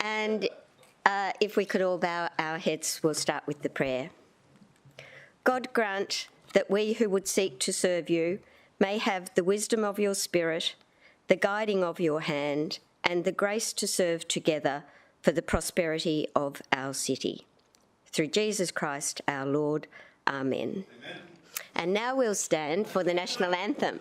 And if we could all bow our heads, we'll start with the prayer. God grant that we who would seek to serve you may have the wisdom of your Spirit, the guiding of your hand, and the grace to serve together for the prosperity of our city. Through Jesus Christ our Lord. Amen. Amen. And now we'll stand for the national anthem.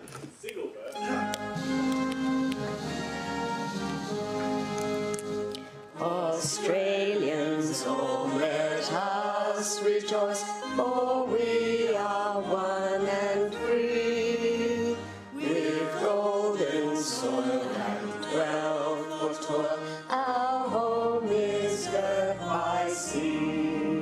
Australians, oh, let us rejoice, for we are one and free, with golden soil and wealth for toil. Our home is earth by sea.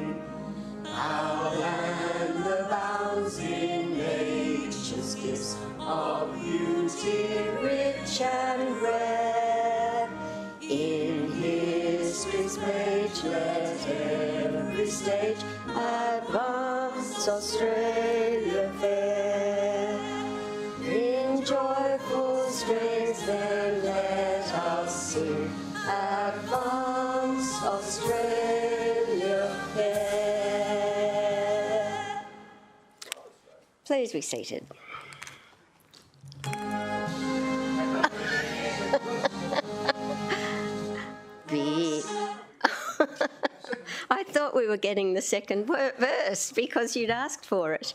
Our land abounds in nature's gifts of beauty, rich and rare. In history's page, let every stage advance Australia fair. In joyful strains, then let us sing, advance Australia fair. Please be seated. I thought we were getting the second verse because you'd asked for it.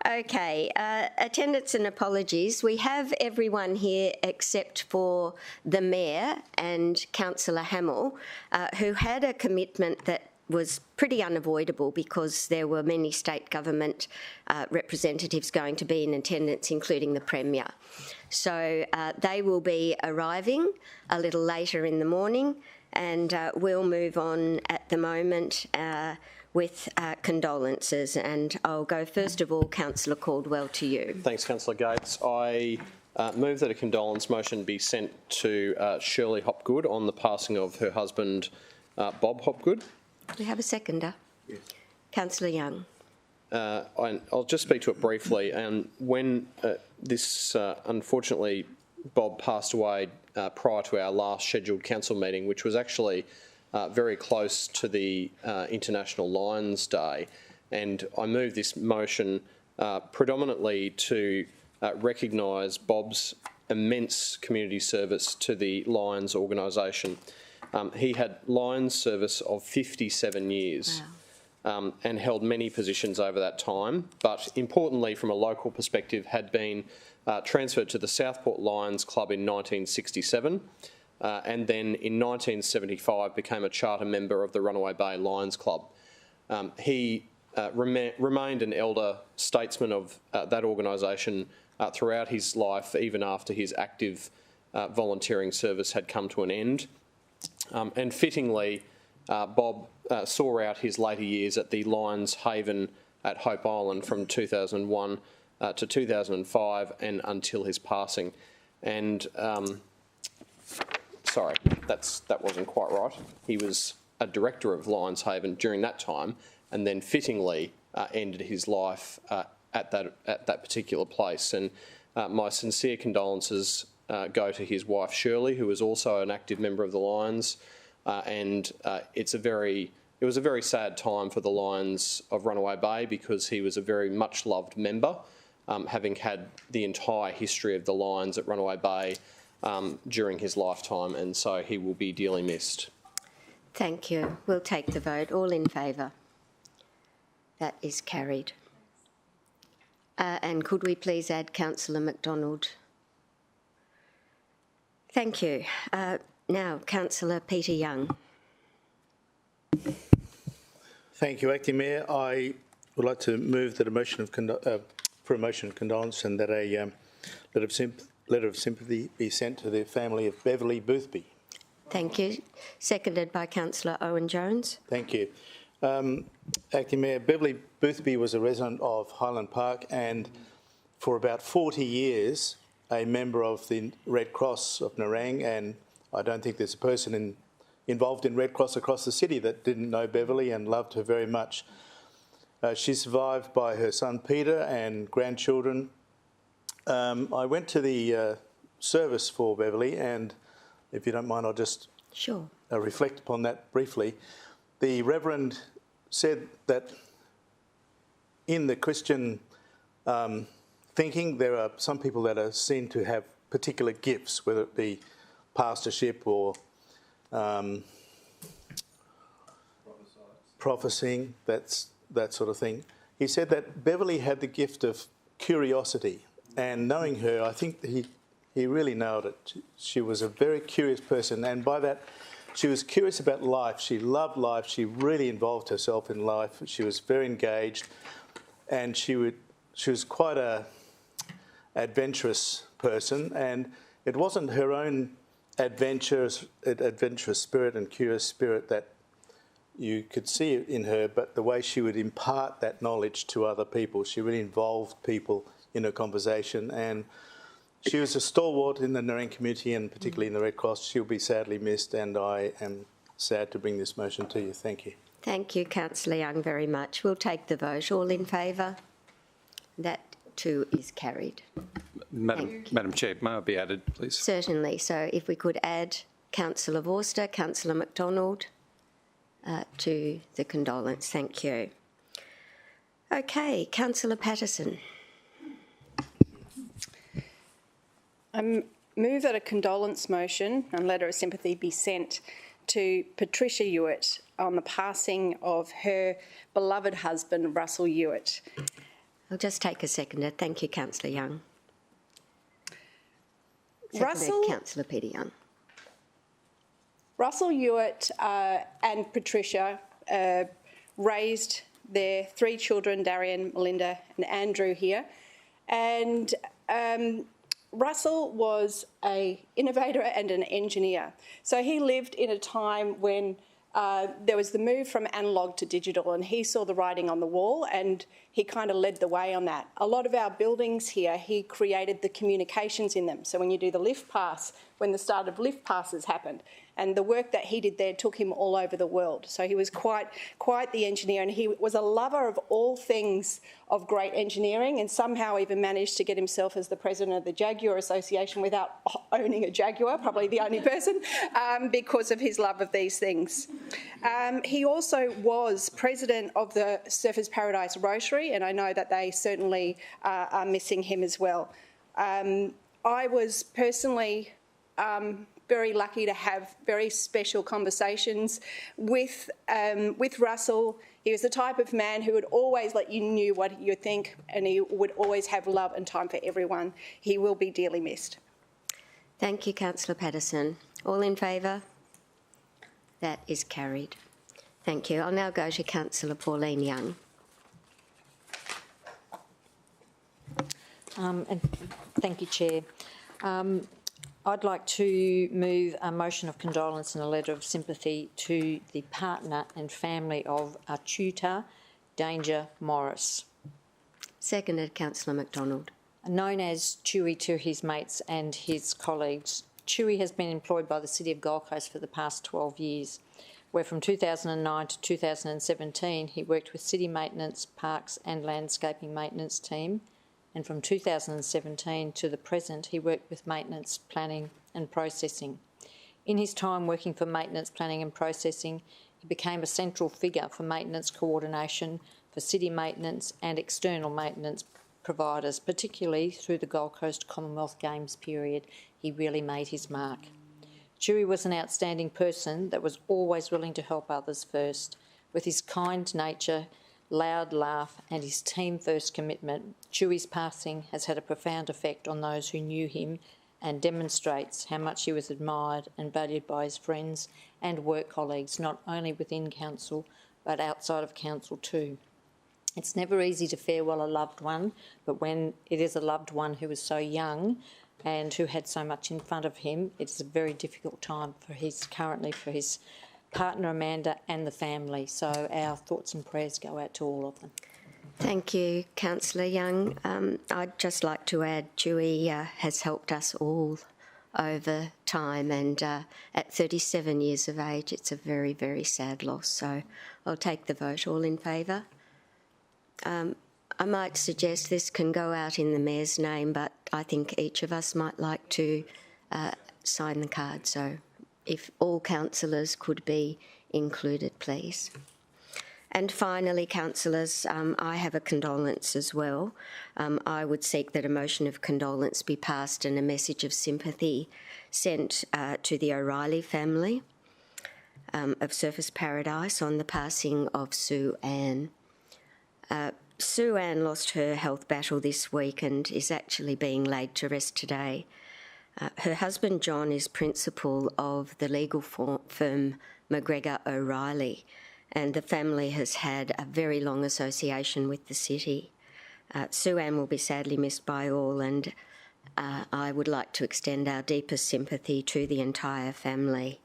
Okay, attendance and apologies. We have everyone here except for the Mayor and Councillor Hamill, who had a commitment that was pretty unavoidable because there were many state government representatives going to be in attendance, including the Premier. So they will be arriving a little later in the morning, and we'll move on at the moment with condolences. And I'll go first of all, Councillor Caldwell, to you. Thanks, Councillor Gates. I move that a condolence motion be sent to Shirley Hopgood on the passing of her husband, Bob Hopgood. We have a seconder. Yes. Councillor Young. I'll just speak to it briefly. And when unfortunately, Bob passed away prior to our last scheduled council meeting, which was actually very close to the International Lions Day. And I move this motion predominantly to recognise Bob's immense community service to the Lions organisation. He had Lions service of 57 years. Wow. And held many positions over that time, but importantly from a local perspective had been transferred to the Southport Lions Club in 1967 and then in 1975 became a charter member of the Runaway Bay Lions Club. He remained an elder statesman of that organisation throughout his life, even after his active volunteering service had come to an end. And fittingly, Bob saw out his later years at the Lions Haven at Hope Island from 2001 to 2005 and until his passing. And, sorry, that wasn't quite right. He was a director of Lions Haven during that time and then fittingly ended his life at that particular place. And my sincere condolences go to his wife Shirley, who was also an active member of the Lions. And it was a very sad time for the Lions of Runaway Bay because he was a very much loved member, having had the entire history of the Lions at Runaway Bay during his lifetime, and so he will be dearly missed. Thank you. We'll take the vote. All in favour? That is carried. And could we please add Councillor McDonald? Thank you. Now, Councillor Peter Young. Thank you, Acting Mayor. I would like to move that a motion of condolence and that a letter of sympathy be sent to the family of Beverly Boothby. Thank you. Seconded by Councillor Owen Jones. Thank you. Acting Mayor, Beverly Boothby was a resident of Highland Park and for about 40 years a member of the Red Cross of Nerang, and I don't think there's a person involved in Red Cross across the city that didn't know Beverly and loved her very much. She's survived by her son Peter and grandchildren. I went to the service for Beverly, and if you don't mind, I'll just Sure. reflect upon that briefly. The Reverend said that in the Christian thinking, there are some people that are seen to have particular gifts, whether it be pastorship or prophesying, that sort of thing. He said that Beverly had the gift of curiosity, and knowing her, I think he really nailed it. She was a very curious person, and by that, she was curious about life. She loved life. She really involved herself in life. She was very engaged, and she was quite a adventurous person, and it wasn't her own adventurous spirit and curious spirit that you could see in her, but the way she would impart that knowledge to other people. She really involved people in her conversation, and she was a stalwart in the Nerang community and particularly in the Red Cross. She'll be sadly missed, and I am sad to bring this motion to you. Thank you. Thank you, Councillor Young, very much. We'll take the vote. All in favour? That too is carried. Madam Chair, may I be added, please? Certainly. So if we could add Councillor Vorster, Councillor McDonald to the condolence. Thank you. Okay, Councillor Patterson. I move that a condolence motion and letter of sympathy be sent to Patricia Hewitt on the passing of her beloved husband, Russell Hewitt. I'll just take a seconder. Thank you, Councillor Young. Russell, Councillor Peter Young. Russell Hewitt and Patricia raised their 3 children, Darian, Melinda and Andrew here. And Russell was an innovator and an engineer. So he lived in a time when there was the move from analogue to digital, and he saw the writing on the wall and he kind of led the way on that. A lot of our buildings here, he created the communications in them. So when you do the lift pass, when the start of lift passes happened, and the work that he did there took him all over the world. So he was quite the engineer, and he was a lover of all things of great engineering, and somehow even managed to get himself as the president of the Jaguar Association without owning a Jaguar, probably the only person, because of his love of these things. He also was president of the Surfers Paradise Rotary, and I know that they certainly are missing him as well. I was personally very lucky to have very special conversations with Russell. He was the type of man who would always let you know what you think, and he would always have love and time for everyone. He will be dearly missed. Thank you, Councillor Patterson. All in favour? That is carried. Thank you. I'll now go to Councillor Pauline Young. And thank you, Chair. I'd like to move a motion of condolence and a letter of sympathy to the partner and family of our tutor, Danger Morris. Seconded, Councillor McDonald. Known as Chewy to his mates and his colleagues, Chewy has been employed by the City of Gold Coast for the past 12 years, where from 2009 to 2017 he worked with City Maintenance, Parks and Landscaping Maintenance team, and from 2017 to the present he worked with Maintenance, Planning and Processing. In his time working for Maintenance, Planning and Processing, he became a central figure for maintenance coordination for city maintenance and external maintenance providers, particularly through the Gold Coast Commonwealth Games period. He really made his mark. Chewy was an outstanding person that was always willing to help others first. With his kind nature, loud laugh and his team-first commitment, Chewy's passing has had a profound effect on those who knew him and demonstrates how much he was admired and valued by his friends and work colleagues, not only within council but outside of council too. It's never easy to farewell a loved one, but when it is a loved one who is so young and who had so much in front of him, it's a very difficult time for his partner Amanda and the family. So our thoughts and prayers go out to all of them. Thank you, Councillor Young. I'd just like to add Chewy has helped us all over time, and at 37 years of age it's a very, very sad loss. So I'll take the vote. All in favour? I might suggest this can go out in the Mayor's name, but I think each of us might like to sign the card. So if all councillors could be included, please. And finally, councillors, I have a condolence as well. I would seek that a motion of condolence be passed and a message of sympathy sent to the O'Reilly family of Surfers Paradise on the passing of Sue Ann. Sue Ann lost her health battle this week and is actually being laid to rest today. Her husband John is principal of the legal firm McGregor O'Reilly, and the family has had a very long association with the city. Sue Ann will be sadly missed by all, and I would like to extend our deepest sympathy to the entire family.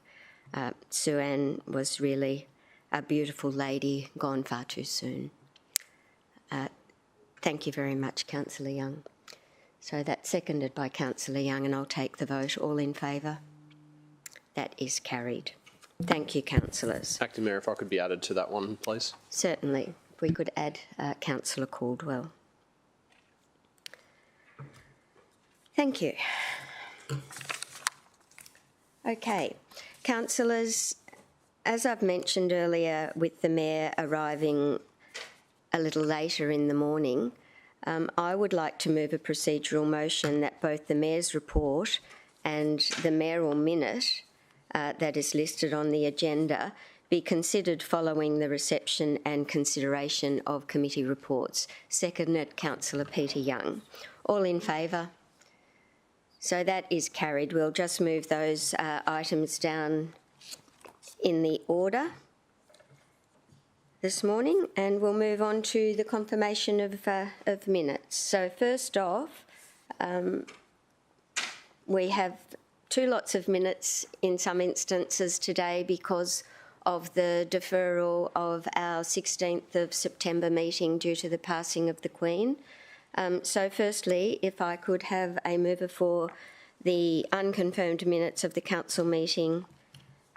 Sue Ann was really a beautiful lady, gone far too soon. Thank you very much, Councillor Young. So that's seconded by Councillor Young, and I'll take the vote. All in favour? That is carried. Thank you, councillors. Acting Mayor, if I could be added to that one, please. Certainly. If we could add Councillor Caldwell. Thank you. Okay. Councillors, as I've mentioned earlier, with the Mayor arriving a little later in the morning, I would like to move a procedural motion that both the Mayor's report and the Mayoral minute that is listed on the agenda be considered following the reception and consideration of committee reports. Seconded, Councillor Peter Young. All in favour? So that is carried. We'll just move those items down in the order this morning, and we'll move on to the confirmation of minutes. So first off, we have two lots of minutes in some instances today because of the deferral of our 16th of September meeting due to the passing of the Queen. So firstly, if I could have a mover for the unconfirmed minutes of the council meeting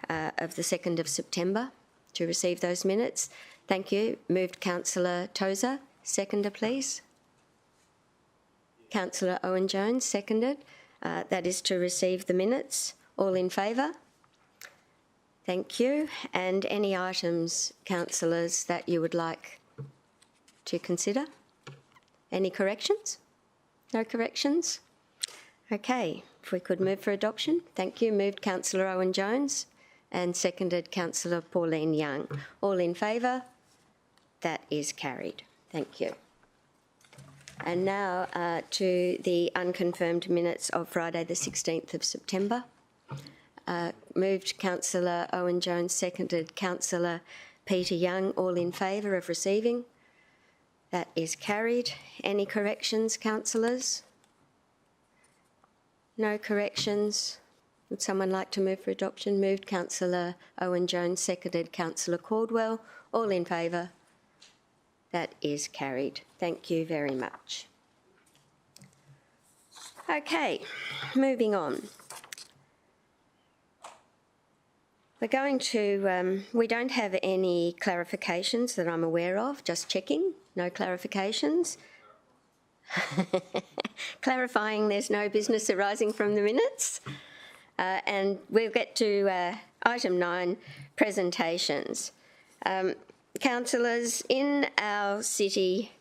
of the 2nd of September to receive those minutes. Thank you. Moved Councillor Tozer. Seconder, please. Councillor Owen-Jones, seconded. That is to receive the minutes. All in favour? Thank you. And any items, councillors, that you would like to consider? Any corrections? No corrections? Okay. If we could move for adoption. Thank you. Moved Councillor Owen-Jones and seconded Councillor Pauline Young. All in favour? That is carried. Thank you. And now to the unconfirmed minutes of Friday the 16th of September. Moved Councillor Owen-Jones, seconded Councillor Peter Young. All in favour of receiving? That is carried. Any corrections, councillors? No corrections. Would someone like to move for adoption? Moved Councillor Owen-Jones, seconded Councillor Caldwell. All in favour? That is carried. Thank you very much. Okay, moving on. We're going to, we don't have any clarifications that I'm aware of, just checking, no clarifications. Clarifying there's no business arising from the minutes. And we'll get to item 9, presentations. Councillors, in our city,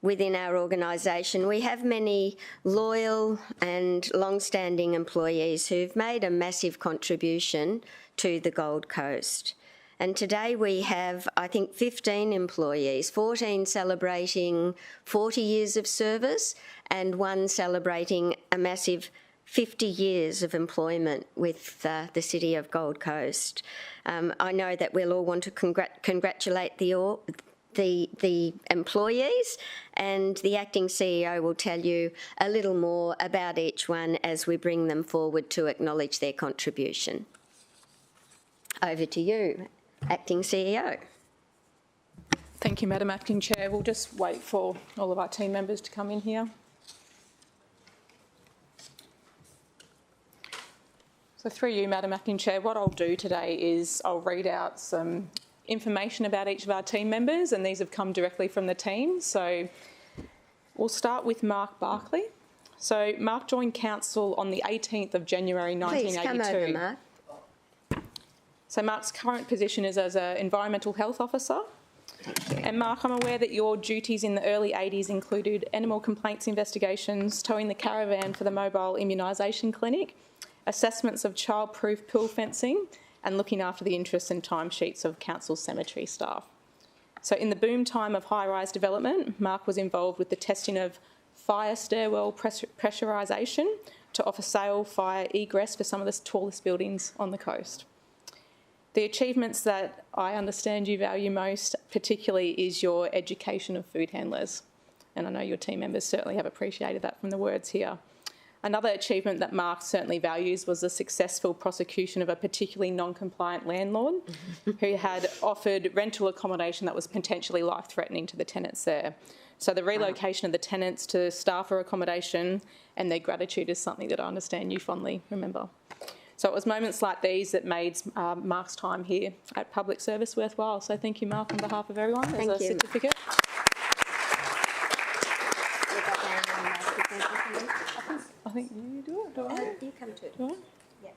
within our organisation, we have many loyal and long-standing employees who've made a massive contribution to the Gold Coast. And today we have, I think, 15 employees, 14 celebrating 40 years of service and one celebrating a massive 50 years of employment with the City of Gold Coast. I know that we'll all want to congratulate the employees, and the Acting CEO will tell you a little more about each one as we bring them forward to acknowledge their contribution. Over to you, Acting CEO. Thank you, Madam Acting Chair. We'll just wait for all of our team members to come in here. So through you, Madam Acting Chair, what I'll do today is I'll read out some information about each of our team members, and these have come directly from the team. So we'll start with Mark Barclay, So Mark joined council on the 18th of January Please 1982. come over, Mark. So Mark's current position is as an environmental health officer. And Mark, I'm aware that your duties in the early 80s included animal complaints investigations, towing the caravan for the mobile immunisation clinic, assessments of child-proof pool fencing, and looking after the interests and timesheets of council cemetery staff. So in the boom time of high-rise development, Mark was involved with the testing of fire stairwell pressurisation to offer sail fire egress for some of the tallest buildings on the coast. The achievements that I understand you value most particularly is your education of food handlers. And I know your team members certainly have appreciated that from the words here. Another achievement that Mark certainly values was the successful prosecution of a particularly non-compliant landlord who had offered rental accommodation that was potentially life-threatening to the tenants there. So the relocation of the tenants to staffer accommodation and their gratitude is something that I understand you fondly remember. So it was moments like these that made Mark's time here at Public Service worthwhile. So thank you, Mark, on behalf of everyone. There's a certificate. I think you do it, do I? You come to it. Do I? Yeah.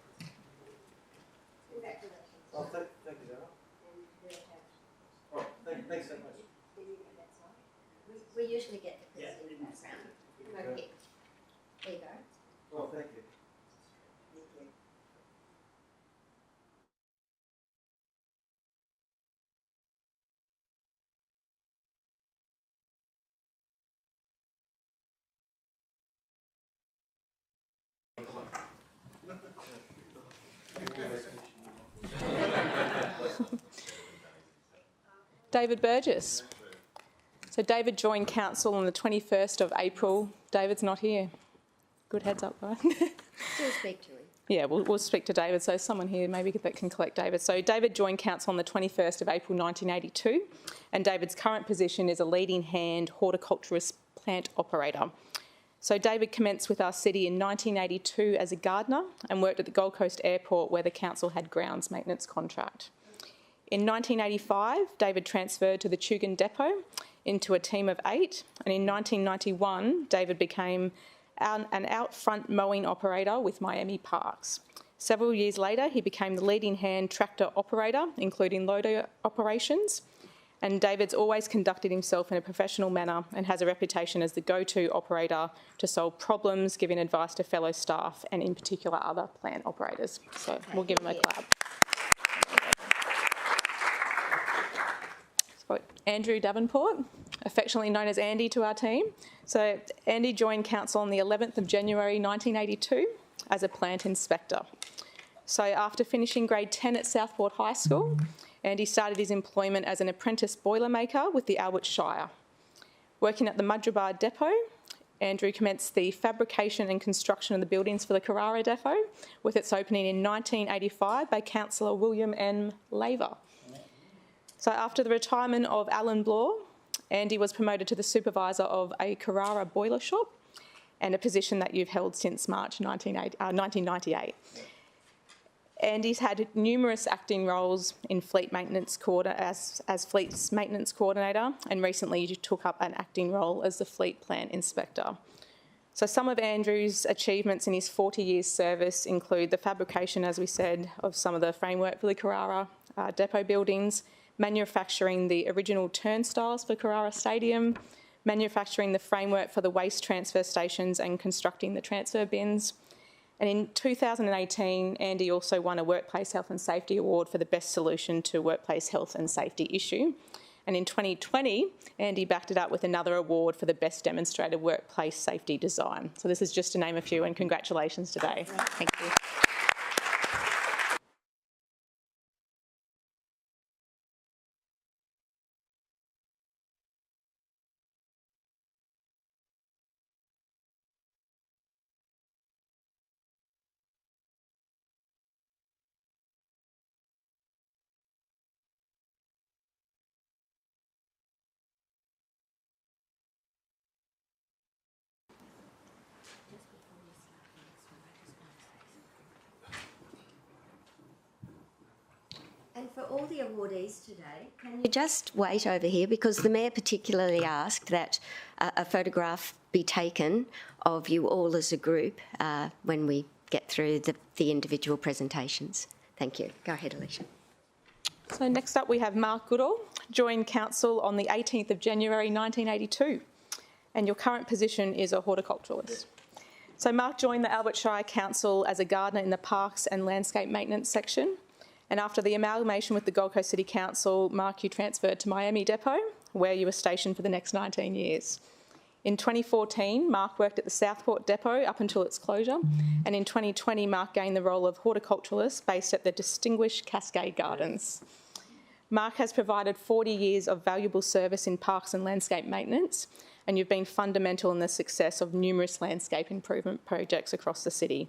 Oh, thank you, Dara. Oh, thanks so much. We usually get the person in that round. Okay. There you go. Oh, thank you. David Burgess. So David joined council on the 21st of April. David's not here. Good heads up, right? We'll speak to him. Yeah, we'll speak to David. So someone here maybe that can collect David. So David joined council on the 21st of April 1982, and David's current position is a leading hand horticulturist plant operator. So David commenced with our city in 1982 as a gardener and worked at the Gold Coast Airport where the council had grounds maintenance contract. In 1985, David transferred to the Tugun Depot into a team of 8, and in 1991, David became an out-front mowing operator with Miami Parks. Several years later, he became the leading hand tractor operator, including loader operations, and David's always conducted himself in a professional manner and has a reputation as the go-to operator to solve problems, giving advice to fellow staff and in particular other plant operators. So we'll give him a clap. So Andrew Davenport, affectionately known as Andy to our team. So Andy joined council on the 11th of January 1982 as a plant inspector. So after finishing grade 10 at Southport High School, Andy started his employment as an apprentice boilermaker with the Albert Shire. Working at the Mudgeerbar Depot, Andrew commenced the fabrication and construction of the buildings for the Carrara Depot, with its opening in 1985 by Councillor William M. Laver. So after the retirement of Alan Bloor, Andy was promoted to the supervisor of a Carrara boiler shop, and a position that you've held since March 1998. Andy's had numerous acting roles in fleet maintenance as fleet's maintenance coordinator, and recently you took up an acting role as the fleet plant inspector. So some of Andrew's achievements in his 40 years service include the fabrication, as we said, of some of the framework for the Carrara depot buildings, manufacturing the original turnstiles for Carrara Stadium, manufacturing the framework for the waste transfer stations and constructing the transfer bins. And in 2018, Andy also won a Workplace Health and Safety Award for the best solution to workplace health and safety issue. And in 2020, Andy backed it up with another award for the best demonstrated workplace safety design. So this is just to name a few, and congratulations today. Thank you. And for all the awardees today, can you just wait over here, because the Mayor particularly asked that a photograph be taken of you all as a group when we get through the individual presentations. Thank you. Go ahead, Alicia. So next up we have Mark Goodall, joined council on the 18th of January 1982, and your current position is a horticulturalist. So Mark joined the Albert Shire Council as a gardener in the Parks and Landscape Maintenance section, and after the amalgamation with the Gold Coast City Council, Mark, you transferred to Miami Depot, where you were stationed for the next 19 years. In 2014, Mark worked at the Southport Depot up until its closure, and in 2020, Mark gained the role of horticulturalist based at the distinguished Cascade Gardens. Mark has provided 40 years of valuable service in parks and landscape maintenance, and you've been fundamental in the success of numerous landscape improvement projects across the city.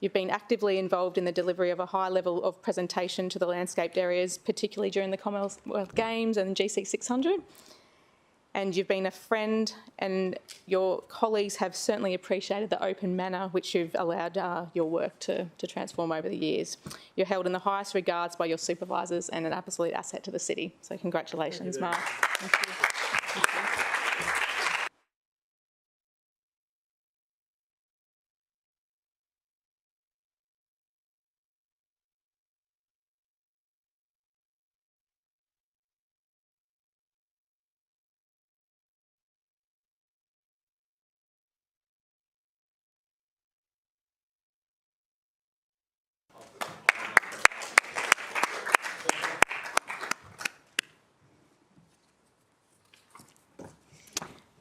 You've been actively involved in the delivery of a high level of presentation to the landscaped areas, particularly during the Commonwealth Games and GC 600. And you've been a friend, and your colleagues have certainly appreciated the open manner which you've allowed your work to transform over the years. You're held in the highest regards by your supervisors and an absolute asset to the city. So congratulations, Mark. Thank you. Thank you.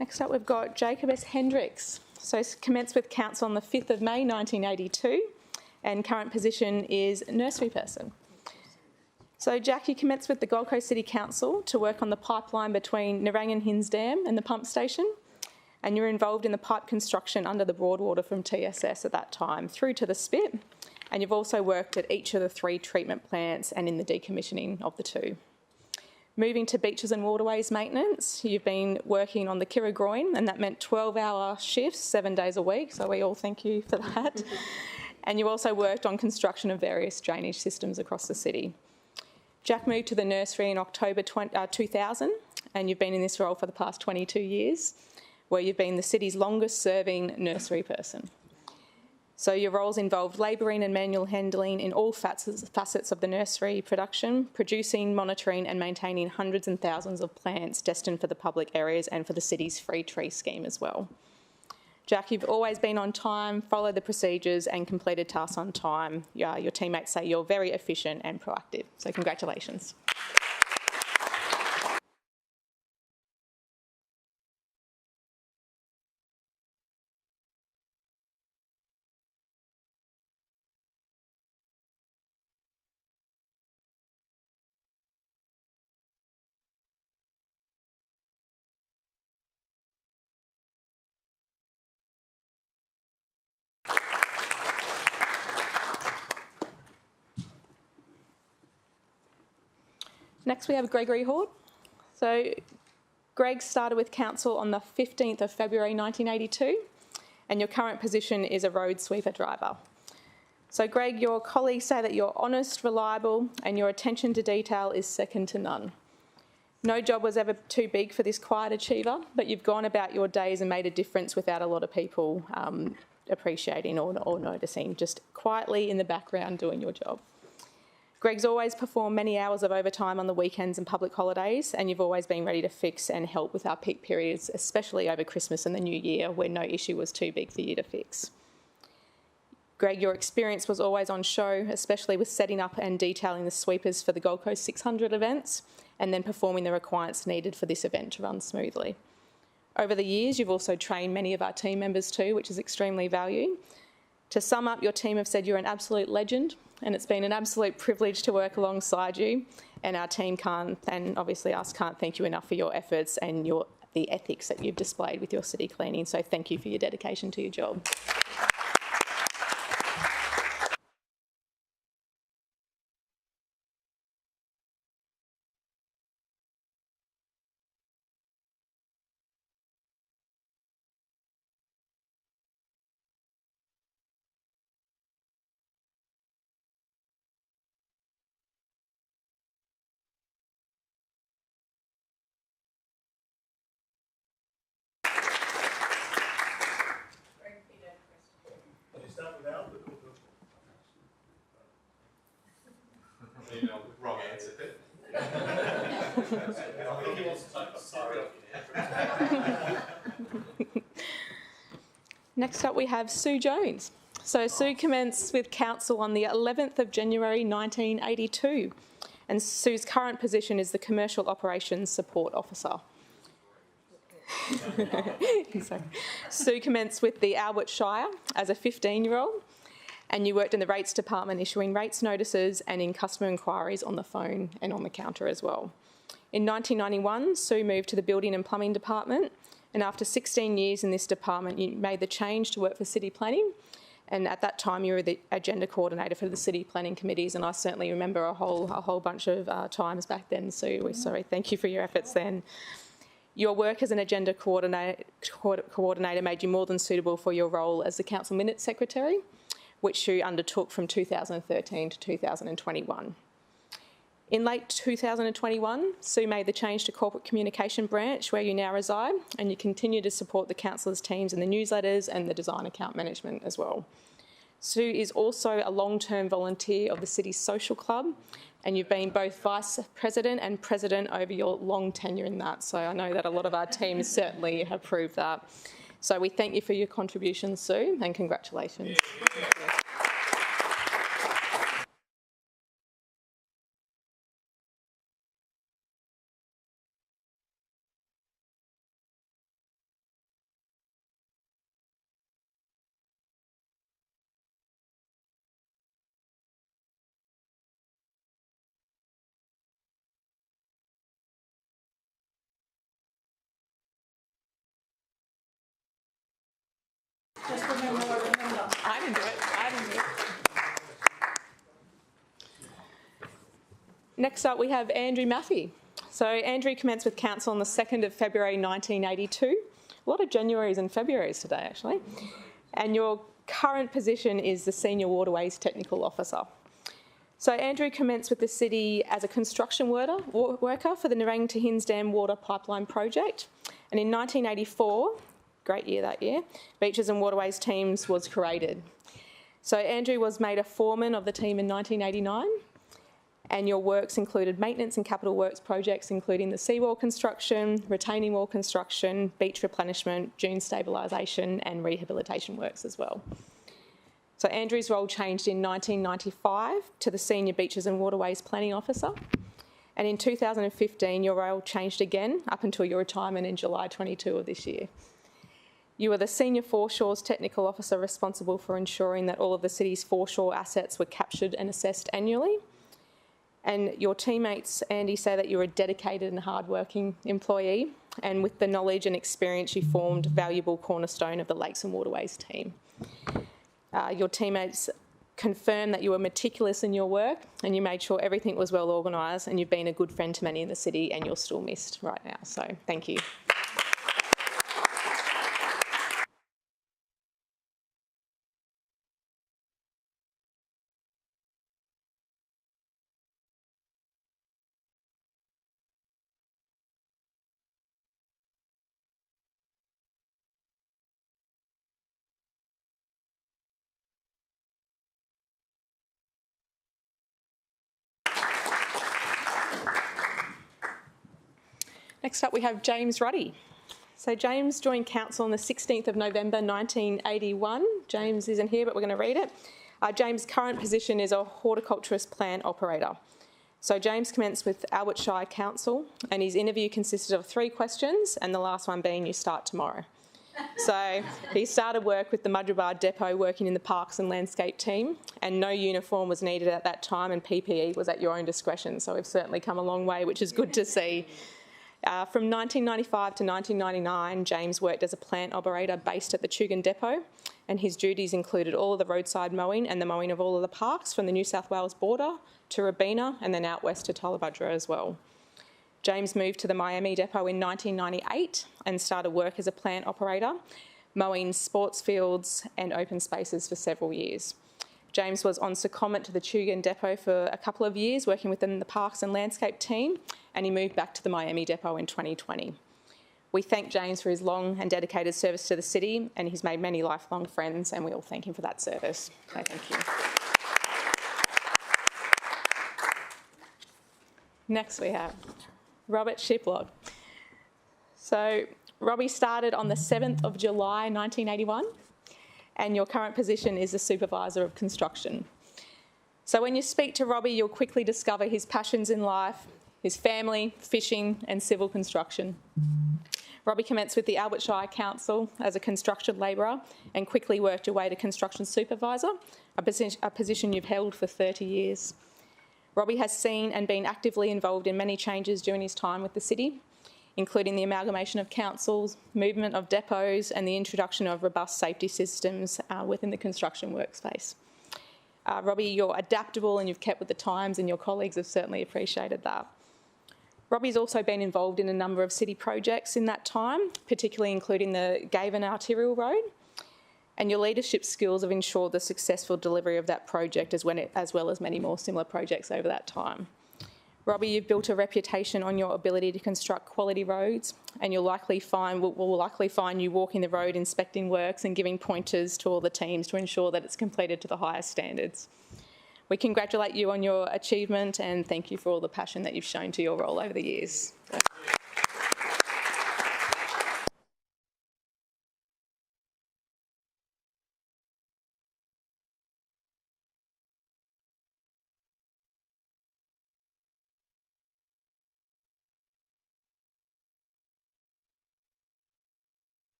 Next up, we've got Jacob S. Hendricks. So commenced with council on the 5th of May 1982, and current position is nursery person. So Jack, you commenced with the Gold Coast City Council to work on the pipeline between Nerang and Hinns Dam and the pump station, and you were involved in the pipe construction under the Broadwater from TSS at that time through to the Spit, and you've also worked at each of the 3 treatment plants and in the decommissioning of the 2. Moving to beaches and waterways maintenance, you've been working on the Kirragroin, and that meant 12-hour shifts, 7 days a week, so we all thank you for that. And you also worked on construction of various drainage systems across the city. Jack moved to the nursery in October 2000, and you've been in this role for the past 22 years, where you've been the city's longest-serving nursery person. So your roles involved labouring and manual handling in all facets of the nursery production, producing, monitoring and maintaining hundreds and thousands of plants destined for the public areas and for the city's free tree scheme as well. Jack, you've always been on time, followed the procedures and completed tasks on time. Your teammates say you're very efficient and proactive. So congratulations. Next we have Gregory Horde. So Greg started with council on the 15th of February 1982, and your current position is a road sweeper driver. So Greg, your colleagues say that you're honest, reliable, and your attention to detail is second to none. No job was ever too big for this quiet achiever, but you've gone about your days and made a difference without a lot of people appreciating or noticing, just quietly in the background doing your job. Greg's always performed many hours of overtime on the weekends and public holidays, and you've always been ready to fix and help with our peak periods, especially over Christmas and the New Year, where no issue was too big for you to fix. Greg, your experience was always on show, especially with setting up and detailing the sweepers for the Gold Coast 600 events, and then performing the requirements needed for this event to run smoothly. Over the years, you've also trained many of our team members too, which is extremely valued. To sum up, your team have said you're an absolute legend, and it's been an absolute privilege to work alongside you, and our team can't, and obviously us, can't thank you enough for your efforts and the ethics that you've displayed with your city cleaning. So thank you for your dedication to your job. Next up we have Sue Jones. So Sue commenced with council on the 11th of January 1982, and Sue's current position is the Commercial Operations Support Officer. Sue commenced with the Albert Shire as a 15-year-old, and you worked in the rates department issuing rates notices and in customer inquiries on the phone and on the counter as well. In 1991, Sue moved to the Building and Plumbing Department, and after 16 years in this department, you made the change to work for City Planning, and at that time you were the agenda coordinator for the City Planning Committees, and I certainly remember a whole bunch of times back then, Sue. So thank you for your efforts then. Your work as an agenda coordinator made you more than suitable for your role as the Council Minutes Secretary, which you undertook from 2013 to 2021. In late 2021, Sue made the change to Corporate Communication Branch, where you now reside, and you continue to support the councillors' teams in the newsletters and the design account management as well. Sue is also a long-term volunteer of the City's Social Club, and you've been both Vice President and President over your long tenure in that, so I know that a lot of our teams certainly approve that. So we thank you for your contributions, Sue, and congratulations. I didn't do it. Next up, we have Andrew Maffey. So Andrew commenced with council on the 2nd of February 1982. A lot of Januaries and Februaries today, actually. And your current position is the Senior Waterways Technical Officer. So Andrew commenced with the City as a construction worker for the Nerang to Hinsdam Water Pipeline Project. And in 1984, great year that year, Beaches and Waterways teams was created. So Andrew was made a foreman of the team in 1989, and your works included maintenance and capital works projects including the seawall construction, retaining wall construction, beach replenishment, dune stabilisation and rehabilitation works as well. So Andrew's role changed in 1995 to the Senior Beaches and Waterways Planning Officer, and in 2015 your role changed again up until your retirement in July 22 of this year. You are the Senior Foreshores Technical Officer responsible for ensuring that all of the City's foreshore assets were captured and assessed annually. And your teammates, Andy, say that you're a dedicated and hard-working employee, and with the knowledge and experience you formed a valuable cornerstone of the Lakes and Waterways team. Your teammates confirm that you were meticulous in your work and you made sure everything was well organised, and you've been a good friend to many in the City and you're still missed right now, so thank you. Next up we have James Ruddy. So James joined council on the 16th of November 1981. James isn't here, but we're going to read it. James' current position is a horticulturist plant operator. So James commenced with Albert Shire Council, and his interview consisted of 3 questions, and the last one being, you start tomorrow. So he started work with the Mudgeerbar Depot working in the Parks and Landscape team, and no uniform was needed at that time, and PPE was at your own discretion. So we've certainly come a long way, which is good to see. From 1995 to 1999, James worked as a plant operator based at the Chugan Depot, and his duties included all of the roadside mowing and the mowing of all of the parks from the New South Wales border to Robina and then out west to Tullabudgera as well. James moved to the Miami Depot in 1998 and started work as a plant operator, mowing sports fields and open spaces for several years. James was on secondment to the Chugan Depot for a couple of years, working within the Parks and Landscape team, and he moved back to the Miami Depot in 2020. We thank James for his long and dedicated service to the City, and he's made many lifelong friends, and we all thank him for that service. So thank you. Next we have Robert Shiplock. So Robbie started on the 7th of July 1981 and your current position is the Supervisor of Construction. So when you speak to Robbie, you'll quickly discover his passions in life, his family, fishing and civil construction. Robbie commenced with the Albert Shire Council as a construction labourer and quickly worked your way to Construction Supervisor, a position you've held for 30 years. Robbie has seen and been actively involved in many changes during his time with the city, including the amalgamation of councils, movement of depots and the introduction of robust safety systems within the construction workspace. Robbie, you're adaptable and you've kept with the times and your colleagues have certainly appreciated that. Robbie's also been involved in a number of city projects in that time, particularly including the Gaven Arterial Road, and your leadership skills have ensured the successful delivery of that project as well as many more similar projects over that time. Robbie, you've built a reputation on your ability to construct quality roads, and we'll likely find you walking the road, inspecting works and giving pointers to all the teams to ensure that it's completed to the highest standards. We congratulate you on your achievement and thank you for all the passion that you've shown to your role over the years.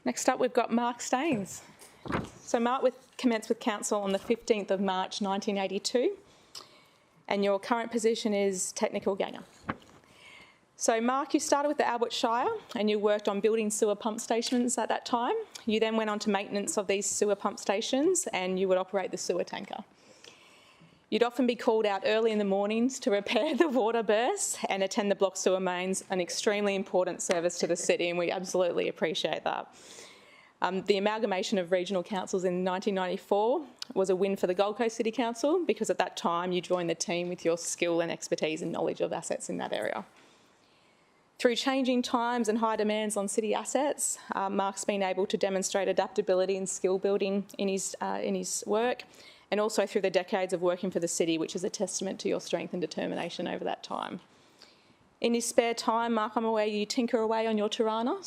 Next up, we've got Mark Staines. So Mark commenced with council on the 15th of March 1982, and your current position is technical ganger. So Mark, you started with the Albert Shire and you worked on building sewer pump stations at that time. You then went on to maintenance of these sewer pump stations and you would operate the sewer tanker. You'd often be called out early in the mornings to repair the water bursts and attend the block sewer mains, an extremely important service to the city, and we absolutely appreciate that. The amalgamation of regional councils in 1994 was a win for the Gold Coast City Council because at that time you joined the team with your skill and expertise and knowledge of assets in that area. Through changing times and high demands on city assets, Mark's been able to demonstrate adaptability and skill building in his work, and also through the decades of working for the city, which is a testament to your strength and determination over that time. In his spare time, Mark, I'm aware you tinker away on your Tirana,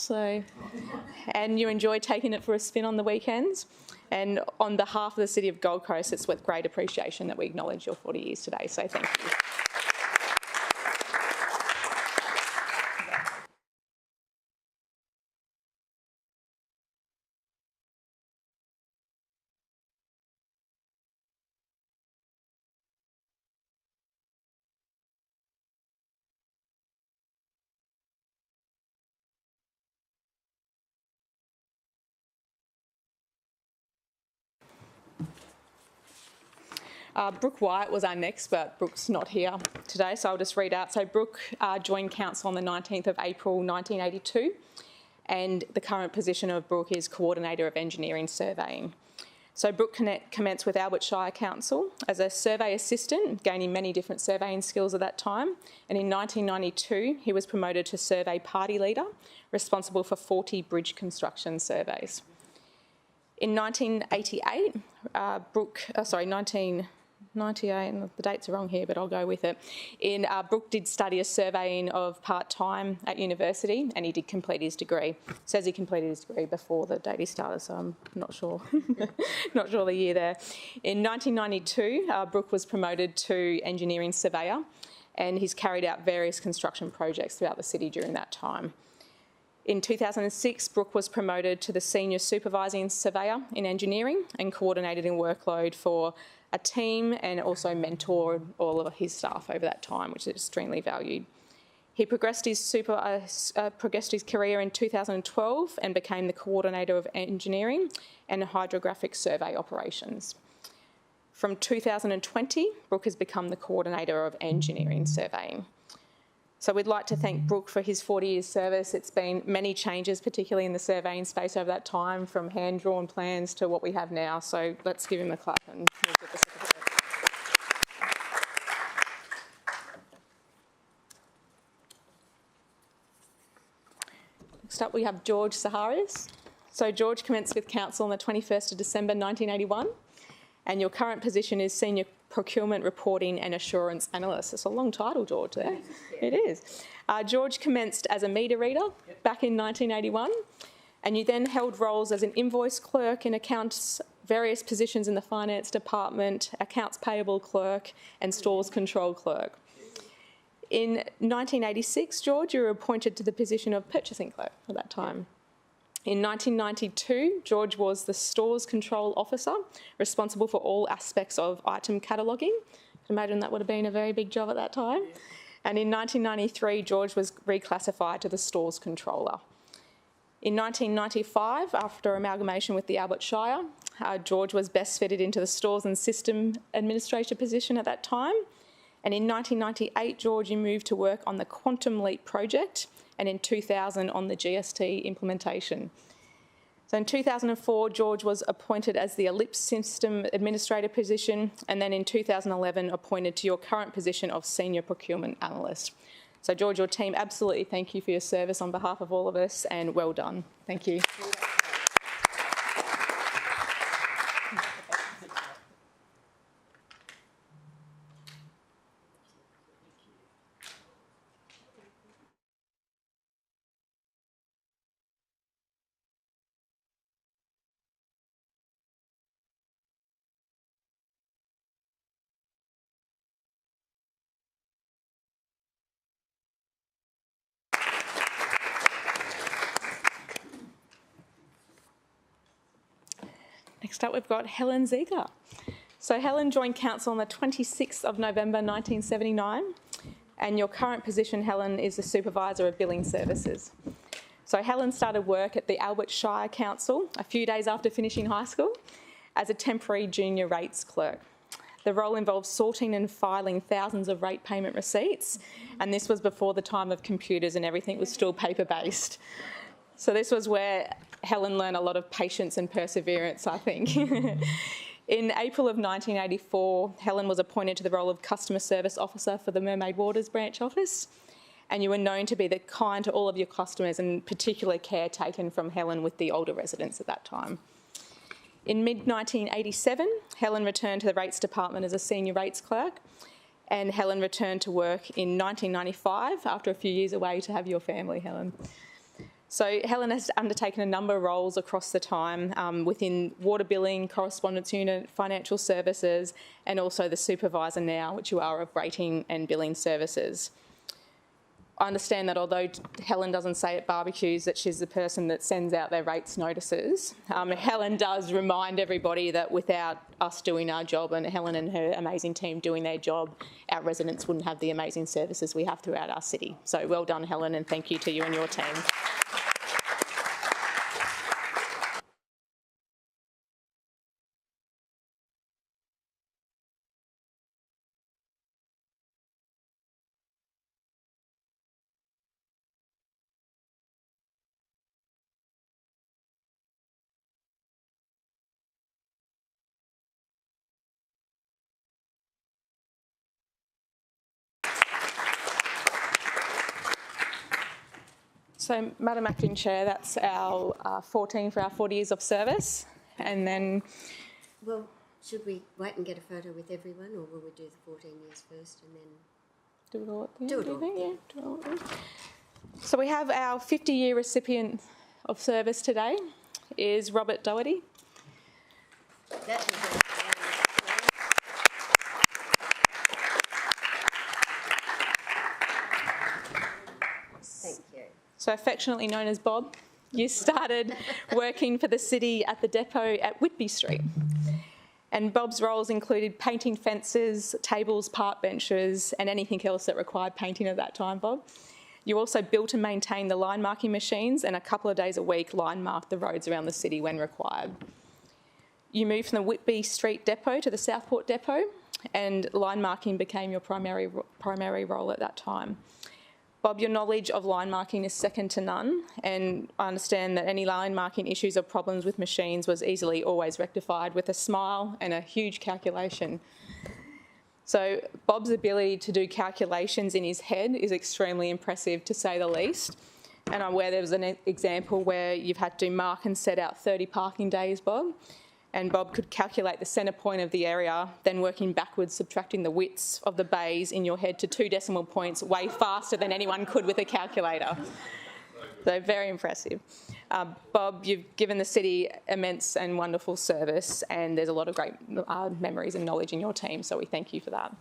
and you enjoy taking it for a spin on the weekends. And on behalf of the City of Gold Coast, it's with great appreciation that we acknowledge your 40 years today, so thank you. Brooke Wyatt was our next, but Brooke's not here today, so I'll just read out. So Brooke joined council on the 19th of April 1982, and the current position of Brooke is Coordinator of Engineering Surveying. So Brooke commenced with Albert Shire Council as a survey assistant, gaining many different surveying skills at that time, and in 1992 he was promoted to Survey Party Leader, responsible for 40 bridge construction surveys. In 1988, 1998, and the dates are wrong here, but I'll go with it. Brooke did study a surveying of part-time at university, and he did complete his degree. It says he completed his degree before the date he started, so I'm not sure, not sure the year there. In 1992, Brooke was promoted to engineering surveyor, and he's carried out various construction projects throughout the city during that time. In 2006, Brooke was promoted to the Senior Supervising Surveyor in Engineering and coordinated in workload for a team and also mentored all of his staff over that time, which is extremely valued. He progressed his career in 2012 and became the Coordinator of Engineering and Hydrographic Survey Operations. From 2020, Brooke has become the Coordinator of Engineering Surveying. So we'd like to thank Brooke for his 40 years service. It's been many changes, particularly in the surveying space over that time, from hand-drawn plans to what we have now. So let's give him a clap and we'll get the certificate. Next up we have George Saharius. So George commenced with council on the 21st of December 1981, and your current position is Senior Procurement Reporting and Assurance Analyst. It's a long title, George, there. It is. George commenced as a meter reader back in 1981, and you then held roles as an invoice clerk in accounts, various positions in the finance department, accounts payable clerk and stores control clerk. In 1986, George, you were appointed to the position of purchasing clerk at that time. In 1992, George was the stores control officer, responsible for all aspects of item cataloguing. I can imagine that would have been a very big job at that time. And in 1993, George was reclassified to the stores controller. In 1995, after amalgamation with the Albert Shire, George was best fitted into the stores and system administrator position at that time. And in 1998, George, you moved to work on the Quantum Leap project, and in 2000 on the GST implementation. So in 2004, George was appointed as the Ellipse System Administrator position, and then in 2011 appointed to your current position of Senior Procurement Analyst. So George, your team, absolutely thank you for your service on behalf of all of us, and well done. Thank you. Next up, we've got Helen Ziegler. So Helen joined council on the 26th of November 1979, and your current position, Helen, is the Supervisor of Billing Services. So Helen started work at the Albert Shire Council a few days after finishing high school as a temporary junior rates clerk. The role involved sorting and filing thousands of rate payment receipts, and this was before the time of computers and everything was still paper-based. So this was where Helen learned a lot of patience and perseverance, I think. In April of 1984, Helen was appointed to the role of Customer Service Officer for the Mermaid Waters branch office, and you were known to be kind to all of your customers, and particular care taken from Helen with the older residents at that time. In mid-1987, Helen returned to the Rates Department as a Senior Rates Clerk, and Helen returned to work in 1995 after a few years away to have your family, Helen. So Helen has undertaken a number of roles across the time within water billing, correspondence unit, financial services, and also the supervisor now, which you are of rating and billing services. I understand that although Helen doesn't say at barbecues that she's the person that sends out their rates notices, Helen does remind everybody that without us doing our job and Helen and her amazing team doing their job, our residents wouldn't have the amazing services we have throughout our city. So well done, Helen, and thank you to you and your team. So, Madam Acting Chair, that's our 14 for our 40 years of service. And then... Well, should we wait and get a photo with everyone, or will we do the 14 years first and then... Do it all at the end, do it all. Yeah, do it all at the end. So we have our 50-year recipient of service today is Robert Doherty. That is Thank you. So affectionately known as Bob, you started working for the city at the depot at Whitby Street. And Bob's roles included painting fences, tables, park benches, and anything else that required painting at that time, Bob. You also built and maintained the line marking machines, and a couple of days a week line marked the roads around the city when required. You moved from the Whitby Street depot to the Southport depot, and line marking became your primary role at that time. Bob, your knowledge of line marking is second to none, and I understand that any line marking issues or problems with machines was easily always rectified with a smile and a huge calculation. So Bob's ability to do calculations in his head is extremely impressive, to say the least. And I'm aware there was an example where you've had to mark and set out 30 parking days, Bob, and Bob could calculate the centre point of the area, then working backwards, subtracting the widths of the bays in your head to 2 decimal points way faster than anyone could with a calculator. So very impressive. Bob, you've given the city immense and wonderful service, and there's a lot of great memories and knowledge in your team, so we thank you for that.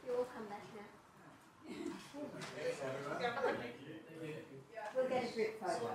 You all come back now. We'll get a group photo.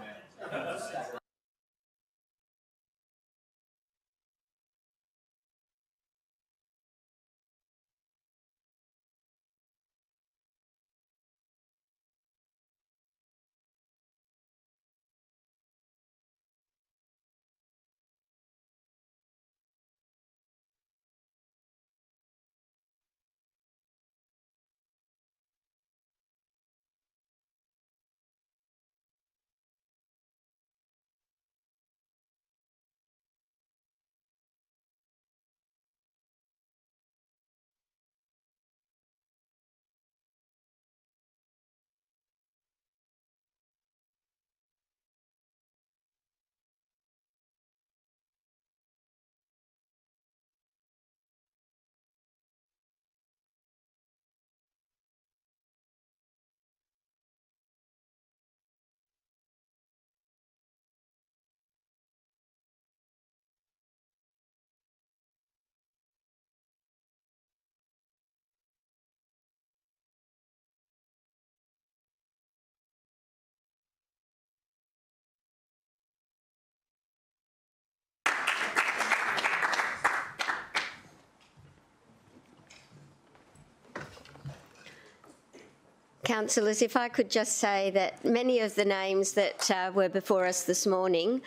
Councillors, if I could just say that many of the names that were before us this morning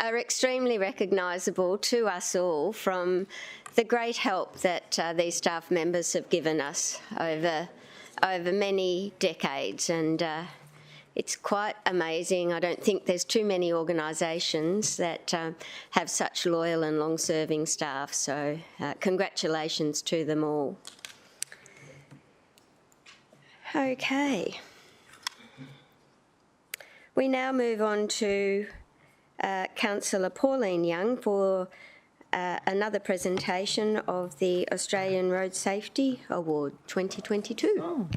are extremely recognisable to us all from the great help that these staff members have given us over many decades, and it's quite amazing. I don't think there's too many organisations that have such loyal and long-serving staff, so congratulations to them all. Okay. We now move on to Councillor Pauline Young for another presentation of the Australian Road Safety Award 2022.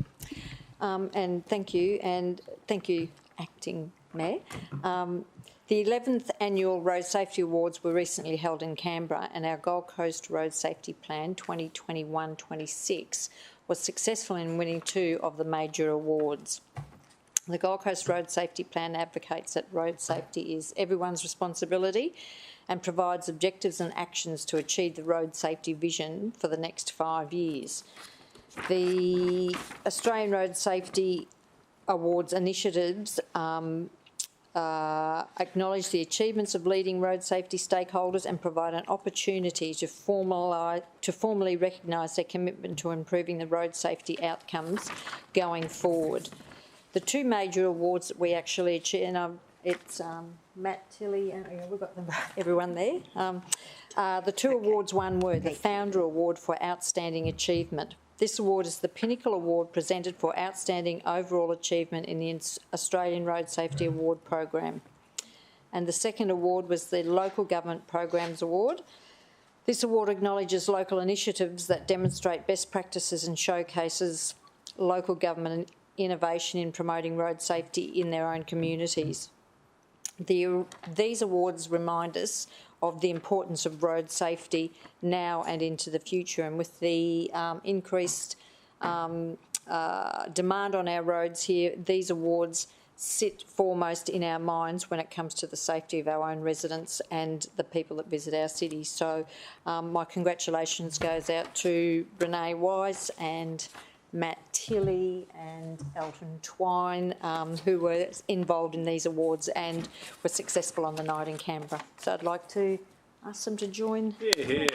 And thank you, Acting Mayor. The 11th Annual Road Safety Awards were recently held in Canberra, and our Gold Coast Road Safety Plan 2021-26 was successful in winning 2 of the major awards. The Gold Coast Road Safety Plan advocates that road safety is everyone's responsibility and provides objectives and actions to achieve the road safety vision for the next 5 years. The Australian Road Safety Awards initiatives acknowledge the achievements of leading road safety stakeholders and provide an opportunity to formally recognise their commitment to improving the road safety outcomes going forward. The 2 major awards that we actually achieved, and it's Matt Tilley, and we've got everyone there. The 2 awards won were the Founder Award for Outstanding Achievement. This award is the pinnacle award presented for outstanding overall achievement in the Australian Road Safety Award program. And the second award was the Local Government Programs Award. This award acknowledges local initiatives that demonstrate best practices and showcases local government innovation in promoting road safety in their own communities. These awards remind us of the importance of road safety now and into the future, and with the increased demand on our roads here, these awards sit foremost in our minds when it comes to the safety of our own residents and the people that visit our city. So my congratulations goes out to Renee Wise and Matt Tilley and Elton Twine, who were involved in these awards and were successful on the night in Canberra. So I'd like to ask them to join. Yeah.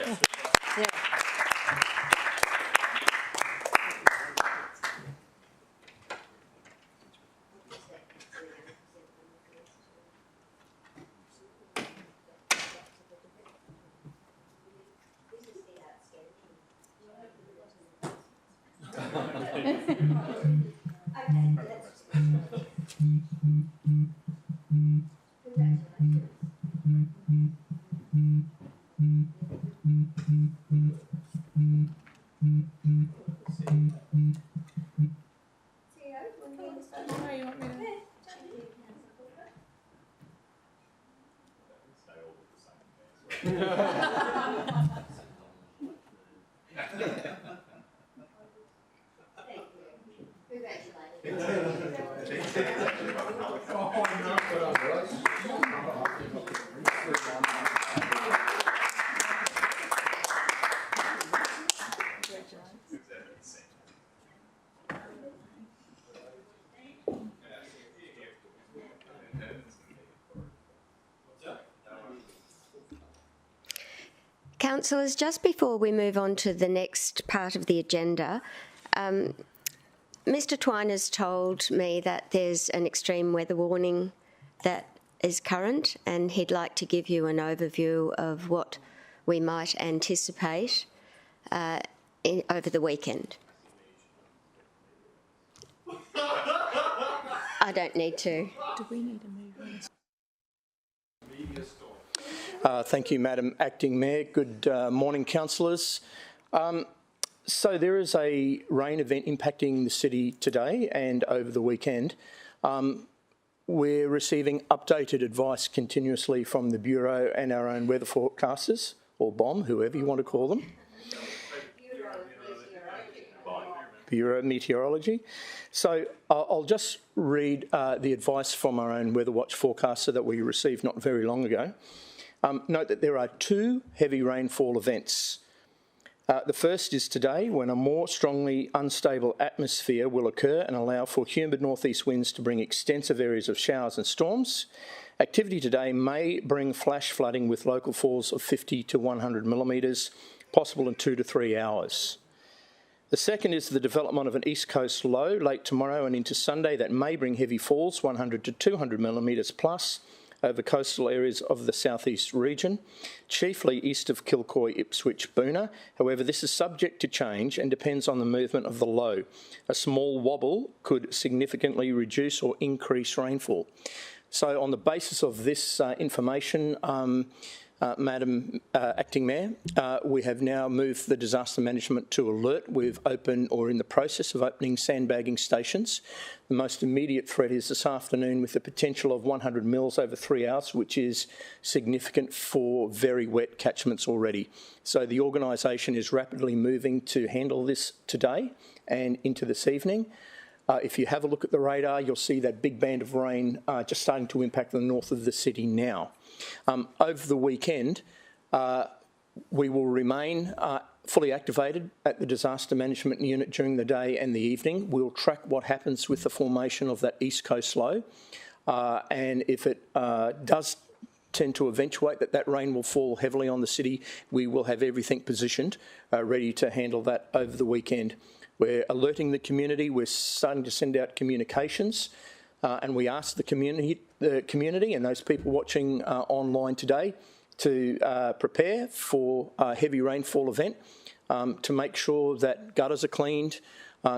Councillors, just before we move on to the next part of the agenda, Mr Twine has told me that there's an extreme weather warning that is current, and he'd like to give you an overview of what we might anticipate over the weekend. I don't need to. Do we need to move on? Thank you, Madam Acting Mayor. Good morning, councillors. So there is a rain event impacting the city today and over the weekend. We're receiving updated advice continuously from the Bureau and our own weather forecasters, or BOM, whoever you want to call them. Bureau Meteorology. So I'll just read the advice from our own Weather Watch forecaster that we received not very long ago. Note that there are two heavy rainfall events. The first is today, when a more strongly unstable atmosphere will occur and allow for humid northeast winds to bring extensive areas of showers and storms. Activity today may bring flash flooding with local falls of 50 to 100 millimetres, possible in 2 to 3 hours. The second is the development of an east coast low late tomorrow and into Sunday that may bring heavy falls, 100 to 200 millimetres plus, over coastal areas of the southeast region, chiefly east of Kilcoy, Ipswich, Boonah. However, this is subject to change and depends on the movement of the low. A small wobble could significantly reduce or increase rainfall. So on the basis of this information, Madam Acting Mayor, we have now moved the disaster management to alert. We've opened or in the process of opening sandbagging stations. The most immediate threat is this afternoon with the potential of 100 mils over 3 hours, which is significant for very wet catchments already. So the organisation is rapidly moving to handle this today and into this evening. If you have a look at the radar, you'll see that big band of rain just starting to impact the north of the city now. Over the weekend, we will remain fully activated at the Disaster Management Unit during the day and the evening. We'll track what happens with the formation of that east coast low, and if it does tend to eventuate that rain will fall heavily on the city, we will have everything positioned, ready to handle that over the weekend. We're alerting the community, we're starting to send out communications, and we ask the community and those people watching online today to prepare for a heavy rainfall event, to make sure that gutters are cleaned,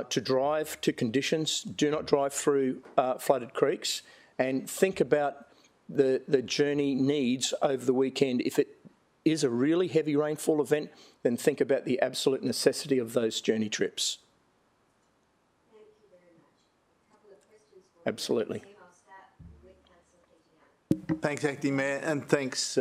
to drive to conditions, do not drive through flooded creeks, and think about the journey needs over the weekend. If it is a really heavy rainfall event, then think about the absolute necessity of those journey trips. Thank you very much. A couple of questions for Absolutely. I'll start with Councillor Peter. Thanks, Acting Mayor, and thanks,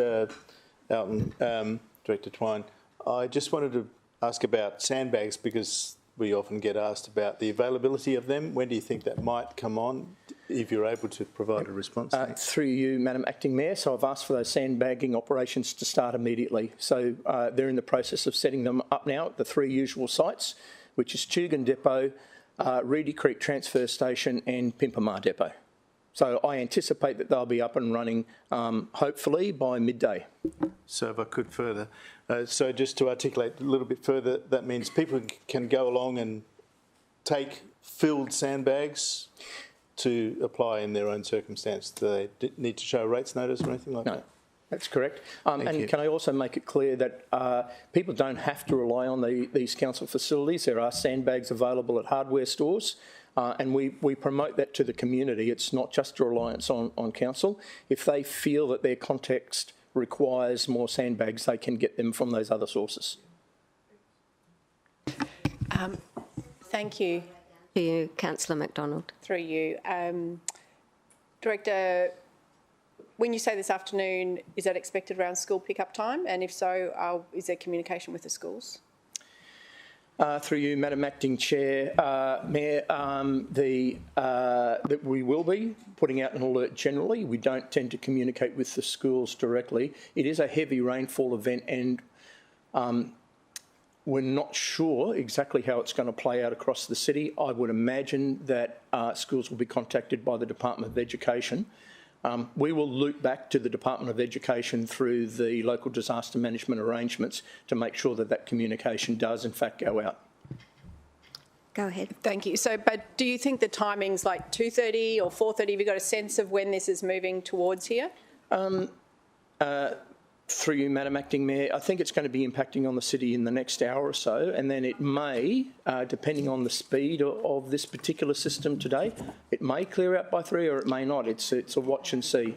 Elton, Director Twine. I just wanted to ask about sandbags because we often get asked about the availability of them. When do you think that might come on, if you're able to provide a response? Through you, Madam Acting Mayor, so I've asked for those sandbagging operations to start immediately. So they're in the process of setting them up now at the 3 usual sites. which is Tugun Depot, Reedy Creek Transfer Station and Pimpamar Depot. So I anticipate that they'll be up and running, hopefully, by midday. So if I could further, so just to articulate a little bit further, that means people can go along and take filled sandbags to apply in their own circumstance. Do they need to show a rates notice or anything like that? No, that's correct. And can I also make it clear that people don't have to rely on these council facilities. There are sandbags available at hardware stores. And we promote that to the community. It's not just a reliance on council. If they feel that their context requires more sandbags, they can get them from those other sources. Thank you. To you, Councillor McDonald. Through you. Director, when you say this afternoon, is that expected around school pick-up time? And if so, is there communication with the schools? Through you, Madam Acting Chair, Mayor, that we will be putting out an alert generally. We don't tend to communicate with the schools directly. It is a heavy rainfall event and we're not sure exactly how it's going to play out across the city. I would imagine that schools will be contacted by the Department of Education. We will loop back to the Department of Education through the local disaster management arrangements to make sure that that communication does in fact go out. Go ahead. Thank you. So, but do you think the timing's like 2:30 or 4:30? Have you got a sense of when this is moving towards here? Through you, Madam Acting Mayor, I think it's going to be impacting on the city in the next hour or so, and then it may, depending on the speed of this particular system today, it may clear out by 3 or it may not. It's a watch and see.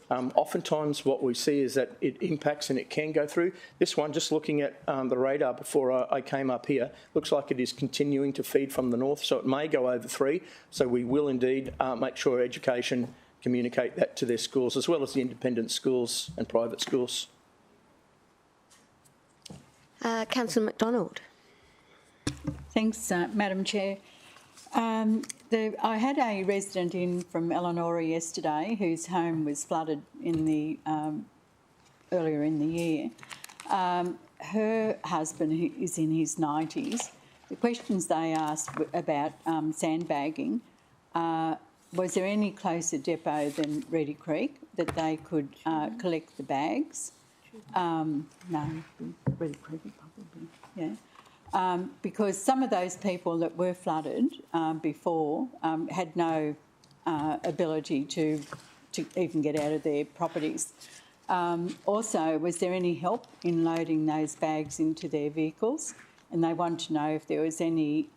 Oftentimes what we see is that it impacts and it can go through. This one, just looking at the radar before I came up here, looks like it is continuing to feed from the north, so it may go over 3. So we will indeed make sure education communicate that to their schools, as well as the independent schools and private schools. Councillor McDonald. Thanks, Madam Chair. I had a resident in from Eleonora yesterday whose home was flooded in the earlier in the year. Her husband, who is in his 90s, the questions they asked about sandbagging, was there any closer depot than Reedy Creek that they could collect the bags? No, Reedy Creek probably, yeah. Because some of those people that were flooded before had no ability to even get out of their properties. Also, was there any help in loading those bags into their vehicles? And they want to know if there was any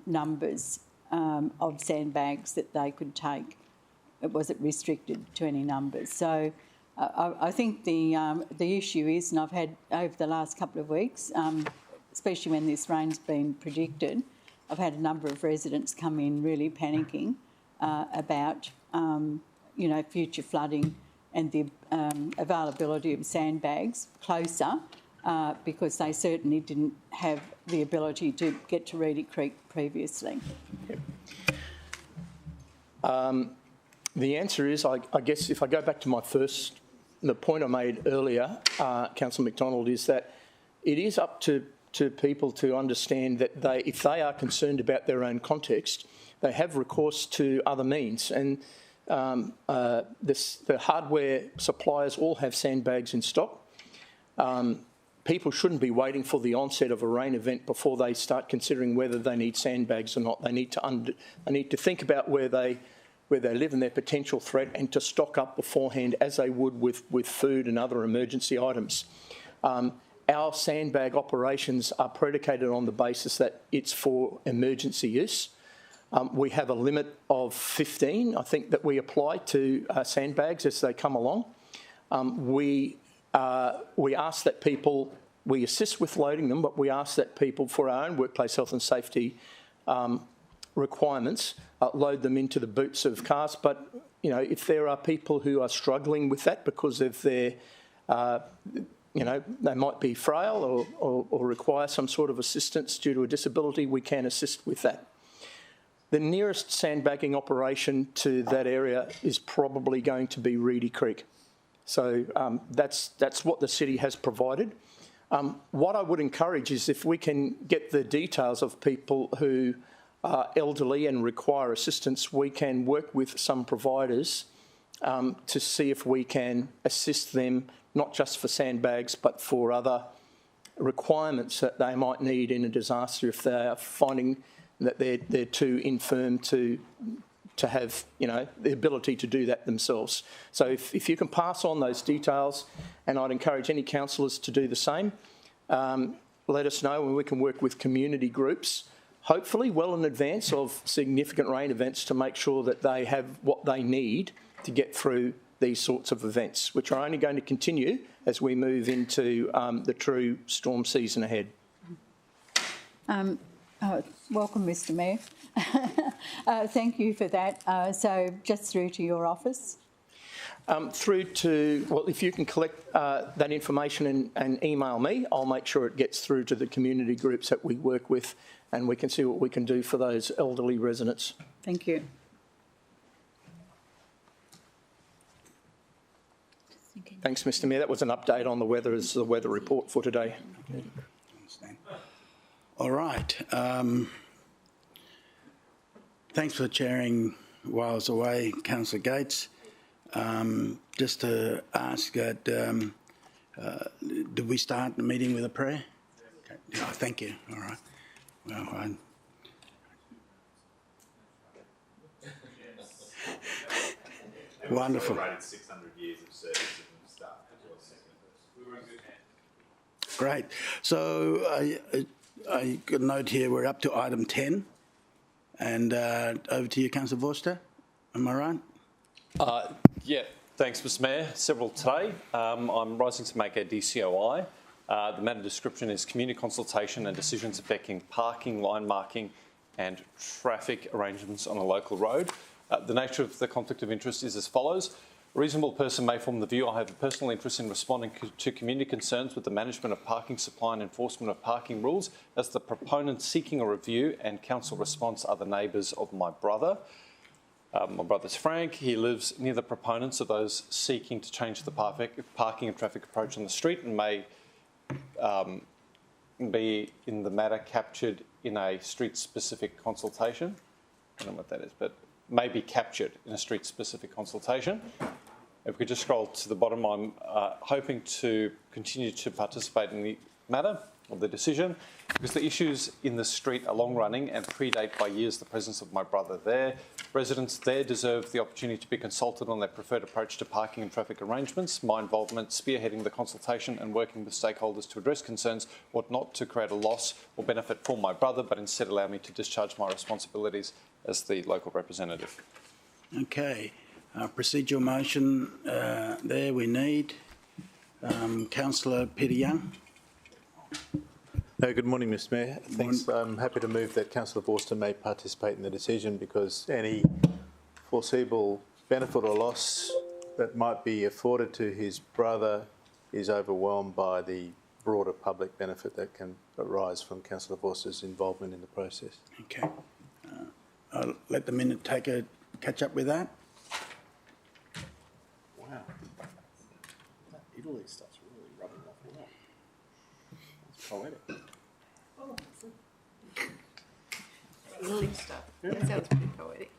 numbers of sandbags that they could take. Was it restricted to any numbers? So I think the issue is, and I've had over the last couple of weeks, especially when this rain's been predicted, I've had a number of residents come in really panicking about, future flooding and the availability of sandbags closer because they certainly didn't have the ability to get to Reedy Creek previously. The answer is, I guess, if I go back to the point I made earlier, Councillor McDonald, is that it is up to people to understand that if they are concerned about their own context, they have recourse to other means. And the hardware suppliers all have sandbags in stock. People shouldn't be waiting for the onset of a rain event before they start considering whether they need sandbags or not. They need to think about where they live and their potential threat, and to stock up beforehand as they would with food and other emergency items. Our sandbag operations are predicated on the basis that it's for emergency use. We have a limit of 15, I think, that we apply to sandbags as they come along. We ask that people, we assist with loading them, but we ask that people, for our own workplace health and safety requirements, load them into the boots of cars. But, if there are people who are struggling with that because of their, they might be frail or require some sort of assistance due to a disability, we can assist with that. The nearest sandbagging operation to that area is probably going to be Reedy Creek. So that's what the city has provided. What I would encourage is if we can get the details of people who are elderly and require assistance, we can work with some providers to see if we can assist them, not just for sandbags, but for other requirements that they might need in a disaster if they are finding that they're too infirm to have, you know, the ability to do that themselves. So if you can pass on those details, and I'd encourage any councillors to do the same, let us know and we can work with community groups, hopefully well in advance of significant rain events, to make sure that they have what they need to get through these sorts of events, which are only going to continue as we move into the true storm season ahead. Welcome, Mr Mayor. Thank you for that. So just through to your office? Through to, well, if you can collect that information and email me, I'll make sure it gets through to the community groups that we work with, and we can see what we can do for those elderly residents. Thank you. Thanks, Mr Mayor. That was an update on the weather as the weather report for today. All right. Thanks for chairing while I was away, Councillor Gates. Just to ask that, did we start the meeting with a prayer? Okay. Oh, thank you. All right. Well, wonderful. 600 years of service and stuff. We were in good hands. Great. So I got a note here. We're up to item 10, and over to you, Councillor Vorster. Am I right? Yeah, thanks, Mr Mayor. Several today. I'm rising to make a DCOI. The matter description is community consultation and decisions affecting parking, line marking and traffic arrangements on a local road. The nature of the conflict of interest is as follows. A reasonable person may form the view I have a personal interest in responding to community concerns with the management of parking supply and enforcement of parking rules, as the proponent seeking a review and council response are the neighbours of my brother. My brother's Frank. He lives near the proponents of those seeking to change the parking and traffic approach on the street, and may be in the matter captured in a street-specific consultation. I don't know what that is, but may be captured in a street-specific consultation. If we could just scroll to the bottom, I'm hoping to continue to participate in the matter of the decision, because the issues in the street are long-running and predate by years the presence of my brother there. Residents there deserve the opportunity to be consulted on their preferred approach to parking and traffic arrangements. My involvement spearheading the consultation and working with stakeholders to address concerns ought not to create a loss or benefit for my brother, but instead allow me to discharge my responsibilities as the local representative. Okay. Procedural motion there we need. Councillor Peter Young. Good morning, Mr Mayor. Thanks. I'm happy to move that Councillor Vorster may participate in the decision, because any foreseeable benefit or loss that might be afforded to his brother is overwhelmed by the broader public benefit that can arise from Councillor Vorster's involvement in the process. Okay. I'll let the minute taker catch up with that. Wow. That Italy stuff's really rubbing off well. It's poetic. Oh, Italy stuff. That sounds pretty poetic.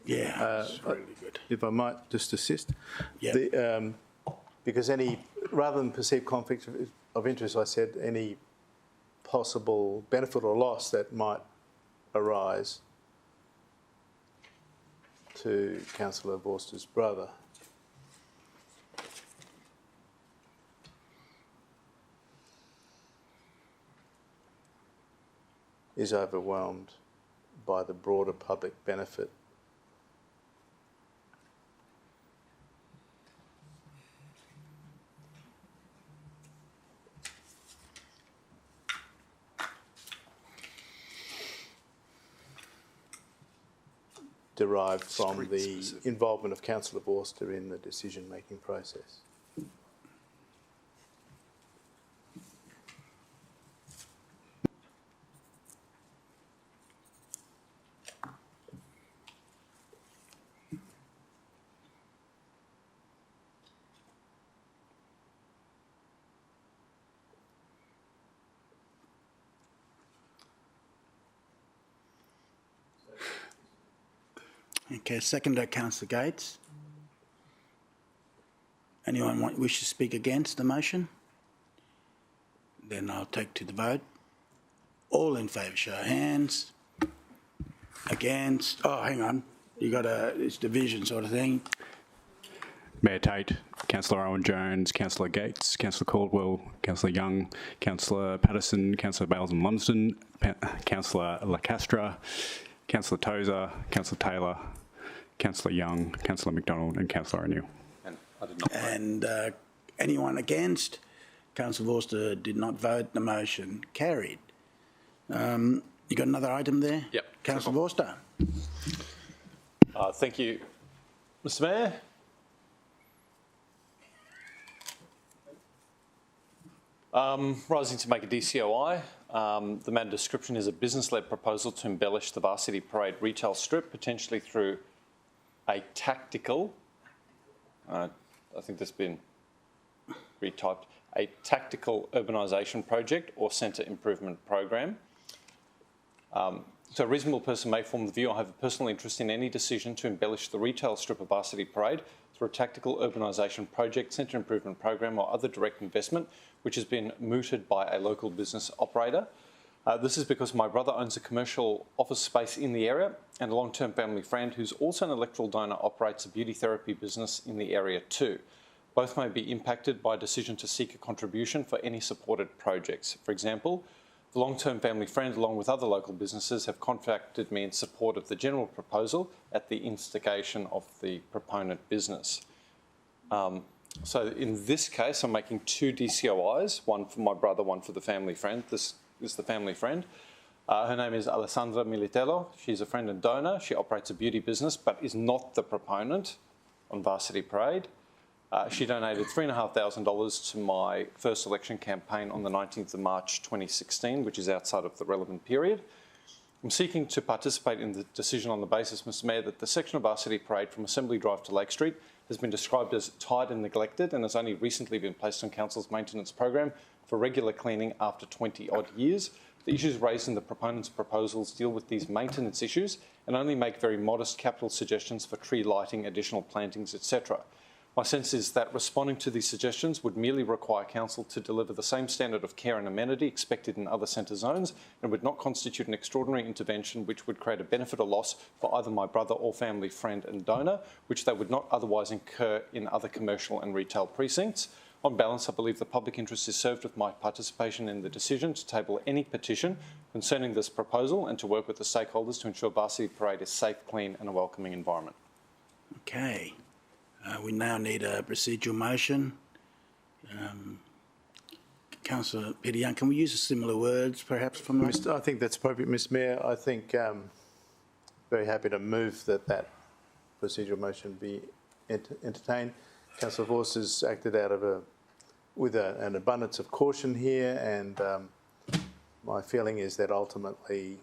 Yeah. Yeah, it's really good. If I might just assist. Yeah. Because rather than perceived conflict of interest, I said any possible benefit or loss that might arise to Councillor Vorster's brother. Is overwhelmed by the broader public benefit. Derived from the involvement of Councillor Vorster in the decision-making process. Okay, seconder, Councillor Gates. Anyone wish to speak against the motion? Then I'll take to the vote. All in favour, show of hands. Against? Oh, hang on. You got it's division sort of thing. Mayor Tate, Councillor Owen Jones, Councillor Gates, Councillor Caldwell, Councillor Young, Councillor Patterson, Councillor Bales and Lumsden, Councillor Lacastra, Councillor Tozer, Councillor Taylor, Councillor Young, Councillor McDonald and Councillor O'Neill. And I did not vote. And anyone against? Councillor Vorster did not vote. The motion carried. You got another item there? Yep. Councillor Vorster. Thank you, Mr Mayor. Rising to make a DCOI. The matter description is a business-led proposal to embellish the Varsity Parade retail strip, potentially through a tactical, I think that's been retyped, a tactical urbanisation project or centre improvement program. So a reasonable person may form the view I have a personal interest in any decision to embellish the retail strip of Varsity Parade through a tactical urbanisation project, centre improvement program or other direct investment which has been mooted by a local business operator. This is because my brother owns a commercial office space in the area and a long-term family friend who's also an electoral donor operates a beauty therapy business in the area too. Both may be impacted by a decision to seek a contribution for any supported projects. For example, the long-term family friend, along with other local businesses, have contacted me in support of the general proposal at the instigation of the proponent business. So in this case, I'm making two DCOIs, one for my brother, one for the family friend. This is the family friend. Her name is Alessandra Militello. She's a friend and donor. She operates a beauty business, but is not the proponent on Varsity Parade. She donated $3,500 to my first election campaign on the 19th of March 2016, which is outside of the relevant period. I'm seeking to participate in the decision on the basis, Mr Mayor, that the section of Varsity Parade from Assembly Drive to Lake Street has been described as tired and neglected and has only recently been placed on Council's maintenance program for regular cleaning after 20-odd years. The issues raised in the proponents' proposals deal with these maintenance issues and only make very modest capital suggestions for tree lighting, additional plantings, etc. My sense is that responding to these suggestions would merely require Council to deliver the same standard of care and amenity expected in other centre zones and would not constitute an extraordinary intervention which would create a benefit or loss for either my brother or family friend and donor, which they would not otherwise incur in other commercial and retail precincts. On balance, I believe the public interest is served with my participation in the decision to table any petition concerning this proposal and to work with the stakeholders to ensure Varsity Parade is safe, clean and a welcoming environment. Okay. We now need a procedural motion. Councillor Peter Young, can we use similar words perhaps from the... I think that's appropriate, Mr Mayor. I think very happy to move that procedural motion be entertained. Councillor Voss has acted out of with an abundance of caution here, and my feeling is that ultimately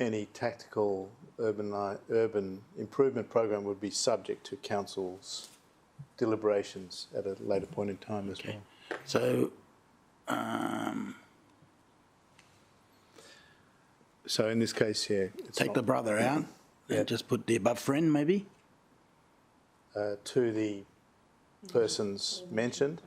any tactical urban improvement program would be subject to Council's deliberations at a later point in time as well. So, so in this case here, take the brother out and just put the above friend maybe? To the persons mentioned,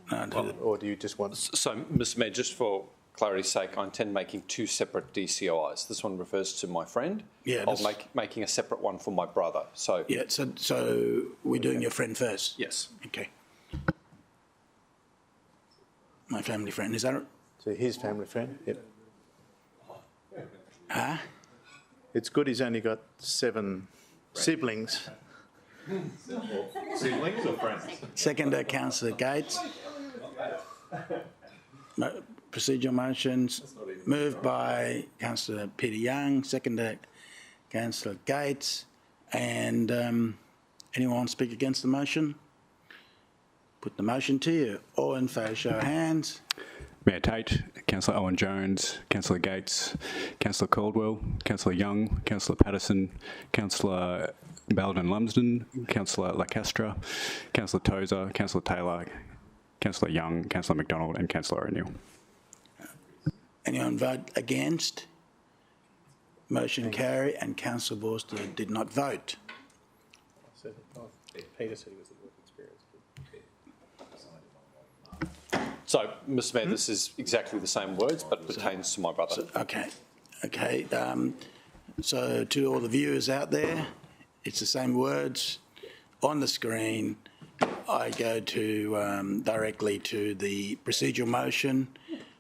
or do you just want... So, Mr Mayor, just for clarity's sake, I intend making two separate DCOIs. This one refers to my friend. Yeah. I'll making a separate one for my brother. So yeah. So we're doing your friend first. Yes. Okay. My family friend, is that right? So his family friend. Yep. Huh? It's good he's only got 7 siblings. Siblings or friends? Seconder, Councillor Gates. Procedural motions moved by Councillor Peter Young, seconder Councillor Gates. And anyone want to speak against the motion? Put the motion to you. All in favour, show of hands. Mayor Tate, Councillor Owen Jones, Councillor Gates, Councillor Caldwell, Councillor Young, Councillor Patterson, Councillor Baldwin Lumsden, Councillor Lacastra, Councillor Tozer, Councillor Taylor, Councillor Young, Councillor McDonald and Councillor O'Neill. Anyone vote against? Motion carry, and Councillor Vorster did not vote. Peter said he was the work experience. So, Mr Mayor, this is exactly the same words, but pertains to my brother. Okay. So to all the viewers out there, it's the same words on the screen. I go to directly to the procedural motion.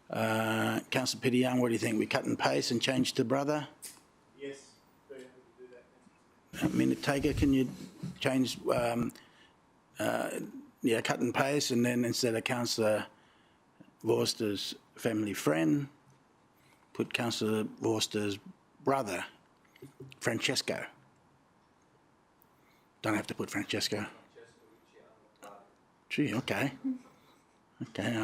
Councillor Peter Young, what do you think? We cut and paste and change to brother? Yes, very happy to do that. Minute taker, can you change? Cut and paste, and then instead of Councillor Vorster's family friend, put Councillor Vorster's brother, Francesco. Don't have to put Francesco. Gee, okay. Okay.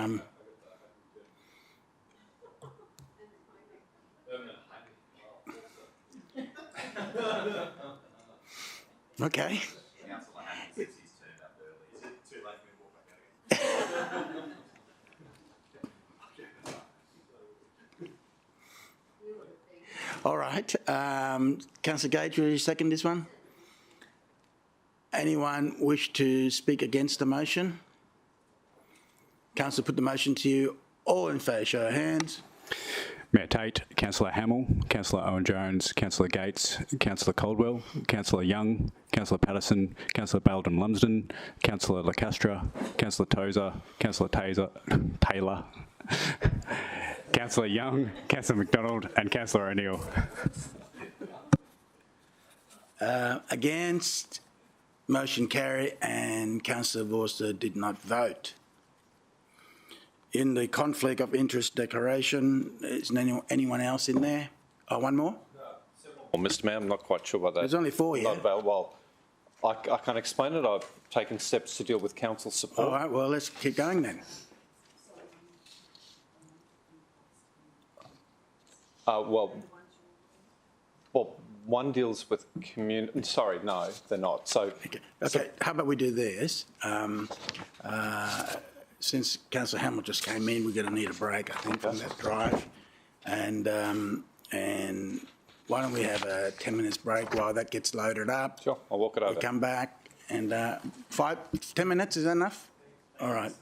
All right. Councillor Gage, will you second this one? Anyone wish to speak against the motion? Councillor, put the motion to you. All in favour, show of hands. Mayor Tate, Councillor Hamill, Councillor Owen-Jones, Councillor Gates, Councillor Caldwell, Councillor Young, Councillor Patterson, Councillor Baldwin-Lumsden, Councillor Lacastra, Councillor Tozer, Councillor Taylor, Councillor Young, Councillor McDonald and Councillor O'Neill. Against, motion carry, and Councillor Vorster did not vote. In the conflict of interest declaration, is anyone else in there? Oh, one more? Well, Mr Mayor, I'm not quite sure what that... There's only 4 here. Not about, well, I can't explain it. I've taken steps to deal with council support. All right, well, let's keep going then. Well, one deals with community... Sorry, no, they're not. So, how about we do this? Since Councillor Hamill just came in, we're going to need a break, I think, from that drive. And why don't we have a 10 minutes break while that gets loaded up? Sure, I'll walk it over. We'll come back and 10 minutes, is that enough? All right.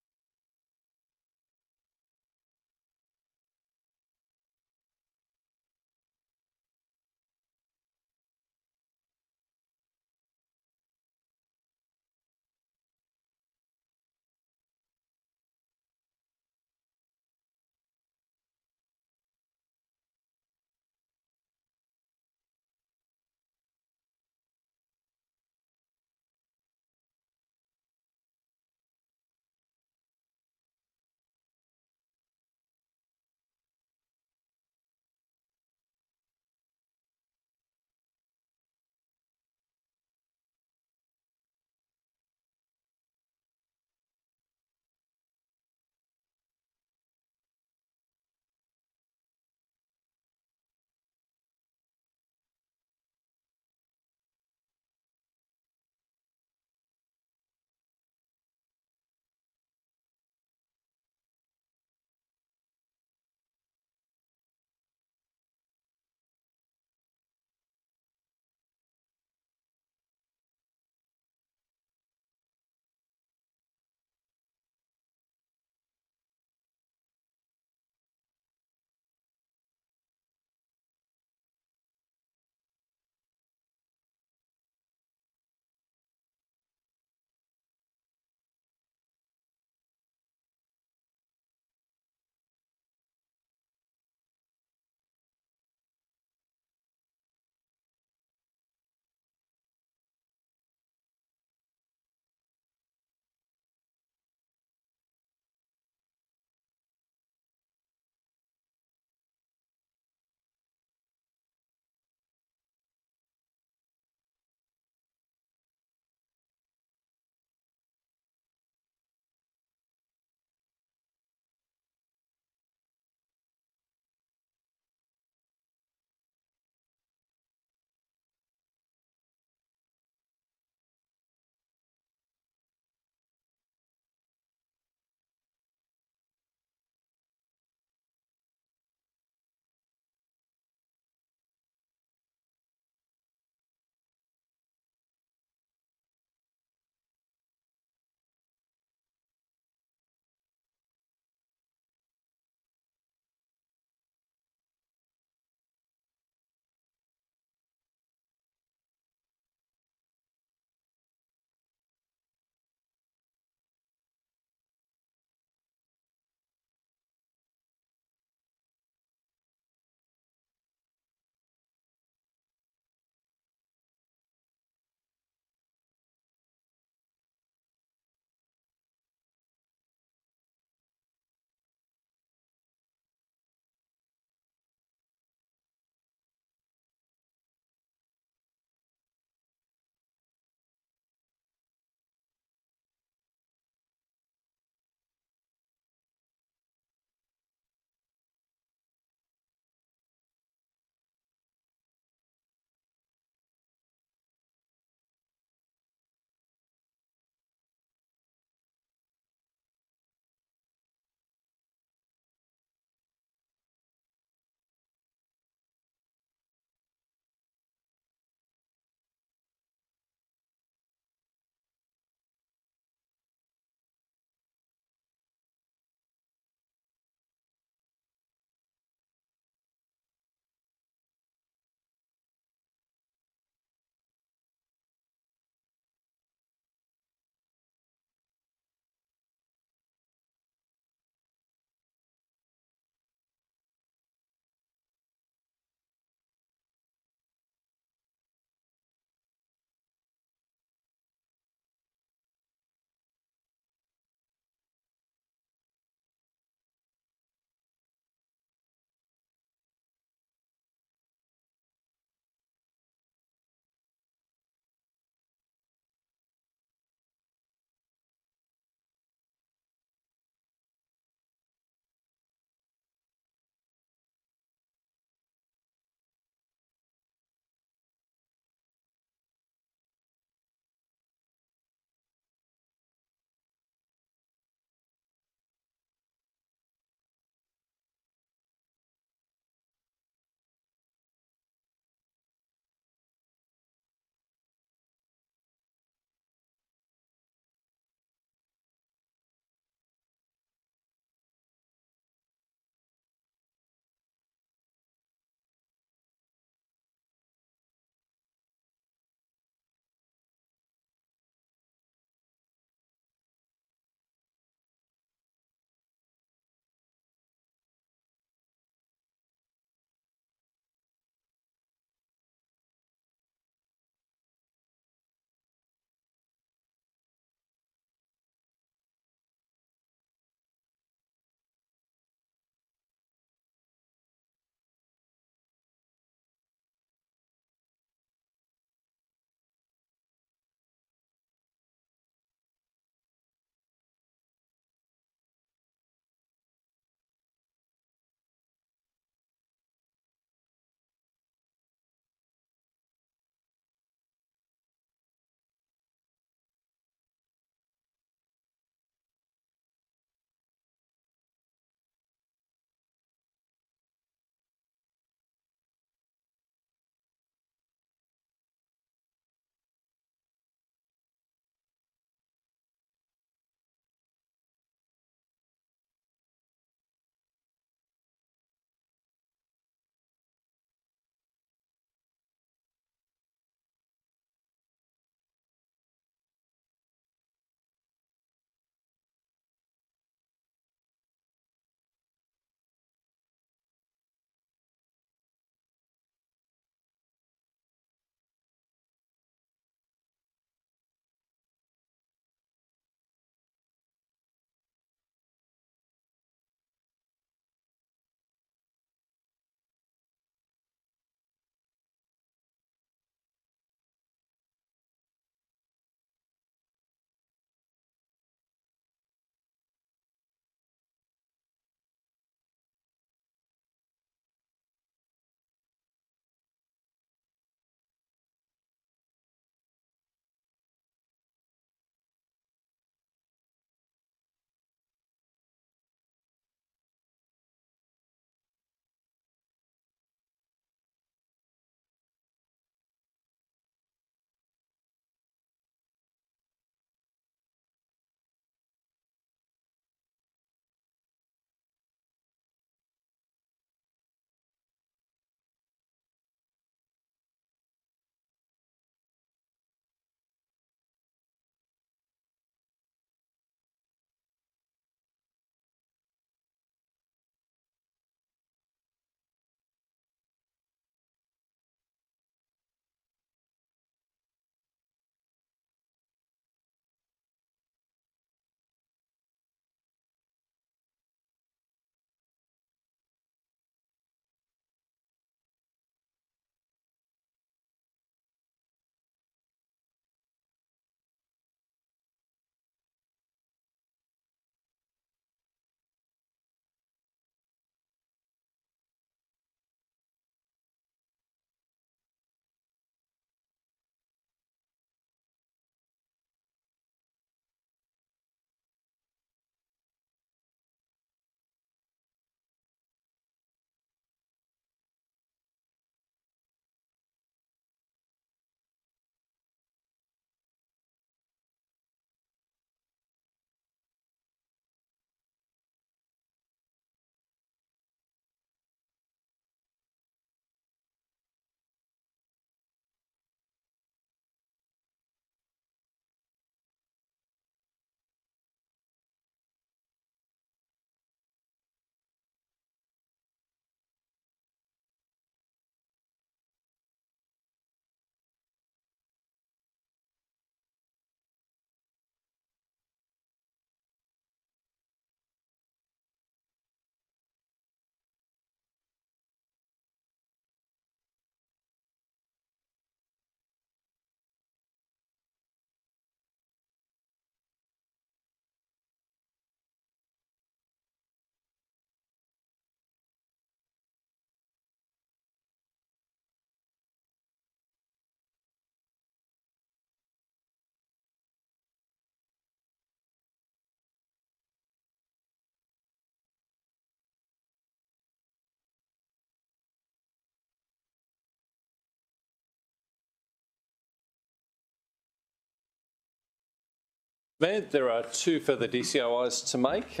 Mayor, there are 2 further DCOIs to make.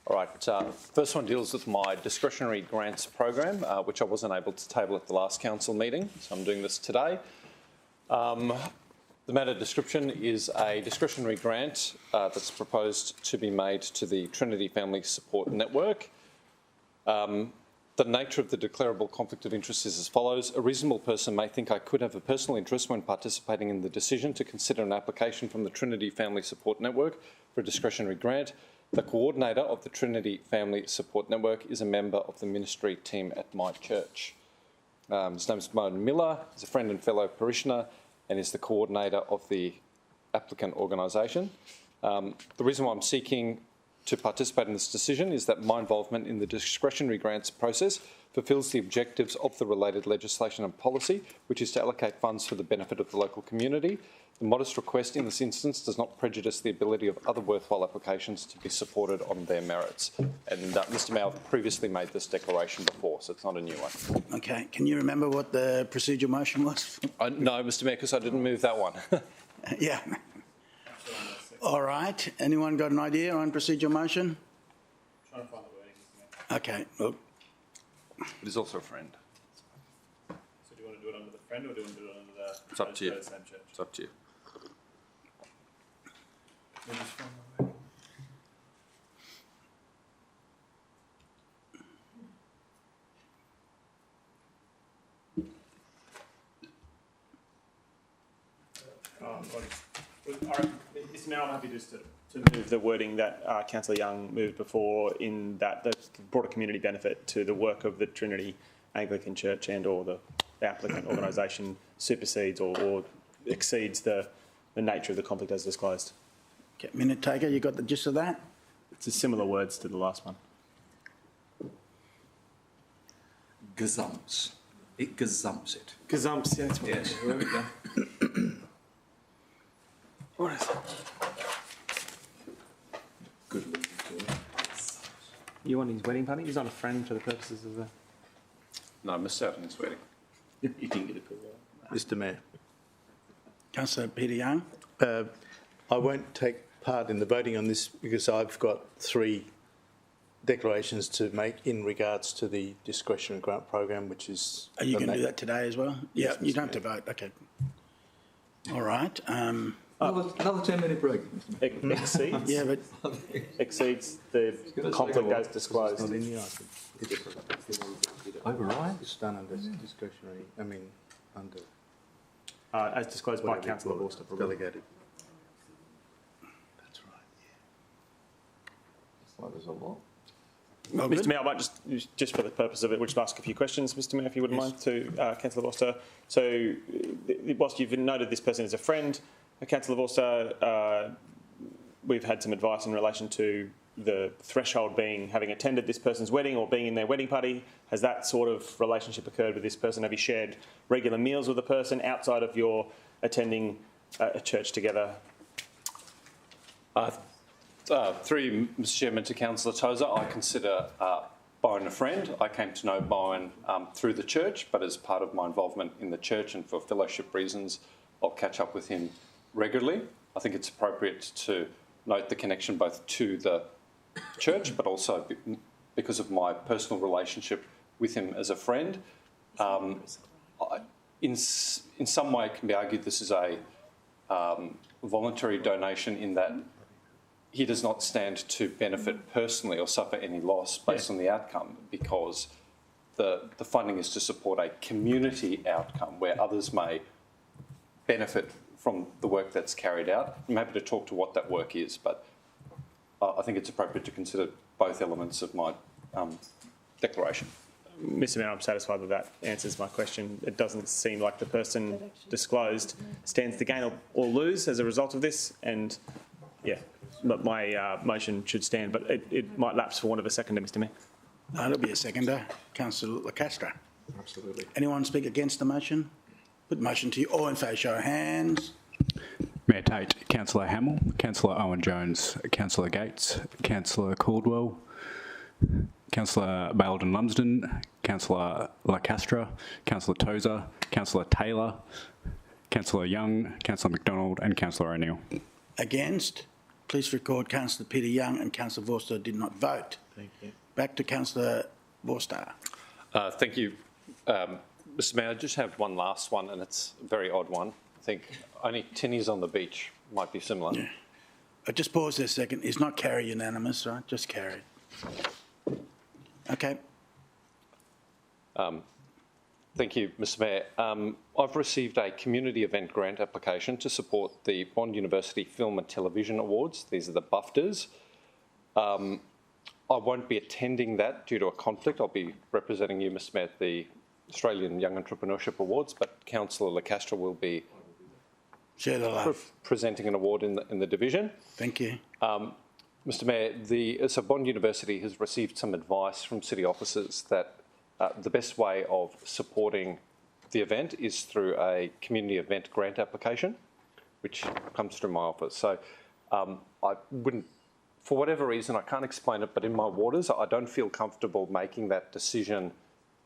All right, first one deals with my discretionary grants program, which I wasn't able to table at the last council meeting, so I'm doing this today. The matter description is a discretionary grant that's proposed to be made to the Trinity Family Support Network. The nature of the declarable conflict of interest is as follows. A reasonable person may think I could have a personal interest when participating in the decision to consider an application from the Trinity Family Support Network for a discretionary grant. The coordinator of the Trinity Family Support Network is a member of the ministry team at my church. His name is Martin Miller. He's a friend and fellow parishioner and is the coordinator of the applicant organisation. The reason why I'm seeking to participate in this decision is that my involvement in the discretionary grants process fulfils the objectives of the related legislation and policy, which is to allocate funds for the benefit of the local community. The modest request in this instance does not prejudice the ability of other worthwhile applications to be supported on their merits. And Mr Mayor previously made this declaration before, so it's not a new one. Okay. Can you remember what the procedural motion was? No, Mr Mayor, because I didn't move that one. Yeah. All right. Anyone got an idea on procedural motion? Trying to find the wording, Mr. Mayor. Okay. Well, He's also a friend. So do you want to do it under the friend or do you want to do it under the... It's up to you. the same church? It's up to you. We'll just find the wording. Mr Mayor, I'm happy just to move the wording that Councillor Young moved before, in that the broader community benefit to the work of the Trinity Anglican Church and or the applicant organisation supersedes or exceeds the nature of the conflict as disclosed. okay. Minute taker, you got the gist of that? It's similar words to the last one. Gazumps. It gazumps it. Gazumps, yeah, that's what Yes, there we go. What is it? Good looking to it. You want his wedding party? He's not a friend for the purposes of the... No, I missed out on his wedding. You didn't get a call. Mr Mayor, Councillor Peter Young? I won't take part in the voting on this because I've got 3 declarations to make in regards to the discretionary grant program, which is... Are you going to do that today as well? Yeah, Yes, you Mr. don't have to vote. Okay. All right. Another 10-minute break. Exceeds, Yeah, but exceeds the conflict as disclosed. Not in the item. Override? It's done under discretionary, under As disclosed by whatever you Councillor call it, Borster. delegated. That's right, yeah. There's a lot. well, Mr good. Mayor, I might just for the purpose of it, we'll just ask a few questions, Mr Mayor, if you wouldn't mind, to Councillor Borster. So, whilst you've noted this person as a friend, Councillor Borster, we've had some advice in relation to the threshold being having attended this person's wedding or being in their wedding party. Has that sort of relationship occurred with this person? Have you shared regular meals with the person outside of your attending a church together? Through you, Mr Chairman, to Councillor Tozer, I consider Bowen a friend. I came to know Bowen through the church, but as part of my involvement in the church and for fellowship reasons, I'll catch up with him regularly. I think it's appropriate to note the connection both to the church, but also because of my personal relationship with him as a friend. In some way, it can be argued this is a voluntary donation in that he does not stand to benefit personally or suffer any loss based on the outcome, because the funding is to support a community outcome where others may benefit from the work that's carried out. I'm happy to talk to what that work is, but I think it's appropriate to consider both elements of my declaration. Mr Mayor, I'm satisfied that that answers my question. It doesn't seem like the person disclosed stands to gain or lose as a result of this, and yeah, but my motion should stand, but it might lapse for want of a seconder, Mr Mayor. No, there'll be a seconder. Councillor Lacastra. Absolutely. Anyone speak against the motion? Put the motion to you. All in favour, show of hands. Mayor Tate, Councillor Hamill, Councillor Owen-Jones, Councillor Gates, Councillor Caldwell, Councillor Baildon Lumsden, Councillor Lacastra, Councillor Tozer, Councillor Taylor, Councillor Young, Councillor McDonald and Councillor O'Neill. Against? Please record Councillor Peter Young and Councillor Vorster did not vote. Thank you. Back to Councillor Vorster. Thank you. Mr Mayor, I just have one last one, and it's a very odd one. I think only tinnies on the beach might be similar. Yeah. Just pause there a second. It's not carry unanimous, right? Just carried. Okay. Thank you, Mr Mayor. I've received a community event grant application to support the Bond University Film and Television Awards. These are the BAFTAs. I won't be attending that due to a conflict. I'll be representing you, Mr Mayor, at the Australian Young Entrepreneurship Awards, but Councillor Lacastra will be presenting an award in the division. Thank you. Mr Mayor, so Bond University has received some advice from city officers that the best way of supporting the event is through a community event grant application, which comes through my office. So I wouldn't, for whatever reason, I can't explain it, but in my waters, I don't feel comfortable making that decision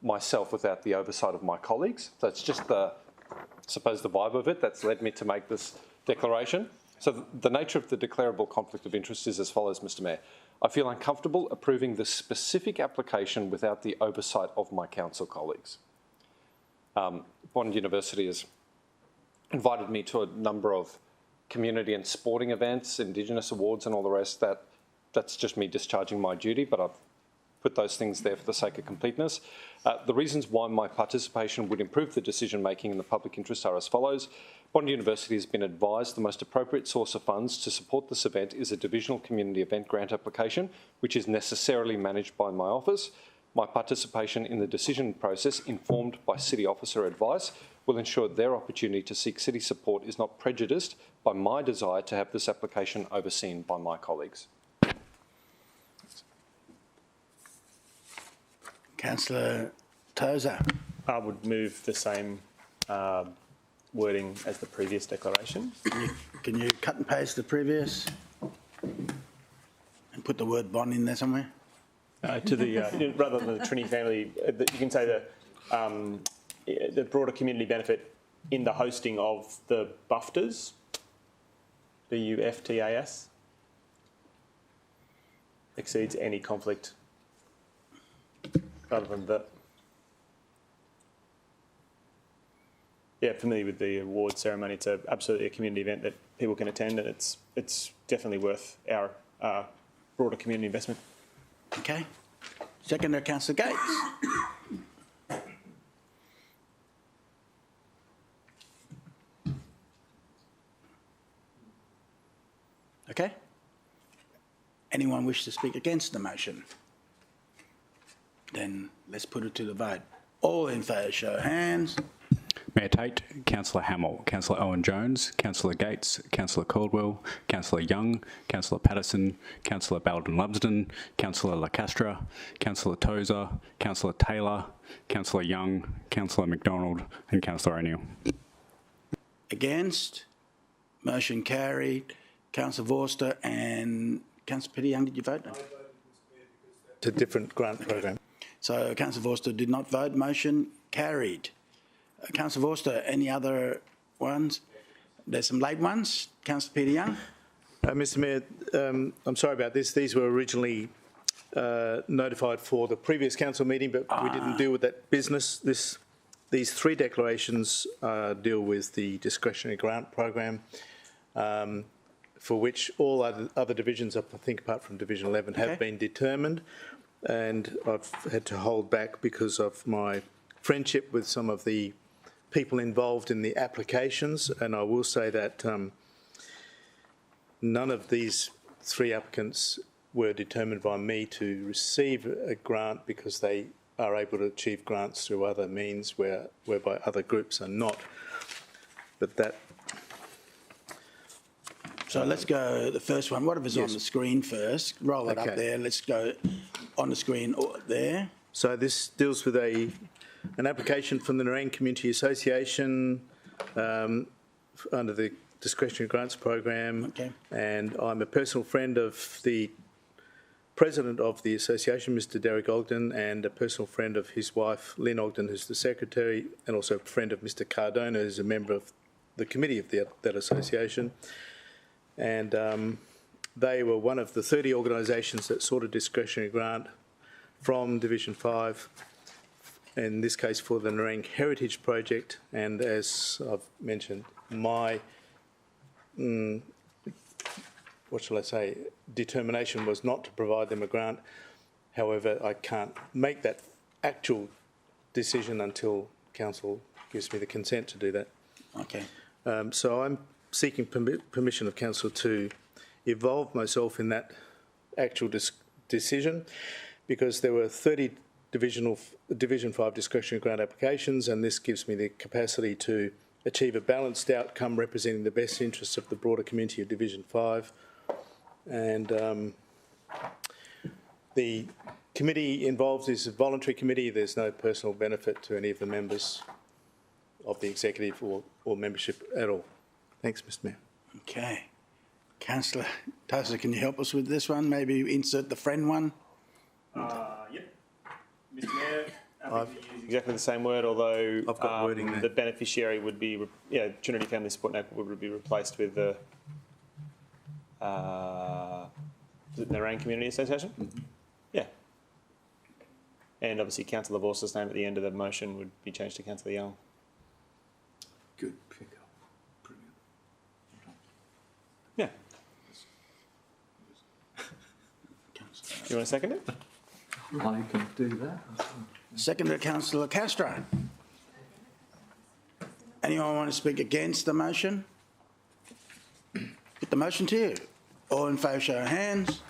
myself without the oversight of my colleagues. So it's just I suppose the vibe of it that's led me to make this declaration. So the nature of the declarable conflict of interest is as follows, Mr Mayor. I feel uncomfortable approving the specific application without the oversight of my council colleagues. Bond University has invited me to a number of community and sporting events, Indigenous awards and all the rest. That's just me discharging my duty, but I've put those things there for the sake of completeness. The reasons why my participation would improve the decision making in the public interest are as follows. Bond University has been advised the most appropriate source of funds to support this event is a divisional community event grant application, which is necessarily managed by my office. My participation in the decision process, informed by city officer advice, will ensure their opportunity to seek city support is not prejudiced by my desire to have this application overseen by my colleagues. Councillor Tozer. I would move the same wording as the previous declaration. Can you cut and paste the previous and put the word bond in there somewhere? To the rather than the Trinity family, you can say the broader community benefit in the hosting of the BUFTAs, BUFTAS, exceeds any conflict rather than the. Yeah, familiar with the award ceremony. It's absolutely a community event that people can attend, and it's definitely worth our broader community investment. Okay. Seconder, Councillor Gates. Okay. Anyone wish to speak against the motion? Then let's put it to the vote. All in favour, show of hands. Mayor Tate, Councillor Hamill, Councillor Owen-Jones, Councillor Gates, Councillor Caldwell, Councillor Young, Councillor Patterson, Councillor Baldwin-Lumsden, Councillor Lacastra, Councillor Tozer, Councillor Taylor, Councillor Young, Councillor McDonald and Councillor O'Neill. Against? Motion carried. Councillor Vorster and Councillor Peter Young, did you vote? It's a different grant program. So Councillor Vorster did not vote. Motion carried. Councillor Vorster, any other ones? There's some late ones. Councillor Peter Young. Mr Mayor, I'm sorry about this. These were originally notified for the previous council meeting, but we didn't deal with that business. These three declarations deal with the discretionary grant program, for which all other divisions, I think apart from Division 11, have been determined. And I've had to hold back because of my friendship with some of the people involved in the applications. And I will say that none of these three applicants were determined by me to receive a grant because they are able to achieve grants through other means whereby other groups are not. But that. So let's go the first one. Whatever's on the screen first. Roll it up there. Let's go on the screen there. So this deals with an application from the Nerang Community Association under the Discretionary Grants Program. And I'm a personal friend of the president of the association, Mr. Derek Ogden, and a personal friend of his wife, Lynn Ogden, who's the secretary, and also a friend of Mr. Cardona, who's a member of the committee of that association. And they were one of the 30 organisations that sought a discretionary grant from Division 5, in this case for the Nerang Heritage Project. And as I've mentioned, my, what shall I say, determination was not to provide them a grant. However, I can't make that actual decision until Council gives me the consent to do that. Okay. So I'm seeking permission of Council to involve myself in that actual decision, because there were 30 Division 5 discretionary grant applications, and this gives me the capacity to achieve a balanced outcome representing the best interests of the broader community of Division 5. And the committee involved is a voluntary committee. There's no personal benefit to any of the members of the executive or membership at all. Thanks, Mr. Mayor. Okay. Councillor Tozer, can you help us with this one? Maybe insert the friend one? Yep. Mr. Mayor, I think we use exactly the same word, although I've got wording there. The beneficiary would be, Trinity Family Support Network would be replaced with the Nerang Community Association? Mm-hmm. Yeah. And obviously Councillor Vorster's name at the end of the motion would be changed to Councillor Young. Good pick up. Brilliant. Yeah. Do you want to second it? I can do that. Seconded Councillor Castro. Anyone want to speak against the motion? Put the motion to you. All in favour, show of hands.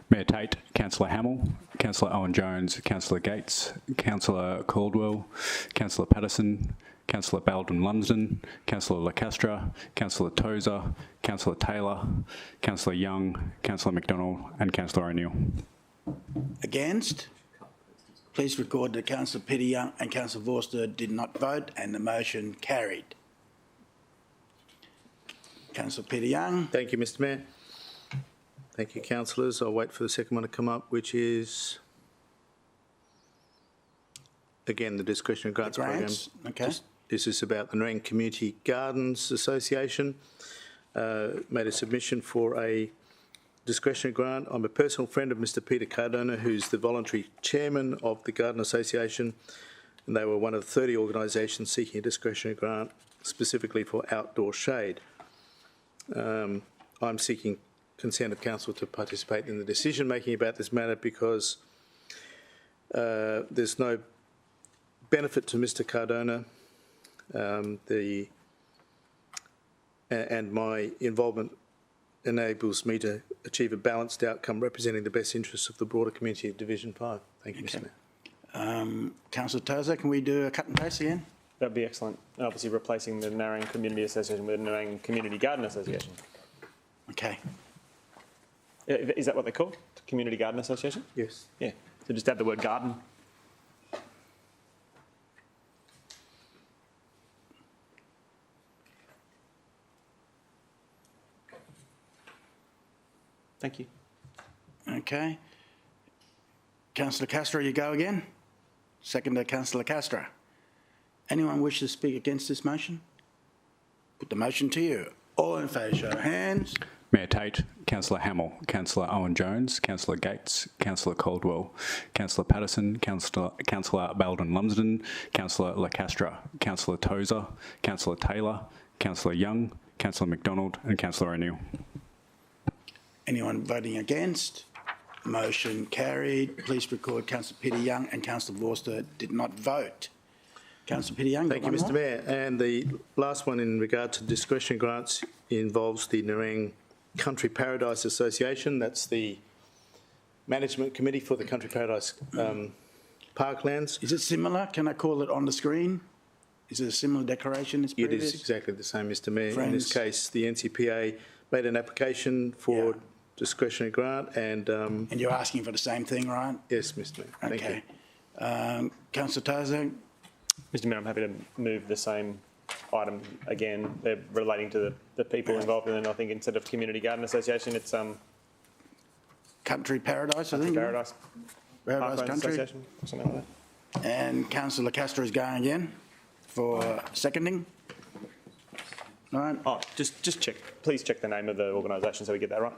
Mayor Tate, Councillor Hamill, Councillor Owen-Jones, Councillor Gates, Councillor Caldwell, Councillor Patterson, Councillor Baldwin-Lumsden, Councillor Lacastra, Councillor Tozer, Councillor Taylor, Councillor Young, Councillor McDonald and Councillor O'Neill. Against? Please record that Councillor Peter Young and Councillor Vorster did not vote and the motion carried. Councillor Peter Young. Thank you, Mr. Mayor. Thank you, councillors. I'll wait for the second one to come up, which is, again, the discretionary grants program. Okay. This is about the Nerang Community Gardens Association. Made a submission for a discretionary grant. I'm a personal friend of Mr. Peter Cardona, who's the voluntary chairman of the Garden Association, and they were one of 30 organisations seeking a discretionary grant specifically for outdoor shade. I'm seeking consent of council to participate in the decision making about this matter because there's no benefit to Mr. Cardona. And my involvement enables me to achieve a balanced outcome representing the best interests of the broader community of Division 5. Thank you, Mr. Mayor. Councillor Tozer, can we do a cut and paste again? That'd be excellent. Obviously replacing the Nerang Community Association with the Nerang Community Garden Association. Okay. Is that what they're called? The Community Garden Association? Yes. Yeah. So just add the word garden. Thank you. Okay. Councillor Castro, you go again. Seconder, Councillor Castro. Anyone wish to speak against this motion? Put the motion to you. All in favour, show of hands. Mayor Tate, Councillor Hamill, Councillor Owen-Jones, Councillor Gates, Councillor Caldwell, Councillor Patterson, Councillor Baldwin-Lumsden, Councillor Lacastra, Councillor Tozer, Councillor Taylor, Councillor Young, Councillor McDonald and Councillor O'Neill. Anyone voting against? Motion carried. Please record Councillor Peter Young and Councillor Vorster did not vote. Councillor Peter Young. Thank you, Mr. Mayor. And the last one in regard to discretionary grants involves the Nerang Country Paradise Association. That's the management committee for the Country Paradise parklands. Is it similar? Can I call it on the screen? Is it a similar declaration as previous? It is exactly the same, Mr. Mayor. Friends. In this case, the NCPA made an application for discretionary grant and you're asking for the same thing, right? Yes, Mr. Mayor. Thank you. Okay. Councillor Tozer. Mr. Mayor, I'm happy to move the same item again. They're relating to the people involved in it. I think instead of Community Garden Association, it's Country Paradise, I think. Paradise. Paradise Parklands Country. Association, something like that. And Councillor Castro is going again for seconding. All right. Oh, just check. Please check the name of the organisation so we get that right.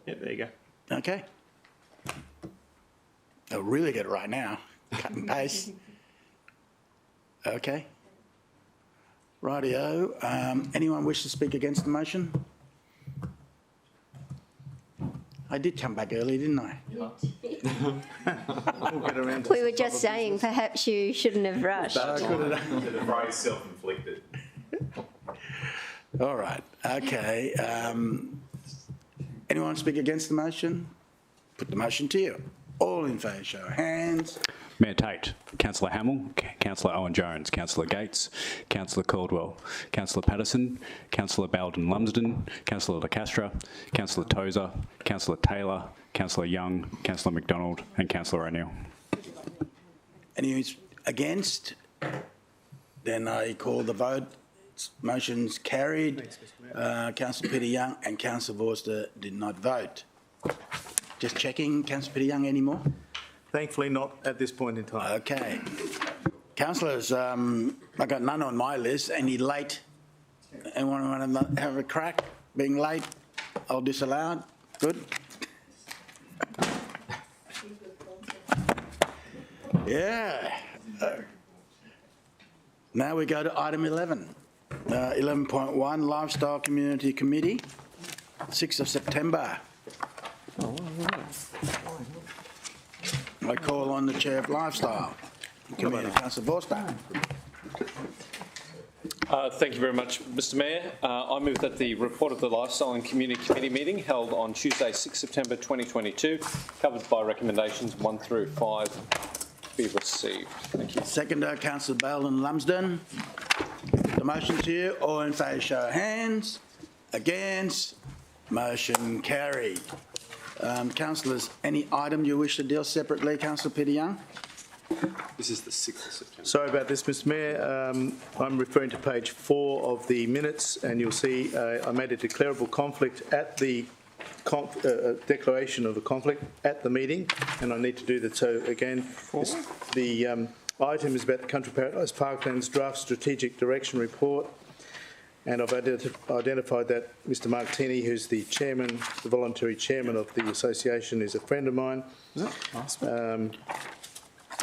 Yeah, there you go. Okay. I'll really get it right now. Cut and paste. Okay. Rightio. Anyone wish to speak against the motion? I did come back early, didn't I? We were just saying perhaps you shouldn't have rushed. The phrase self-inflicted. All right. Okay. Anyone speak against the motion? Put the motion to you. All in favour, show of hands. Mayor Tate, Councillor Hamill, Councillor Owen-Jones, Councillor Gates, Councillor Caldwell, Councillor Patterson, Councillor Bowden Lumsden, Councillor LaCastra, Councillor Tozer, Councillor Taylor, Councillor Young, Councillor McDonald and Councillor O'Neill. Any against? Then I call the vote. Motion's carried. Councillor Peter Young and Councillor Vorster did not vote. Just checking, Councillor Peter Young, any more? Thankfully not at this point in time. Okay. Councillors, I've got none on my list. Any late? Anyone want to have a crack? Being late? I'll disallow it. Good. Yeah. Now we go to item 11. 11.1, Lifestyle Community Committee, 6th of September. I call on the Chair of Lifestyle Committee, Councillor Vorster. Thank you very much, Mr Mayor. I move that the report of the Lifestyle and Community Committee meeting held on Tuesday, 6 September 2022, covered by recommendations 1 through 5, be received. Thank you. Seconder, Councillor Bowden Lumsden. The motion to you. All in favour, show of hands. Against. Motion carried. Councillors, any item you wish to deal separately? Councillor Peter Young. This is the 6th of September. Sorry about this, Mr Mayor. I'm referring to page 4 of the minutes, and you'll see I made a declarable conflict at the declaration of a conflict at the meeting, and I need to do that. So again, the item is about the Country Paradise Parklands Draft Strategic Direction Report, and I've identified that Mr Martini, who's the chairman, the voluntary chairman of the association, is a friend of mine.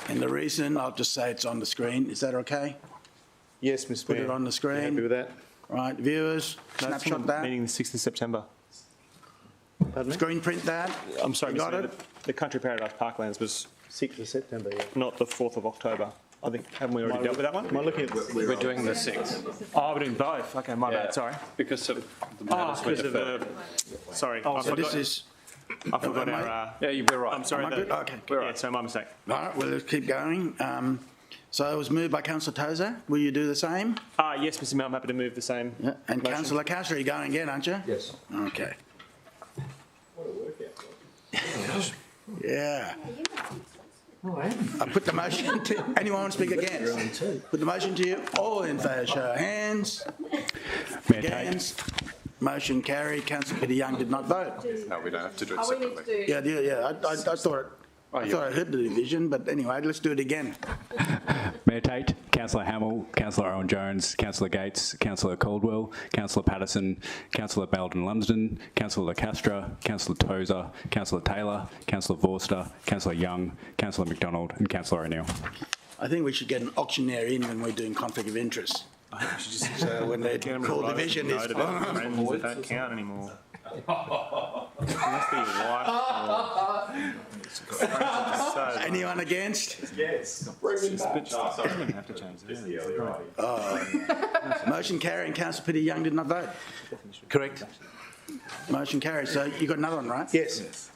And the reason, I'll just say it's on the screen. Is that okay? Yes, Mr Put Mayor. it on the screen. Happy with that? Right, viewers, snapshot that. Meeting the 6th of September. Pardon me? Screen print that. I'm sorry, You Mr. got Mayor, it? the Country Paradise Parklands was 6th of September, yeah. not the 4th of October. I think, haven't we already dealt with that one? Am I looking at We're doing the 6th. Oh, we're doing both. Okay, my bad, sorry. Because of the Oh, matters we because of deferred. the... Sorry, I So forgot, this is... I forgot our... Yeah, you're right. I'm sorry. Am I good? Okay. Yeah, so my mistake. All right, well, let's keep going. So it was moved by Councillor Tozer. Will you do the same? Yes, Mr Mayor, I'm happy to move the same. Yeah. And motion. Councillor Castro, you're going again, aren't you? Yes. Okay. Yeah. I put the motion to... Anyone want to speak against? Put the motion to you. All in favour, show of hands. Mayor Tate. Against. Motion carried. Councillor Peter Young did not vote. No, we don't have to do it separately. Yeah. I thought I heard the division, but anyway, let's do it again. Mayor Tate, Councillor Hamill, Councillor Owen-Jones, Councillor Gates, Councillor Caldwell, Councillor Patterson, Councillor Bowden Lumsden, Councillor LaCastra, Councillor Tozer, Councillor Taylor, Councillor Vorster, Councillor Young, Councillor McDonald and Councillor O'Neill. I think we should get an auctioneer in when we're doing conflict of interest. So when they call division, it's... Friends that don't count anymore. It must be your wife. Anyone against? Yes. Have to change that. Motion carried and Councillor Peter Young did not vote. correct? Motion carried. So you got another one, right? Yes.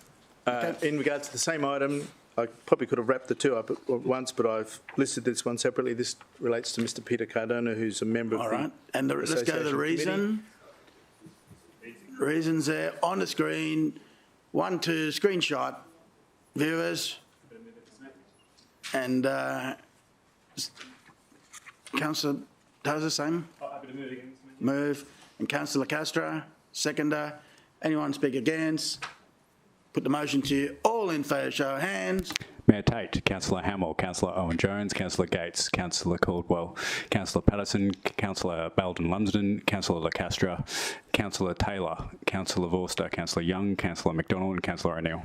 In regards to the same item, I probably could have wrapped the two up at once, but I've listed this one separately. This relates to Mr Peter Cardona, who's a member of All the right. And let's go to the reason. Reasons there on the screen. 1, 2, screenshot. Viewers. And Councillor Tozer, same? Happy to move again. Move. And Councillor Castro, seconder. Anyone speak against? Put the motion to you. All in favour, show of hands. Mayor Tate, Councillor Hamill, Councillor Owen-Jones, Councillor Gates, Councillor Caldwell, Councillor Patterson, Councillor Belden-Lumsden, Councillor LaCastra, Councillor Taylor, Councillor Vorster, Councillor Young, Councillor McDonald and Councillor O'Neill.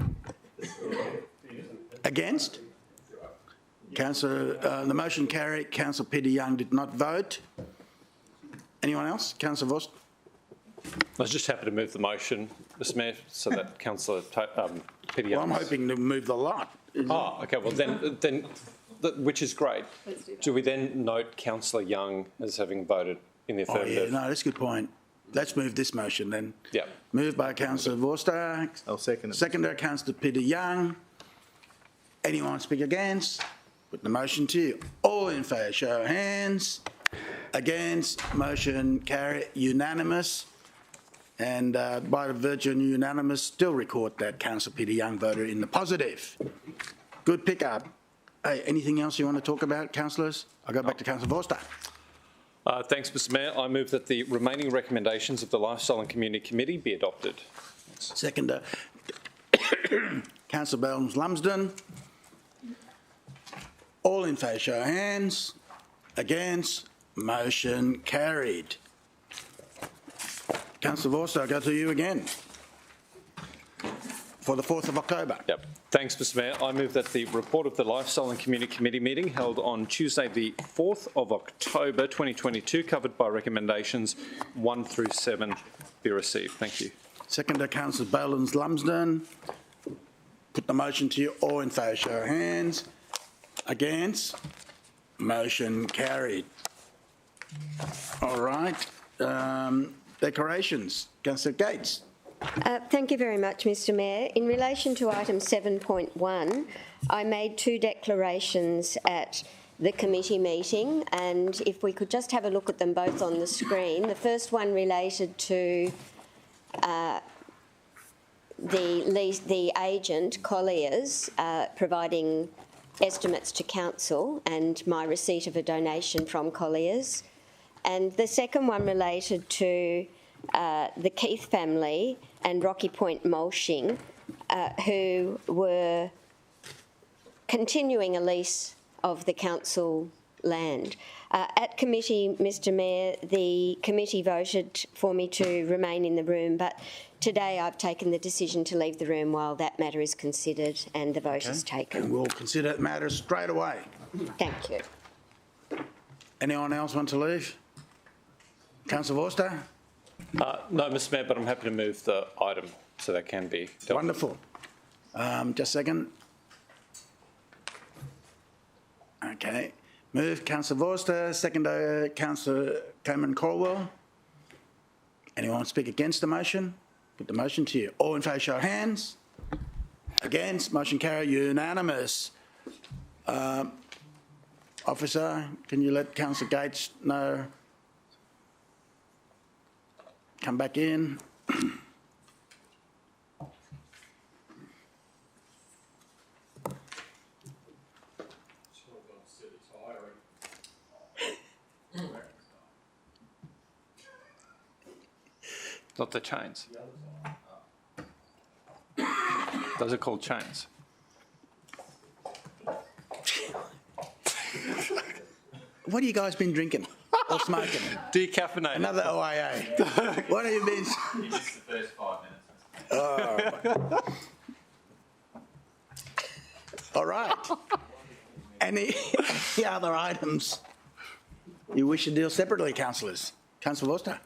Against? Councillor, the motion carried. Councillor Peter Young did not vote. Anyone else? Councillor Vorster? I was just happy to move the motion, Mr Mayor, so that Councillor Peter Young... Well, I'm hoping to move the lot. Oh, okay, well then, which is great. Do we then note Councillor Young as having voted in the affirmative? Oh, yeah, no, that's a good point. Let's move this motion then. Yeah. Moved by Councillor Vorster. I'll second it. Seconded by Councillor Peter Young. Anyone speak against? Put the motion to you. All in favour, show of hands. Against, motion carried, unanimous. And by the virtue of unanimous, still record that Councillor Peter Young voted in the positive. Good pick-up. Hey, anything else you want to talk about, councillors? I'll go back to Councillor Vorster. Thanks, Mr Mayor. I move that the remaining recommendations of the Lifestyle and Community Committee be adopted. Seconder, Councillor Belden-Lumsden. All in favour, show of hands. Against, motion carried. Councillor Vorster, I'll go to you again for the 4th of October. Yep. Thanks, Mr Mayor. I move that the report of the Lifestyle and Community Committee meeting held on Tuesday the 4th of October 2022, covered by recommendations 1 through 7, be received. Thank you. Seconder, Councillor Belden-Lumsden. Put the motion to you. All in favour, show of hands. Against, motion carried. All right. Declarations. Councillor Gates. Thank you very much, Mr Mayor. In relation to item 7.1, I made 2 declarations at the committee meeting, and if we could just have a look at them both on the screen. The first one related to the agent, Colliers, providing estimates to council and my receipt of a donation from Colliers. And the second one related to the Keith family and Rocky Point Mulching, who were continuing a lease of the council land. At committee, Mr Mayor, the committee voted for me to remain in the room, but today I've taken the decision to leave the room while that matter is considered and the vote is taken. And we'll consider that matter straight away. Thank you. Anyone else want to leave? Councillor Vorster? No, Mr Mayor, but I'm happy to move the item so that can be dealt with. Wonderful. Just a second. Okay. Move Councillor Vorster, second Councillor Cameron-Caldwell. Anyone speak against the motion? Put the motion to you. All in favour, show of hands. Against, motion carried, unanimous. Officer, can you let Councillor Gates know? Come back in. Not the chains. Those are called chains. What have you guys been drinking or smoking? Decaffeinated. Another OIA. What have you been? You missed the first 5 minutes. All right. Any other items you wish to deal separately, councillors? Councillor Vorster.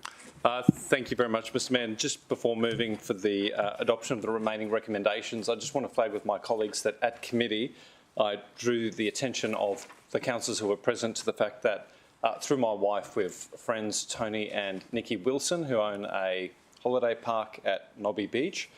Thank you very much, Mr Mayor. And just before moving for the adoption of the remaining recommendations, I just want to flag with my colleagues that at committee I drew the attention of the councillors who were present to the fact that through my wife we have friends Tony and Nikki Wilson who own a holiday park at Nobby Beach.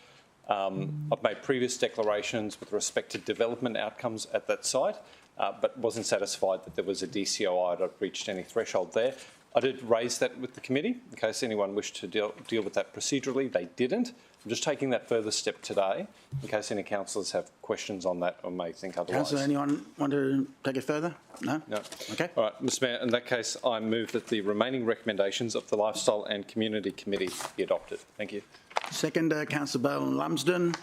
I've made previous declarations with respect to development outcomes at that site, but wasn't satisfied that there was a DCOI that reached any threshold there. I did raise that with the committee in case anyone wished to deal with that procedurally. They didn't. I'm just taking that further step today in case any councillors have questions on that or may think otherwise. Councillor, anyone want to take it further? No? No. Okay. All right, Mr Mayor, in that case, I move that the remaining recommendations of the Lifestyle and Community Committee be adopted. Thank you. Seconder, Councillor Bale and Lumsden.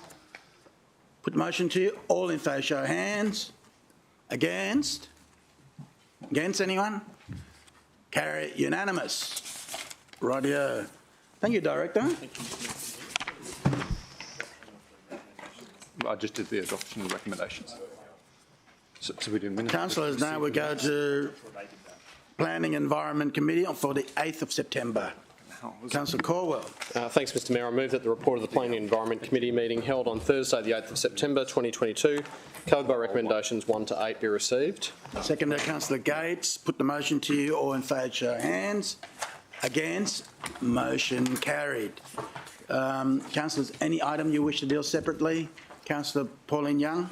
Put the motion to you. All in favour, show of hands. Against? Against anyone? Carry unanimous. Rightio. Thank you, Director. I just did the adoption of recommendations. So we didn't minutes. Councillors, now we go to Planning Environment Committee for the 8th of September. Councillor Corwell. Thanks, Mr Mayor. I move that the report of the Planning and Environment Committee meeting held on Thursday the 8th of September 2022, covered by recommendations 1 to 8, be received. Seconder, Councillor Gates. Put the motion to you. All in favour, show of hands. Against? Motion carried. Councillors, any item you wish to deal separately? Councillor Pauline Young.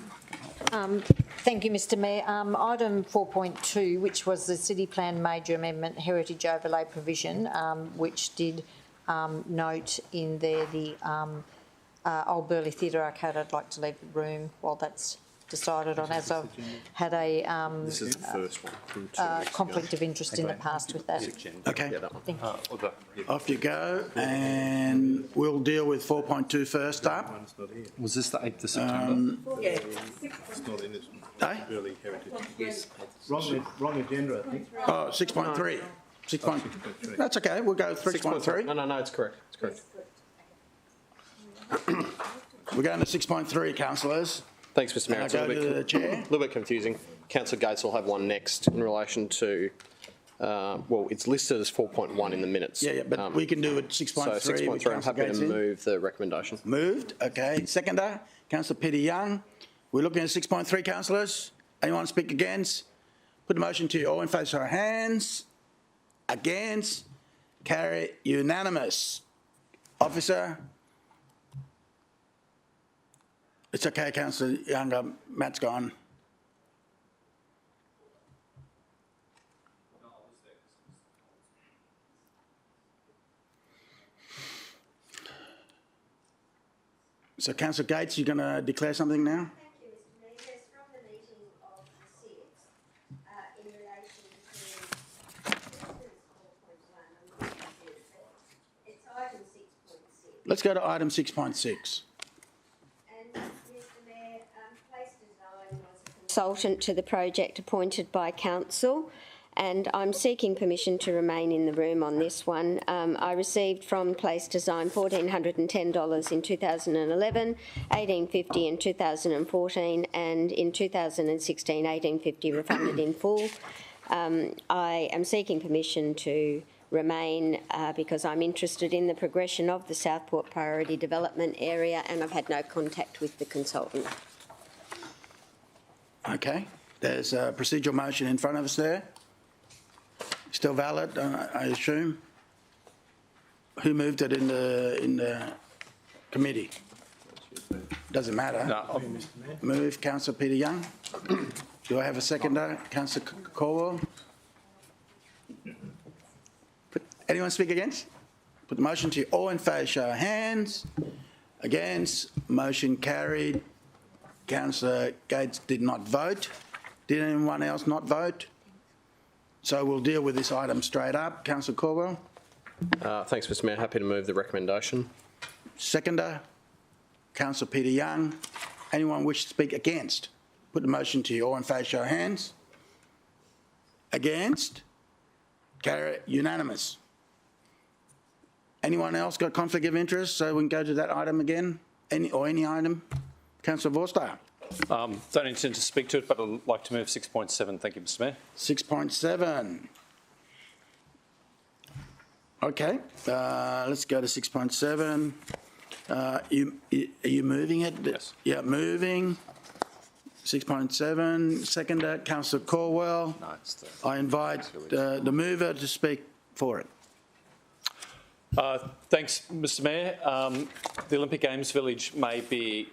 Thank you, Mr Mayor. Item 4.2, which was the City Plan Major Amendment Heritage Overlay Provision, which did note in there the Old Burleigh Theatre Arcade. I'd like to leave the room while that's decided on, as I've had a This is the first one from 2 weeks conflict ago. of interest in the past with that. Okay. Yeah, that one. Thank you. Off you go, and we'll deal with 4.2 first up. Was this the 8th of September? It's not in this one. Eh? Early heritage. Yes. Wrong agenda, I think. Oh, 6.3. 6.3. That's okay. We'll go 6.3. No, it's correct. It's correct. We're going to 6.3, councillors. Thanks, Mr Mayor. I'll go to the chair. A little bit confusing. Councillor Gates will have one next in relation to, well, it's listed as 4.1 in the minutes. Yeah, but we can do it 6.3. So 6.3, I'm happy to move the recommendation. Moved, okay. Seconder, Councillor Peter Young. We're looking at 6.3, councillors. Anyone speak against? Put the motion to you. All in favour, show of hands. Against? Carry unanimous. Officer? It's okay, Councillor Young. Matt's gone. So, Councillor Gates, you're going to declare something now? Thank you, Mr Mayor. Yes, from the meeting of the 6th, in relation to it's item 6.6. Let's go to item 6.6. And Mr Mayor, Place Design was a consultant to the project appointed by council, and I'm seeking permission to remain in the room on this one. I received from Place Design $1,410 in 2011, $1,850 in 2014, and in 2016 $1,850 refunded in full. I am seeking permission to remain because I'm interested in the progression of the Southport Priority Development Area, and I've had no contact with the consultant. Okay. There's a procedural motion in front of us there. Still valid, I assume. Who moved it in the committee? Doesn't matter. No. Move, Councillor Peter Young. Do I have a seconder? Councillor Corwell. Anyone speak against? Put the motion to you. All in favour, show of hands. Against, motion carried. Councillor Gates did not vote. Did anyone else not vote? So we'll deal with this item straight up. Councillor Corwell. Thanks, Mr Mayor. Happy to move the recommendation. Seconder, Councillor Peter Young. Anyone wish to speak against? Put the motion to you. All in favour, show of hands. Against? Carry unanimous. Anyone else got conflict of interest? So we can go to that item again? Any item? Councillor Vorster. Don't intend to speak to it, but I'd like to move 6.7. Thank you, Mr Mayor. 6.7. Okay, let's go to 6.7. Are you moving it? Yes. Yeah, moving. 6.7. Seconder, Councillor Corwell. No, it's the... I invite the mover to speak for it. Thanks, Mr Mayor. The Olympic Games Village may be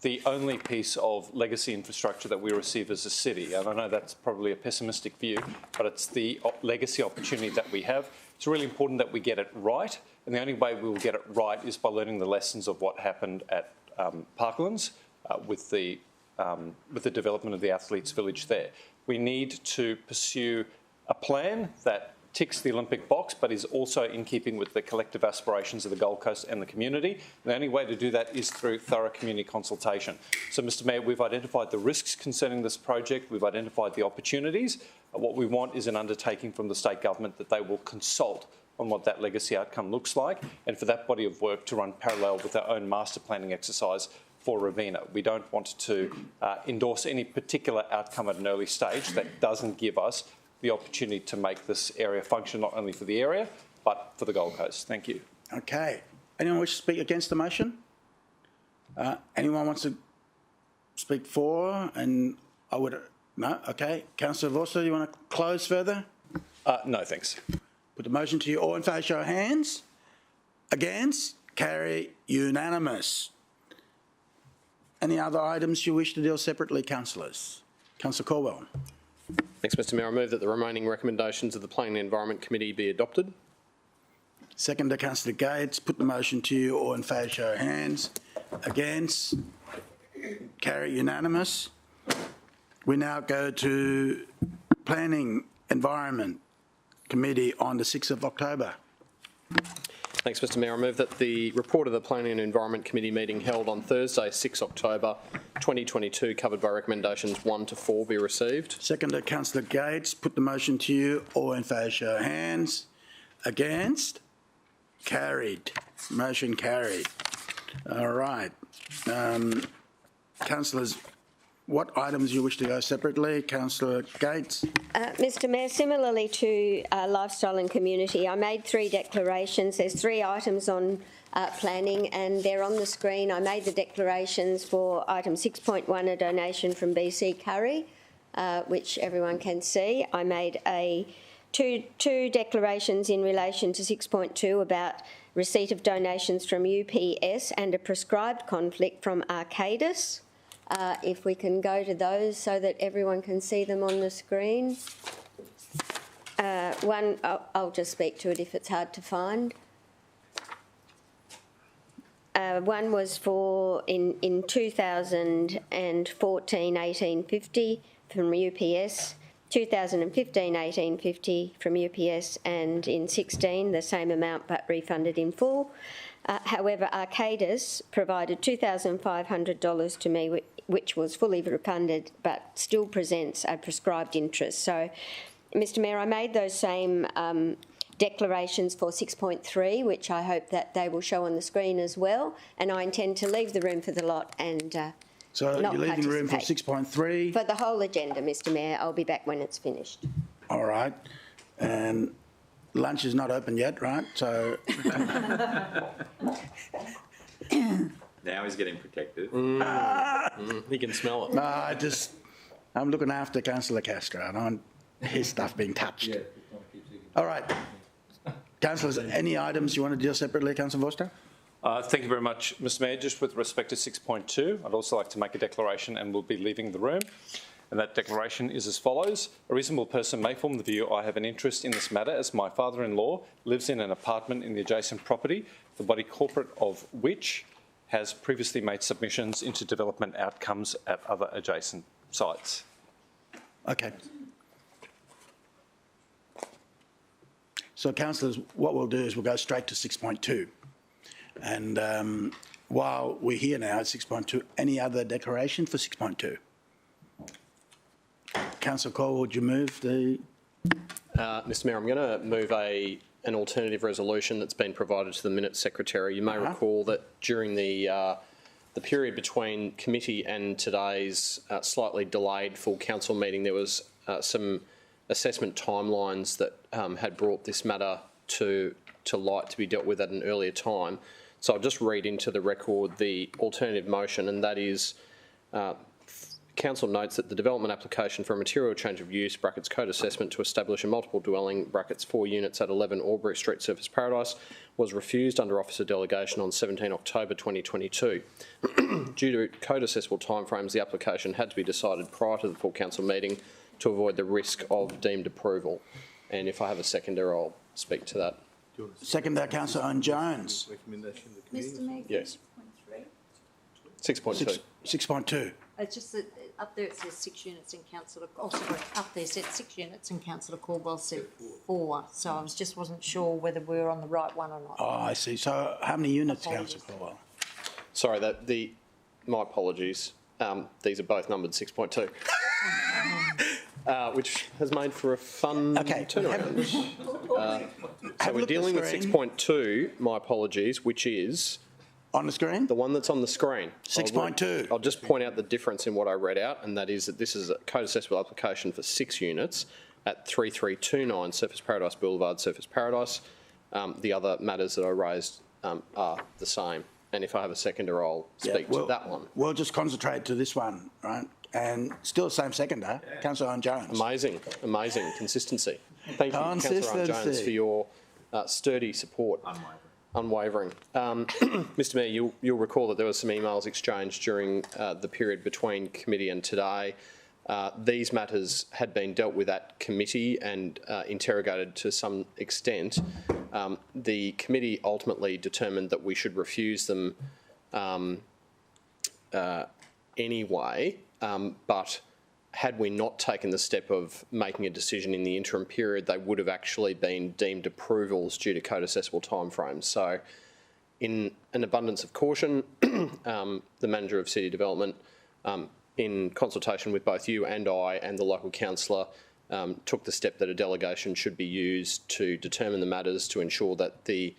the only piece of legacy infrastructure that we receive as a city. And I know that's probably a pessimistic view, but it's the legacy opportunity that we have. It's really important that we get it right. And the only way we will get it right is by learning the lessons of what happened at Parklands with the development of the Athletes Village there. We need to pursue a plan that ticks the Olympic box, but is also in keeping with the collective aspirations of the Gold Coast and the community. And the only way to do that is through thorough community consultation. So, Mr Mayor, we've identified the risks concerning this project. We've identified the opportunities. What we want is an undertaking from the state government that they will consult on what that legacy outcome looks like, and for that body of work to run parallel with our own master planning exercise for Ravenna. We don't want to endorse any particular outcome at an early stage that doesn't give us the opportunity to make this area function not only for the area, but for the Gold Coast. Thank you. Okay. Anyone wish to speak against the motion? Anyone wants to speak for? And I would... No? Okay. Councillor Vossa, you want to close further? No, thanks. Put the motion to you. All in favour, show of hands. Against? Carry unanimous. Any other items you wish to deal separately, councillors? Councillor Caldwell. Thanks, Mr Mayor. I move that the remaining recommendations of the Planning and Environment Committee be adopted. Second to Councillor Gates. Put the motion to you. All in favour, show of hands. Against? Carry unanimous. We now go to Planning Environment Committee on the 6th of October. Thanks, Mr Mayor. I move that the report of the Planning and Environment Committee meeting held on Thursday, 6 October 2022, covered by recommendations 1 to 4, be received. Second to Councillor Gates. Put the motion to you. All in favour, show of hands. Against? Carried. Motion carried. All right. Councillors, what items you wish to go separately? Councillor Gates. Mr Mayor, similarly to Lifestyle and Community, I made 3 declarations. There's 3 items on planning and they're on the screen. I made the declarations for item 6.1, a donation from BC Curry, which everyone can see. I made two declarations in relation to 6.2 about receipt of donations from UPS and a prescribed conflict from Arcadis. If we can go to those so that everyone can see them on the screen. One, I'll just speak to it if it's hard to find. One was for in 2014 1850 from UPS, 2015 1850 from UPS, and in 16 the same amount but refunded in full. However, Arcadis provided $2,500 to me, which was fully refunded but still presents a prescribed interest. So, Mr Mayor, I made those same declarations for 6.3, which I hope that they will show on the screen as well, and I intend to leave the room for the lot and so not you're leaving the room for 6.3? For the whole agenda, Mr Mayor. I'll be back when it's finished. All right. And lunch is not open yet, right? So... Now he's getting protected. He can smell it. No, I'm looking after Councillor Castro. I don't want his stuff being touched. Yeah. All right. Councillors, any items you want to deal separately, Councillor Vorster? Thank you very much, Mr Mayor. Just with respect to 6.2, I'd also like to make a declaration and we'll be leaving the room. And that declaration is as follows. A reasonable person may form the view I have an interest in this matter as my father-in-law lives in an apartment in the adjacent property, the body corporate of which has previously made submissions into development outcomes at other adjacent sites. Okay. So, councillors, what we'll do is we'll go straight to 6.2. And while we're here now at 6.2, any other declaration for 6.2? Councillor Cole, would you move the... Mr Mayor, I'm going to move an alternative resolution that's been provided to the Minutes Secretary. You may recall that during the period between committee and today's slightly delayed full council meeting, there was some assessment timelines that had brought this matter to light to be dealt with at an earlier time. So I'll just read into the record the alternative motion, and that is Council notes that the development application for a material change of use (code assessment) to establish a multiple dwelling (4 units) at 11 Albury Street, Surfers Paradise was refused under officer delegation on 17 October 2022. Due to code assessable timeframes, the application had to be decided prior to the full council meeting to avoid the risk of deemed approval. And if I have a seconder, I'll speak to that. Seconder, Councillor Owen Jones. Recommendation of the committee? Yes. 6.2. 6.2. It's just that up there it says 6 units and Councillor, oh sorry, up there it said 6 units and Councillor Caldwell said 4. So I wasn't sure whether we were on the right one or not. Oh, I see. So how many units, Councillor Caldwell? Sorry, my apologies. These are both numbered 6.2, which has made for a fun turnaround. So we're dealing with 6.2, my apologies, which is... On the screen? The one that's on the screen. 6.2. I'll just point out the difference in what I read out, and that is that this is a code accessible application for 6 units at 3329 Surfers Paradise Boulevard, Surfers Paradise. The other matters that I raised are the same. And if I have a seconder, I'll speak to that one. We'll just concentrate to this one, right? And still the same seconder, Councillor Owen Jones. Amazing consistency. Thank you, Councillor Owen Jones, for your sturdy support. Unwavering. Mr Mayor, you'll recall that there were some emails exchanged during the period between committee and today. These matters had been dealt with at committee and interrogated to some extent. The committee ultimately determined that we should refuse them anyway, but had we not taken the step of making a decision in the interim period, they would have actually been deemed approvals due to code accessible timeframes. So in an abundance of caution, the Manager of City Development, in consultation with both you and I and the local councillor, took the step that a delegation should be used to determine the matters to ensure that the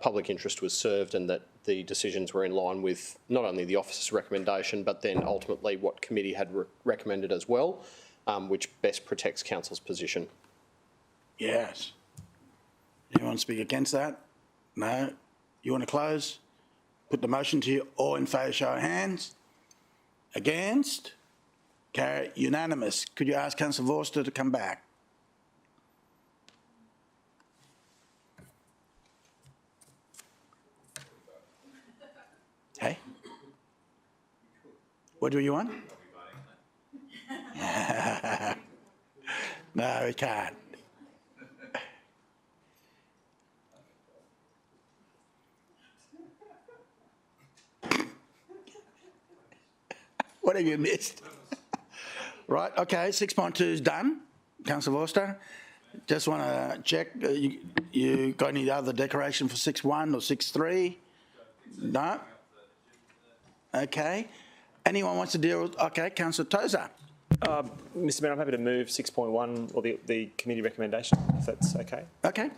public interest was served and that the decisions were in line with not only the officer's recommendation but then ultimately what committee had recommended as well, which best protects council's position. Yes. You want to speak against that? No? You want to close? Put the motion to you. All in favour, show of hands. Against? Carry unanimous. Could you ask Councillor Vorster to come back? Hey? What do you want? No, we can't. What have you missed? Right, okay, 6.2 is done. Councillor Vorster, just want to check, you got any other decoration for 6.1 or 6.3? No? Okay. Anyone wants to deal with... Okay, Councillor Tozer. Mr Mayor, I'm happy to move 6.1 or the committee recommendation, if that's okay. Okay.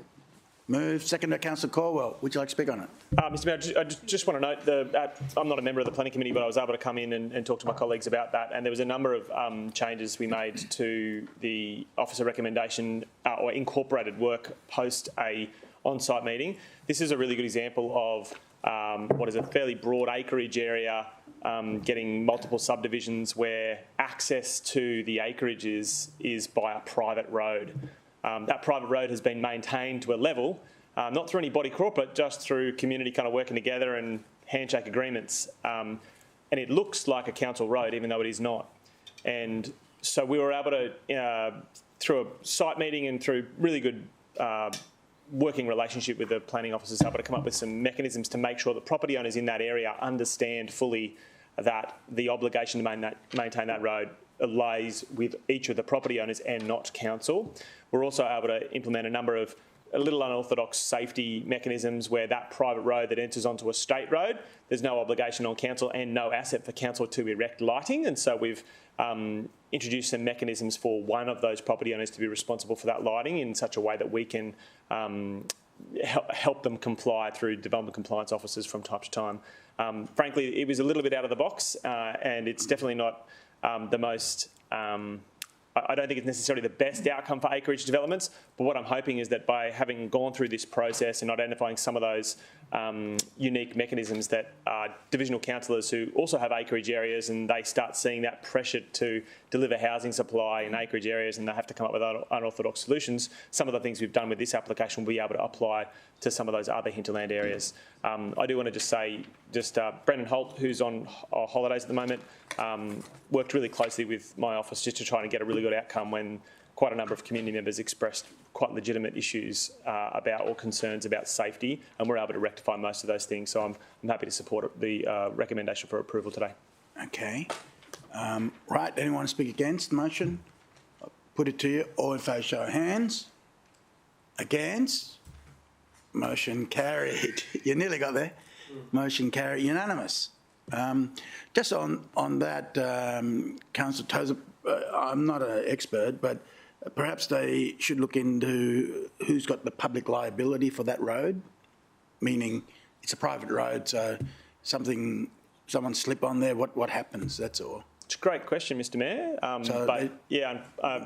Move. Second to Councillor Caldwell. Would you like to speak on it? Mr Mayor, I just want to note, I'm not a member of the planning committee, but I was able to come in and talk to my colleagues about that, and there was a number of changes we made to the officer recommendation or incorporated work post a on-site meeting. This is a really good example of what is a fairly broad acreage area, getting multiple subdivisions where access to the acreage is by a private road. That private road has been maintained to a level, not through any body corporate, just through community kind of working together and handshake agreements. And it looks like a council road, even though it is not. And so we were able to, through a site meeting and through really good working relationship with the planning officers, able to come up with some mechanisms to make sure that property owners in that area understand fully that the obligation to maintain that road lays with each of the property owners and not council. We're also able to implement a number of a little unorthodox safety mechanisms where that private road that enters onto a state road, there's no obligation on council and no asset for council to erect lighting. And so we've introduced some mechanisms for one of those property owners to be responsible for that lighting in such a way that we can help them comply through development compliance officers from time to time. Frankly, it was a little bit out of the box and it's definitely not the most... I don't think it's necessarily the best outcome for acreage developments, but what I'm hoping is that by having gone through this process and identifying some of those unique mechanisms that divisional councillors who also have acreage areas and they start seeing that pressure to deliver housing supply in acreage areas and they have to come up with unorthodox solutions, some of the things we've done with this application will be able to apply to some of those other hinterland areas. I do want to just say, Brendan Holt, who's on holidays at the moment, worked really closely with my office just to try and get a really good outcome when quite a number of community members expressed quite legitimate issues about or concerns about safety, and we're able to rectify most of those things. So I'm happy to support the recommendation for approval today. Okay. Right, anyone speak against the motion? I'll put it to you. All in favour, show of hands. Against? Motion carried. You nearly got there. Motion carried, unanimous. Just on that, Councillor Tozer, I'm not an expert, but perhaps they should look into who's got the public liability for that road, meaning it's a private road, so someone slip on there, what happens? That's all. It's a great question, Mr. Mayor.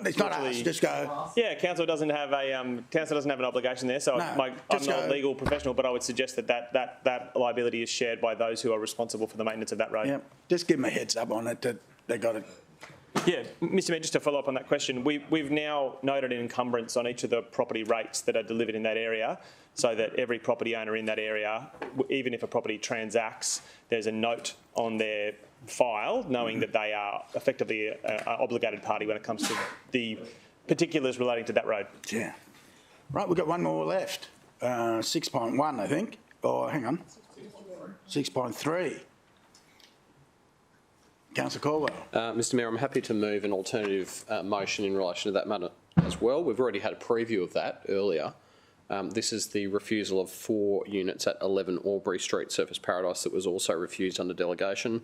It's not us. Just go. Yeah, council doesn't have an obligation there. So I'm not a legal professional, but I would suggest that liability is shared by those who are responsible for the maintenance of that road. Yeah, just give them a heads up on it that they got it. Yeah, Mr. Mayor, just to follow up on that question, we've now noted an encumbrance on each of the property rates that are delivered in that area, so that every property owner in that area, even if a property transacts, there's a note on their file knowing that they are effectively an obligated party when it comes to the particulars relating to that road. Yeah. Right, we've got one more left. 6.1, I think. Oh, hang on. 6.3. Councillor Caldwell. Mr Mayor, I'm happy to move an alternative motion in relation to that matter as well. We've already had a preview of that earlier. This is the refusal of 4 units at 11 Albury Street, Surface Paradise, that was also refused under delegation.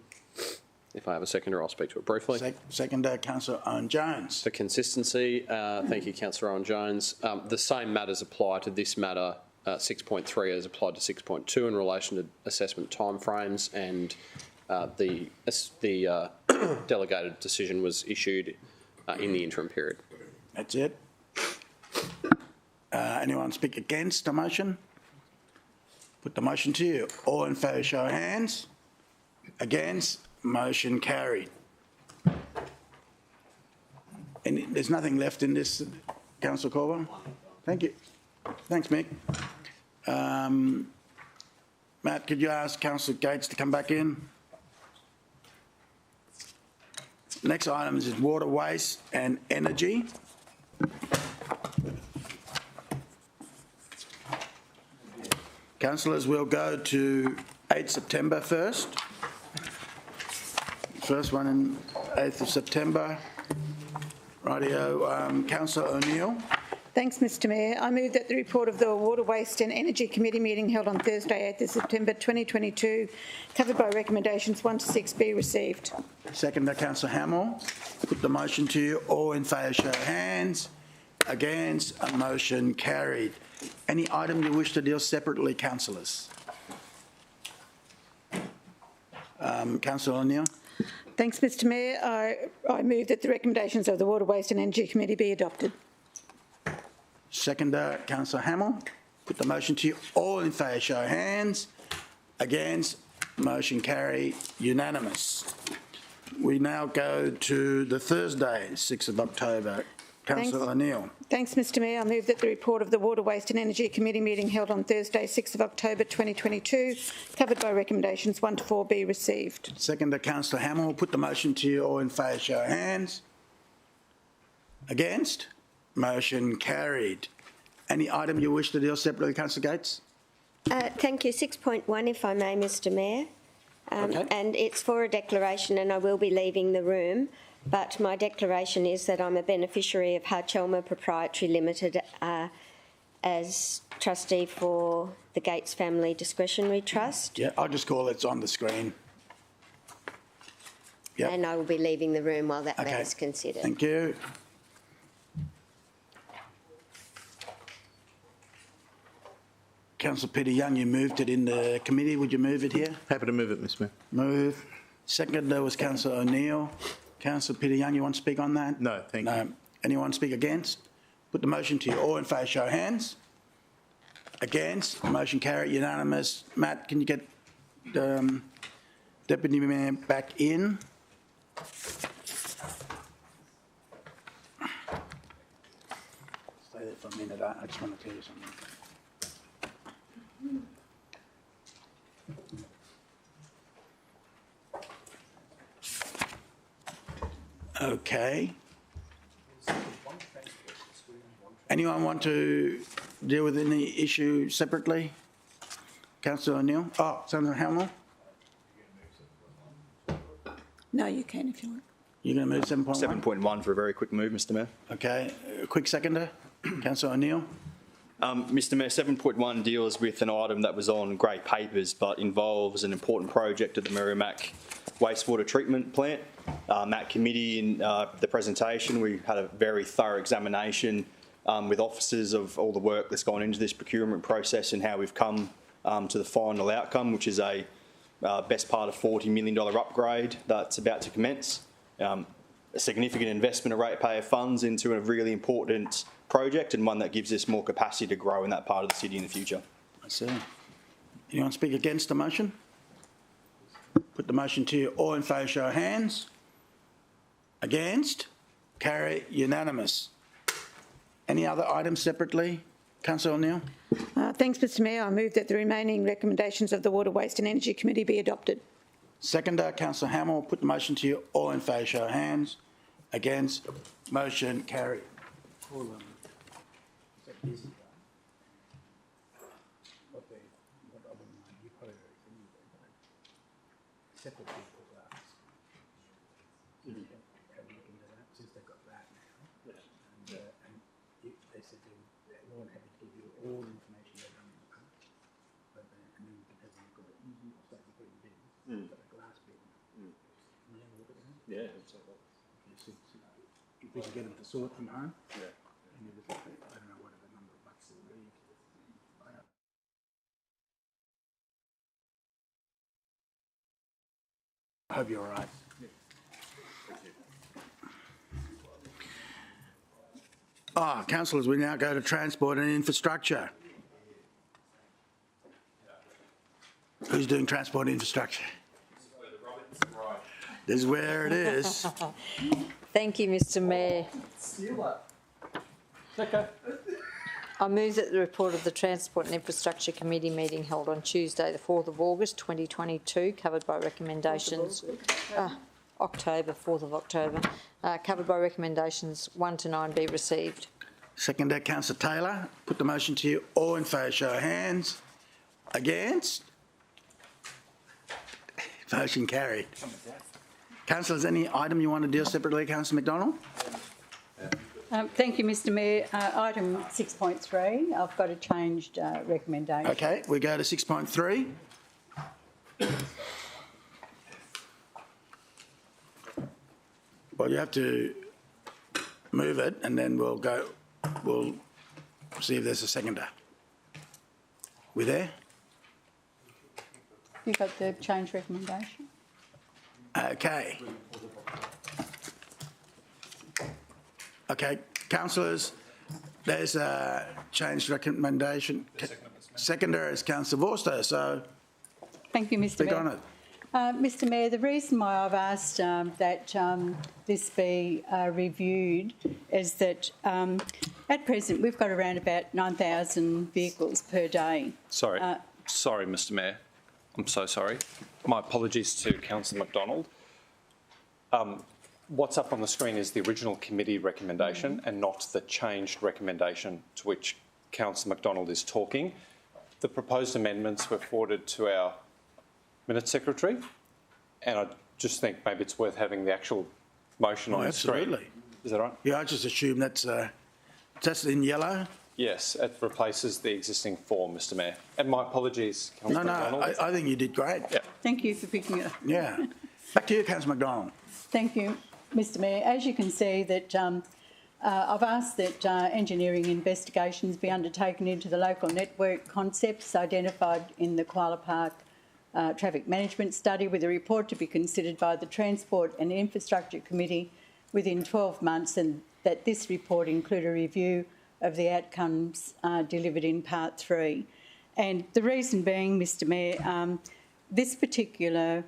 If I have a seconder, I'll speak to it briefly. Seconder, Councillor Owen Jones. For consistency, thank you, Councillor Owen Jones. The same matters apply to this matter, 6.3 as applied to 6.2 in relation to assessment timeframes, and the delegated decision was issued in the interim period. That's it. Anyone speak against the motion? Put the motion to you. All in favour, show of hands. Against? Motion carried. And there's nothing left in this, Councillor Caldwell? Thank you. Thanks, Mick. Matt, could you ask Councillor Gates to come back in? Next item is water, waste and energy. Councillors, we'll go to 8 September first. First one in 8th of September. Rightio, Councillor O'Neill. Thanks, Mr Mayor. I move that the report of the Water, Waste and Energy Committee meeting held on Thursday, 8th of September 2022, covered by recommendations 1 to 6, be received. Seconder, Councillor Hamill. Put the motion to you. All in favour, show of hands. Against? A motion carried. Any item you wish to deal separately, councillors? Councillor O'Neill. Thanks, Mr Mayor. I move that the recommendations of the Water, Waste and Energy Committee be adopted. Seconder, Councillor Hamill. Put the motion to you. All in favour, show of hands. Against? Motion carried. Unanimous. We now go to the Thursday, 6th of October. Councillor O'Neill. Thanks, Mr Mayor. I move that the report of the Water, Waste and Energy Committee meeting held on Thursday, 6th of October 2022, covered by recommendations 1 to 4, be received. Seconder, Councillor Hamill. Put the motion to you. All in favour, show of hands. Against? Motion carried. Any item you wish to deal separately, Councillor Gates? Thank you. 6.1, if I may, Mr Mayor. Okay. And it's for a declaration, and I will be leaving the room. But my declaration is that I'm a beneficiary of Harchelma Proprietary Limited as trustee for the Gates Family Discretionary Trust. Yeah, I'll just call it. It's on the screen. Yep. And I will be leaving the room while that matter is considered. Thank you. Councillor Peter Young, you moved it in the committee. Would you move it here? Happy to move it, Mr Mayor. Move. Second, there was Councillor O'Neill. Councillor Peter Young, you want to speak on that? No, thank you. Anyone speak against? Put the motion to you. All in favour, show of hands. Against? Motion carried. Unanimous. Matt, can you get Deputy Mayor back in? Stay there for a minute. I just want to tell you something. Okay. Anyone want to deal with any issue separately? Councillor O'Neill? Oh, Senator Hamill? No, you can if you like. You're going to move 7.1? 7.1 for a very quick move, Mr Mayor. Okay. A quick seconder. Councillor O'Neill. Mr Mayor, 7.1 deals with an item that was on grey papers but involves an important project at the Merrimack wastewater treatment plant. That committee, in the presentation, we had a very thorough examination with officers of all the work that's gone into this procurement process and how we've come to the final outcome, which is a best part of $40 million upgrade that's about to commence. A significant investment of ratepayer funds into a really important project and one that gives us more capacity to grow in that part of the city in the future. I see. Anyone speak against the motion? Put the motion to you. All in favour, show of hands. Against? Carry unanimous. Any other items separately? Councillor O'Neill. Thanks, Mr Mayor. I move that the remaining recommendations of the Water, Waste and Energy Committee be adopted. Seconder, Councillor Hamill. Put the motion to you. All in favour, show of hands. Against? Motion carried. Yeah, absolutely. If we can get them to sort them home. Yeah. I don't know what the number of bucks will be. I hope you're all right. Councillors, we now go to transport and infrastructure. Who's doing transport and infrastructure? This is where it is. Thank you, Mr Mayor. Okay. I move that the report of the Transport and Infrastructure Committee meeting held on Tuesday the 4th of August 2022, covered by recommendations, October, 4th of October, covered by recommendations 1 to 9 be received. Seconder, Councillor Taylor. Put the motion to you. All in favour, show of hands. Against? Motion carried. Councillors, any item you want to deal separately? Councillor McDonald? Thank you, Mr Mayor. Item 6.3, I've got a changed recommendation. Okay, we go to 6.3. Well, you have to move it and then we'll see if there's a seconder. We there? You got the change recommendation? Okay. Okay, councillors, there's a changed recommendation. Seconder is Councillor Vorster, so thank you, Mr speak Mayor. on it. Mr Mayor, the reason why I've asked that this be reviewed is that at present we've got around about 9,000 vehicles per day. Sorry, Mr Mayor. I'm so sorry. My apologies to Councillor McDonald. What's up on the screen is the original committee recommendation and not the changed recommendation to which Councillor McDonald is talking. The proposed amendments were forwarded to our Minute Secretary, and I just think maybe it's worth having the actual motion on the screen. Absolutely. Is that right? Yeah, I just assume that's in yellow. Yes, it replaces the existing form, Mr Mayor. And my apologies, Councillor McDonald. I think you did great. Yeah. Thank you for picking it up. Yeah. Back to you, Councillor McDonald. Thank you, Mr Mayor. As you can see, that I've asked that engineering investigations be undertaken into the local network concepts identified in the Koala Park Traffic Management Study, with a report to be considered by the Transport and Infrastructure Committee within 12 months, and that this report include a review of the outcomes delivered in Part 3. And the reason being, Mr Mayor, this particular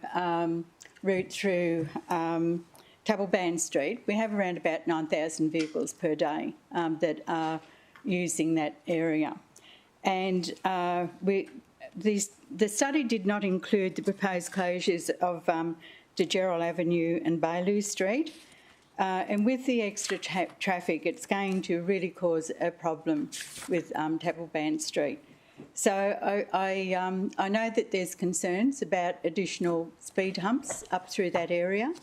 route through Tabalban Street, we have around about 9,000 vehicles per day that are using that area. And the study did not include the proposed closures of DeGerald Avenue and Bailey Street. And with the extra traffic, it's going to really cause a problem with Tabalban Street. So I know that there's concerns about additional speed humps up through that area.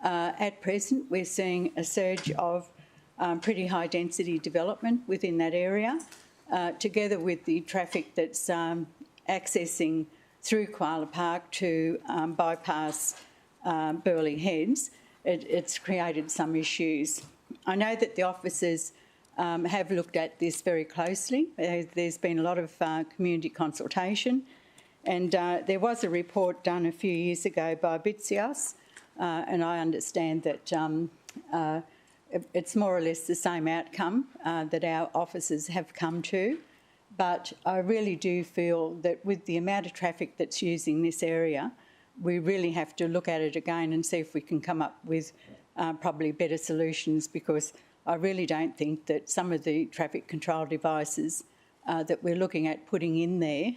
At present, we're seeing a surge of pretty high density development within that area, together with the traffic that's accessing through Koala Park to bypass Burleigh Heads. It's created some issues. I know that the officers have looked at this very closely. There's been a lot of community consultation, and there was a report done a few years ago by Bitsios, and I understand that it's more or less the same outcome that our officers have come to. But I really do feel that with the amount of traffic that's using this area, we really have to look at it again and see if we can come up with probably better solutions, because I really don't think that some of the traffic control devices that we're looking at putting in there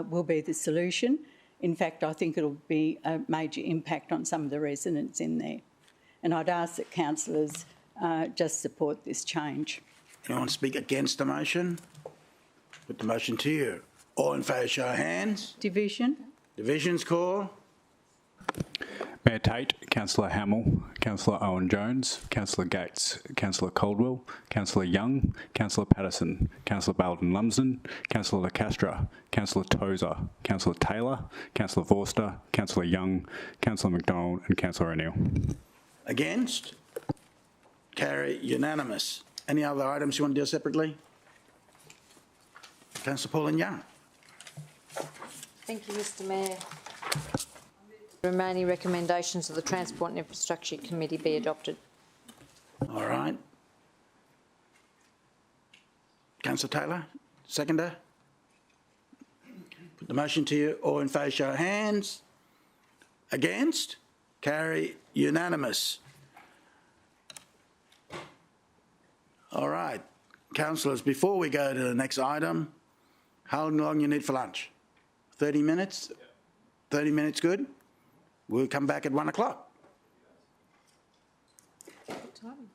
will be the solution. In fact, I think it'll be a major impact on some of the residents in there. And I'd ask that councillors just support this change. Anyone speak against the motion? Put the motion to you. All in favour, show of hands. Division. Division's call. Mayor Tate, Councillor Hamill, Councillor Owen-Jones, Councillor Gates, Councillor Caldwell, Councillor Young, Councillor Patterson, Councillor Baldwin-Lumsden, Councillor LaCastra, Councillor Tozer, Councillor Taylor, Councillor Vorster, Councillor Young, Councillor McDonald and Councillor O'Neill. Against? Carry unanimous. Any other items you want to deal separately? Councillor Pauline Young. Thank you, Mr Mayor. The remaining recommendations of the Transport and Infrastructure Committee be adopted. All right. Councillor Taylor, seconder. Put the motion to you. All in favour, show of hands. Against? Carry unanimous. All right. Councillors, before we go to the next item, how long you need for lunch? 30 minutes? 30 minutes good? We'll come back at 1 o'clock. What time?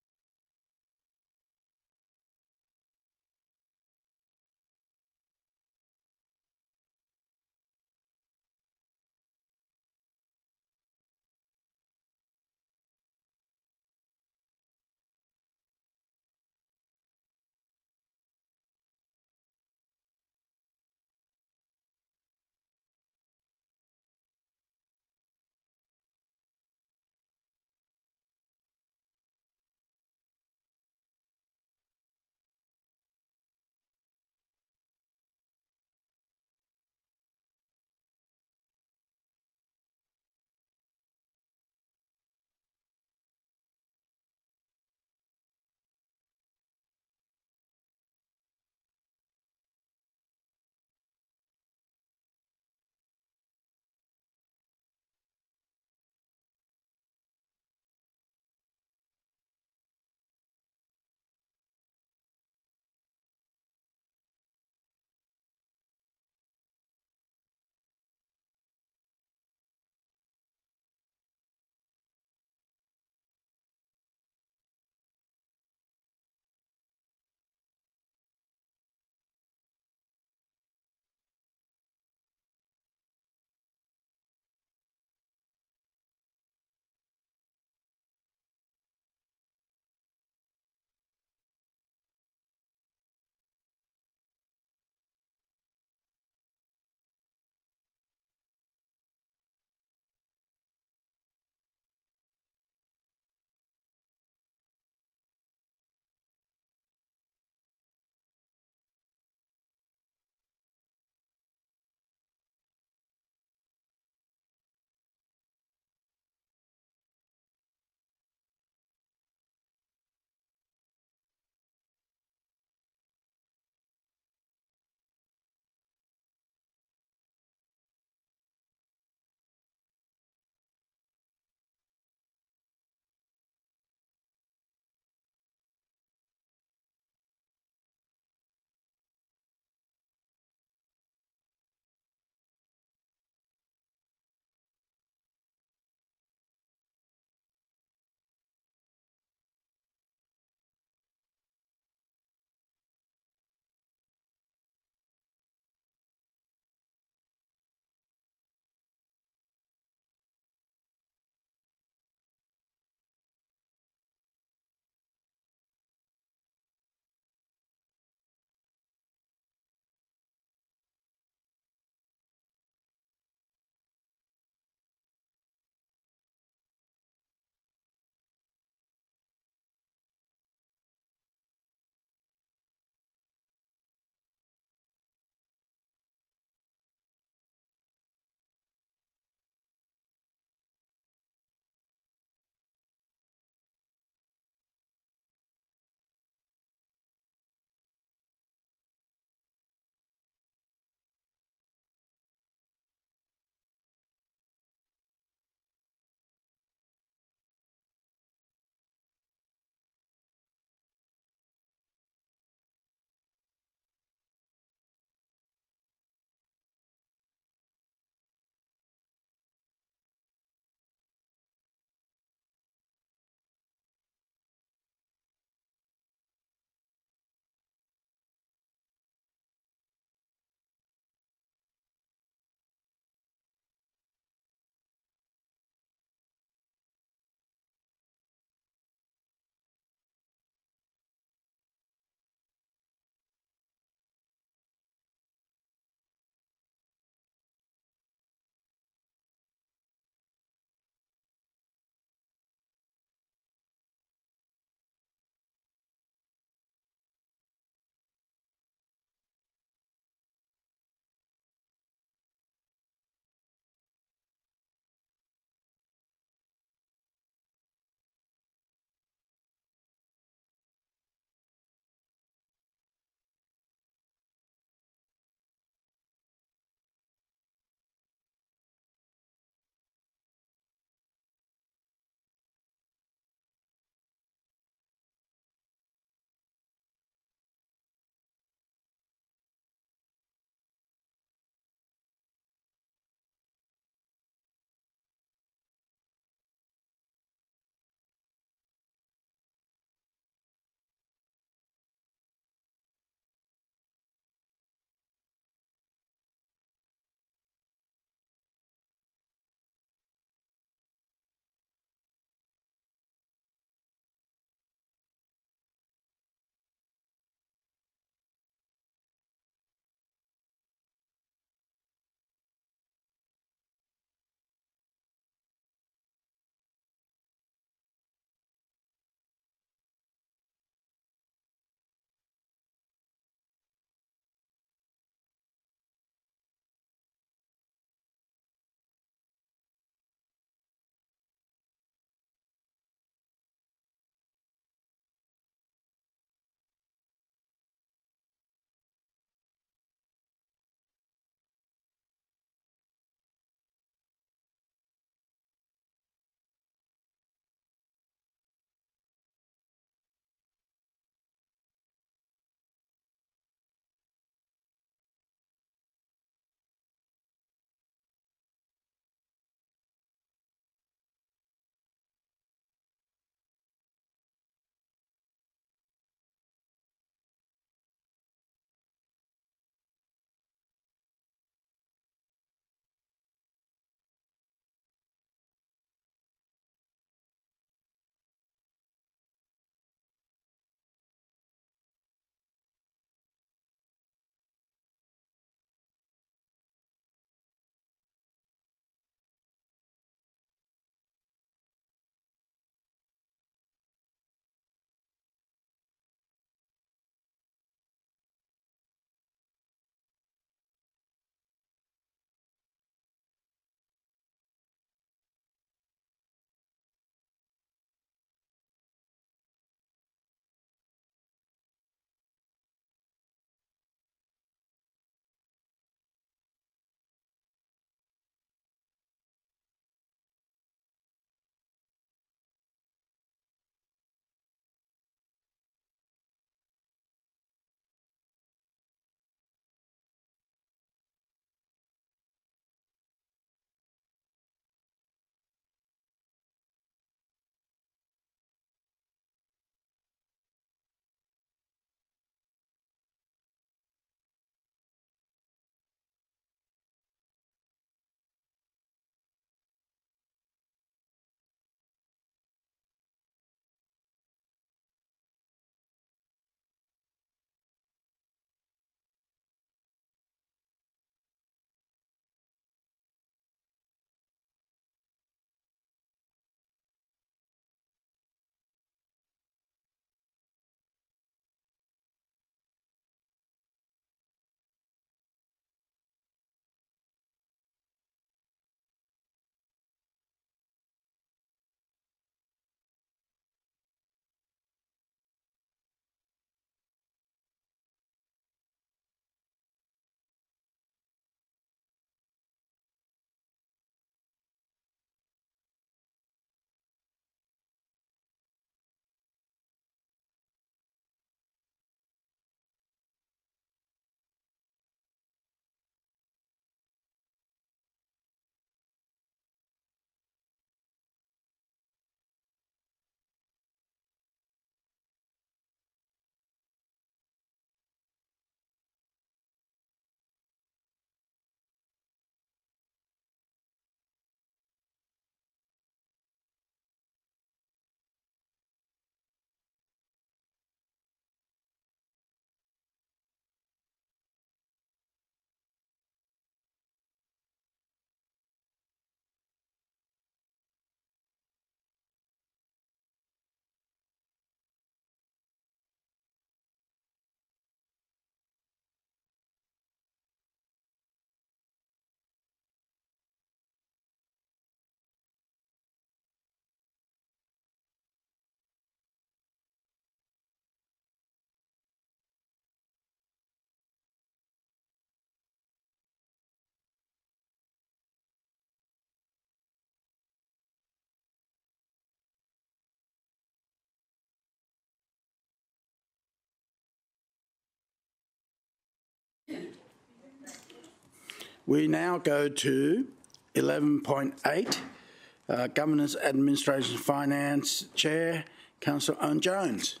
We now go to 11.8, Governance, Administration, Finance Chair, Councillor Owen Jones.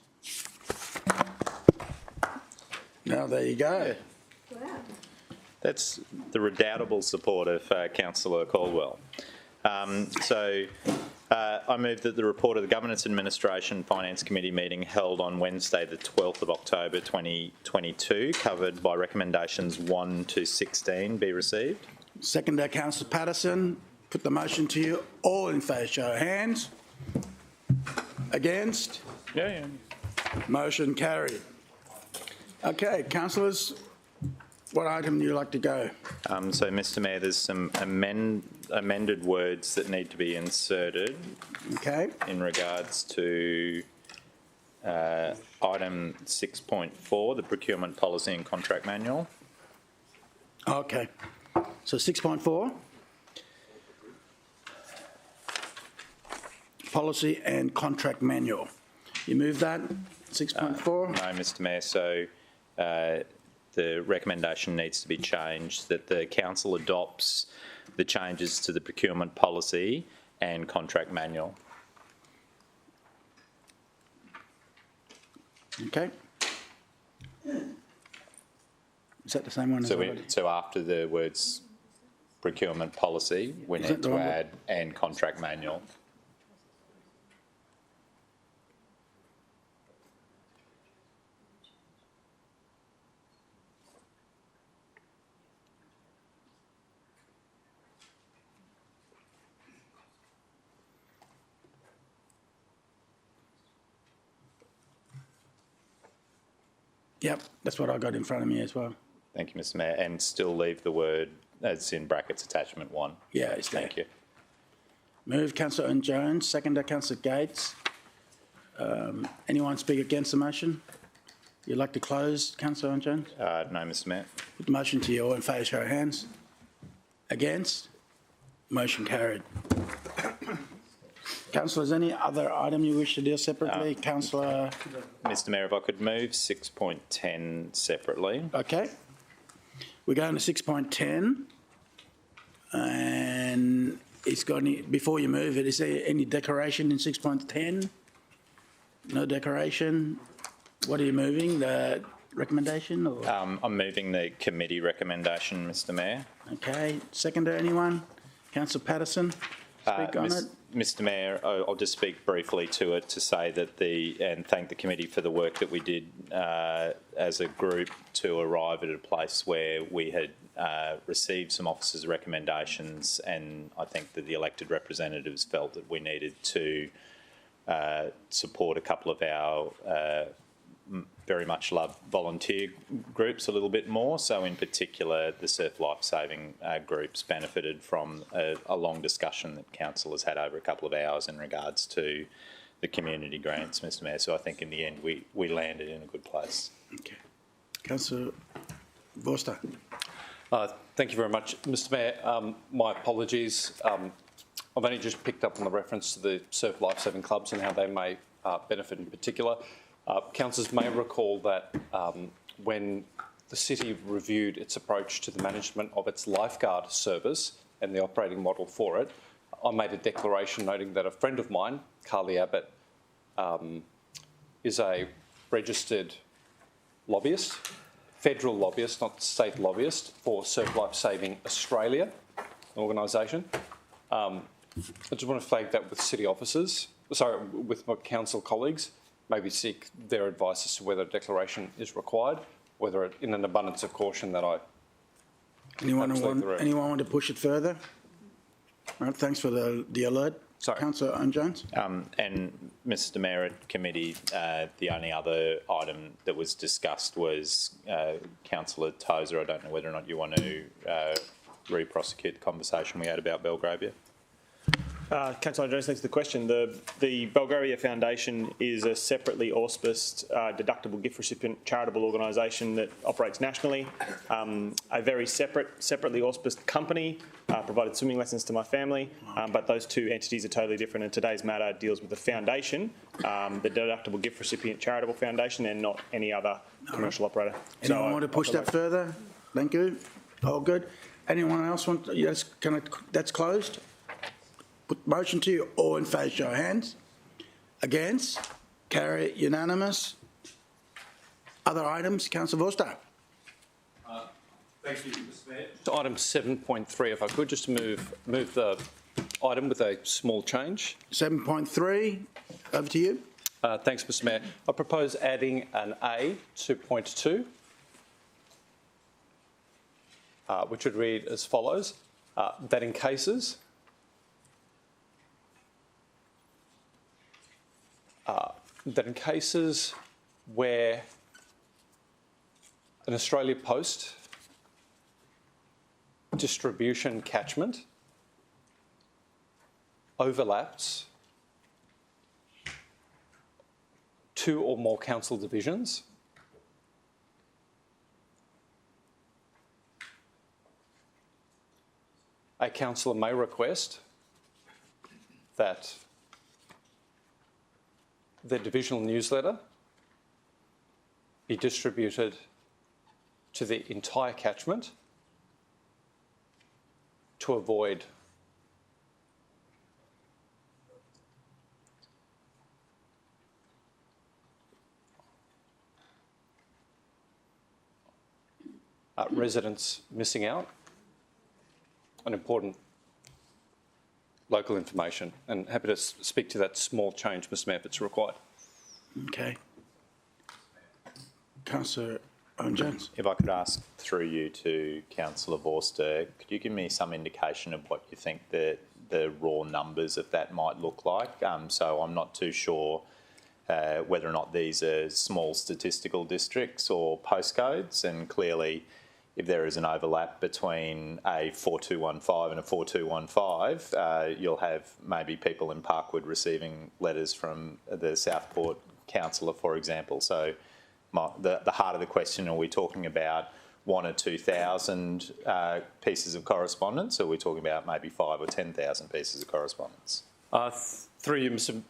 Now, there you go. That's the redoubtable support of Councillor Caldwell. I move that the report of the Governance Administration Finance Committee meeting held on Wednesday the 12th of October 2022, covered by recommendations 1 to 16, be received. Seconder, Councillor Patterson. Put the motion to you. All in favour, show of hands. Against? Yeah. Motion carried. Okay, councillors, what item do you like to go? So, Mr Mayor, there's some amended words that need to be inserted. Okay. In regards to item 6.4, the Procurement Policy and Contract Manual. Okay. So 6.4. Policy and Contract Manual. You move that? 6.4? No, Mr Mayor. So the recommendation needs to be changed that the council adopts the changes to the procurement policy and contract manual. Okay. Is that the same one as already? So after the words procurement policy, we need to add and contract manual. Yep, that's what I got in front of me as well. Thank you, Mr Mayor. And still leave the word as in brackets attachment 1. Yeah, it's there. Thank you. Move, Councillor Owen Jones. Seconder, Councillor Gates. Anyone speak against the motion? You'd like to close, Councillor Owen Jones? No, Mr Mayor. Put the motion to you. All in favour, show of hands. Against? Motion carried. Councillors, any other item you wish to deal separately? Councillor? Mr Mayor, if I could move 6.10 separately. Okay. We're going to 6.10. And it's got any, before you move it, is there any decoration in 6.10? No decoration. What are you moving? The recommendation? Or? I'm moving the committee recommendation, Mr Mayor. Okay. Seconder, anyone? Councillor Patterson, speak on it. Mr Mayor, I'll just speak briefly to it to say that and thank the committee for the work that we did as a group to arrive at a place where we had received some officers' recommendations, and I think that the elected representatives felt that we needed to support a couple of our very much loved volunteer groups a little bit more. So in particular, the surf lifesaving groups benefited from a long discussion that council has had over a couple of hours in regards to the community grants, Mr Mayor. So I think in the end we landed in a good place. Okay. Councillor Vorster. Thank you very much, Mr Mayor. My apologies. I've only just picked up on the reference to the surf lifesaving clubs and how they may benefit in particular. Councillors may recall that when the city reviewed its approach to the management of its lifeguard service and the operating model for it, I made a declaration noting that a friend of mine, Carly Abbott, is a registered lobbyist, federal lobbyist, not state lobbyist, for Surf Lifesaving Australia organisation. I just want to flag that with city officers, with my council colleagues, maybe seek their advice as to whether a declaration is required, whether it, in an abundance of caution that I... Anyone want to push it further? All right, thanks for the alert. Sorry. Councillor Owen Jones. And Mr Mayor, at committee, the only other item that was discussed was Councillor Tozer. I don't know whether or not you want to re-prosecute the conversation we had about Belgravia. Councillor Jones, thanks for the question. The Belgravia Foundation is a separately auspiced deductible gift recipient charitable organisation that operates nationally. A very separately auspiced company provided swimming lessons to my family, but those two entities are totally different, and today's matter deals with the foundation, the deductible gift recipient charitable foundation, and not any other commercial operator. Anyone want to push that further? Thank you. All good. Anyone else want? Yes, that's closed. Put motion to you. All in favour, show of hands. Against? Carry unanimous. Other items, Councillor Vorster. Thank you, Mr Mayor. Item 7.3, if I could just move the item with a small change. 7.3, over to you. Thanks, Mr Mayor. I propose adding an A to point 2, which would read as follows, that in cases where an Australia Post distribution catchment overlaps 2 or more council divisions, a councillor may request that the divisional newsletter be distributed to the entire catchment to avoid residents missing out on important local information. And happy to speak to that small change, Mr Mayor, if it's required. Okay. Councillor Owen-Jones. If I could ask through you to Councillor Vorster, could you give me some indication of what you think the raw numbers of that might look like? So I'm not too sure whether or not these are small statistical districts or postcodes, and clearly if there is an overlap between a 4215 and a 4215, you'll have maybe people in Parkwood receiving letters from the Southport councillor, for example. So the heart of the question, are we talking about 1,000 or 2,000 pieces of correspondence, or are we talking about maybe 5,000 or 10,000 pieces of correspondence? Through you, Mr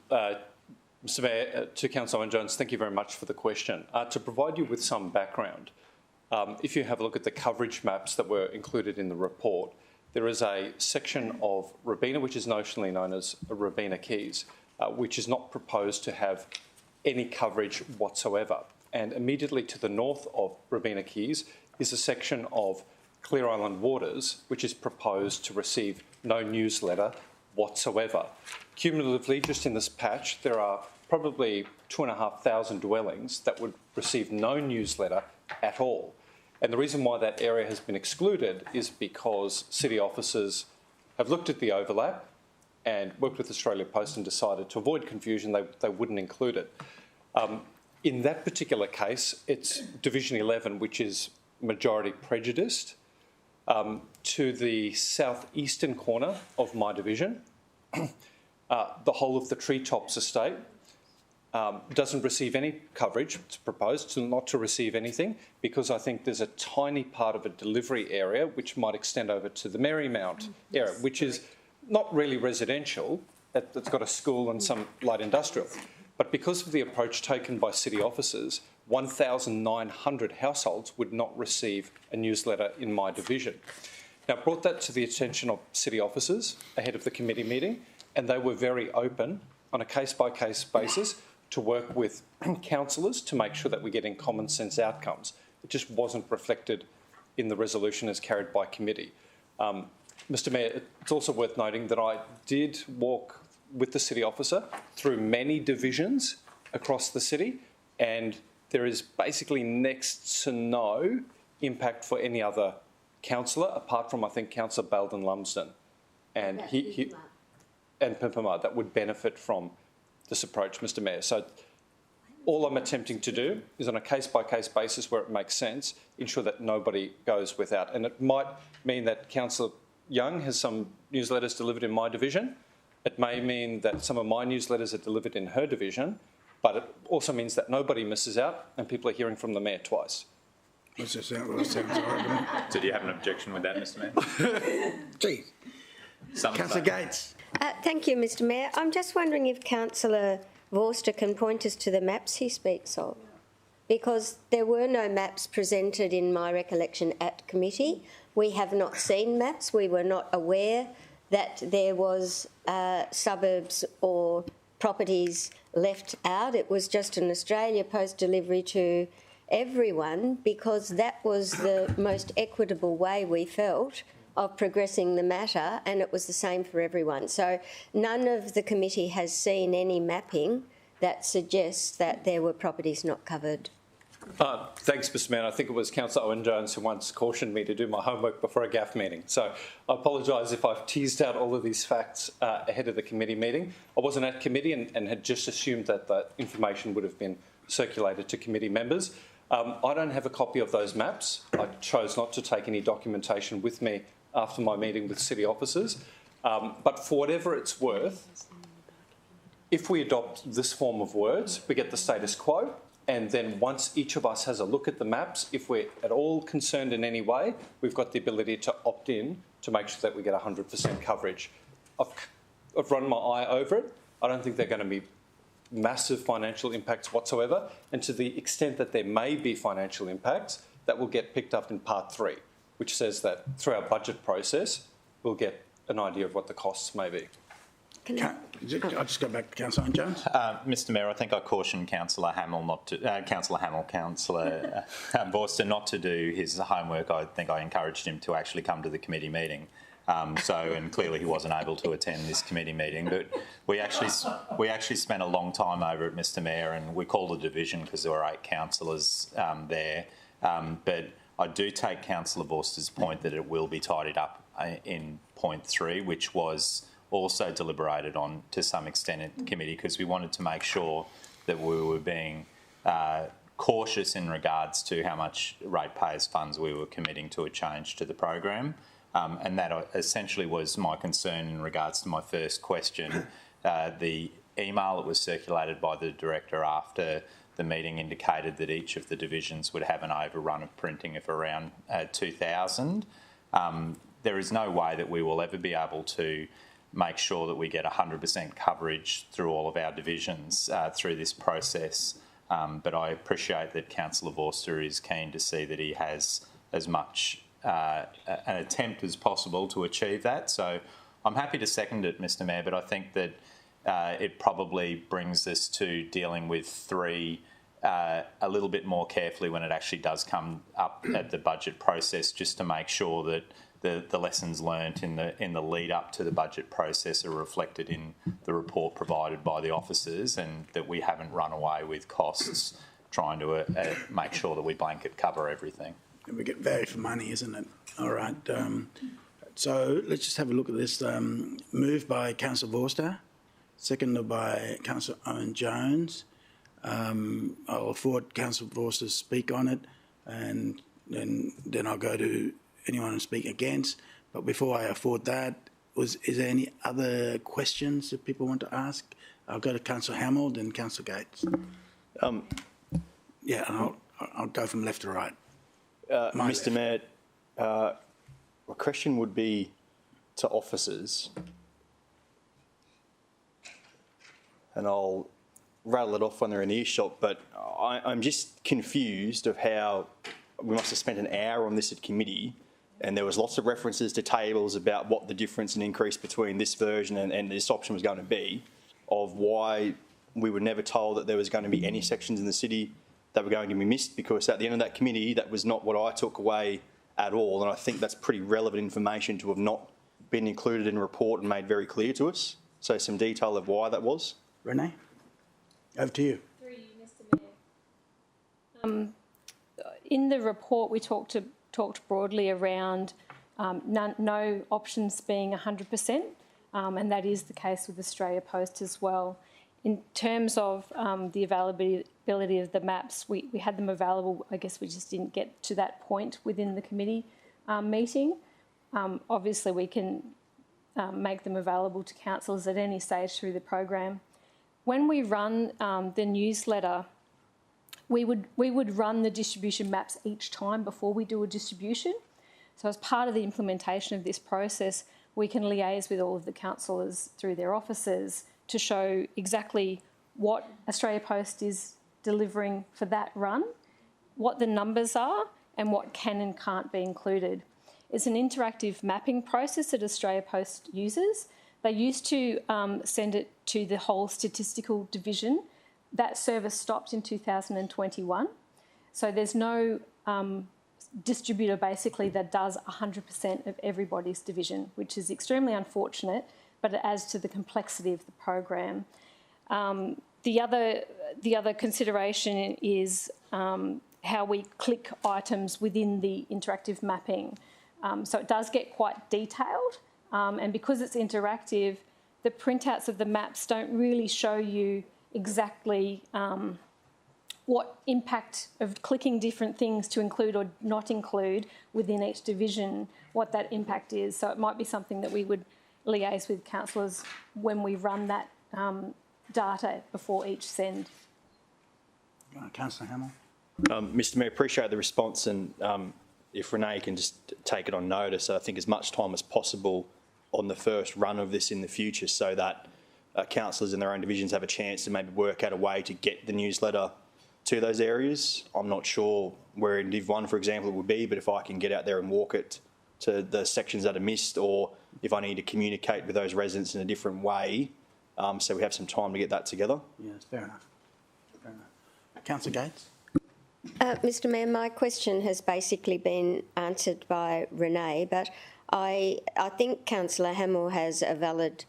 Mayor, to Councillor Owen-Jones, thank you very much for the question. To provide you with some background, if you have a look at the coverage maps that were included in the report, there is a section of Robina, which is notionally known as Robina Keys, which is not proposed to have any coverage whatsoever. And immediately to the north of Robina Keys is a section of Clear Island Waters, which is proposed to receive no newsletter whatsoever. Cumulatively, just in this patch, there are probably 2,500 dwellings that would receive no newsletter at all. And the reason why that area has been excluded is because city officers have looked at the overlap and worked with Australia Post and decided to avoid confusion, they wouldn't include it. In that particular case, it's Division 11, which is majority prejudiced. To the southeastern corner of my division, the whole of the Treetops estate doesn't receive any coverage. It's proposed not to receive anything, because I think there's a tiny part of a delivery area which might extend over to the Marymount area, which is not really residential. It's got a school and some light industrial. But because of the approach taken by city officers, 1,900 households would not receive a newsletter in my division. Now, I brought that to the attention of city officers ahead of the committee meeting, and they were very open on a case-by-case basis to work with councillors to make sure that we're getting common sense outcomes. It just wasn't reflected in the resolution as carried by committee. Mr Mayor, it's also worth noting that I did walk with the city officer through many divisions across the city, and there is basically next to no impact for any other councillor, apart from, I think, Councillor Belden Lumsden and Pimpama, that would benefit from this approach, Mr Mayor. So all I'm attempting to do is, on a case-by-case basis where it makes sense, ensure that nobody goes without. And it might mean that Councillor Young has some newsletters delivered in my division. It may mean that some of my newsletters are delivered in her division, but it also means that nobody misses out and people are hearing from the Mayor twice. That sounds horrible. So do you have an objection with that, Mr Mayor? Gee. Councillor Gates. Thank you, Mr Mayor. I'm just wondering if Councillor Vorster can point us to the maps he speaks of, because there were no maps presented in my recollection at committee. We have not seen maps. We were not aware that there was suburbs or properties left out. It was just an Australia Post delivery to everyone because that was the most equitable way we felt of progressing the matter, and it was the same for everyone. So none of the committee has seen any mapping that suggests that there were properties not covered. Thanks, Mr Mayor. I think it was Councillor Owen-Jones who once cautioned me to do my homework before a GAF meeting. So I apologise if I've teased out all of these facts ahead of the committee meeting. I wasn't at committee and had just assumed that that information would have been circulated to committee members. I don't have a copy of those maps. I chose not to take any documentation with me after my meeting with city officers. But for whatever it's worth, if we adopt this form of words, we get the status quo. And then once each of us has a look at the maps, if we're at all concerned in any way, we've got the ability to opt in to make sure that we get 100% coverage. I've run my eye over it. I don't think they're going to be massive financial impacts whatsoever. And to the extent that there may be financial impacts, that will get picked up in Part 3, which says that through our budget process, we'll get an idea of what the costs may be. I'll just go back to Councillor Jones. Mr Mayor, I think I cautioned Councillor Vorster not to do his homework. I think I encouraged him to actually come to the committee meeting. And clearly he wasn't able to attend this committee meeting. But we actually spent a long time over it, Mr Mayor, and we called a division because there were 8 councillors there. But I do take Councillor Vorster's point that it will be tidied up in point 3, which was also deliberated on to some extent at the committee, because we wanted to make sure that we were being cautious in regards to how much ratepayers' funds we were committing to a change to the program. And that essentially was my concern in regards to my first question. The email that was circulated by the director after the meeting indicated that each of the divisions would have an overrun of printing of around 2,000. There is no way that we will ever be able to make sure that we get 100% coverage through all of our divisions through this process. But I appreciate that Councillor Vorster is keen to see that he has as much an attempt as possible to achieve that. So I'm happy to second it, Mr Mayor, but I think that it probably brings us to dealing with 3 a little bit more carefully when it actually does come up at the budget process, just to make sure that the lessons learnt in the lead up to the budget process are reflected in the report provided by the officers, and that we haven't run away with costs trying to make sure that we blanket cover everything. And we get value for money, isn't it? All right. So let's just have a look at this. Moved by Councillor Vorster, seconded by Councillor Owen-Jones. I'll afford Councillor Vorster to speak on it, and then I'll go to anyone to speak against. But before I afford that, is there any other questions that people want to ask? I'll go to Councillor Hamill and Councillor Gates. Yeah, and I'll go from left to right. Mr Mayor, my question would be to officers, and I'll rattle it off when they're in earshot, but I'm just confused of how we must have spent an hour on this at committee, and there was lots of references to tables about what the difference and increase between this version and this option was going to be, of why we were never told that there was going to be any sections in the city that were going to be missed, because at the end of that committee, that was not what I took away at all, and I think that's pretty relevant information to have not been included in a report and made very clear to us. So some detail of why that was. Renee, over to you. Through you, Mr Mayor. In the report, we talked broadly around no options being 100%, and that is the case with Australia Post as well. In terms of the availability of the maps, we had them available. I guess we just didn't get to that point within the committee meeting. Obviously, we can make them available to councillors at any stage through the program. When we run the newsletter, we would run the distribution maps each time before we do a distribution. So as part of the implementation of this process, we can liaise with all of the councillors through their offices to show exactly what Australia Post is delivering for that run, what the numbers are, and what can and can't be included. It's an interactive mapping process that Australia Post uses. They used to send it to the whole statistical division. That service stopped in 2021. So there's no distributor basically that does 100% of everybody's division, which is extremely unfortunate, but it adds to the complexity of the program. The other consideration is how we click items within the interactive mapping. So it does get quite detailed, and because it's interactive, the printouts of the maps don't really show you exactly what impact of clicking different things to include or not include within each division, what that impact is. So it might be something that we would liaise with councillors when we run that data before each send. Councillor Hamill. Mr Mayor, appreciate the response, and if Renee can just take it on notice, I think as much time as possible on the first run of this in the future, so that councillors in their own divisions have a chance to maybe work out a way to get the newsletter to those areas. I'm not sure where in Div 1, for example, it would be, but if I can get out there and walk it to the sections that are missed, or if I need to communicate with those residents in a different way, so we have some time to get that together. Yeah, fair enough. Fair enough. Councillor Gates. Mr Mayor, my question has basically been answered by Renee, but I think Councillor Hamill has a valid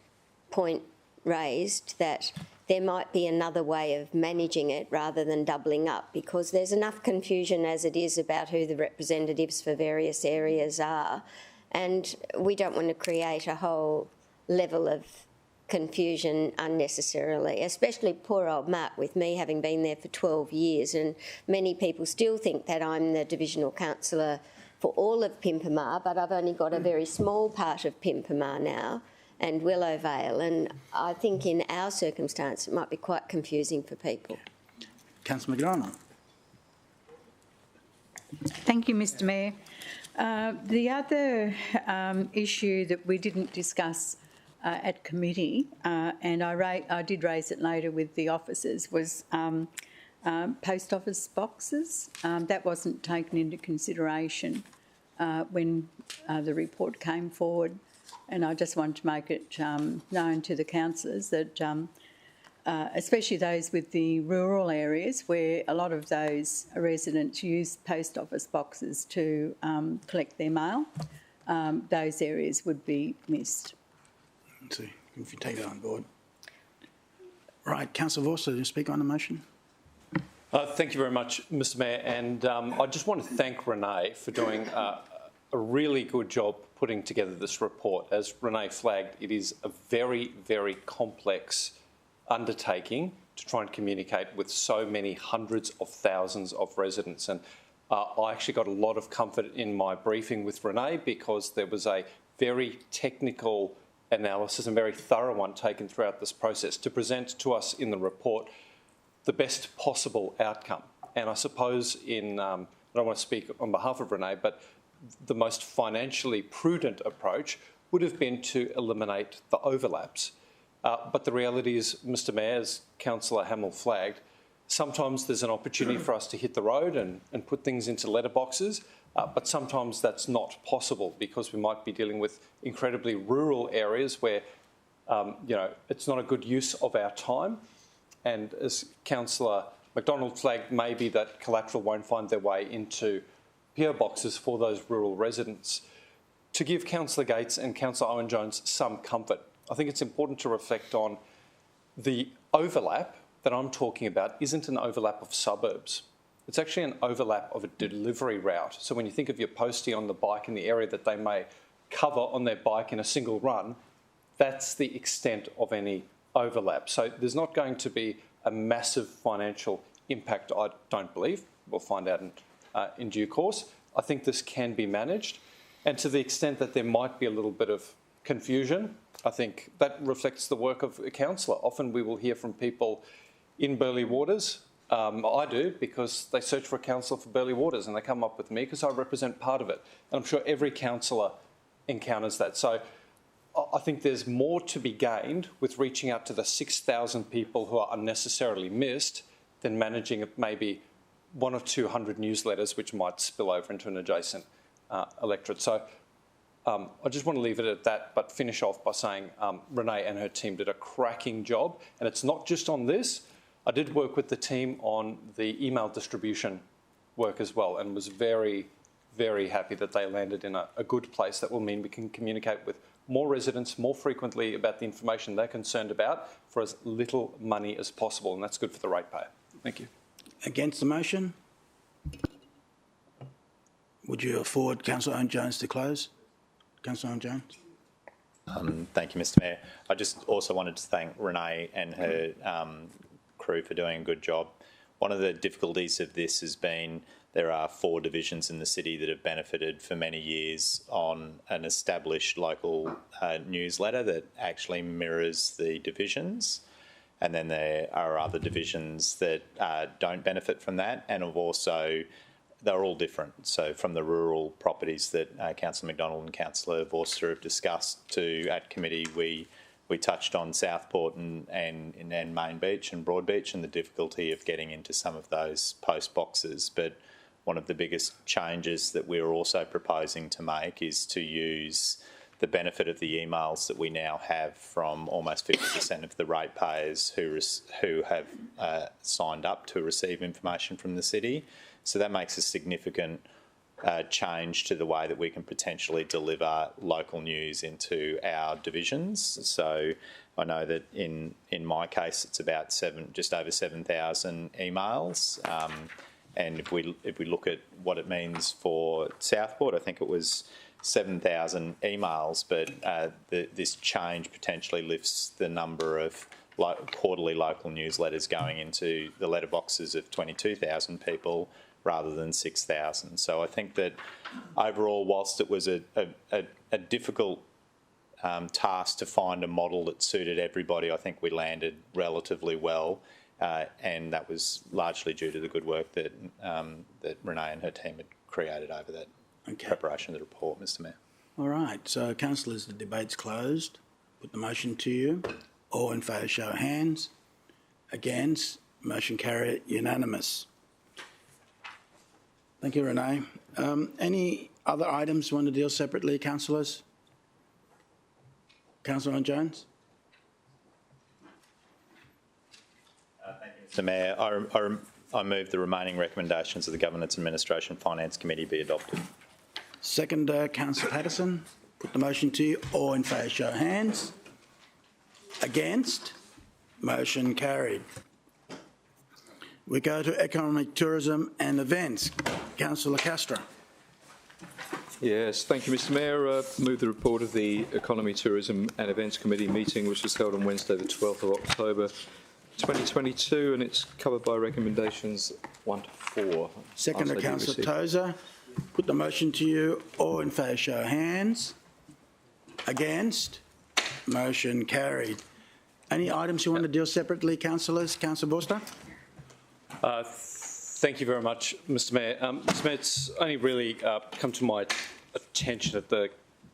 point raised that there might be another way of managing it rather than doubling up, because there's enough confusion as it is about who the representatives for various areas are, and we don't want to create a whole level of confusion unnecessarily, especially poor old Matt, with me having been there for 12 years, and many people still think that I'm the divisional councillor for all of Pimpamar, but I've only got a very small part of Pimpamar now and Willowvale, and I think in our circumstance it might be quite confusing for people. Councillor McDonald. Thank you, Mr Mayor. The other issue that we didn't discuss at committee, and I did raise it later with the officers, was post office boxes. That wasn't taken into consideration when the report came forward, and I just wanted to make it known to the councillors that especially those with the rural areas where a lot of those residents use post office boxes to collect their mail, those areas would be missed. Let's see if you take that on board. Right, Councillor Vorster, to speak on the motion. Thank you very much, Mr Mayor, and I just want to thank Renee for doing a really good job putting together this report. As Renee flagged, it is a very, very complex undertaking to try and communicate with so many hundreds of thousands of residents. And I actually got a lot of comfort in my briefing with Renee, because there was a very technical analysis and very thorough one taken throughout this process to present to us in the report the best possible outcome. And I suppose I don't want to speak on behalf of Renee, but the most financially prudent approach would have been to eliminate the overlaps. But the reality is, Mr Mayor, as Councillor Hamill flagged, sometimes there's an opportunity for us to hit the road and put things into letterboxes, but sometimes that's not possible because we might be dealing with incredibly rural areas where it's not a good use of our time. And as Councillor McDonald flagged, maybe that collateral won't find their way into PO boxes for those rural residents. To give Councillor Gates and Councillor Owen-Jones some comfort, I think it's important to reflect on the overlap that I'm talking about isn't an overlap of suburbs. It's actually an overlap of a delivery route. So when you think of your postie on the bike in the area that they may cover on their bike in a single run, that's the extent of any overlap. So there's not going to be a massive financial impact, I don't believe. We'll find out in due course. I think this can be managed. And to the extent that there might be a little bit of confusion, I think that reflects the work of a councillor. Often we will hear from people in Burleigh Waters. I do, because they search for a councillor for Burleigh Waters and they come up with me because I represent part of it. And I'm sure every councillor encounters that. So I think there's more to be gained with reaching out to the 6,000 people who are unnecessarily missed than managing maybe 100 or 200 newsletters which might spill over into an adjacent electorate. So I just want to leave it at that, but finish off by saying Renee and her team did a cracking job. And it's not just on this. I did work with the team on the email distribution work as well, and was very, very happy that they landed in a good place that will mean we can communicate with more residents more frequently about the information they're concerned about for as little money as possible, and that's good for the ratepayer. Thank you. Against the motion? Would you afford Councillor Owen-Jones to close? Councillor Owen-Jones? Thank you, Mr Mayor. I just also wanted to thank Renee and her crew for doing a good job. One of the difficulties of this has been there are 4 divisions in the city that have benefited for many years on an established local newsletter that actually mirrors the divisions. And then there are other divisions that don't benefit from that, and have also, they're all different. So from the rural properties that Councillor McDonald and Councillor Vorster have discussed to at committee, we touched on Southport and Main Beach and Broadbeach and the difficulty of getting into some of those post boxes. But one of the biggest changes that we're also proposing to make is to use the benefit of the emails that we now have from almost 50% of the ratepayers who have signed up to receive information from the city. So that makes a significant change to the way that we can potentially deliver local news into our divisions. So I know that in my case it's about just over 7,000 emails. And if we look at what it means for Southport, I think it was 7,000 emails, but this change potentially lifts the number of quarterly local newsletters going into the letterboxes of 22,000 people rather than 6,000. So I think that overall, whilst it was a difficult task to find a model that suited everybody, I think we landed relatively well. And that was largely due to the good work that Renee and her team had created over that preparation of the report, Mr Mayor. All right, so councillors, the debate's closed. Put the motion to you. All in favour, show of hands. Against, motion carried, unanimous. Thank you, Renee. Any other items you want to deal separately, councillors? Councillor Owen-Jones? Mr Mayor, I move the remaining recommendations of the Governance Administration Finance Committee be adopted. Second, Councillor Patterson. Put the motion to you. All in favour, show of hands. Against? Motion carried. We go to Economic, Tourism and Events. Councillor Castro. Yes, thank you, Mr Mayor. Move the report of the Economy, Tourism and Events Committee meeting, which was held on Wednesday the 12th of October 2022, and it's covered by recommendations 1 to 4. Second, Councillor Tozer. Put the motion to you. All in favour, show of hands. Against? Motion carried. Any items you want to deal separately, councillors? Councillor Vorster? Thank you very much, Mr Mayor. Mr Mayor, it's only really come to my attention at the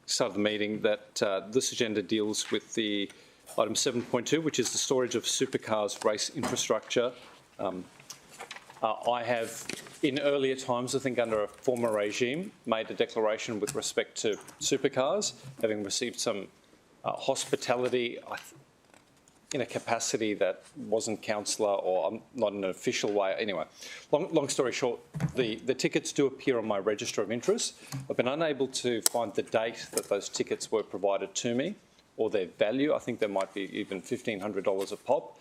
start of the meeting that this agenda deals with the item 7.2, which is the storage of supercars race infrastructure. I have, in earlier times, I think under a former regime, made a declaration with respect to supercars, having received some hospitality in a capacity that wasn't councillor or not in an official way. Anyway, long story short, the tickets do appear on my register of interest. I've been unable to find the date that those tickets were provided to me or their value. I think there might be even $1,500 a pop.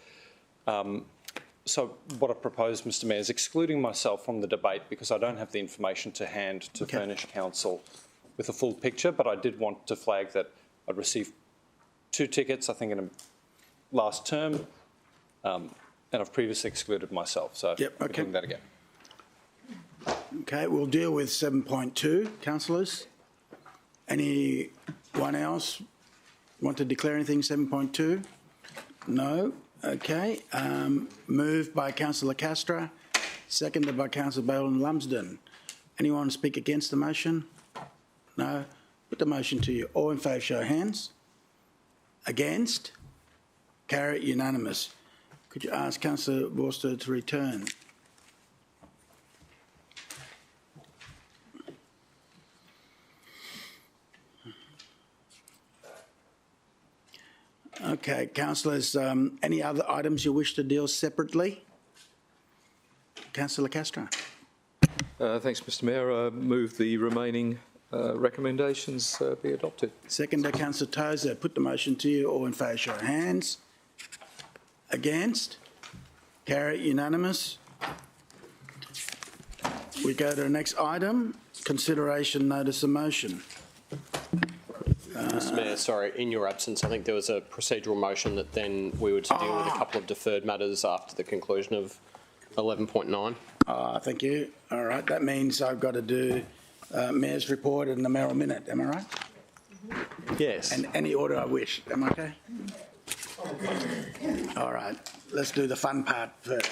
So what I propose, Mr Mayor, is excluding myself from the debate because I don't have the information to hand to furnish council with a full picture, but I did want to flag that I'd received 2 tickets, I think, in a last term, and I've previously excluded myself, so I'm doing that again. Okay, we'll deal with 7.2. Councillors? Anyone else want to declare anything 7.2? No? Okay. Moved by Councillor Castro, seconded by Councillor Boland Lumsden. Anyone speak against the motion? No? Put the motion to you. All in favour, show of hands. Against? Carry unanimous. Could you ask Councillor Vorster to return? Okay, councillors, any other items you wish to deal separately? Councillor Castro. Thanks, Mr Mayor. I move the remaining recommendations be adopted. Seconder, Councillor Tozer. Put the motion to you. All in favour, show of hands. Against? Carry unanimous. We go to the next item, consideration notice of motion. Mr Mayor, sorry, in your absence, I think there was a procedural motion that then we were to deal with a couple of deferred matters after the conclusion of 11.9. Thank you. All right, that means I've got to do Mayor's report and the Mayoral minute, am I right? Yes. And any order I wish, am I okay? All right, let's do the fun part first.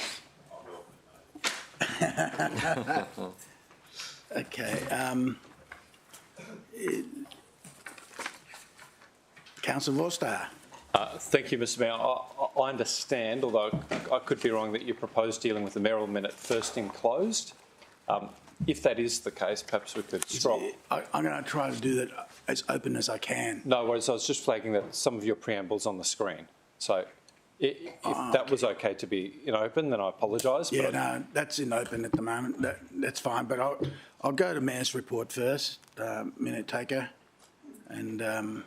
Okay. Councillor Vorster. Thank you, Mr Mayor. I understand, although I could be wrong, that you proposed dealing with the Mayoral minute first in closed. If that is the case, perhaps we could scroll. I'm going to try to do that as open as I can. No worries. I was just flagging that some of your preamble's on the screen. So if that was okay to be in open, then I apologise. Yeah, no, that's in open at the moment. That's fine. But I'll go to Mayor's report first, minute taker. And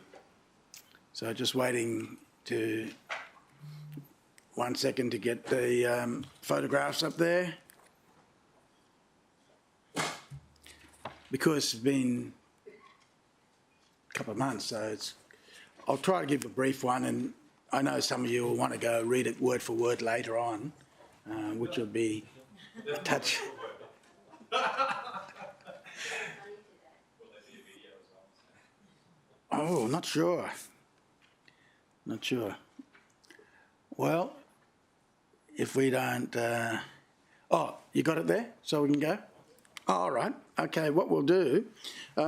so just waiting to 1 second to get the photographs up there. Because it's been a couple of months, so I'll try to give a brief one, and I know some of you will want to go read it word for word later on, which will be a touch. Oh, not sure. Not sure. Well, if we don't... oh, you got it there, so we can go? All right. Okay, what we'll do,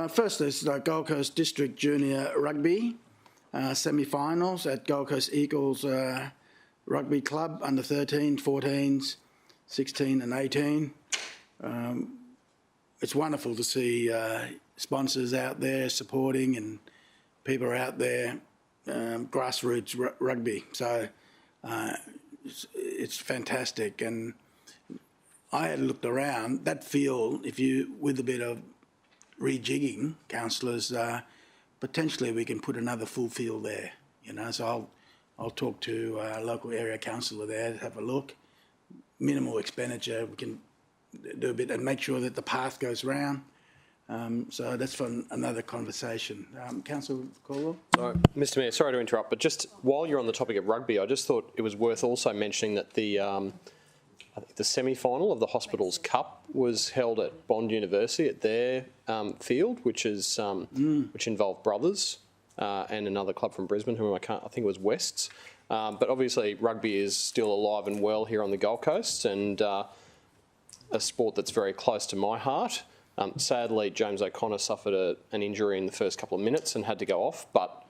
first there's the Gold Coast District Junior Rugby semi-finals at Gold Coast Eagles Rugby Club, under 13, 14s, 16 and 18. It's wonderful to see sponsors out there supporting and people are out there, grassroots rugby. So it's fantastic. And I had looked around that field. If you, with a bit of rejigging, councillors, potentially we can put another full field there. You know, so I'll talk to a local area councillor there to have a look. Minimal expenditure. We can do a bit and make sure that the path goes round. So that's for another conversation. Councillor Caldwell? Sorry, Mr Mayor, sorry to interrupt, but just while you're on the topic of rugby, I just thought it was worth also mentioning that I think the semi-final of the Hospitals Cup was held at Bond University at their field, which is which involved Brothers and another club from Brisbane, whom I think it was Wests. But obviously, rugby is still alive and well here on the Gold Coast, and a sport that's very close to my heart. Sadly, James O'Connor suffered an injury in the first couple of minutes and had to go off, but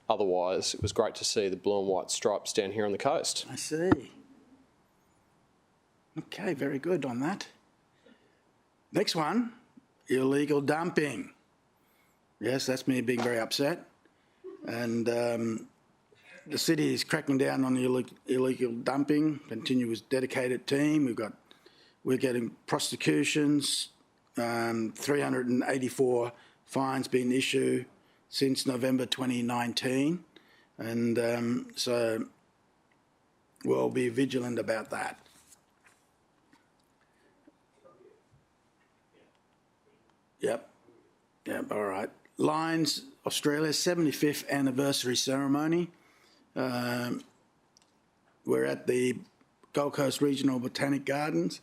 otherwise, it was great to see the blue and white stripes down here on the coast. I see. Okay, very good on that. Next one, illegal dumping. Yes, that's me being very upset. And the city is cracking down on the illegal dumping, continuous dedicated team. We're getting prosecutions, 384 fines been issued since November 2019. And so we'll be vigilant about that. Yep, all right. Lions Australia 75th anniversary ceremony. We're at the Gold Coast Regional Botanic Gardens.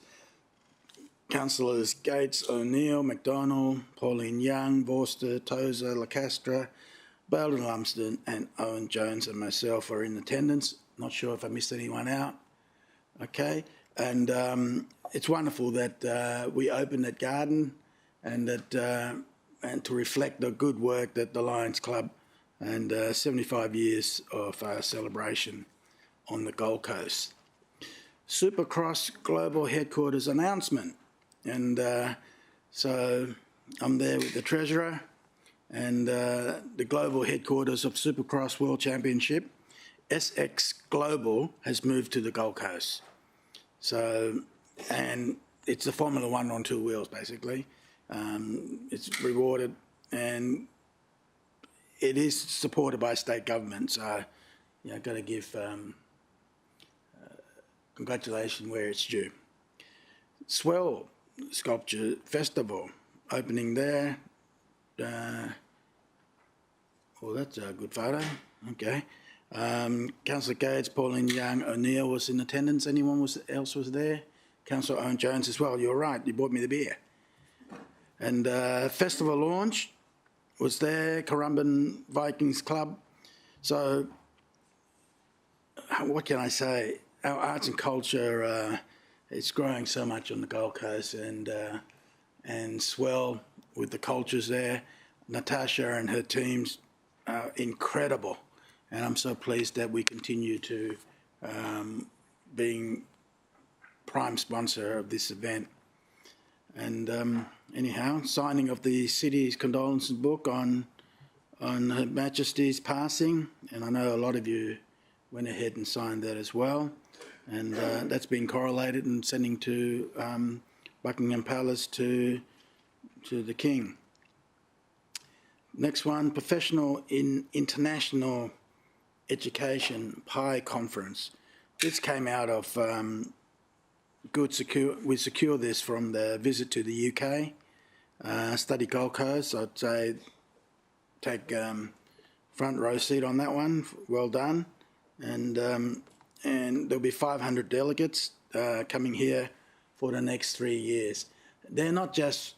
Councillors Gates, O'Neill, McDonald, Pauline Young, Vorster, Tozer, Lacastra, Belden Lumsden and Owen Jones and myself are in attendance. Not sure if I missed anyone out. Okay, and it's wonderful that we opened that garden and that and to reflect the good work that the Lions Club and 75 years of celebration on the Gold Coast. Supercross Global Headquarters announcement. And so I'm there with the Treasurer and the Global Headquarters of Supercross World Championship SX Global has moved to the Gold Coast. So, and it's the Formula One on 2 wheels, basically. It's rewarded, and it is supported by state government. So, you know, got to give congratulations where it's due. Swell Sculpture Festival opening there. Well, that's a good photo. Okay. Councillor Gates, Pauline Young, O'Neill was in attendance. Anyone else was there? Councillor Owen Jones as well. You're right. You bought me the beer. And festival launch was there. Currumbin Vikings Club. So, what can I say? Our arts and culture it's growing so much on the Gold Coast, and Swell with the cultures there. Natasha and her teams are incredible, and I'm so pleased that we continue to being prime sponsor of this event. And anyhow, signing of the city's condolences book on Her Majesty's passing, and I know a lot of you went ahead and signed that as well. And that's been correlated and sending to Buckingham Palace to the King. Next one, Professional in International Education PI Conference. This came out of we secured this from the visit to the UK, study Gold Coast. I'd say take front row seat on that one. Well done. And there'll be 500 delegates coming here for the next 3 years. They're not just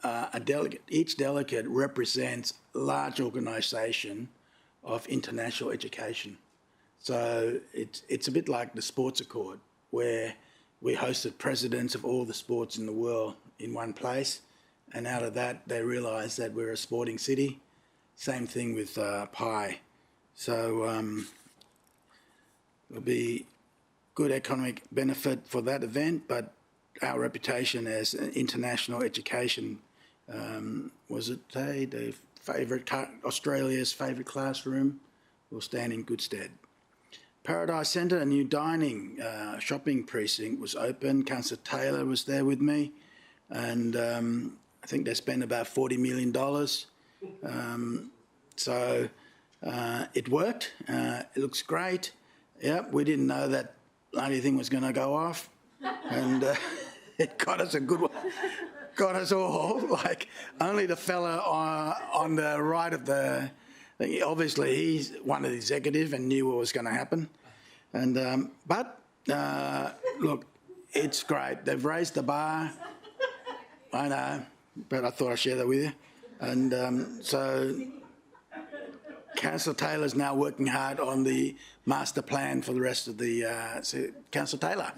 a delegate. Each delegate represents a large organisation of international education. So it's a bit like the Sports Accord, where we hosted presidents of all the sports in the world in one place, and out of that they realised that we're a sporting city. Same thing with PI. So there'll be good economic benefit for that event, but our reputation as international education was it the Australia's favourite classroom will stand in good stead. Paradise Centre, a new dining shopping precinct was open. Councillor Taylor was there with me, and I think they spent about $40 million. So it worked. It looks great. Yep, we didn't know that bloody thing was going to go off, and it got us a good one. Got us all. Like, only the fella on the right of the... Obviously, he's one of the executive and knew what was going to happen. And but look, it's great. They've raised the bar. I know, but I thought I'd share that with you. And so Councillor Taylor's now working hard on the master plan for the rest of the... Councillor Taylor.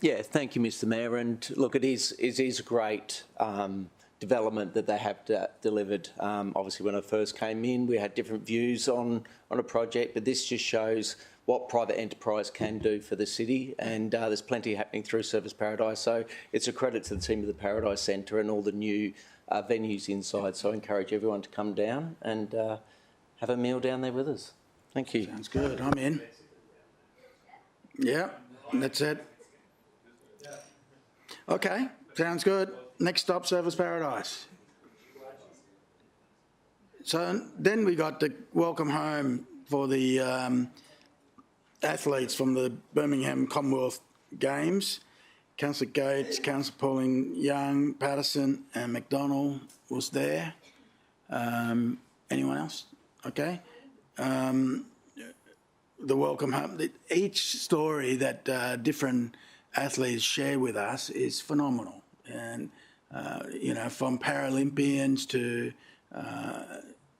Yeah, thank you, Mr Mayor. And look, it is a great development that they have delivered. Obviously, when I first came in, we had different views on a project, but this just shows what private enterprise can do for the city, and there's plenty happening through Service Paradise. So it's a credit to the team of the Paradise Centre and all the new venues inside. So I encourage everyone to come down and have a meal down there with us. Thank you. Sounds good. I'm in. Yeah, that's it. Okay, sounds good. Next stop, Service Paradise. So then we got the welcome home for the athletes from the Birmingham Commonwealth Games. Councillor Gates, Councillor Pauline Young, Patterson and McDonald was there. Anyone else? Okay. The welcome home. Each story that different athletes share with us is phenomenal. And, you know, from Paralympians to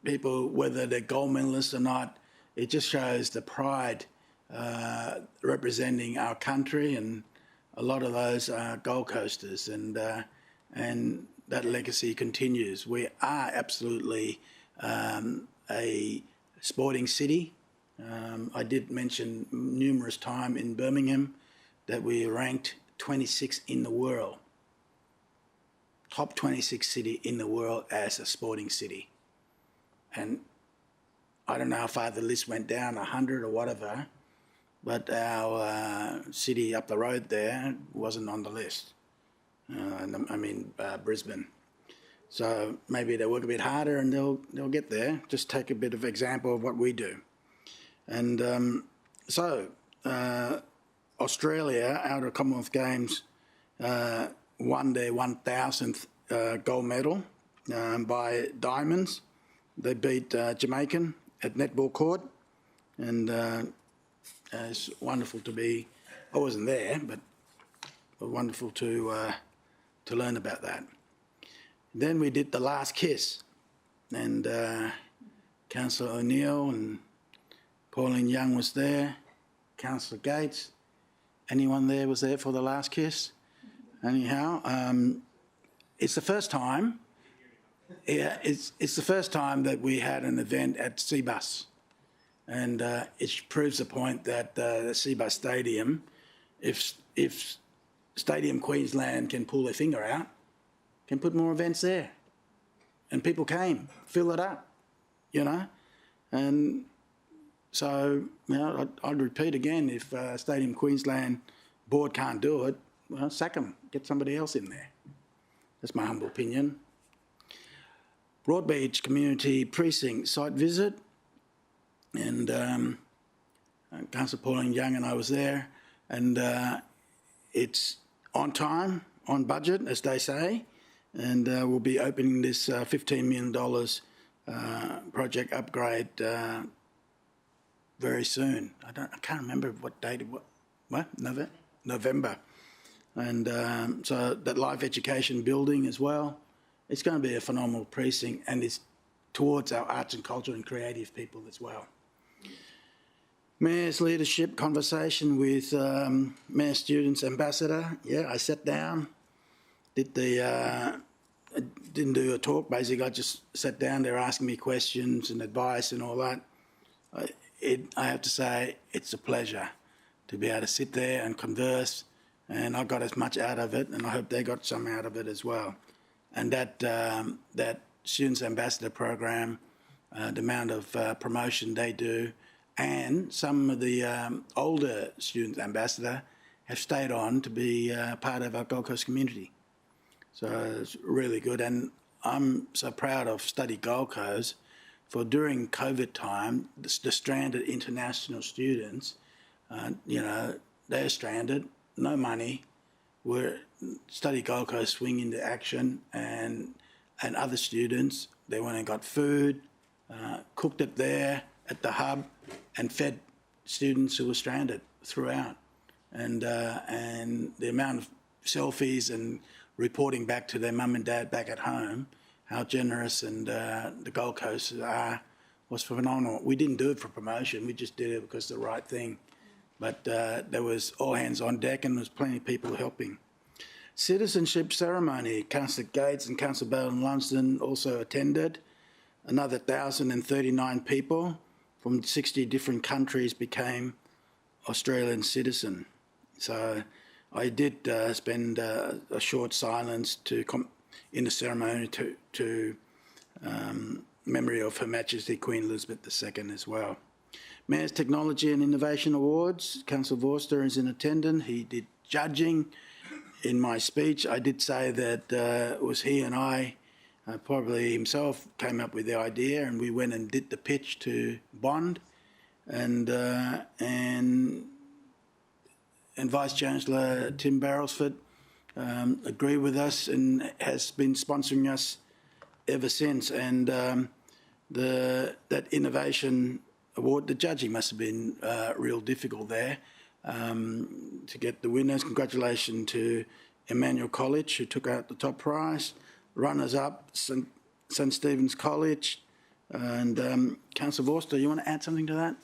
people, whether they're gold medalists or not, it just shows the pride representing our country, and a lot of those are Gold Coasters, and that legacy continues. We are absolutely a sporting city. I did mention numerous times in Birmingham that we ranked 26 in the world. Top 26 city in the world as a sporting city. And I don't know how far the list went down, 100 or whatever, but our city up the road there wasn't on the list. Brisbane. So maybe they work a bit harder and they'll get there. Just take a bit of example of what we do. And Australia, out of Commonwealth Games, won their 1,000th gold medal by diamonds. They beat Jamaican at netball court, and it's wonderful to be. I wasn't there, but wonderful to learn about that. Then we did the last kiss, and Councillor O'Neill and Pauline Young was there. Councillor Gates, anyone there was there for the last kiss? Anyhow, it's the first time. Yeah, it's the first time that we had an event at Seabus, and it proves the point that the Seabus Stadium, if Stadium Queensland can pull their finger out, can put more events there, and people came, fill it up, and so I'd repeat again, if Stadium Queensland board can't do it, well, sack them, get somebody else in there. That's my humble opinion. Broadbeach Community Precinct site visit, and Councillor Pauline Young and I was there, and it's on time, on budget, as they say, and we'll be opening this $15 million project upgrade very soon. I can't remember what date it was. What? November. And so that life education building as well. It's going to be a phenomenal precinct, and it's towards our arts and culture and creative people as well. Mayor's leadership conversation with Mayor Students Ambassador. Yeah, I sat down, didn't do a talk, basically. I just sat down there asking me questions and advice and all that. I have to say, it's a pleasure to be able to sit there and converse, and I got as much out of it, and I hope they got some out of it as well. And that Students Ambassador program, the amount of promotion they do, and some of the older Students Ambassador have stayed on to be part of our Gold Coast community. So it's really good, and I'm so proud of Study Gold Coast for during COVID time, the stranded international students, they're stranded, no money, where Study Gold Coast swing into action, and other students, they went and got food, cooked it there at the hub, and fed students who were stranded throughout. And the amount of selfies and reporting back to their mum and dad back at home, how generous and the Gold Coast are, was phenomenal. We didn't do it for promotion, we just did it because it's the right thing. But there was all hands on deck, and there was plenty of people helping. Citizenship ceremony, Councillor Gates and Councillor Bowden-Lumsden also attended. Another 1,039 people from 60 different countries became Australian citizen. So I did spend a short silence in the ceremony to memory of Her Majesty Queen Elizabeth II as well. Mayor's Technology and Innovation Awards, Councillor Vorster is in attendance. He did judging. In my speech, I did say that it was he and I, probably himself, came up with the idea, and we went and did the pitch to Bond, and Vice Chancellor Tim Barrelsford agreed with us and has been sponsoring us ever since. And that innovation award, the judging must have been real difficult there to get the winners. Congratulations to Emmanuel College, who took out the top prize. Runners-up, St Stephen's College. And Councillor Vorster, you want to add something to that?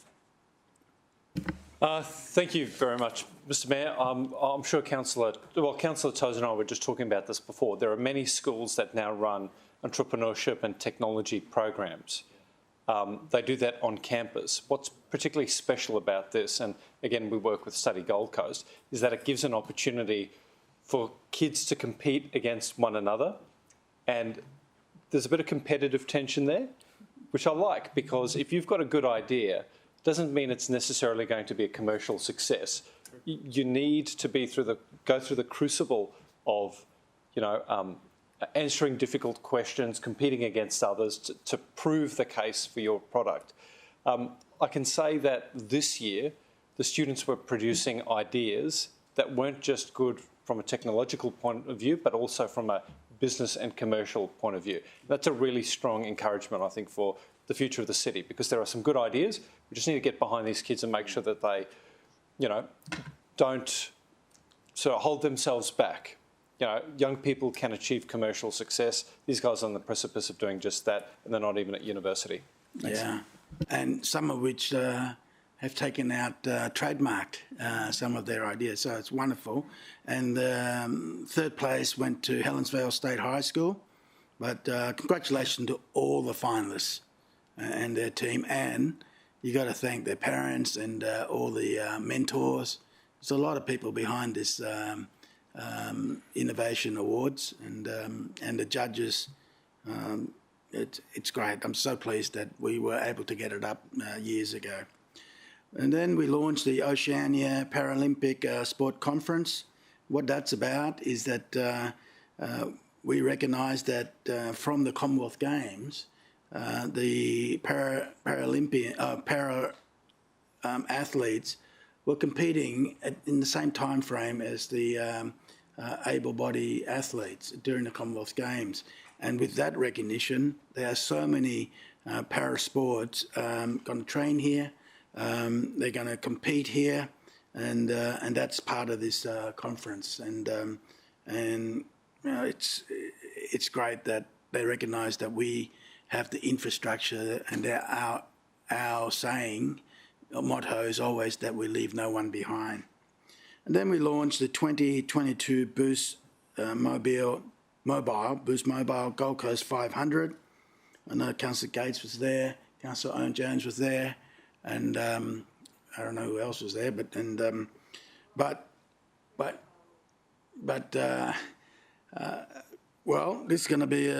Thank you very much, Mr Mayor. I'm sure Councillor Tozer and I were just talking about this before. There are many schools that now run entrepreneurship and technology programs. They do that on campus. What's particularly special about this, and again we work with Study Gold Coast, is that it gives an opportunity for kids to compete against one another, and there's a bit of competitive tension there, which I like, because if you've got a good idea, doesn't mean it's necessarily going to be a commercial success. You need to go through the crucible of, answering difficult questions, competing against others to prove the case for your product. I can say that this year, the students were producing ideas that weren't just good from a technological point of view, but also from a business and commercial point of view. That's a really strong encouragement, I think, for the future of the city, because there are some good ideas. We just need to get behind these kids and make sure that they, don't sort of hold themselves back. Young people can achieve commercial success. These guys are on the precipice of doing just that, and they're not even at university. Thanks. Yeah, and some of which have taken out, trademarked some of their ideas, so it's wonderful. And third place went to Helensvale State High School, but congratulations to all the finalists and their team, and you got to thank their parents and all the mentors. There's a lot of people behind this Innovation Awards, and the judges. It's great. I'm so pleased that we were able to get it up years ago. And then we launched the Oceania Paralympic Sport Conference. What that's about is that we recognise that from the Commonwealth Games, the athletes were competing in the same time frame as the able-bodied athletes during the Commonwealth Games. And with that recognition, there are so many para-sports going to train here. They're going to compete here, and that's part of this conference. And it's great that they recognise that we have the infrastructure, and our saying, our motto is always that we leave no one behind. And then we launched the 2022 Boost Mobile Gold Coast 500. I know Councillor Gates was there, Councillor Owen Jones was there, and I don't know who else was there, but this is going to be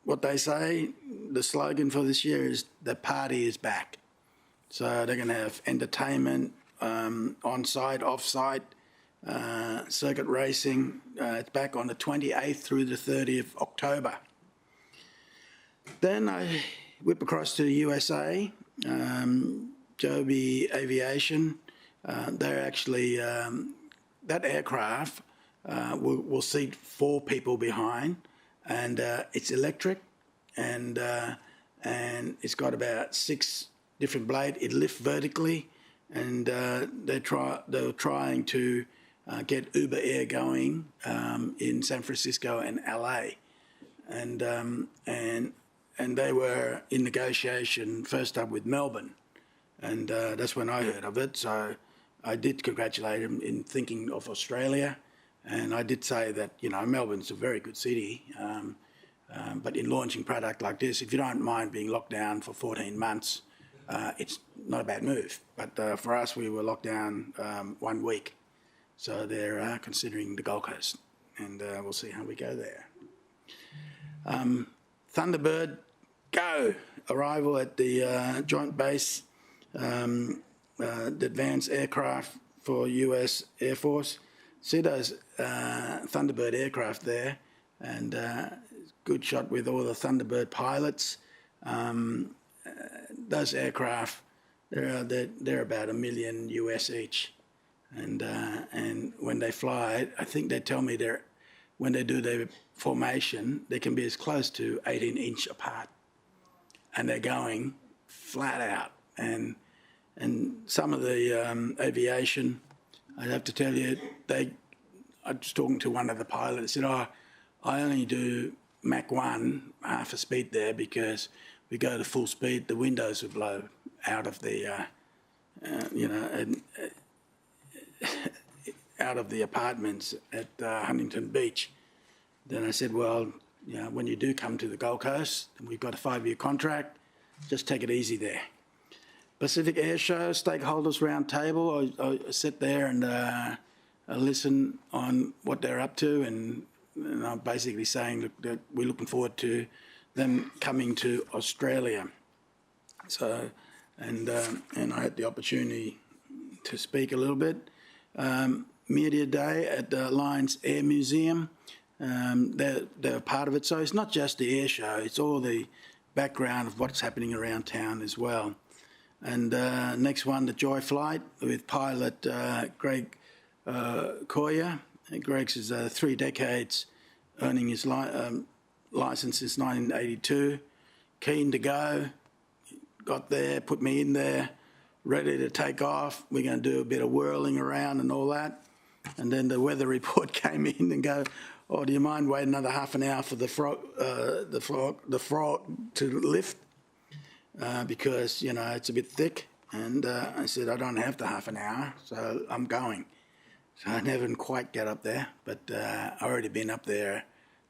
what they say. The slogan for this year is "The party is back." So they're going to have entertainment, on-site, off-site, circuit racing. It's back on the 28th through the 30th of October. Then I whip across to the USA. Joby Aviation, they're actually, that aircraft will seat 4 people behind, and it's electric, and it's got about 6 different blades. It lifts vertically, and they're trying to get Uber Air going in San Francisco and LA, and they were in negotiation first up with Melbourne, and that's when I heard of it. So I did congratulate him in thinking of Australia, and I did say that Melbourne's a very good city, but in launching product like this, if you don't mind being locked down for 14 months, it's not a bad move. But for us, we were locked down 1 week, so they're considering the Gold Coast, and we'll see how we go there. Thunderbird Go! Arrival at the Joint Base, the advanced aircraft for US Air Force. See those Thunderbird aircraft there, and good shot with all the Thunderbird pilots. Those aircraft, they're about $1 million US each, and when they fly, I think they tell me when they do their formation, they can be as close to 18-inch apart, and they're going flat out. And some of the aviation, I'd have to tell you, I was talking to one of the pilots, said, I only do Mach 1, half a speed there, because we go to full speed, the windows would blow out of the, out of the apartments at Huntington Beach. Then I said, well, when you do come to the Gold Coast, and we've got a 5-year contract, just take it easy there. Pacific Air Show, stakeholders round table. I sit there and I listen on what they're up to, and I'm basically saying that we're looking forward to them coming to Australia. So, and I had the opportunity to speak a little bit. Media Day at the Lions Air Museum, they're part of it. So it's not just the air show, it's all the background of what's happening around town as well. And next one, the Joy Flight with pilot Greg Coyer. Greg's is 3 decades earning his licence since 1982. Keen to go, got there, put me in there, ready to take off. We're going to do a bit of whirling around and all that. And then the weather report came in and go, oh, do you mind waiting another half an hour for the frog to lift? Because, you know, it's a bit thick. And I said, I don't have the half an hour, so I'm going. So I never quite get up there, but I've already been up there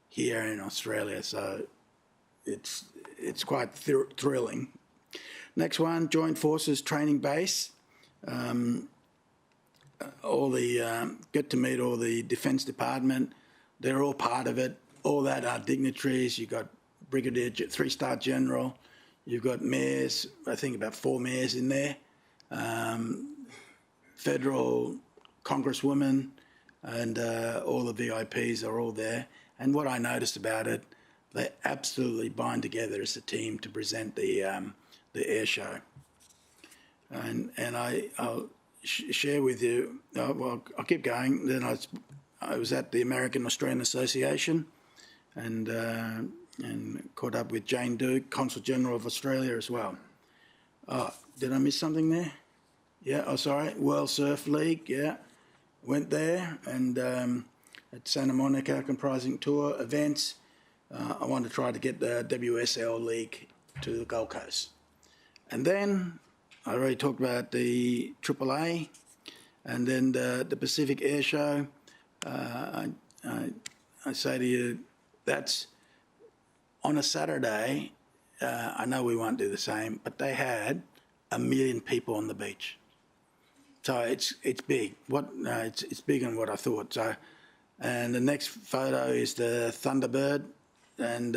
here in Australia, so it's quite thrilling. Next one, Joint Forces Training Base. Get to meet all the Defence Department. They're all part of it. All that are dignitaries. You've got Brigadier, 3-star General. You've got mayors, I think about 4 mayors in there. Federal Congresswomen and all the VIPs are all there. And what I noticed about it, they absolutely bind together as a team to present the air show. And I'll share with you, well, I'll keep going. Then I was at the American Australian Association and caught up with Jane Duke, Consul General of Australia as well. Oh, did I miss something there? Yeah, oh, sorry, World Surf League, yeah. Went there and at Santa Monica, comprising tour events. I want to try to get the WSL League to the Gold Coast. And then I already talked about the AAA and then the Pacific Air Show. I say to you, that's on a Saturday. I know we won't do the same, but they had 1 million people on the beach. So it's big. It's bigger than what I thought. So, and the next photo is the Thunderbird, and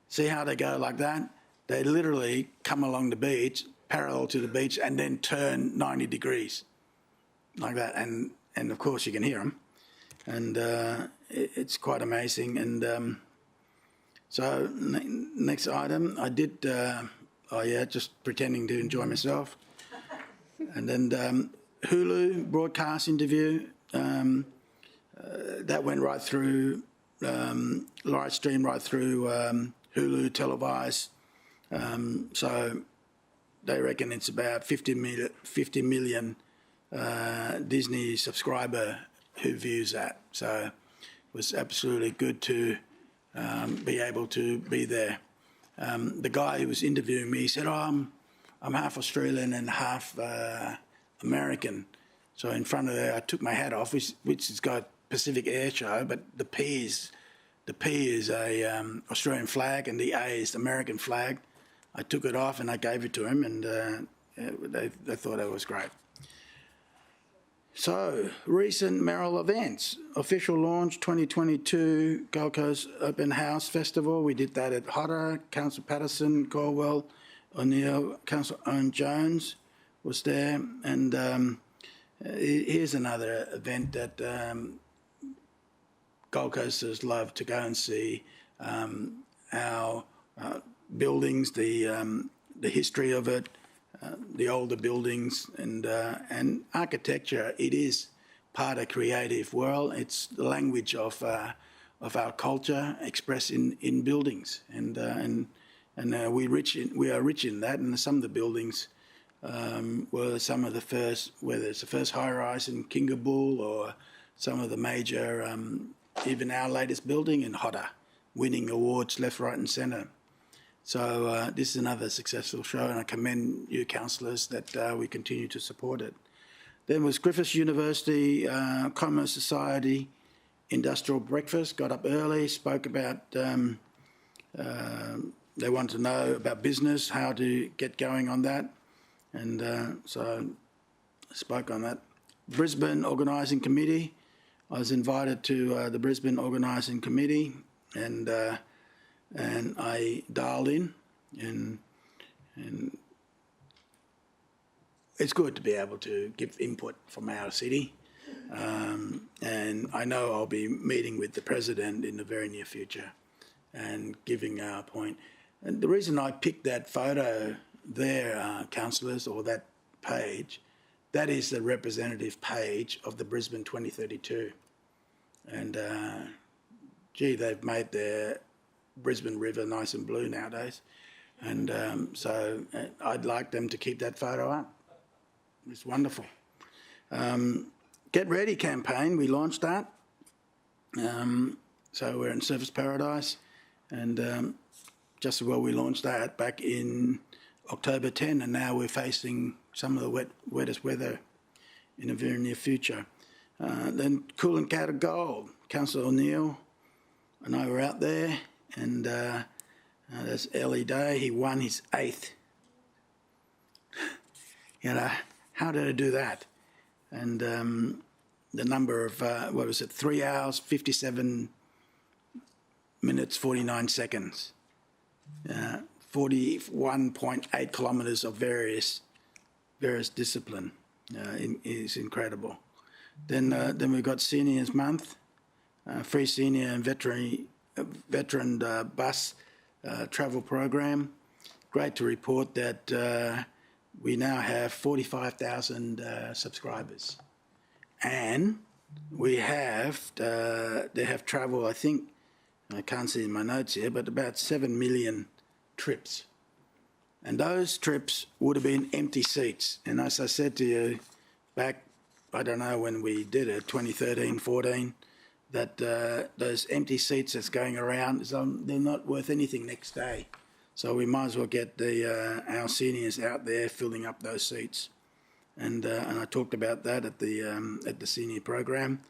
see how they go like that. They literally come along the beach, parallel to the beach, and then turn 90 degrees, like that. And of course you can hear them, and it's quite amazing. And so next item, I did. Just pretending to enjoy myself. And then Hulu broadcast interview, that went right through, live stream right through Hulu televised. So they reckon it's about 50 million Disney subscriber who views that. So it was absolutely good to be able to be there. The guy who was interviewing me said, oh, I'm half Australian and half American. So in front of there, I took my hat off, which has got Pacific Air Show, but the P is a Australian flag and the A is the American flag. I took it off and I gave it to him, and they thought it was great. So, recent Mayoral events. Official launch 2022 Gold Coast Open House Festival. We did that at Hodder. Councillor Patterson, Caldwell, O'Neill, Councillor Owen Jones was there. And here's another event that Gold Coasters love to go and see. Our buildings, the history of it, the older buildings and architecture. It is part of creative world. It's the language of our culture expressed in buildings, and we are rich in that. And some of the buildings were some of the first, whether it's the first high-rise in Kingabool or some of the major, even our latest building in Hodder, winning awards left, right, and centre. So this is another successful show, and I commend you, councillors, that we continue to support it. Then was Griffith University Commerce Society Industrial Breakfast. Got up early, spoke about, they wanted to know about business, how to get going on that, and so I spoke on that. Brisbane Organising Committee. I was invited to the Brisbane Organising Committee, and and I dialed in, and it's good to be able to give input from our city. And I know I'll be meeting with the President in the very near future and giving our point. And the reason I picked that photo there, councillors, or that page, that is the representative page of the Brisbane 2032. And gee, they've made their Brisbane River nice and blue nowadays. And so I'd like them to keep that photo up. It's wonderful. Get Ready campaign, we launched that. So we're in Surfers Paradise, and just as well we launched that back in October 10, and now we're facing some of the wettest weather in the very near future. Then Coolangatta of Gold, Councillor O'Neill and I were out there, and there's Ellie Day, he won his 8th. You know, how did I do that? And the number of, 3 hours, 57 minutes, 49 seconds. 41.8 kilometres of various discipline is incredible. Then we've got Seniors Month, free senior and veteran bus travel program. Great to report that we now have 45,000 subscribers, and we have they have travel. I think I can't see in my notes here, but about 7 million trips, and those trips would have been empty seats. And as I said to you back, I don't know when we did it, 2013, 14, that those empty seats that's going around, they're not worth anything next day. So we might as well get our seniors out there filling up those seats, and I talked about that at the senior program.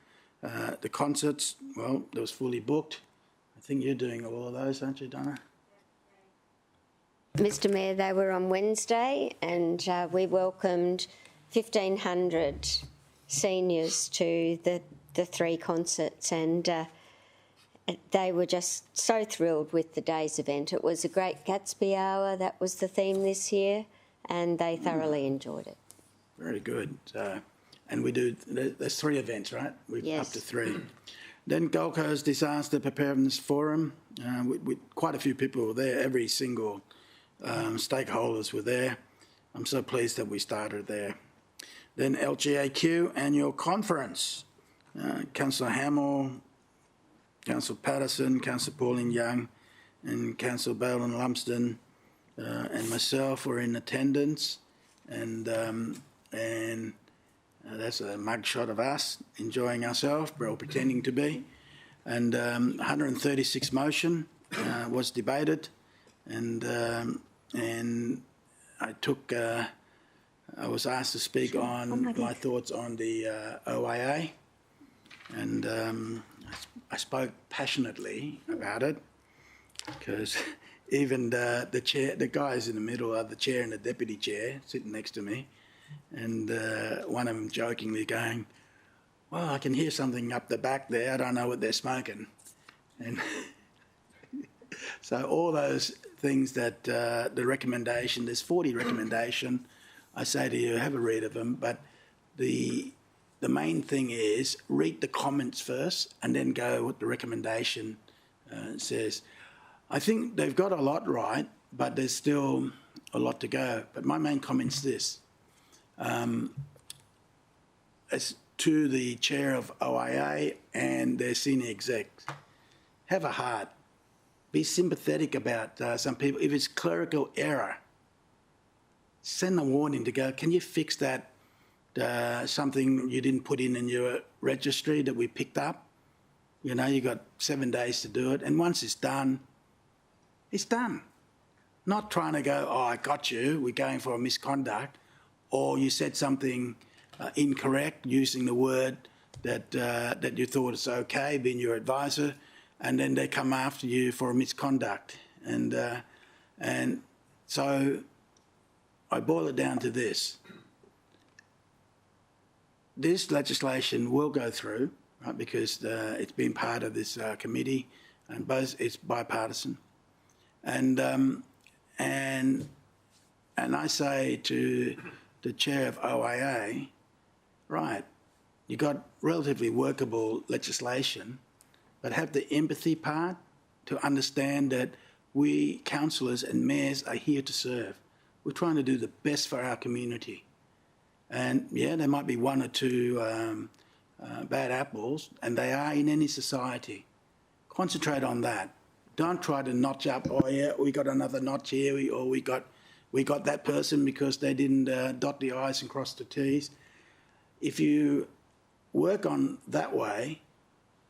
The concerts, well, it was fully booked. I think you're doing all of those, aren't you, Donna? Mr Mayor, they were on Wednesday, and we welcomed 1,500 seniors to the 3 concerts, and they were just so thrilled with the day's event. It was a great Gatsby hour, that was the theme this year, and they thoroughly enjoyed it. Very good. And we do, there's 3 events, right? We're up to 3. Then Gold Coast Disaster Preparedness Forum, with quite a few people were there, every single stakeholders were there. I'm so pleased that we started there. Then LGAQ Annual Conference, Councillor Hamill, Councillor Patterson, Councillor Pauline Young and Councillor Bale and Lumsden and myself were in attendance, and that's a mugshot of us enjoying ourselves, we're all pretending to be. And 136 motion was debated, and I was asked to speak on my thoughts on the OIA, and I spoke passionately about it, because even the chair, the guys in the middle are the chair and the deputy chair sitting next to me, and one of them jokingly going, "Well, I can hear something up the back there. I don't know what they're smoking," and so all those things that the recommendation, there's 40 recommendation. I say to you, have a read of them, but the main thing is read the comments first and then go what the recommendation says. I think they've got a lot right, but there's still a lot to go. But my main comment's this. As to the chair of OIA and their senior execs, have a heart. Be sympathetic about some people. If it's clerical error, send a warning to go, can you fix that? Something you didn't put in your registry that we picked up. You know, you got 7 days to do it, and once it's done, it's done. Not trying to go, oh, I got you, we're going for a misconduct, or you said something incorrect using the word that you thought is okay, being your advisor, and then they come after you for a misconduct. And so I boil it down to this. This legislation will go through, right, because it's been part of this committee, and both it's bipartisan. And I say to the chair of OIA, right, you got relatively workable legislation, but have the empathy part to understand that we councillors and mayors are here to serve. We're trying to do the best for our community. And yeah, there might be one or two bad apples, and they are in any society. Concentrate on that. Don't try to notch up, oh yeah, we got another notch here, or we got that person because they didn't dot the I's and cross the T's. If you work on that way,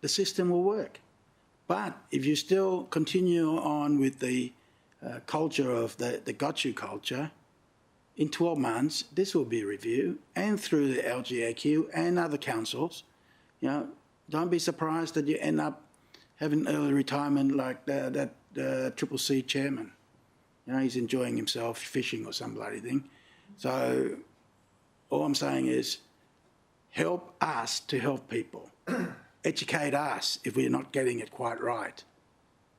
the system will work. But if you still continue on with the culture of the got you culture, in 12 months, this will be reviewed, and through the LGAQ and other councils. You know, don't be surprised that you end up having early retirement like that Triple C chairman. You know, he's enjoying himself fishing or some bloody thing. So all I'm saying is help us to help people. Educate us if we're not getting it quite right.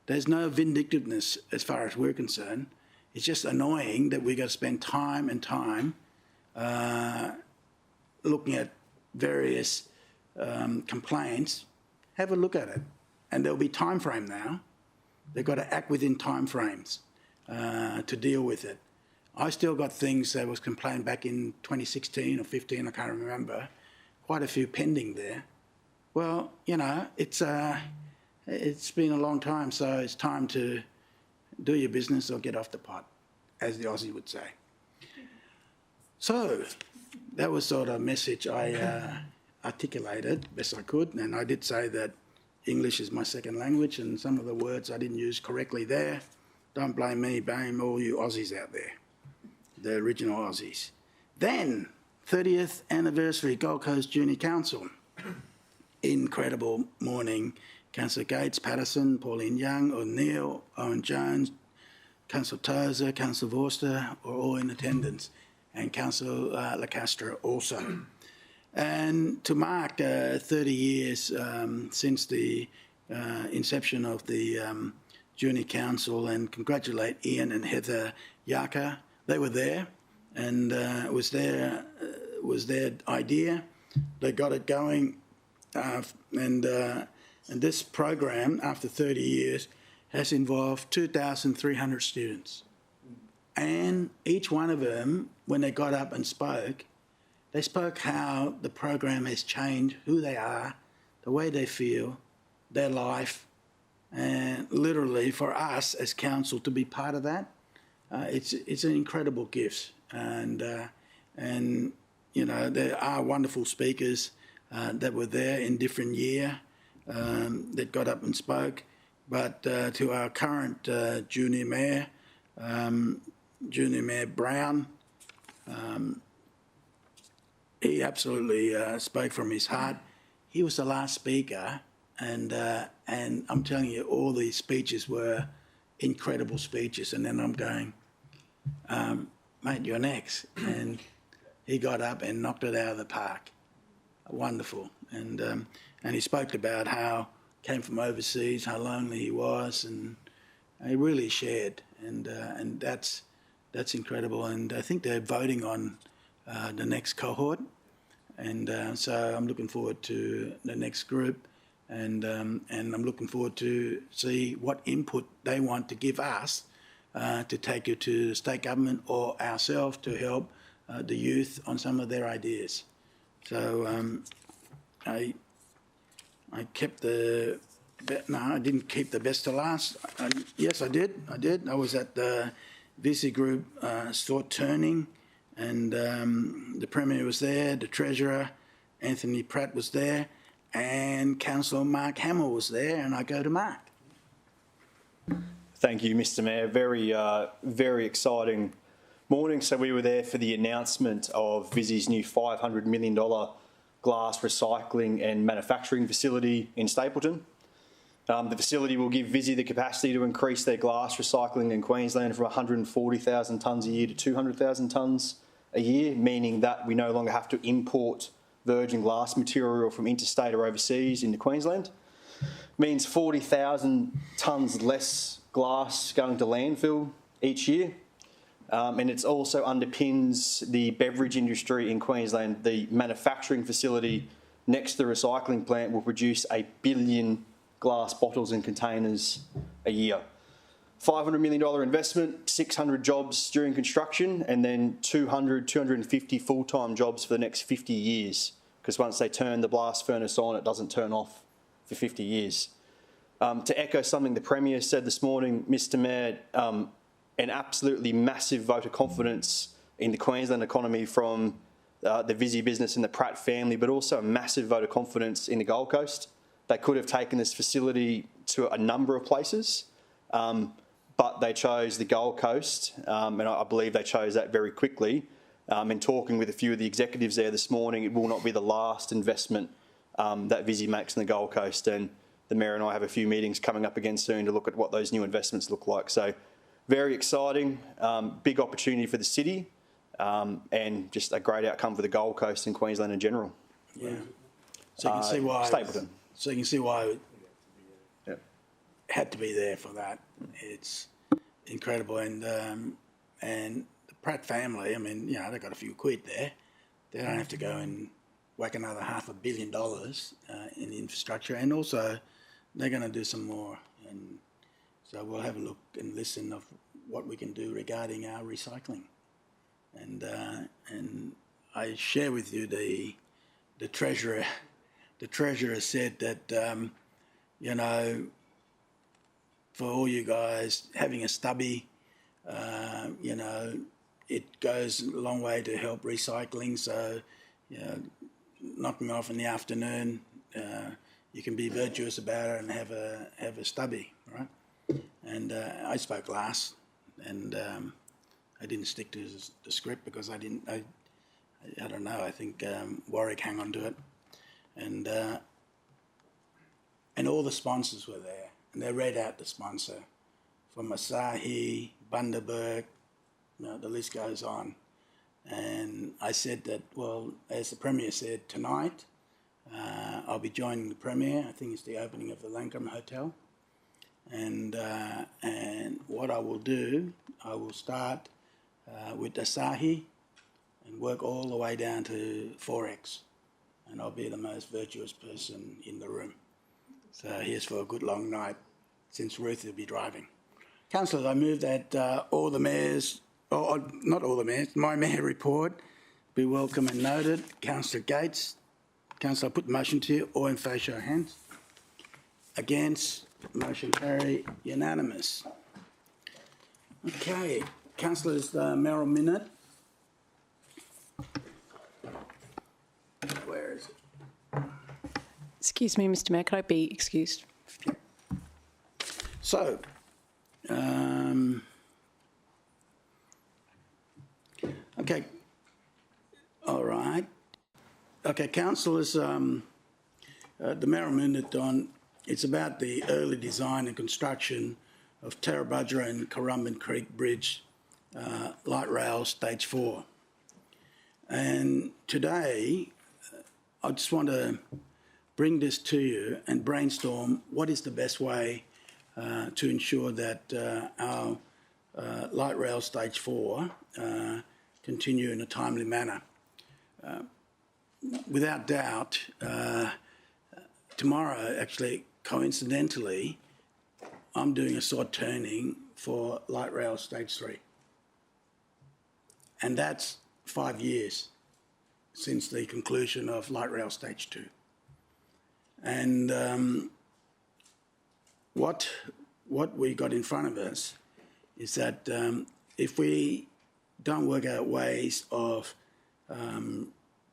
There's no vindictiveness as far as we're concerned. It's just annoying that we've got to spend time and time looking at various complaints. Have a look at it. And there'll be time frame now. They've got to act within time frames to deal with it. I still got things that was complained back in 2016 or 15, I can't remember. Quite a few pending there. Well, you know, it's been a long time, so it's time to do your business or get off the pot, as the Aussie would say. So that was sort of a message I articulated best I could, and I did say that English is my second language, and some of the words I didn't use correctly there. Don't blame me, blame all you Aussies out there, the original Aussies. Then, 30th anniversary Gold Coast Junior Council. Incredible morning. Councillor Gates, Patterson, Pauline Young, O'Neill, Owen Jones, Councillor Tozer, Councillor Vorster are all in attendance, and Councillor Lacastra also. And to mark 30 years since the inception of the Junior Council, and congratulate Ian and Heather Yaka. They were there, and it was their idea. They got it going, and this program, after 30 years, has involved 2,300 students. And each one of them, when they got up and spoke, they spoke how the program has changed who they are, the way they feel, their life, and literally for us as council to be part of that, it's an incredible gift. And you know, there are wonderful speakers that were there in different year that got up and spoke. But to our current Junior Mayor Brown, he absolutely spoke from his heart. He was the last speaker, and I'm telling you, all these speeches were incredible speeches. And then I'm going, mate, you're next. And he got up and knocked it out of the park. Wonderful. And he spoke about how he came from overseas, how lonely he was, and he really shared. And that's incredible. And I think they're voting on the next cohort. And so I'm looking forward to the next group, and I'm looking forward to see what input they want to give us to take it to the state government or ourselves to help the youth on some of their ideas. So I kept I didn't keep the best to last. Yes, I did. I was at the VC Group store turning, and the Premier was there, the Treasurer, Anthony Pratt was there, and Councillor Mark Hamill was there, and I go to Mark. Thank you, Mr Mayor. Very exciting morning. So we were there for the announcement of Visy's new $500 million glass recycling and manufacturing facility in Stapleton. The facility will give Visy the capacity to increase their glass recycling in Queensland from 140,000 tonnes a year to 200,000 tonnes a year, meaning that we no longer have to import virgin glass material from interstate or overseas into Queensland. Means 40,000 tonnes less glass going to landfill each year. And it also underpins the beverage industry in Queensland. The manufacturing facility next to the recycling plant will produce 1 billion glass bottles and containers a year. $500 million investment, 600 jobs during construction, and then 250 full-time jobs for the next 50 years. Because once they turn the blast furnace on, it doesn't turn off for 50 years. To echo something the Premier said this morning, Mr Mayor, an absolutely massive vote of confidence in the Queensland economy from the Visy business and the Pratt family, but also a massive vote of confidence in the Gold Coast. They could have taken this facility to a number of places, but they chose the Gold Coast, and I believe they chose that very quickly. In talking with a few of the executives there this morning, it will not be the last investment that Visy makes in the Gold Coast, and the Mayor and I have a few meetings coming up again soon to look at what those new investments look like. So very exciting, big opportunity for the city, and just a great outcome for the Gold Coast and Queensland in general. Yeah. So you can see why. Stapleton. So you can see why it had to be there for that. It's incredible, and the Pratt family. I mean, you know, they've got a few quid there. They don't have to go and whack another $500 million in infrastructure, and also they're going to do some more. And so we'll have a look and listen of what we can do regarding our recycling. And I share with you the treasurer. The treasurer said that you know, for all you guys having a stubby, you know, it goes a long way to help recycling. So, you know, knocking off in the afternoon, you can be virtuous about it and have a stubby, right? And I spoke last, and I didn't stick to the script because I don't know. I think Warwick hung on to it, and all the sponsors were there, and they read out the sponsor from Asahi, Bundaberg. You know, the list goes on. And I said that, well, as the Premier said, tonight I'll be joining the Premier. I think it's the opening of the Lancome Hotel. And what I will do, I will start with Asahi and work all the way down to Forex. And I'll be the most virtuous person in the room. So here's for a good long night, since Ruth will be driving. Councillors, I move that all the mayors, or not all the mayors, my mayor report be welcome and noted. Councillor Gates. Councillor, I put the motion to you. All in favour, show of hands. Against, motion carry, unanimous. Okay, councillors, the Mayoral minute. Where is it? Excuse me, Mr Mayor, could I be excused? So, okay, all right. Okay, councillors, the Mayoral minute on, it's about the early design and construction of Tarabudgera and Currumbin Creek Bridge, light rail stage 4. And today, I just want to bring this to you and brainstorm what is the best way to ensure that our light rail stage 4 continue in a timely manner. Without doubt, tomorrow, actually, coincidentally, I'm doing a sword turning for light rail stage 3. And that's 5 years since the conclusion of light rail stage 2. And what we got in front of us is that if we don't work out ways of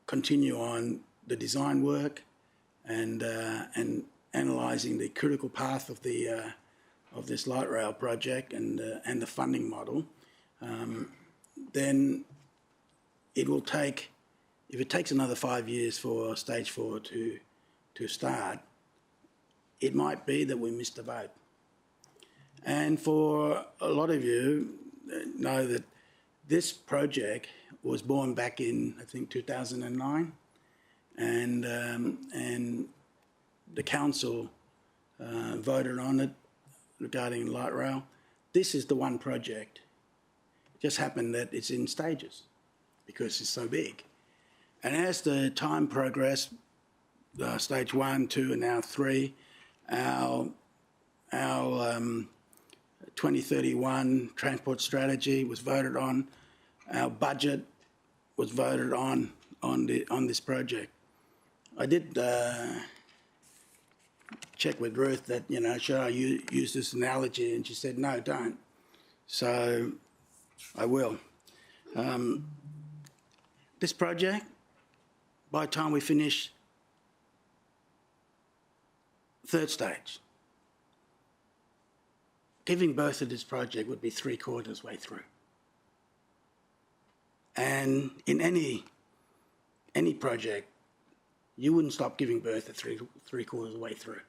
continue on the design work and analysing the critical path of the of this light rail project and the funding model, then it will take, if it takes another 5 years for stage 4 to start, it might be that we missed the boat. And for a lot of you know that this project was born back in, I think, 2009, and the council voted on it regarding light rail. This is the one project. It just happened that it's in stages because it's so big. And as the time progressed, stage 1, 2 and now 3, our 2031 transport strategy was voted on. Our budget was voted on this project. I did check with Ruth that, you know, should I use this analogy? And she said, no, don't. So I will. This project, by the time we finish third stage, giving birth to this project would be 3/4 way through. And in any project, you wouldn't stop giving birth at 3/4 way through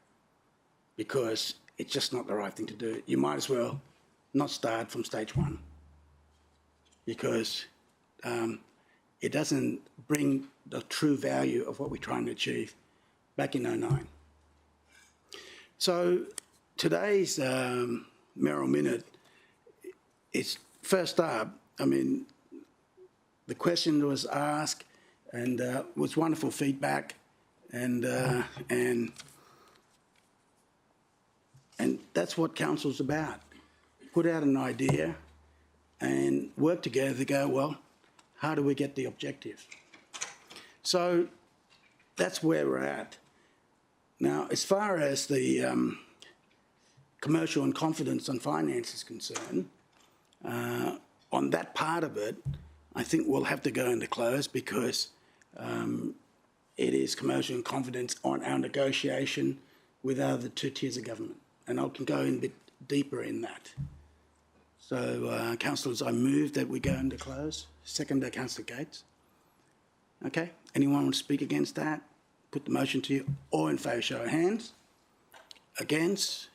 because it's just not the right thing to do. You might as well not start from stage 1 because it doesn't bring the true value of what we're trying to achieve back in 2009. So today's Mayoral Minute is first up. I mean, the question was asked and was wonderful feedback, and that's what council's about. Put out an idea and work together to go, well, how do we get the objective? So that's where we're at. Now, as far as the commercial and confidence on finance is concerned, on that part of it, I think we'll have to go into close because it is commercial and confidence on our negotiation with other two tiers of government. And I can go in a bit deeper in that. So, councillors, I move that we go into close. Second by Councillor Gates. Okay, anyone want to speak against that? Put the motion to you. All in favour, show of hands. Against?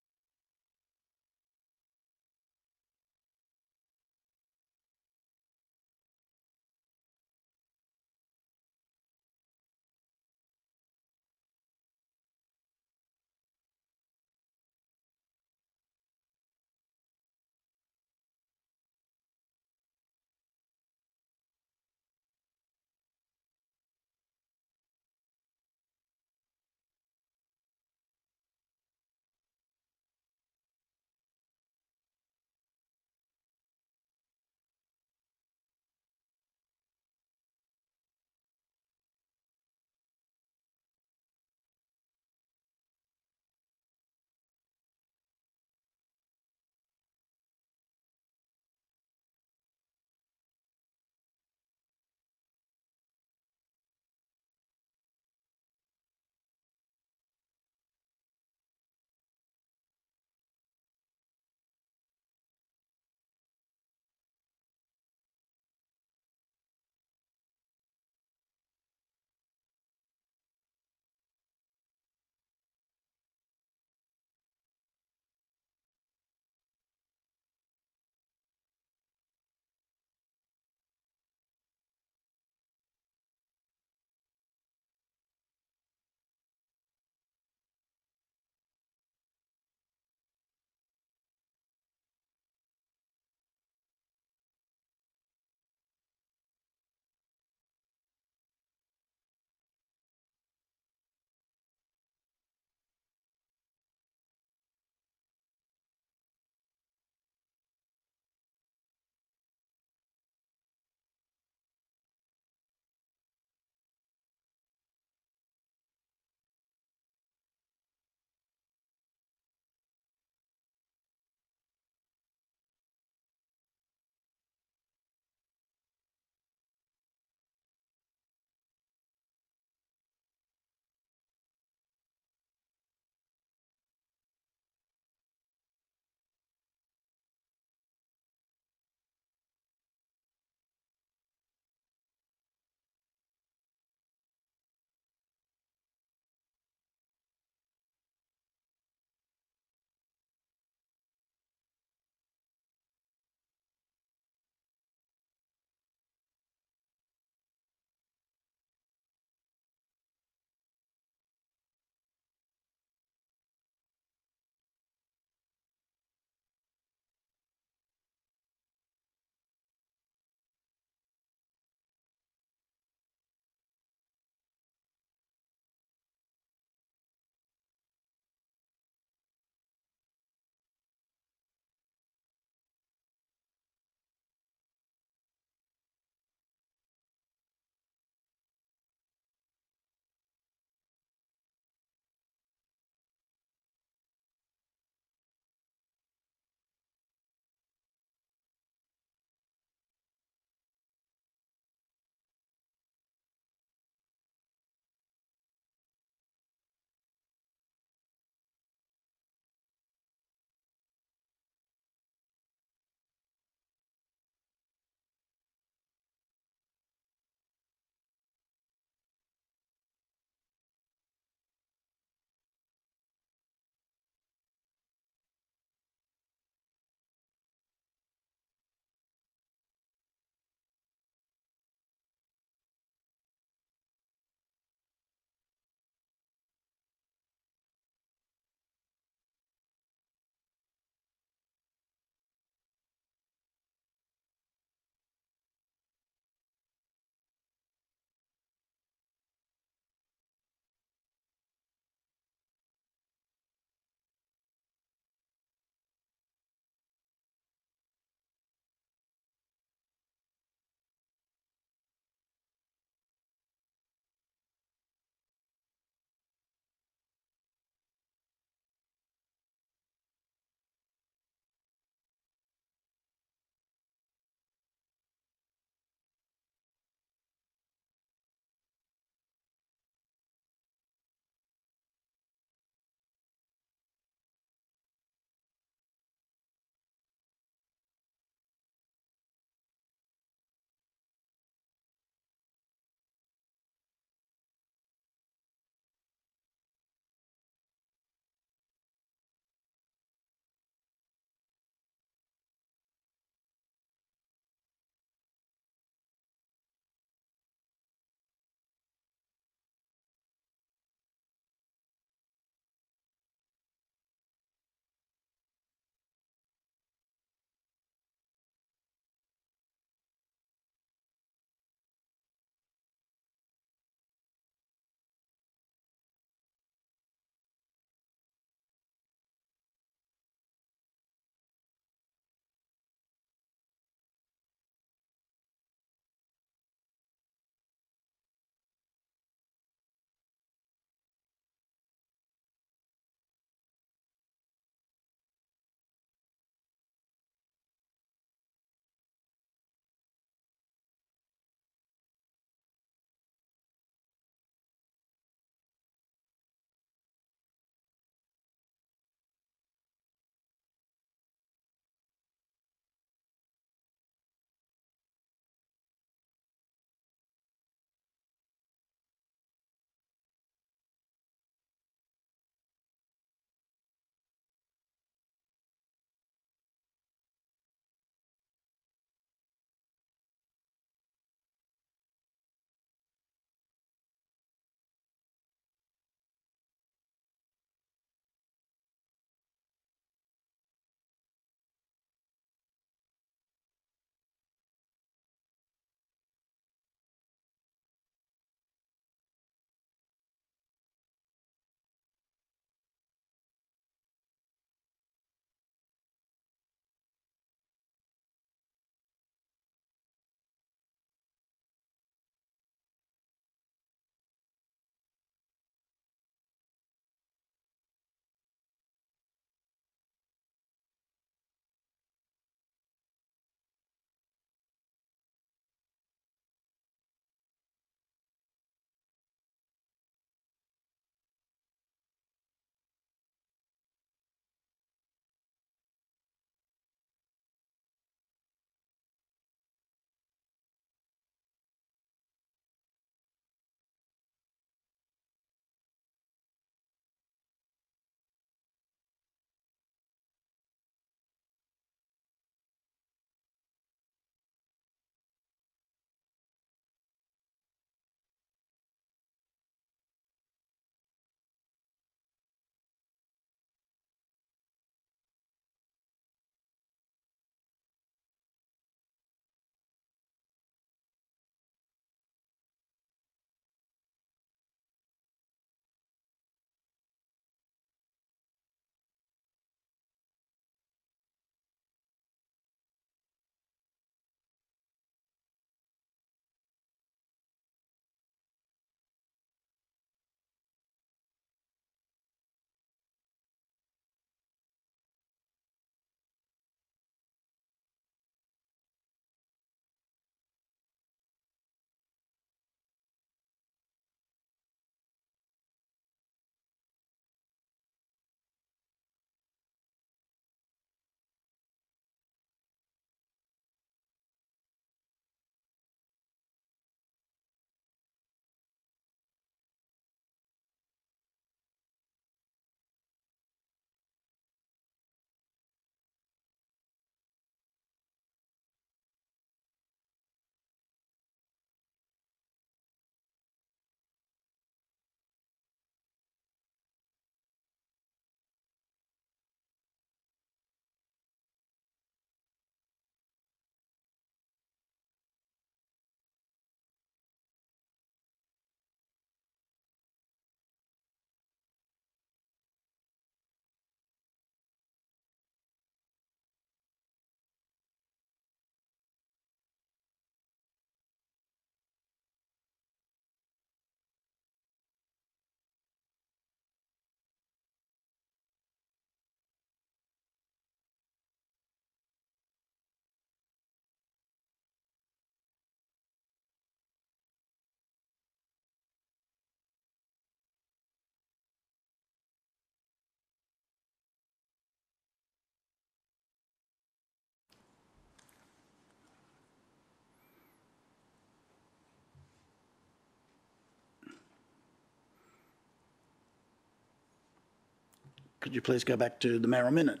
Could you please go back to the Mayoral Minute?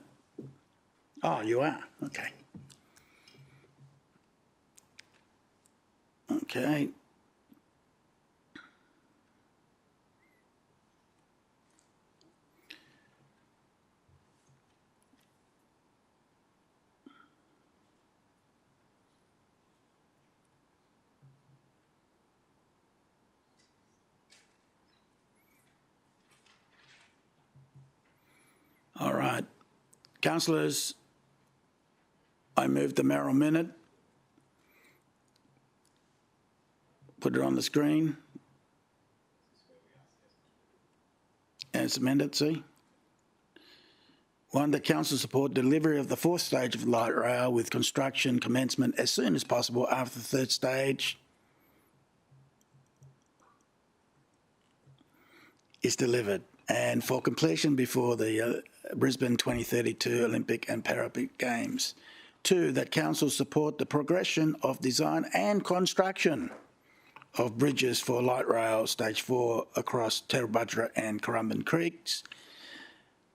Oh, you are? Okay. Okay. All right. Councillors, I move the Mayoral Minute. Put it on the screen. As amended, see? 1, that council support delivery of the 4th stage of light rail with construction commencement as soon as possible after the 3rd stage is delivered and for completion before the Brisbane 2032 Olympic and Paralympic Games. 2, that council support the progression of design and construction of bridges for light rail stage 4 across Terrabudgera and Currumbin Creeks.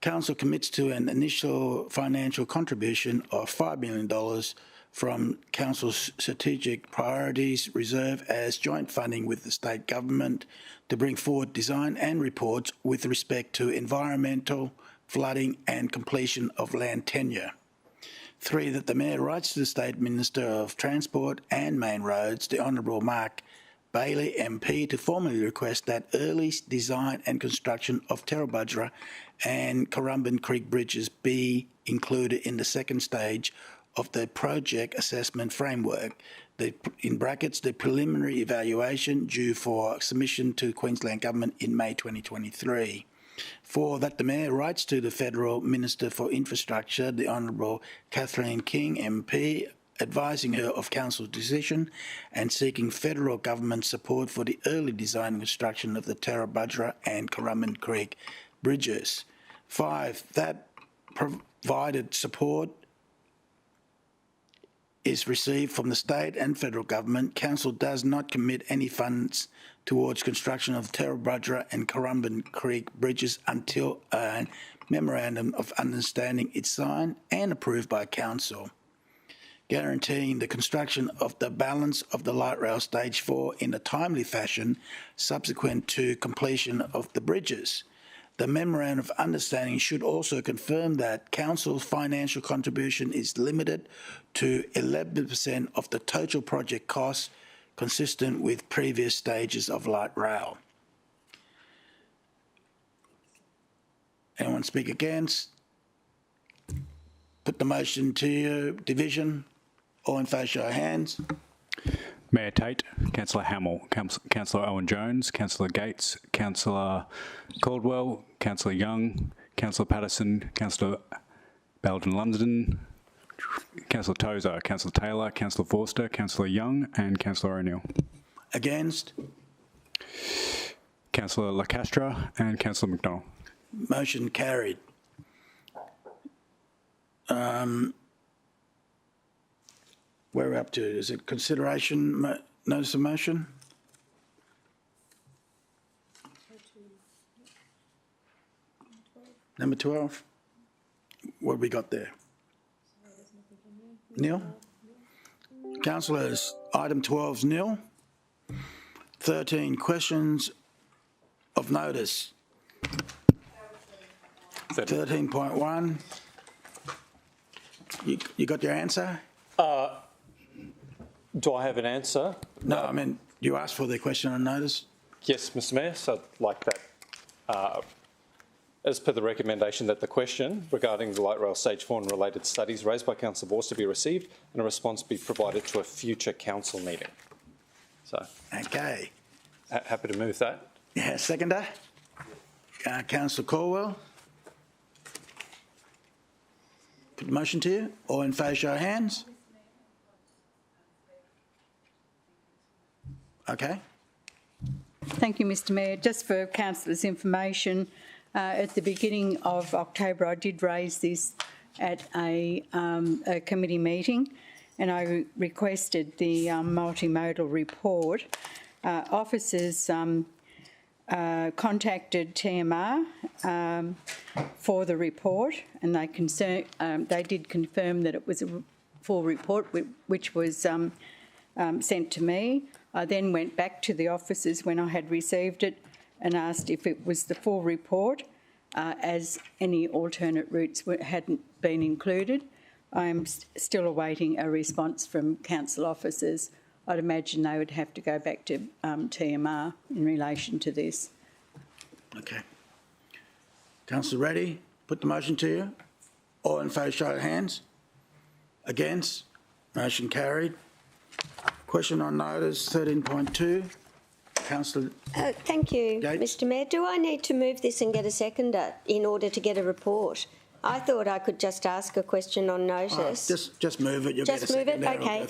Council commits to an initial financial contribution of $5 million from Council's Strategic Priorities Reserve as joint funding with the state government to bring forward design and reports with respect to environmental, flooding and completion of land tenure. 3, that the Mayor writes to the State Minister of Transport and Main Roads, the Honourable Mark Bailey MP, to formally request that early design and construction of Terrabudgera and Currumbin Creek bridges be included in the 2nd stage of the project assessment framework, in brackets, the preliminary evaluation due for submission to Queensland Government in May 2023. 4, that the Mayor writes to the Federal Minister for Infrastructure, the Honourable Kathleen King MP, advising her of Council's decision and seeking federal government support for the early design and construction of the Terrabudgera and Currumbin Creek bridges. 5, that provided support is received from the state and federal government, Council does not commit any funds towards construction of Terrabudgera and Currumbin Creek bridges until a memorandum of understanding is signed and approved by Council, guaranteeing the construction of the balance of the light rail stage 4 in a timely fashion subsequent to completion of the bridges. The Memorandum of Understanding should also confirm that Council's financial contribution is limited to 11% of the total project cost, consistent with previous stages of light rail. Anyone speak against? Put the motion to your division. All in favour, show of hands. Mayor Tate, Councillor Hamill, Councillor Owen-Jones, Councillor Gates, Councillor Caldwell, Councillor Young, Councillor Patterson, Councillor Belden-Lumsden, Councillor Tozer, Councillor Taylor, Councillor Forster, Councillor Young and Councillor O'Neill. Against? Councillor Lacastra and Councillor McDonald. Motion carried. Where are we up to? Is it consideration notice of motion? Number 12. What have we got there? Nil? Councillors, item 12 is nil. 13 questions of notice. 13.1. You got your answer? Do I have an answer? No, I mean, you asked for the question on notice. Yes, Mr Mayor, so I'd like that. As per the recommendation that the question regarding the light rail stage 4 and related studies raised by Councillor Forster be received and a response be provided to a future council meeting. So, okay. Happy to move that. Yeah, seconder. Councillor Caldwell. Put the motion to you. All in favour, show of hands. Okay. Thank you, Mr Mayor. Just for councillors' information, at the beginning of October I did raise this at a committee meeting and I requested the multimodal report. Officers contacted TMR for the report, and they did confirm that it was a full report, which was sent to me. I then went back to the offices when I had received it and asked if it was the full report, as any alternate routes hadn't been included. I'm still awaiting a response from council officers. I'd imagine they would have to go back to TMR in relation to this. Okay. Councillor Reddy, put the motion to you. All in favour, show of hands. Against? Motion carried. Question on notice 13.2. Councillor Thank you, Gates. Mr Mayor. Do I need to move this and get a seconder in order to get a report? I thought I could just ask a question on notice. Just move it. You'll get a second there. Okay.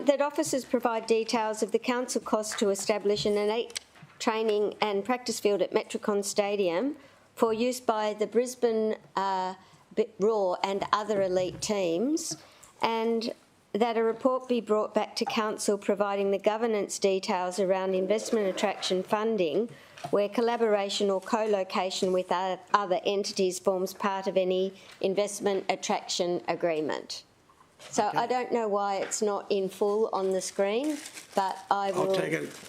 That officers provide details of the council cost to establish an elite training and practice field at Metricon Stadium for use by the Brisbane Raw and other elite teams, and that a report be brought back to council providing the governance details around investment attraction funding where collaboration or co-location with other entities forms part of any investment attraction agreement. So I don't know why it's not in full on the screen, but I will...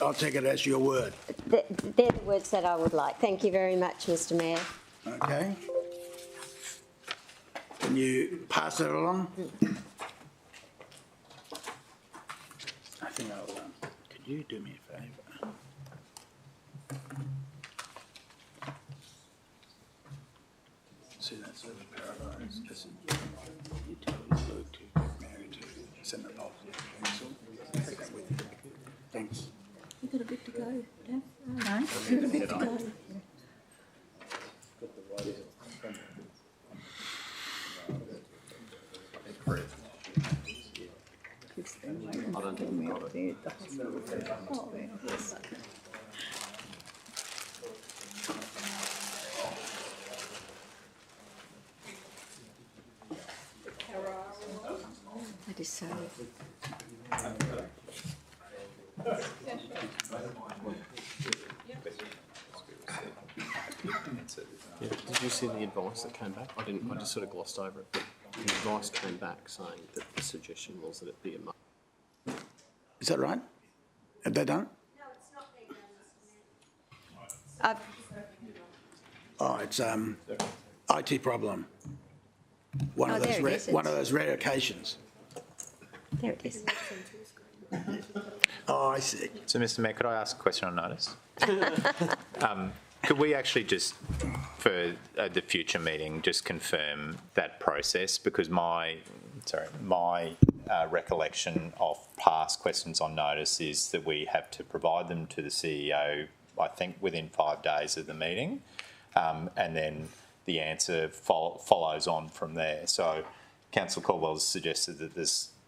I'll take it as your word. They're the words that I would like. Thank you very much, Mr Mayor. Okay. Can you pass it along? I think I'll... could you do me a favour? See that sort of paradise? Just you tell Luke to get married to send it off. Take that with you. Thanks. You've got a bit to go, Dave. No, you've got a bit to go. I don't think we'll be at the hospital. Oh, yes. That is so... Yeah, did you see the advice that came back? I didn't. I just sort of glossed over it. But the advice came back saying that the suggestion was that it be a... Is that right? Have they done? No, it's not being done, Mr Mayor. Oh, it's IT problem. One of those rare occasions. There it is. Oh, I see. So, Mr Mayor, could I ask a question on notice? Could we actually just, for the future meeting, just confirm that process? Because my recollection of past questions on notice is that we have to provide them to the CEO, I think, within 5 days of the meeting, and then the answer follows on from there. So, Councillor Caldwell has suggested that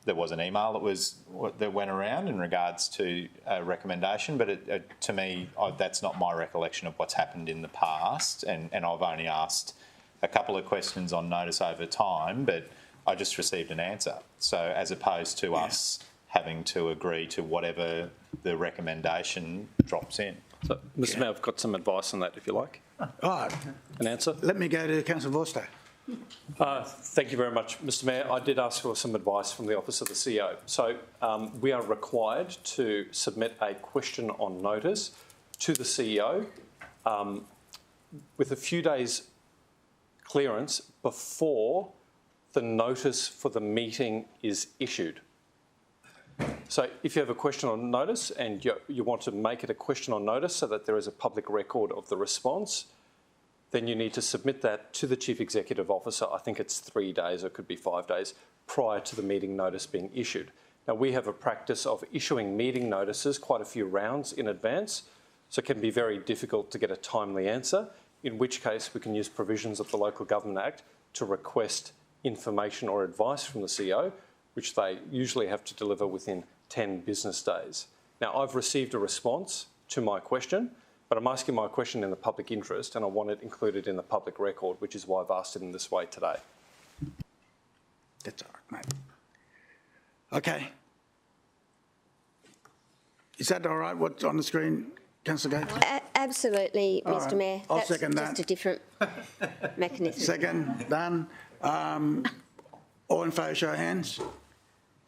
there was an email that went around in regards to a recommendation, but to me, that's not my recollection of what's happened in the past, and I've only asked a couple of questions on notice over time, but I just received an answer. So as opposed to us having to agree to whatever the recommendation drops in. So, Mr Mayor, I've got some advice on that, if you like. Oh, an answer? Let me go to Councillor Vorster. Thank you very much, Mr Mayor. I did ask for some advice from the Office of the CEO. So we are required to submit a question on notice to the CEO with a few days clearance before the notice for the meeting is issued. So if you have a question on notice and you want to make it a question on notice so that there is a public record of the response, then you need to submit that to the Chief Executive Officer. I think it's 3 days, or it could be 5 days, prior to the meeting notice being issued. Now, we have a practice of issuing meeting notices quite a few rounds in advance, so it can be very difficult to get a timely answer, in which case we can use provisions of the Local Government Act to request information or advice from the CEO, which they usually have to deliver within 10 business days. Now, I've received a response to my question, but I'm asking my question in the public interest and I want it included in the public record, which is why I've asked it in this way today. That's all right, mate. Okay. Is that all right, what's on the screen? Councillor Gates? Absolutely, All Mr right. Mayor. I'll That's second just that. a different mechanism. Second, done. All in favour, show of hands.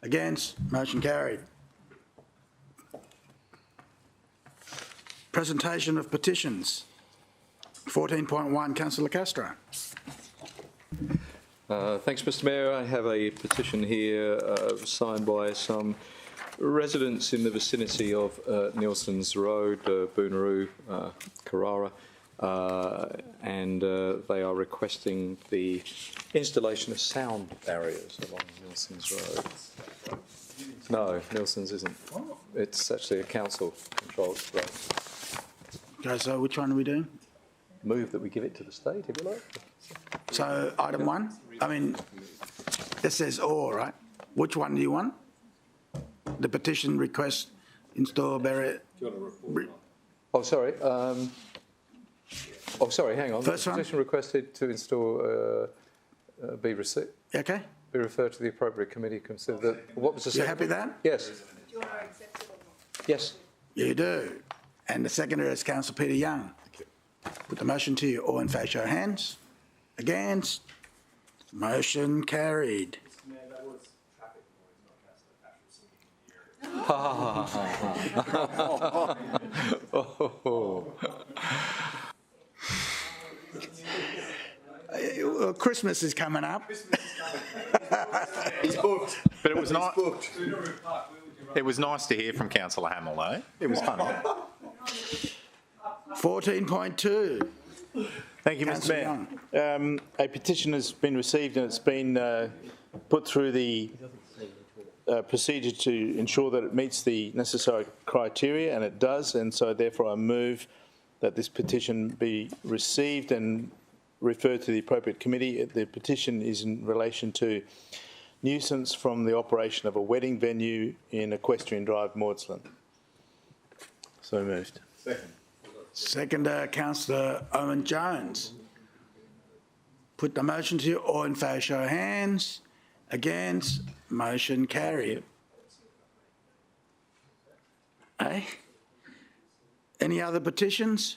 Against, motion carried. Presentation of petitions. 14.1, Councillor Castro. Thanks, Mr Mayor. I have a petition here signed by some residents in the vicinity of Nielsen's Road, Boonaroo, Carrara, and they are requesting the installation of sound barriers along Nielsen's Road. No, Nielsen's isn't. It's actually a council-controlled road. Okay, so which one are we doing? Move that we give it to the state, if you like. So item 1, I mean, it says or, right? Which one do you want? The petition request install barrier. Oh, sorry. Hang on. First the one? petition requested to install be received. Okay. Be referred to the appropriate committee. Consider that. What was the You second? happy with that? Yes. Yes. You do. And the seconder is Councillor Peter Young. Put the motion to you. All in favour, show of hands. Against? Motion carried. Well, Christmas is coming up. He's booked. But it was not. It was nice to hear from Councillor Hamill, though. It was fun. 14.2. Thank you, Mr Mayor. A petition has been received and it's been put through the procedure to ensure that it meets the necessary criteria, and it does, and so therefore I move that this petition be received and referred to the appropriate committee. The petition is in relation to nuisance from the operation of a wedding venue in Equestrian Drive, Maudslin. So moved. Second. Seconder, Councillor Owen Jones. Put the motion to you. All in favour, show of hands. Against, motion carried. Any other petitions?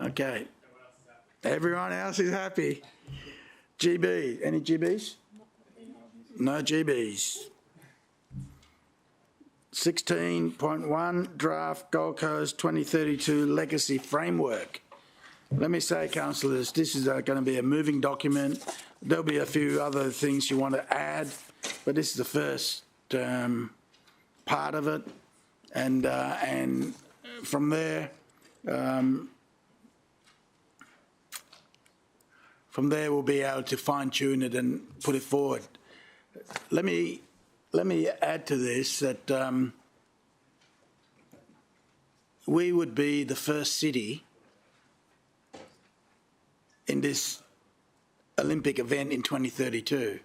Okay. Everyone else is happy. GB, any GBs? No GBs. 16.1, Draft Gold Coast 2032 Legacy Framework. Let me say, councillors, this is going to be a moving document. There'll be a few other things you want to add, but this is the first part of it. And from there, we'll be able to fine-tune it and put it forward. Let me add to this that we would be the first city in this Olympic event in 2032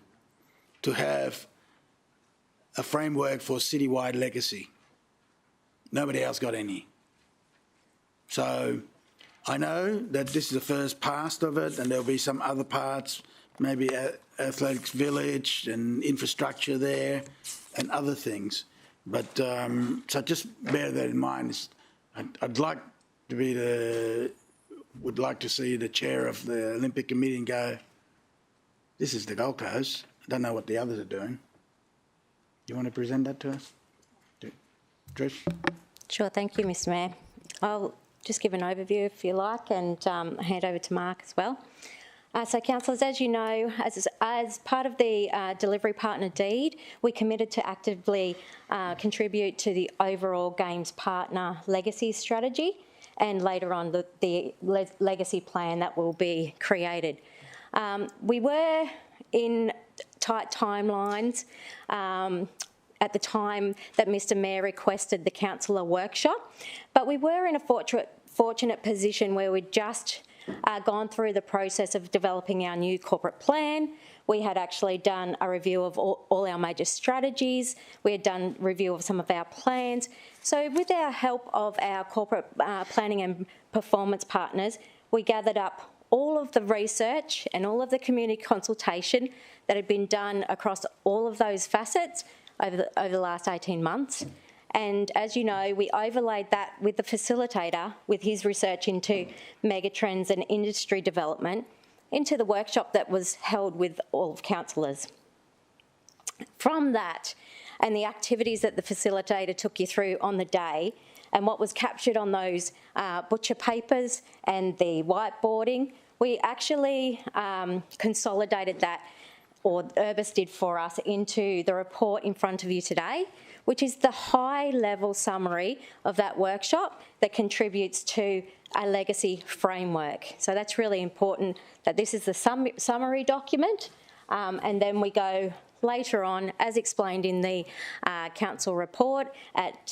to have a framework for citywide legacy. Nobody else got any. So I know that this is the first part of it, and there'll be some other parts, maybe Athletics Village and infrastructure there and other things. But so just bear that in mind. I'd like to be would like to see the chair of the Olympic Committee and go, this is the Gold Coast. I don't know what the others are doing. You want to present that to us? Trish? Sure, thank you, Mr Mayor. I'll just give an overview if you like and hand over to Mark as well. So, councillors, as you know, as part of the delivery partner deed, we committed to actively contribute to the overall Games partner legacy strategy and later on the legacy plan that will be created. We were in tight timelines at the time that Mr Mayor requested the councillor workshop, but we were in a fortunate position where we'd just gone through the process of developing our new corporate plan. We had actually done a review of all our major strategies. We had done review of some of our plans. So with our help of our corporate planning and performance partners, we gathered up all of the research and all of the community consultation that had been done across all of those facets over the last 18 months. And as you know, we overlaid that with the facilitator, with his research into megatrends and industry development, into the workshop that was held with all of councillors. From that, and the activities that the facilitator took you through on the day, and what was captured on those butcher papers and the whiteboarding, we actually consolidated that, or Urbis did for us, into the report in front of you today, which is the high-level summary of that workshop that contributes to a legacy framework. So that's really important, that this is the summary document, and then we go later on, as explained in the council report at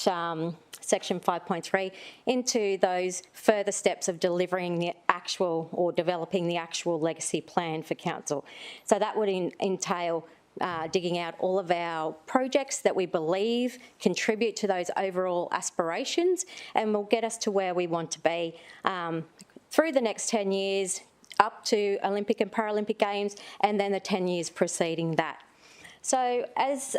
section 5.3, into those further steps of delivering the actual, or developing the actual legacy plan for council. So that would entail digging out all of our projects that we believe contribute to those overall aspirations and will get us to where we want to be through the next 10 years, up to Olympic and Paralympic Games, and then the 10 years preceding that. So as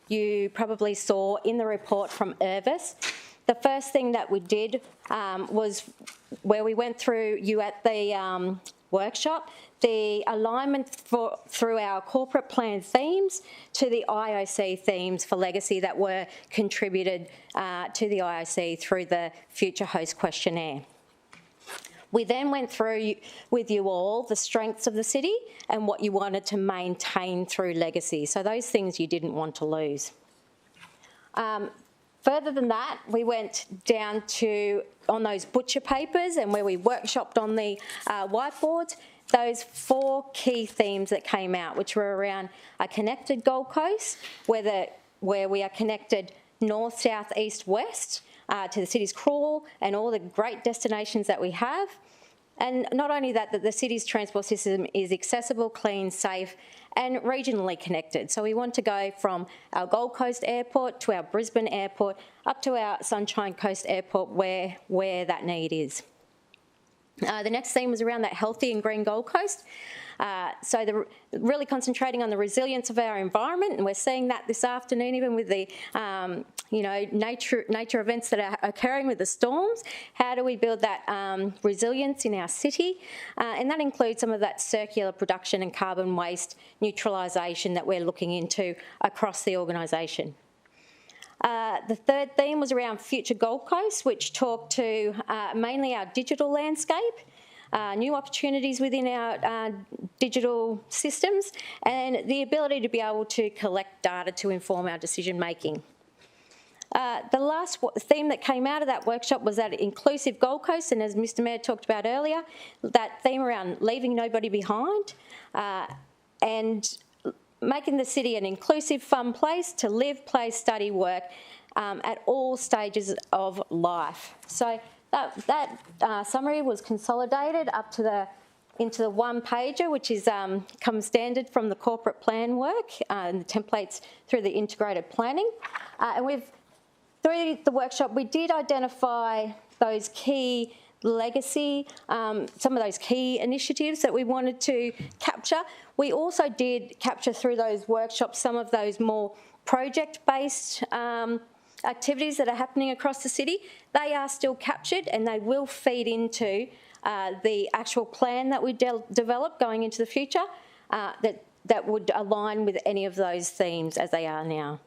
you probably saw in the report from Urbis, the first thing that we did was where we went through you at the workshop, the alignment through our corporate plan themes to the IOC themes for legacy that were contributed to the IOC through the Future Host Questionnaire. We then went through with you all the strengths of the city and what you wanted to maintain through legacy. So those things you didn't want to lose. Further than that, we went down to, on those butcher papers and where we workshopped on the whiteboards, those 4 key themes that came out, which were around a connected Gold Coast, where we are connected north, south, east, west, to the city's crawl and all the great destinations that we have. And not only that, that the city's transport system is accessible, clean, safe and regionally connected. So we want to go from our Gold Coast Airport to our Brisbane Airport up to our Sunshine Coast Airport where that need is. The next theme was around that healthy and green Gold Coast. So really concentrating on the resilience of our environment, and we're seeing that this afternoon even with the nature events that are occurring with the storms. How do we build that resilience in our city? And that includes some of that circular production and carbon waste neutralisation that we're looking into across the organisation. The third theme was around Future Gold Coast, which talked to mainly our digital landscape, new opportunities within our digital systems, and the ability to be able to collect data to inform our decision making. The last theme that came out of that workshop was that inclusive Gold Coast, and as Mr Mayor talked about earlier, that theme around leaving nobody behind and making the city an inclusive, fun place to live, play, study, work at all stages of life. So that summary was consolidated up to into the one-pager, which is comes standard from the corporate plan work and the templates through the integrated planning. And through the workshop, we did identify those key legacy, some of those key initiatives that we wanted to capture. We also did capture through those workshops some of those more project-based activities that are happening across the city. They are still captured and they will feed into the actual plan that we develop going into the future that would align with any of those themes as they are now.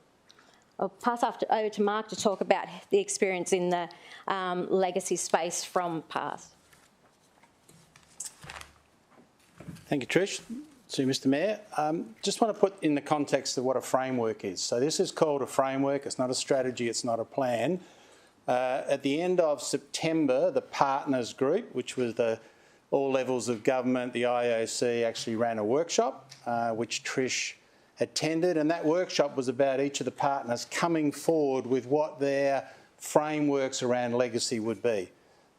I'll pass over to Mark to talk about the experience in the legacy space from past. Thank you, Trish. So, Mr Mayor, just want to put in the context of what a framework is. So this is called a framework. It's not a strategy. It's not a plan. At the end of September, the partners group, which was all levels of government, the IOC, actually ran a workshop, which Trish attended, and that workshop was about each of the partners coming forward with what their frameworks around legacy would be.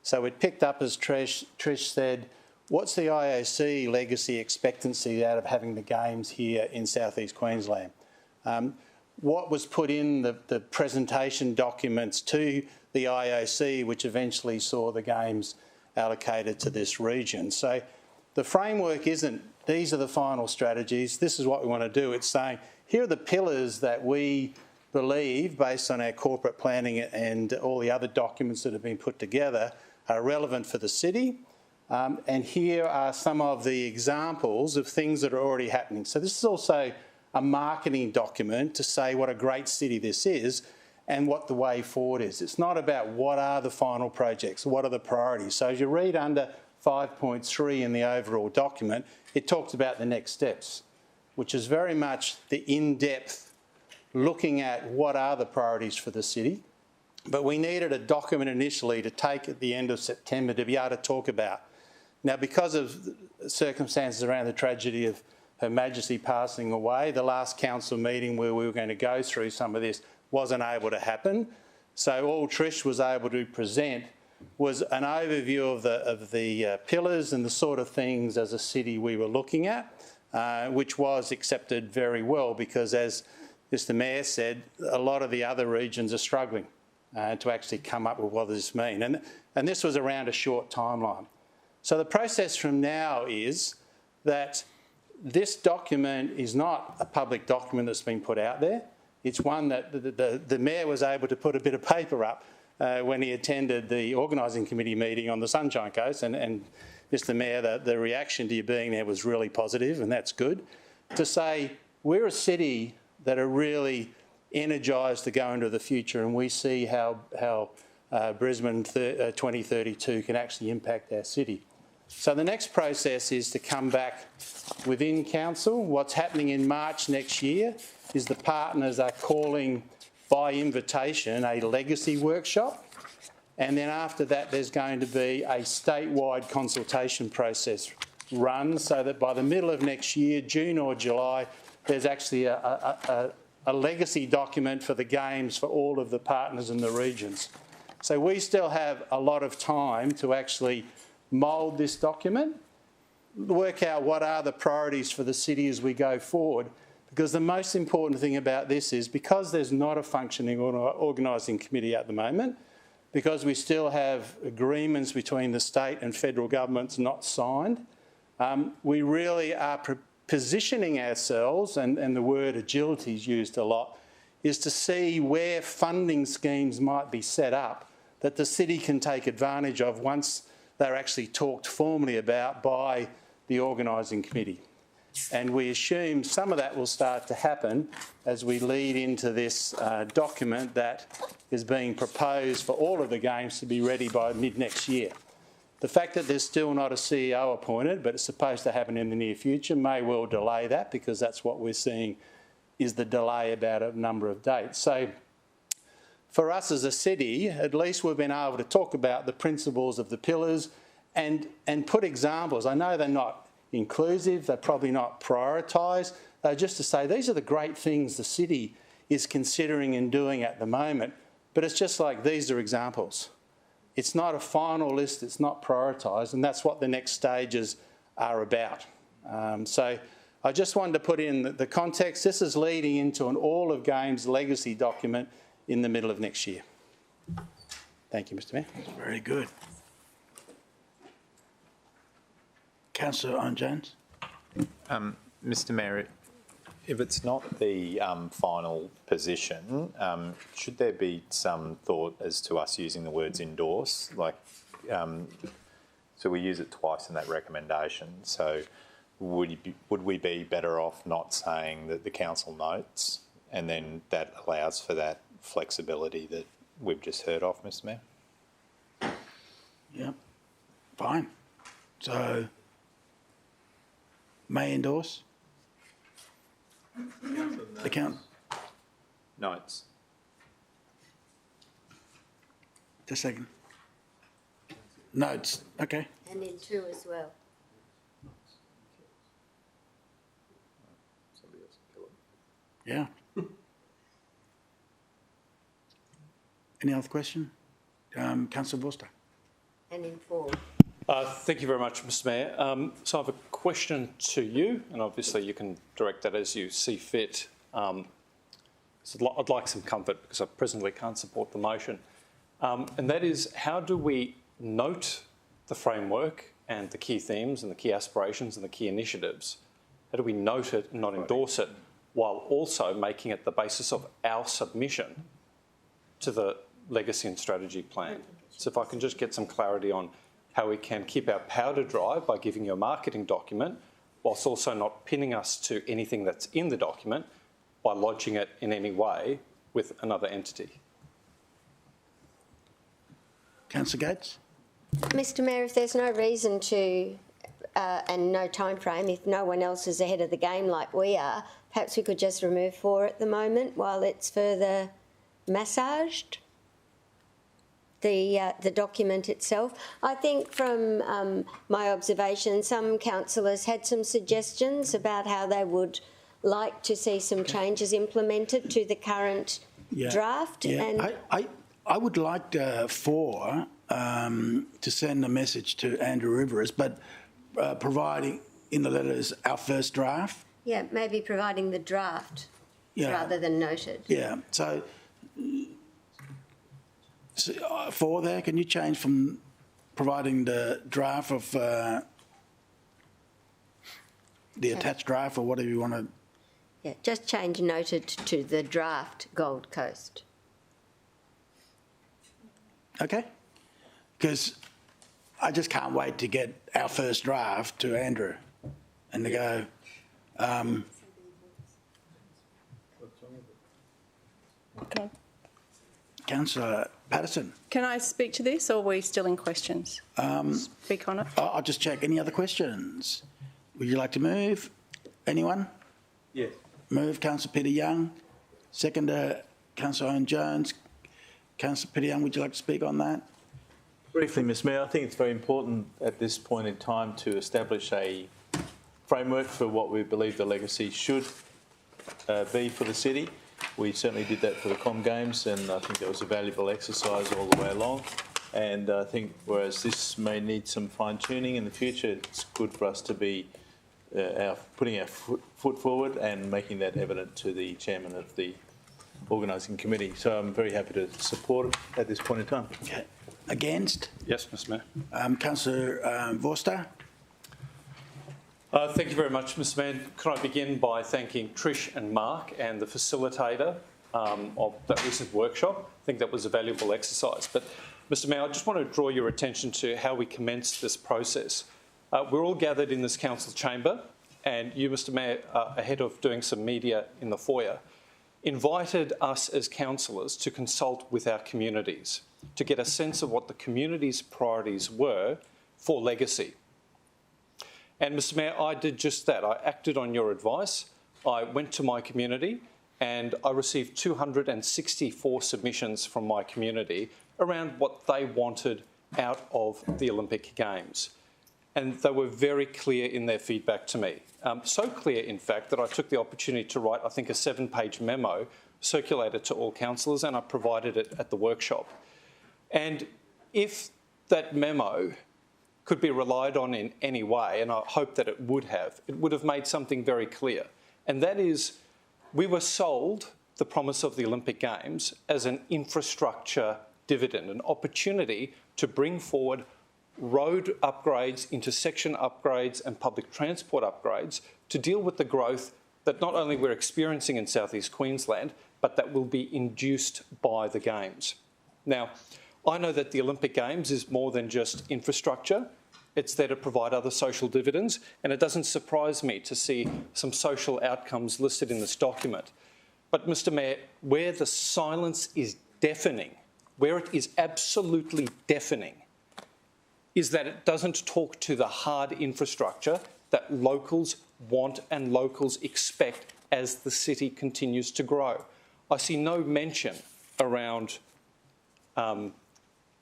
So it picked up, as Trish said, what's the IOC legacy expectancy out of having the Games here in South East Queensland? What was put in the presentation documents to the IOC, which eventually saw the Games allocated to this region? So the framework isn't, these are the final strategies, this is what we want to do. It's saying, here are the pillars that we believe, based on our corporate planning and all the other documents that have been put together, are relevant for the city. And here are some of the examples of things that are already happening. So this is also a marketing document to say what a great city this is and what the way forward is. It's not about what are the final projects, what are the priorities. So as you read under 5.3 in the overall document, it talks about the next steps, which is very much the in-depth looking at what are the priorities for the city. But we needed a document initially to take at the end of September to be able to talk about. Now, because of circumstances around the tragedy of Her Majesty passing away, the last council meeting where we were going to go through some of this wasn't able to happen. So all Trish was able to present was an overview of the pillars and the sort of things as a city we were looking at, which was accepted very well because, as Mr Mayor said, a lot of the other regions are struggling to actually come up with what does this mean. And this was around a short timeline. So the process from now is that this document is not a public document that's been put out there. It's one that the Mayor was able to put a bit of paper up when he attended the organising committee meeting on the Sunshine Coast. And Mr Mayor, the reaction to you being there was really positive, and that's good. To say we're a city that are really energised to go into the future, and we see how Brisbane 2032 can actually impact our city. So the next process is to come back within council. What's happening in March next year is the partners are calling by invitation a legacy workshop, and then after that there's going to be a statewide consultation process run so that by the middle of next year, June or July, there's actually a legacy document for the games for all of the partners in the regions. So we still have a lot of time to actually mould this document, work out what are the priorities for the city as we go forward, because the most important thing about this is because there's not a functioning organising committee at the moment, because we still have agreements between the state and federal governments not signed, we really are positioning ourselves, and the word agility is used a lot, is to see where funding schemes might be set up that the city can take advantage of once they're actually talked formally about by the organising committee. And we assume some of that will start to happen as we lead into this document that is being proposed for all of the games to be ready by mid-next year. The fact that there's still not a CEO appointed, but it's supposed to happen in the near future, may well delay that, because that's what we're seeing is the delay about a number of dates. So for us as a city, at least we've been able to talk about the principles of the pillars and put examples. I know they're not inclusive, they're probably not prioritised, just to say these are the great things the city is considering and doing at the moment, but it's just like these are examples. It's not a final list, it's not prioritised, and that's what the next stages are about. So I just wanted to put in the context. This is leading into an all of games legacy document in the middle of next year. Thank you, Mr Mayor. Very good. Councillor Owen Jones. Mr Mayor, if it's not the final position, should there be some thought as to us using the words endorse? Like, so we use it twice in that recommendation. So would we be better off not saying that the council notes, and then that allows for that flexibility that we've just heard of, Mr Mayor? Yeah, fine. So, may endorse? The count. Notes. Just a second. Notes, okay. And in 2 as well. Yeah. Any other question? Councillor Vorster. And in 4. Thank you very much, Mr Mayor. So I have a question to you, and obviously you can direct that as you see fit. So I'd like some comfort because I presently can't support the motion. And that is, how do we note the framework and the key themes and the key aspirations and the key initiatives? How do we note it and not endorse it while also making it the basis of our submission to the legacy and strategy plan. So if I can just get some clarity on how we can keep our powder dry by giving you a marketing document, whilst also not pinning us to anything that's in the document by lodging it in any way with another entity. Councillor Gates? Mr Mayor, if there's no reason to, and no time frame, if no one else is ahead of the game like we are, perhaps we could just remove 4 at the moment while it's further massaged. The document itself. I think from my observation, some councillors had some suggestions about how they would like to see some changes implemented to the current draft. Yeah. And I would like 4 to send a message to Andrew Rivers, but providing in the letters our first draft. yeah, maybe providing the draft rather than noted. Yeah, so 4 there, can you change from providing the draft of the attached draft or whatever you want to... Yeah, just change noted to the draft Gold Coast. Okay, because I just can't wait to get our first draft to Andrew and to go, Okay. Councillor Patterson. Can I speak to this, or are we still in questions? Speak on it. I'll just check. Any other questions? Would you like to move? Anyone? Yes. Move, Councillor Peter Young. Seconder, Councillor Owen Jones. Councillor Peter Young, would you like to speak on that? Briefly, Ms Mayor, I think it's very important at this point in time to establish a framework for what we believe the legacy should be for the city. We certainly did that for the Com Games, and I think that was a valuable exercise all the way along. And I think whereas this may need some fine-tuning in the future, it's good for us to be putting our foot forward and making that evident to the chairman of the organising committee. So I'm very happy to support it at this point in time. Okay. Against? Yes, Mr Mayor. Councillor Vorster. Thank you very much, Mr Mayor. Can I begin by thanking Trish and Mark and the facilitator of that recent workshop. I think that was a valuable exercise. But, Mr Mayor, I just want to draw your attention to how we commenced this process. We're all gathered in this council chamber, and you, Mr Mayor, ahead of doing some media in the foyer, invited us as councillors to consult with our communities to get a sense of what the community's priorities were for legacy. And, Mr Mayor, I did just that. I acted on your advice. I went to my community and I received 264 submissions from my community around what they wanted out of the Olympic Games. And they were very clear in their feedback to me. So clear, in fact, that I took the opportunity to write, I think, a 7-page memo, circulated to all councillors, and I provided it at the workshop. And if that memo could be relied on in any way, and I hope that it would have made something very clear. And that is, we were sold the promise of the Olympic Games as an infrastructure dividend, an opportunity to bring forward road upgrades, intersection upgrades and public transport upgrades to deal with the growth that not only we're experiencing in South East Queensland, but that will be induced by the Games. Now, I know that the Olympic Games is more than just infrastructure. It's there to provide other social dividends, and it doesn't surprise me to see some social outcomes listed in this document. But, Mr Mayor, where the silence is deafening, where it is absolutely deafening, is that it doesn't talk to the hard infrastructure that locals want and locals expect as the city continues to grow. I see no mention around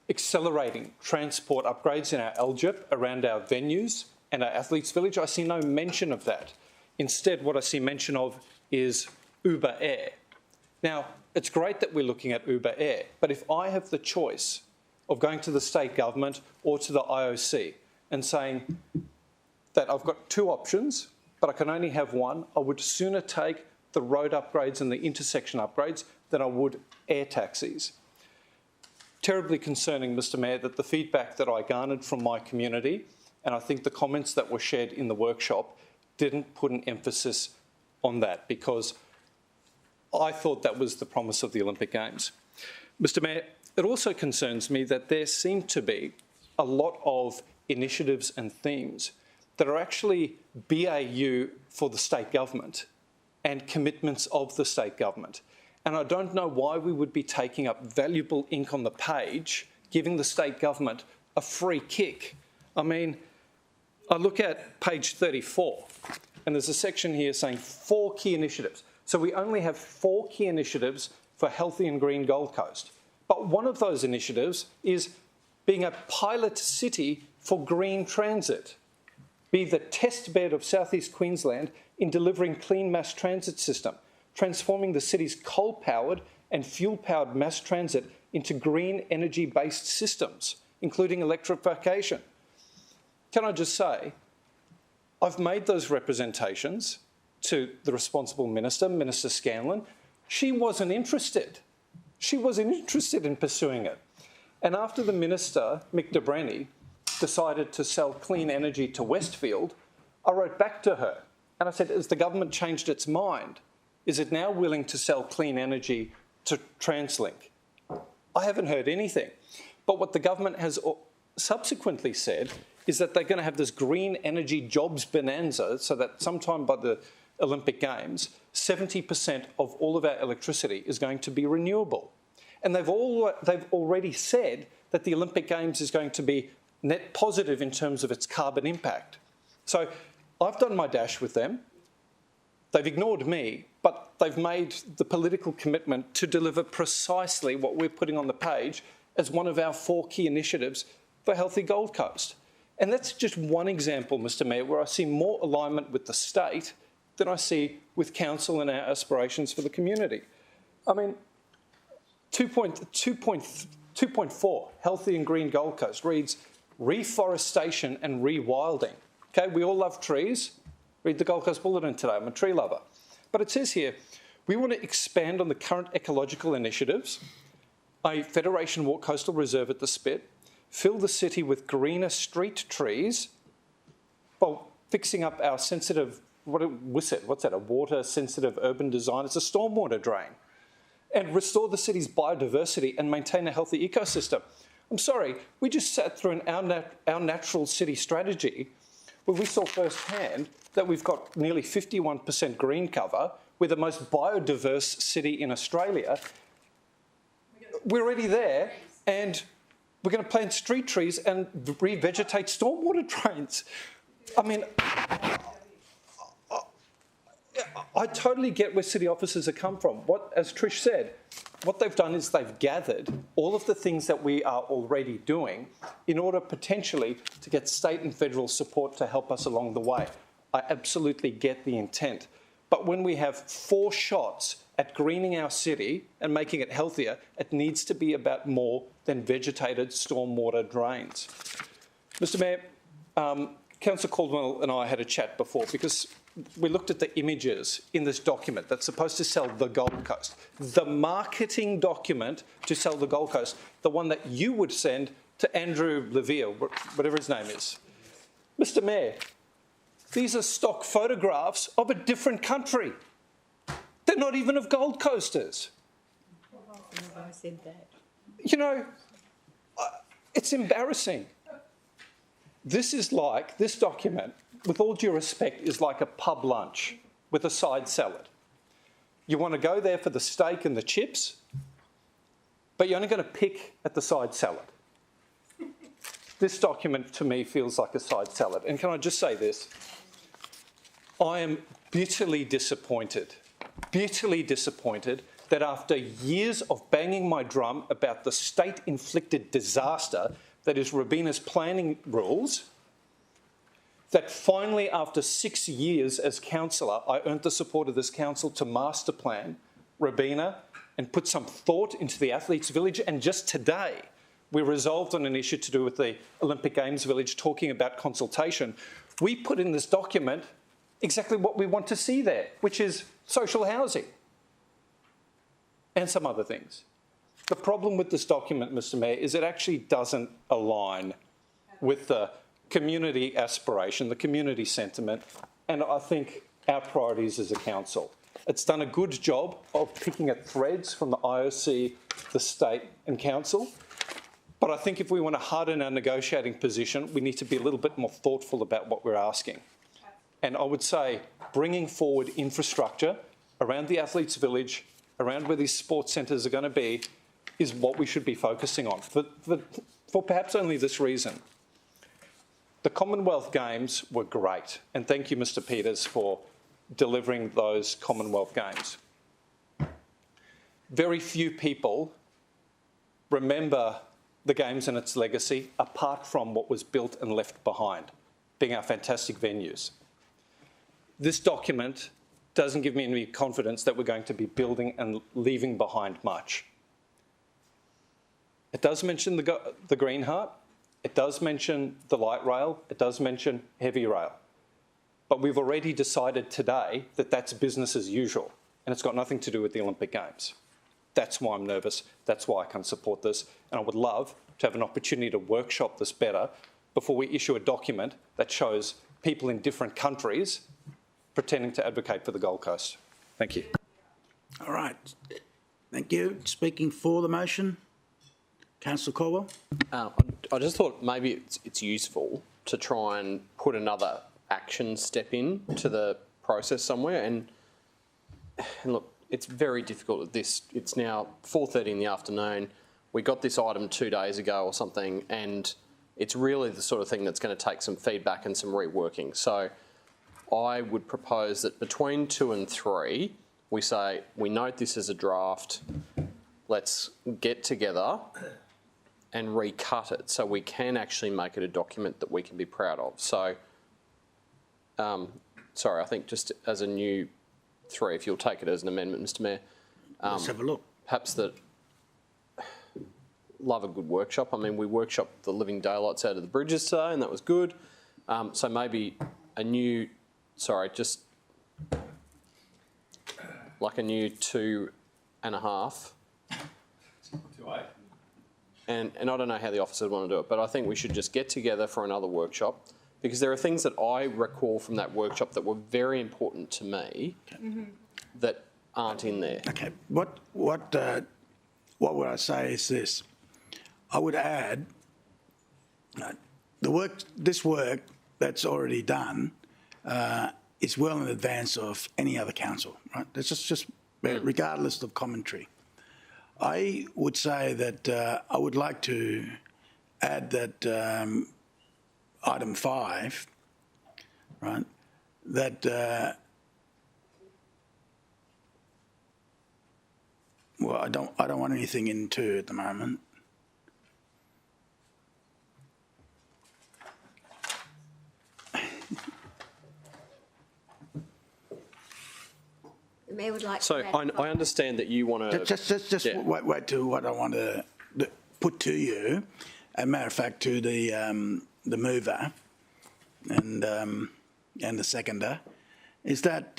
accelerating transport upgrades in our LGIP around our venues and our athletes' village. I see no mention of that. Instead, what I see mention of is Uber Air. Now, it's great that we're looking at Uber Air, but if I have the choice of going to the state government or to the IOC and saying that I've got 2 options, but I can only have one, I would sooner take the road upgrades and the intersection upgrades than I would air taxis. Terribly concerning, Mr Mayor, that the feedback that I garnered from my community, and I think the comments that were shared in the workshop, didn't put an emphasis on that, because I thought that was the promise of the Olympic Games. Mr Mayor, it also concerns me that there seem to be a lot of initiatives and themes that are actually BAU for the state government and commitments of the state government. And I don't know why we would be taking up valuable ink on the page, giving the state government a free kick. I mean, I look at page 34, and there's a section here saying 4 key initiatives. So we only have 4 key initiatives for healthy and green Gold Coast. But one of those initiatives is being a pilot city for green transit, be the test bed of southeast Queensland in delivering clean mass transit system, transforming the city's coal-powered and fuel-powered mass transit into green energy-based systems, including electrification. Can I just say, I've made those representations to the responsible minister, Minister Scanlon. She wasn't interested. She wasn't interested in pursuing it. And after the minister, Mick de Brenny, decided to sell clean energy to Westfield, I wrote back to her and I said, has the government changed its mind? Is it now willing to sell clean energy to TransLink? I haven't heard anything. But what the government has subsequently said is that they're going to have this green energy jobs bonanza so that sometime by the Olympic Games, 70% of all of our electricity is going to be renewable. And they've already said that the Olympic Games is going to be net positive in terms of its carbon impact. So I've done my dash with them. They've ignored me, but they've made the political commitment to deliver precisely what we're putting on the page as one of our 4 key initiatives for Healthy Gold Coast. And that's just one example, Mr Mayor, where I see more alignment with the state than I see with council and our aspirations for the community. I mean, 2.4, Healthy and Green Gold Coast, reads reforestation and rewilding. Okay, we all love trees. Read the Gold Coast Bulletin today. I'm a tree lover. But it says here, we want to expand on the current ecological initiatives, a Federation Walk Coastal Reserve at the Spit, fill the city with greener street trees, while fixing up our sensitive, what's that, a water-sensitive urban design. It's a stormwater drain. And restore the city's biodiversity and maintain a healthy ecosystem. I'm sorry, we just sat through our natural city strategy where we saw firsthand that we've got nearly 51% green cover. We're the most biodiverse city in Australia. We're already there, and we're going to plant street trees and revegetate stormwater drains. I mean, I totally get where city officers have come from. As Trish said, what they've done is they've gathered all of the things that we are already doing in order potentially to get state and federal support to help us along the way. I absolutely get the intent. But when we have 4 shots at greening our city and making it healthier, it needs to be about more than vegetated stormwater drains. Mr Mayor, Councillor Caldwell and I had a chat before because we looked at the images in this document that's supposed to sell the Gold Coast, the marketing document to sell the Gold Coast, the one that you would send to Andrew Levere, whatever his name is. Mr Mayor, these are stock photographs of a different country. They're not even of Gold Coasters. I said that. You know, it's embarrassing. This document, with all due respect, is like a pub lunch with a side salad. You want to go there for the steak and the chips, but you're only going to pick at the side salad. This document, to me, feels like a side salad. And can I just say this? I am bitterly disappointed that after years of banging my drum about the state-inflicted disaster that is Robina's planning rules, that finally after 6 years as councillor, I earned the support of this council to master plan Robina and put some thought into the Athletes Village. And just today, we resolved on an issue to do with the Olympic Games Village, talking about consultation. We put in this document exactly what we want to see there, which is social housing and some other things. The problem with this document, Mr Mayor, is it actually doesn't align with the community aspiration, the community sentiment, and I think our priorities as a council. It's done a good job of picking at threads from the IOC, the state and council. But I think if we want to harden our negotiating position, we need to be a little bit more thoughtful about what we're asking. And I would say bringing forward infrastructure around the Athletes' Village, around where these sports centres are going to be, is what we should be focusing on for perhaps only this reason. The Commonwealth Games were great, and thank you, Mr. Peters, for delivering those Commonwealth Games. Very few people remember the Games and its legacy apart from what was built and left behind, being our fantastic venues. This document doesn't give me any confidence that we're going to be building and leaving behind much. It does mention the Green Heart, it does mention the light rail, it does mention heavy rail. But we've already decided today that that's business as usual, and it's got nothing to do with the Olympic Games. That's why I'm nervous, that's why I can't support this, and I would love to have an opportunity to workshop this better before we issue a document that shows people in different countries pretending to advocate for the Gold Coast. Thank you. All right. Thank you. Speaking for the motion, Councillor Caldwell. I just thought maybe it's useful to try and put another action step in to the process somewhere. And look, it's very difficult at this. It's now 4:30 in the afternoon. We got this item 2 days ago or something, and it's really the sort of thing that's going to take some feedback and some reworking. So I would propose that between 2 and 3, we say, we note this as a draft, let's get together and recut it so we can actually make it a document that we can be proud of. So, sorry, I think just as a new 3, if you'll take it as an amendment, Mr Mayor. Let's have a look. Perhaps that, love a good workshop. I mean, we workshopped the living daylights out of the bridges today and that was good. So maybe a new, sorry, just like a new 2.5. 2.8. And I don't know how the officers want to do it, but I think we should just get together for another workshop because there are things that I recall from that workshop that were very important to me that aren't in there. Okay. What would I say is this? I would add this work that's already done is well in advance of any other council, right? That's just regardless of commentary. I would say that I would like to add that item 5, right, that well, I don't want anything in 2 at the moment. The Mayor would like so to add I understand that you want to... Just wait to what I want to put to you. As a matter of fact, to the mover and the seconder, is that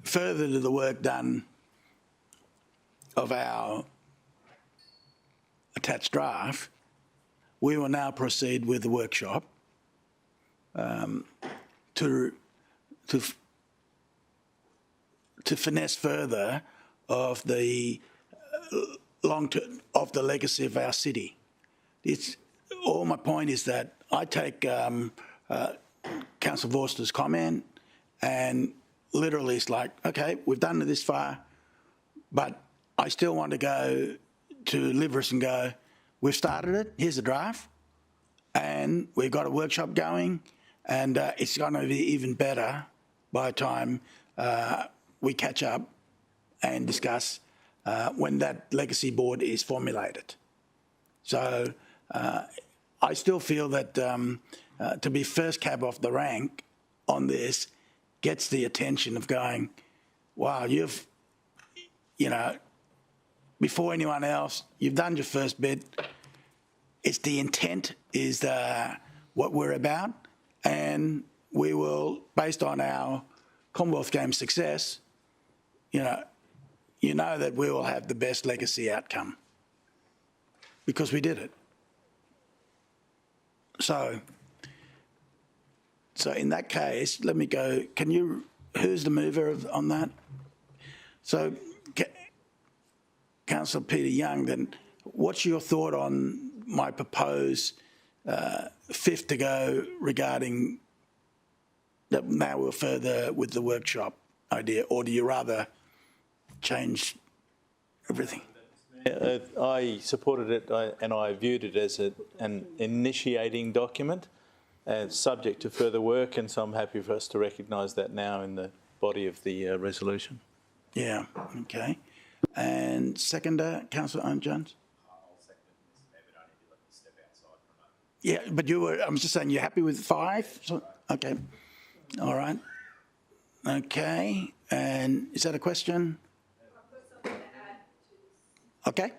further to the work done of our attached draft, we will now proceed with the workshop to finesse further of the long-term of the legacy of our city. It's all my point is that I take Councillor Vorster's comment and literally it's like, okay, we've done it this far, but I still want to go to Liveris and go, we've started it, here's a draft, and we've got a workshop going, and it's going to be even better by the time we catch up and discuss when that legacy board is formulated. So I still feel that to be first cab off the rank on this gets the attention of going, wow, you've, before anyone else, you've done your first bit. It's the intent is what we're about, and we will, based on our Commonwealth Games success, you know that we will have the best legacy outcome because we did it. So So in that case, let me go. Who's the mover on that? So, Councillor Peter Young, then what's your thought on my proposed fifth to go regarding that now we're further with the workshop idea, or do you rather change everything? I supported it and I viewed it as an initiating document subject to further work, and so I'm happy for us to recognise that now in the body of the resolution. Yeah, okay. And seconder, Councillor Owen Jones? Yeah, but I'm just saying you're happy with 5? So, okay, all right. Okay, and is that a question? Okay.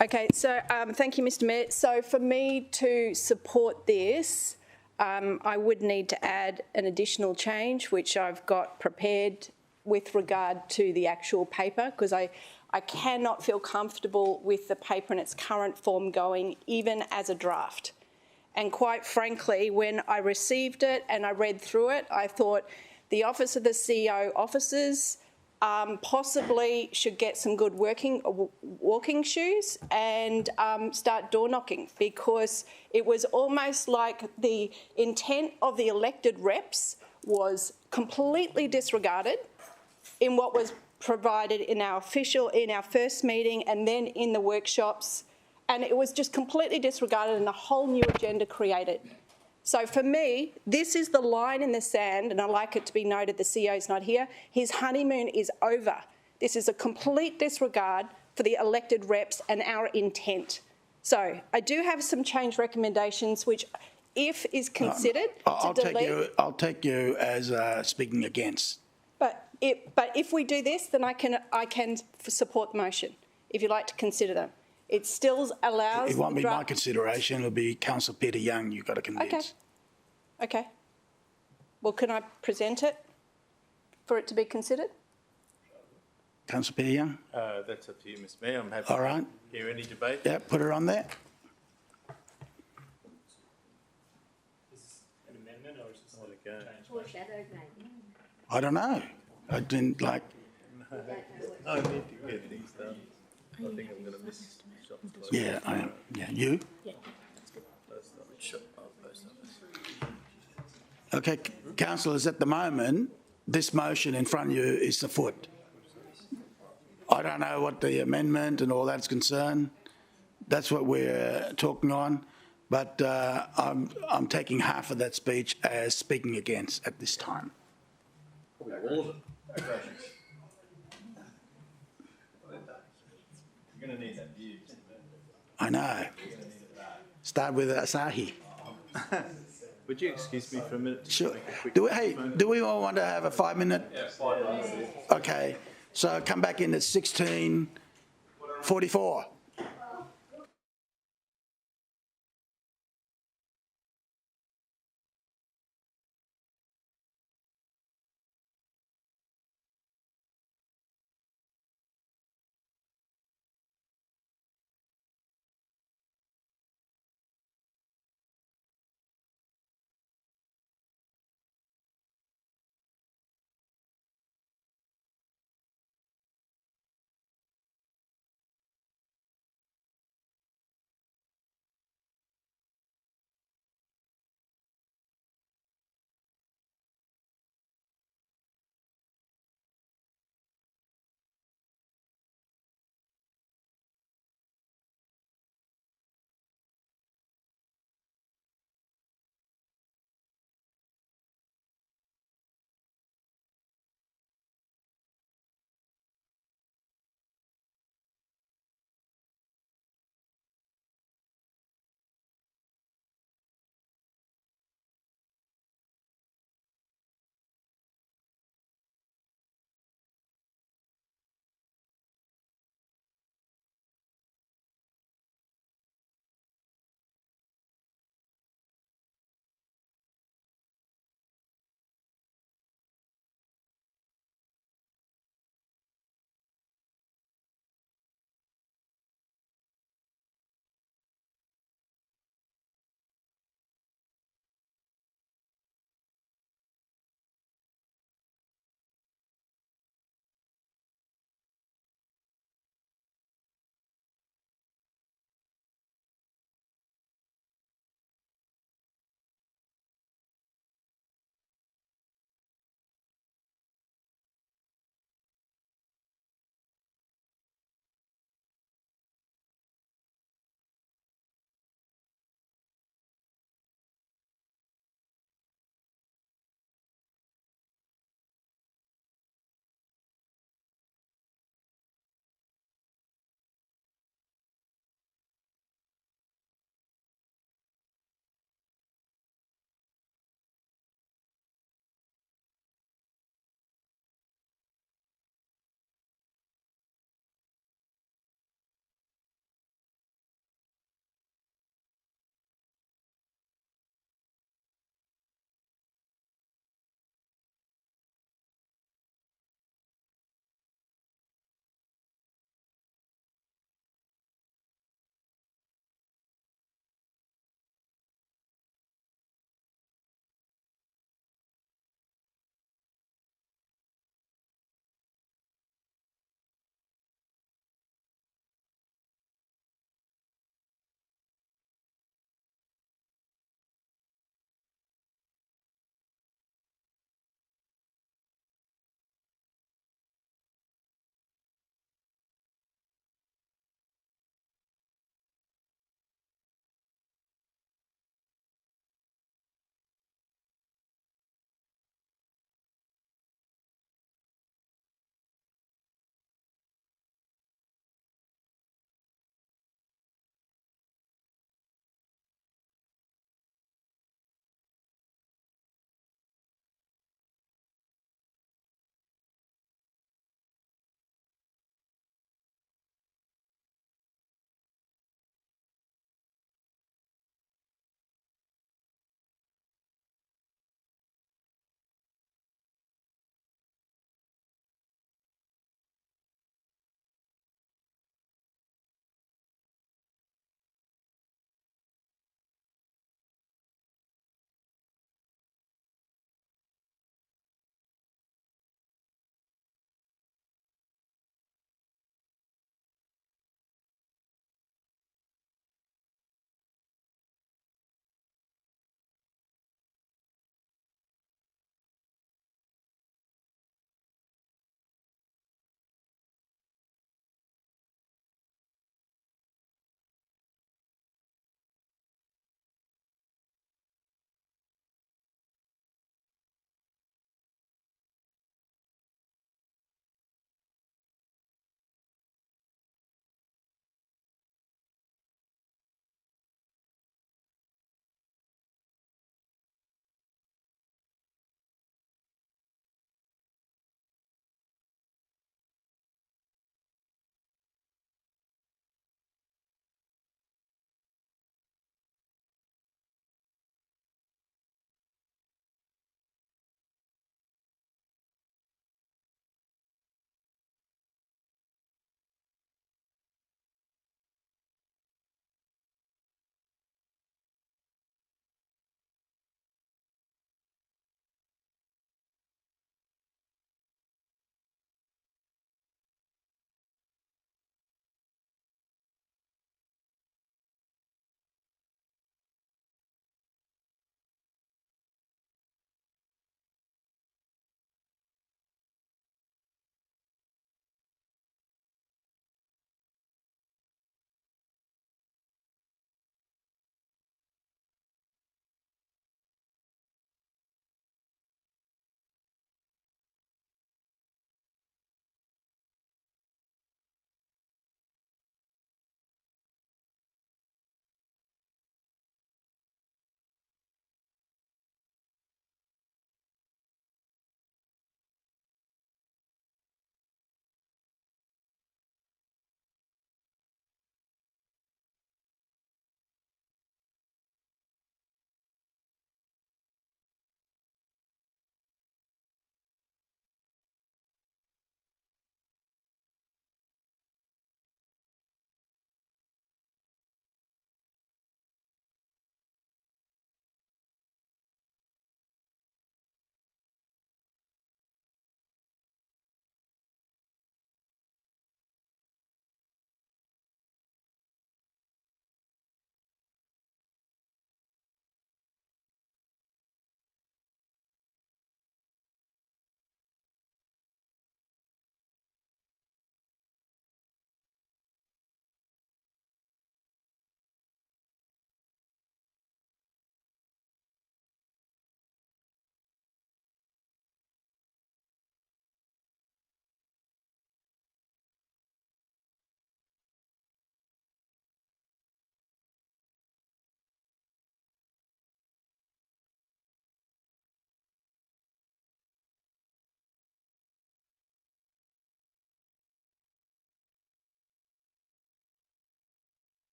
Okay, so thank you, Mr Mayor. So for me to support this, I would need to add an additional change, which I've got prepared with regard to the actual paper, because I cannot feel comfortable with the paper in its current form going, even as a draft. And quite frankly, when I received it and I read through it, I thought the Office of the CEO officers possibly should get some good walking shoes and start door knocking, because it was almost like the intent of the elected reps was completely disregarded in what was provided in our first meeting and then in the workshops, and it was just completely disregarded and a whole new agenda created. So for me, this is the line in the sand, and I like it to be noted the CEO's not here. His honeymoon is over. This is a complete disregard for the elected reps and our intent. So I do have some change recommendations, which, if is considered, I'll take you as speaking against. But if we do this, then I can support the motion. If you'd like to consider them. It still allows... It won't be my consideration, it'll be Councillor Peter Young you've got to convince. Okay. Well, can I present it for it to be considered? Councillor Peter Young? That's up to you, Mr Mayor. I'm happy to hear any debate. Yeah, put it on there. Is this an amendment or is this a change? I don't know. I didn't like... I need to get things done. I think I'm going to miss shops. Yeah, I am. Yeah, you? Yeah. Okay, councillors, at the moment, this motion in front of you is afoot. I don't know what the amendment and all that's concerned. That's what we're talking on. But I'm taking half of that speech as speaking against at this time. Probably all of them. You're going to need that view. I know. Start with Asahi. Would you excuse me for a minute? Sure. Do we all want to have a 5-minute? Yeah, 5 minutes. Okay. So come back in at 16:44.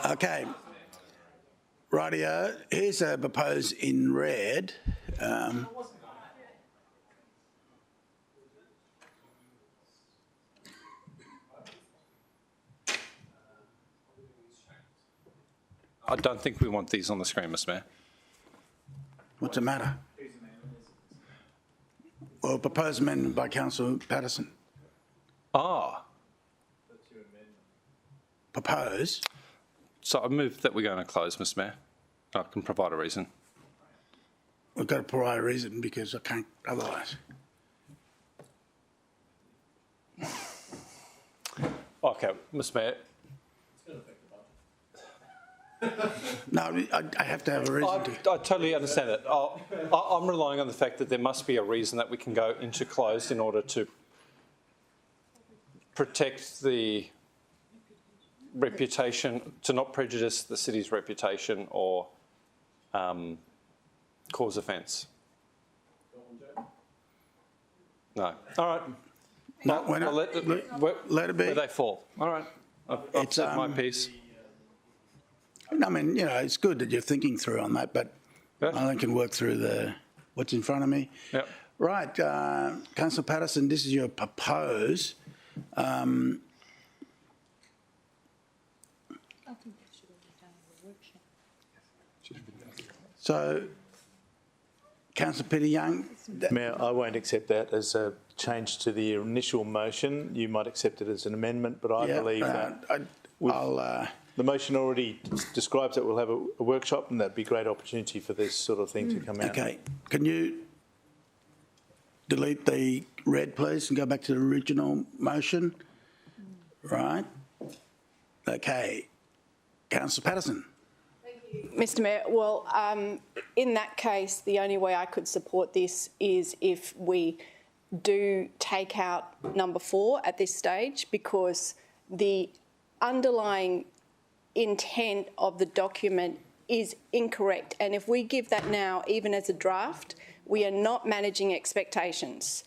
Okay. Rightio. Here's a proposed in red. I don't think we want these on the screen, Mr. Mayor. What's the matter? Well, proposed amendment by Councillor Patterson. Ah. Propose? So I move that we're going to close, Mr. Mayor. I can provide a reason. We've got to provide a reason because I can't otherwise. Okay, Mr. Mayor. No, I have to have a reason I totally understand it. I'm relying on the fact that there must be a reason that we can go into closed in order to protect the reputation, to not prejudice the city's reputation or cause offence. No. All right. No, we're not. Let it be. Where they fall. All right. I've said my piece. I mean, you know, it's good that you're thinking through on that, but I can work through what's in front of me. Yep. Right, Councillor Patterson, this is your propose. So, Councillor Peter Young. Mayor, I won't accept that as a change to the initial motion. You might accept it as an amendment, but I believe that the motion already describes that we'll have a workshop, and that'd be a great opportunity for this sort of thing to come out. Okay, can you delete the red, please, and go back to the original motion? Right. Okay. Councillor Patterson. Mr. Mayor, well, in that case, the only way I could support this is if we do take out number 4 at this stage, because the underlying intent of the document is incorrect. And if we give that now, even as a draft, we are not managing expectations.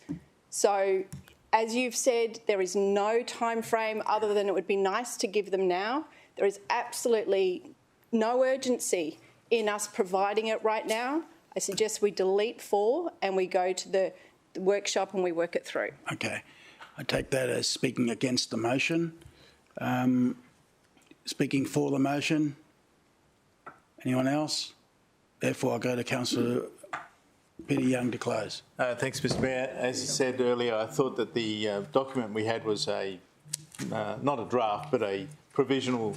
So, as you've said, there is no time frame other than it would be nice to give them now. There is absolutely no urgency in us providing it right now. I suggest we delete 4 and we go to the workshop and we work it through. Okay. I take that as speaking against the motion. Speaking for the motion. Anyone else? Therefore, I go to Councillor Peter Young to close. Thanks, Mr. Mayor. As I said earlier, I thought that the document we had was not a draft, but a provisional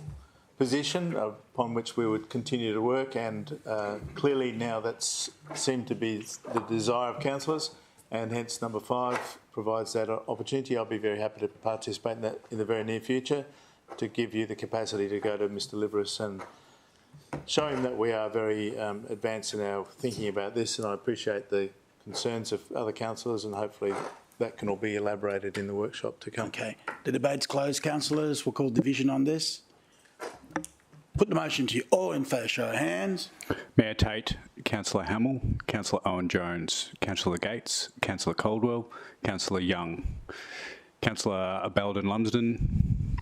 position upon which we would continue to work, and clearly now that's seemed to be the desire of councillors, and hence number 5 provides that opportunity. I'll be very happy to participate in that in the very near future, to give you the capacity to go to Mr. Liveris and show him that we are very advanced in our thinking about this, and I appreciate the concerns of other councillors, and hopefully that can all be elaborated in the workshop to come. Okay. The debate's closed, councillors. We'll call division on this. Put the motion to you. All in favour, show of hands. Mayor Tate, Councillor Hamill, Councillor Owen-Jones, Councillor Gates, Councillor Caldwell, Councillor Young, Councillor Belden-Lumsden,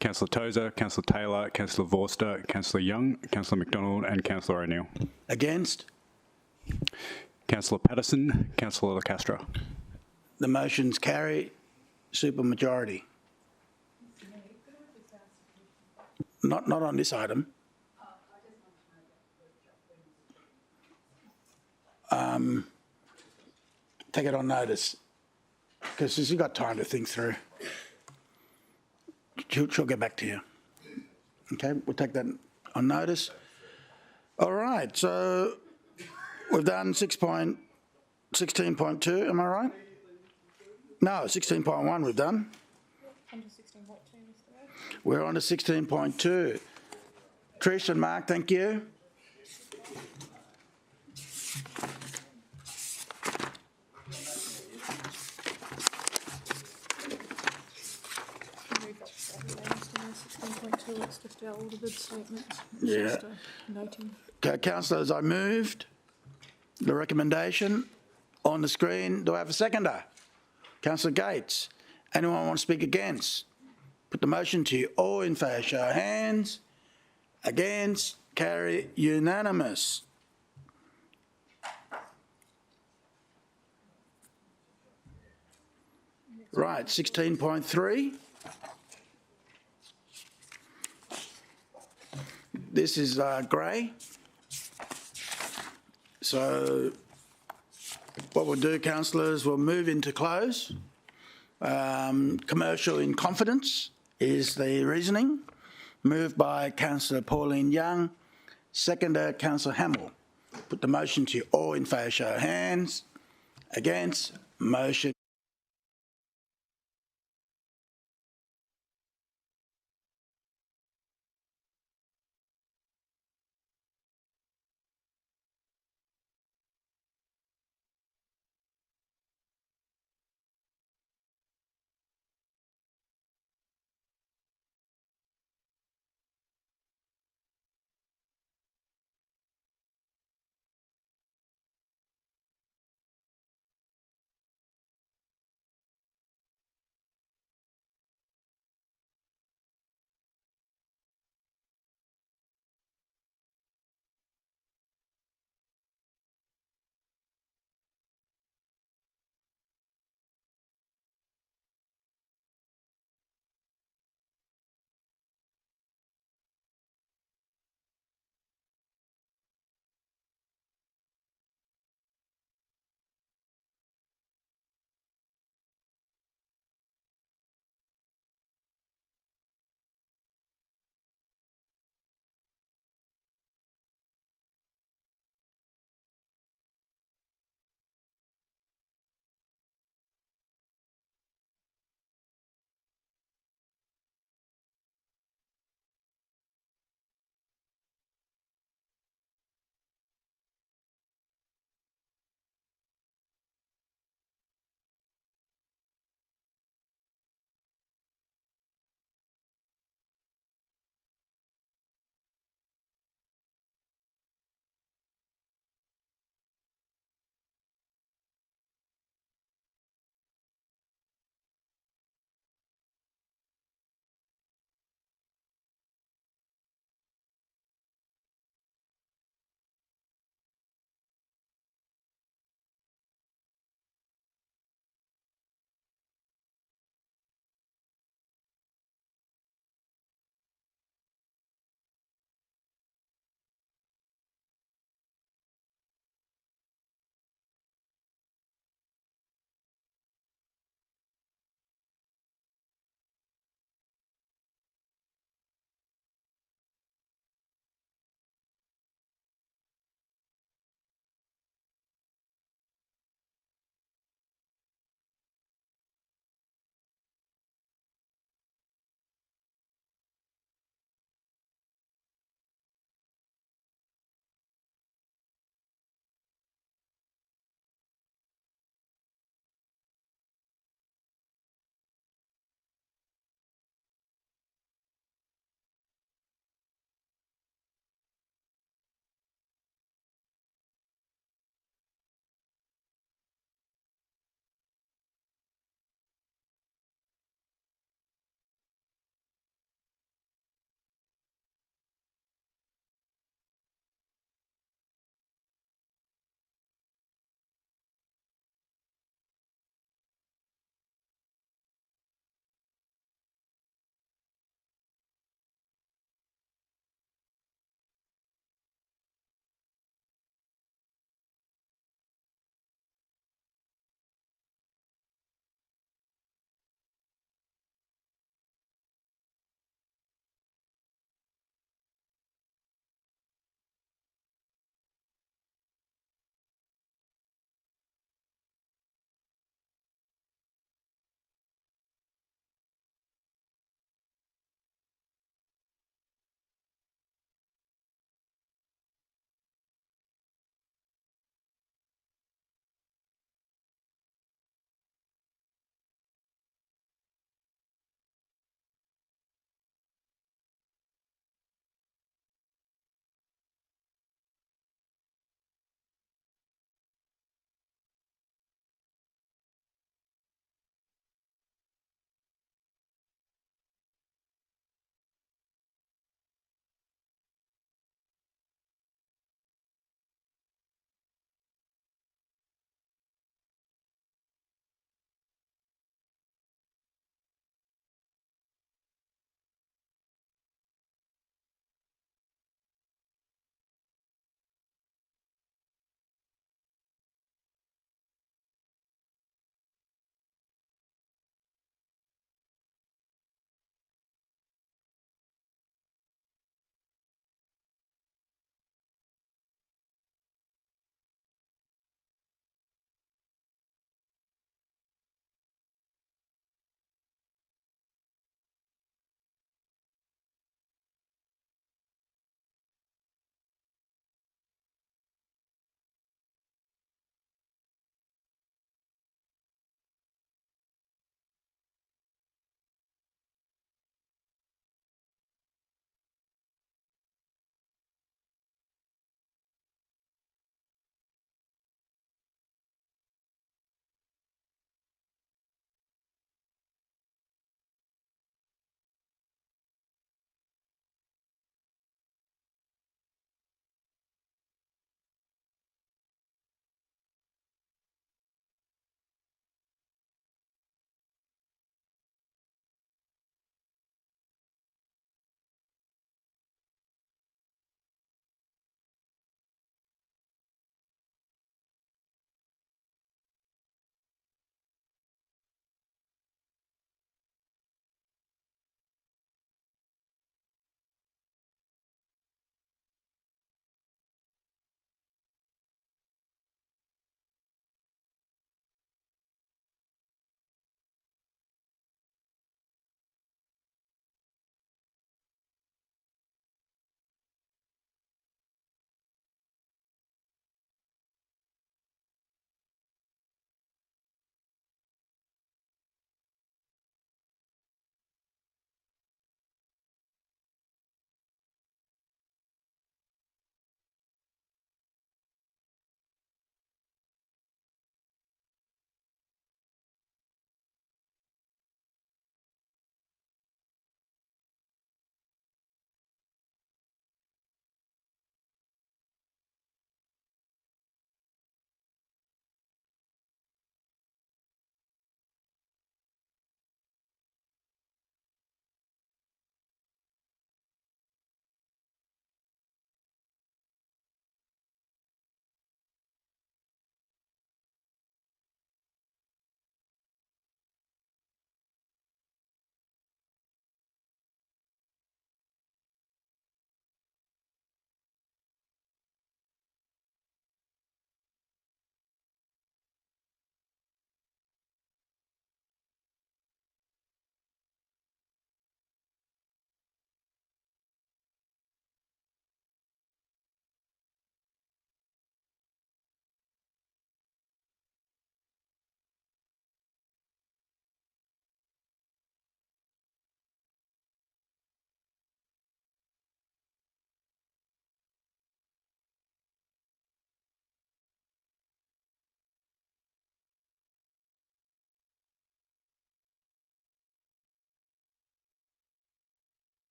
Councillor Tozer, Councillor Taylor, Councillor Vorster, Councillor Young, Councillor McDonald and Councillor O'Neill. Against? Councillor Patterson, Councillor Lacastra. The motion's carried. Super majority. Not on this item. Take it on notice, because she's got time to think through. She'll get back to you. Okay, we'll take that on notice. All right, so we've done 16.2, am I right? No, 16.1 we've done. We're on to 16.2. Trish and Mark, thank you. It's just our audited statements. Yeah. Okay, councillors, I moved the recommendation on the screen. Do I have a seconder? Councillor Gates. Anyone want to speak against? Put the motion to you. All in favour, show of hands. Against? Carry unanimous. Right, 16.3. This is grey. So what we'll do, councillors, we'll move into close. Commercial in confidence is the reasoning. Moved by Councillor Pauline Young, seconder Councillor Hamill. Put the motion to you. All in favour, show of hands. Against? Motion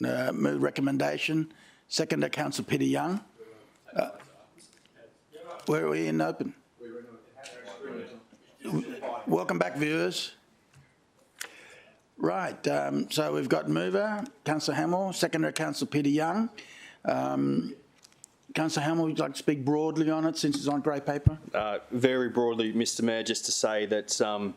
move recommendation. Seconder, Councillor Peter Young. Where are we in open? Welcome back, viewers. Right, so we've got mover, Councillor Hamill, seconder, Councillor Peter Young. Councillor Hamill, would you like to speak broadly on it since it's on grey paper? Very broadly, Mr Mayor, just to say that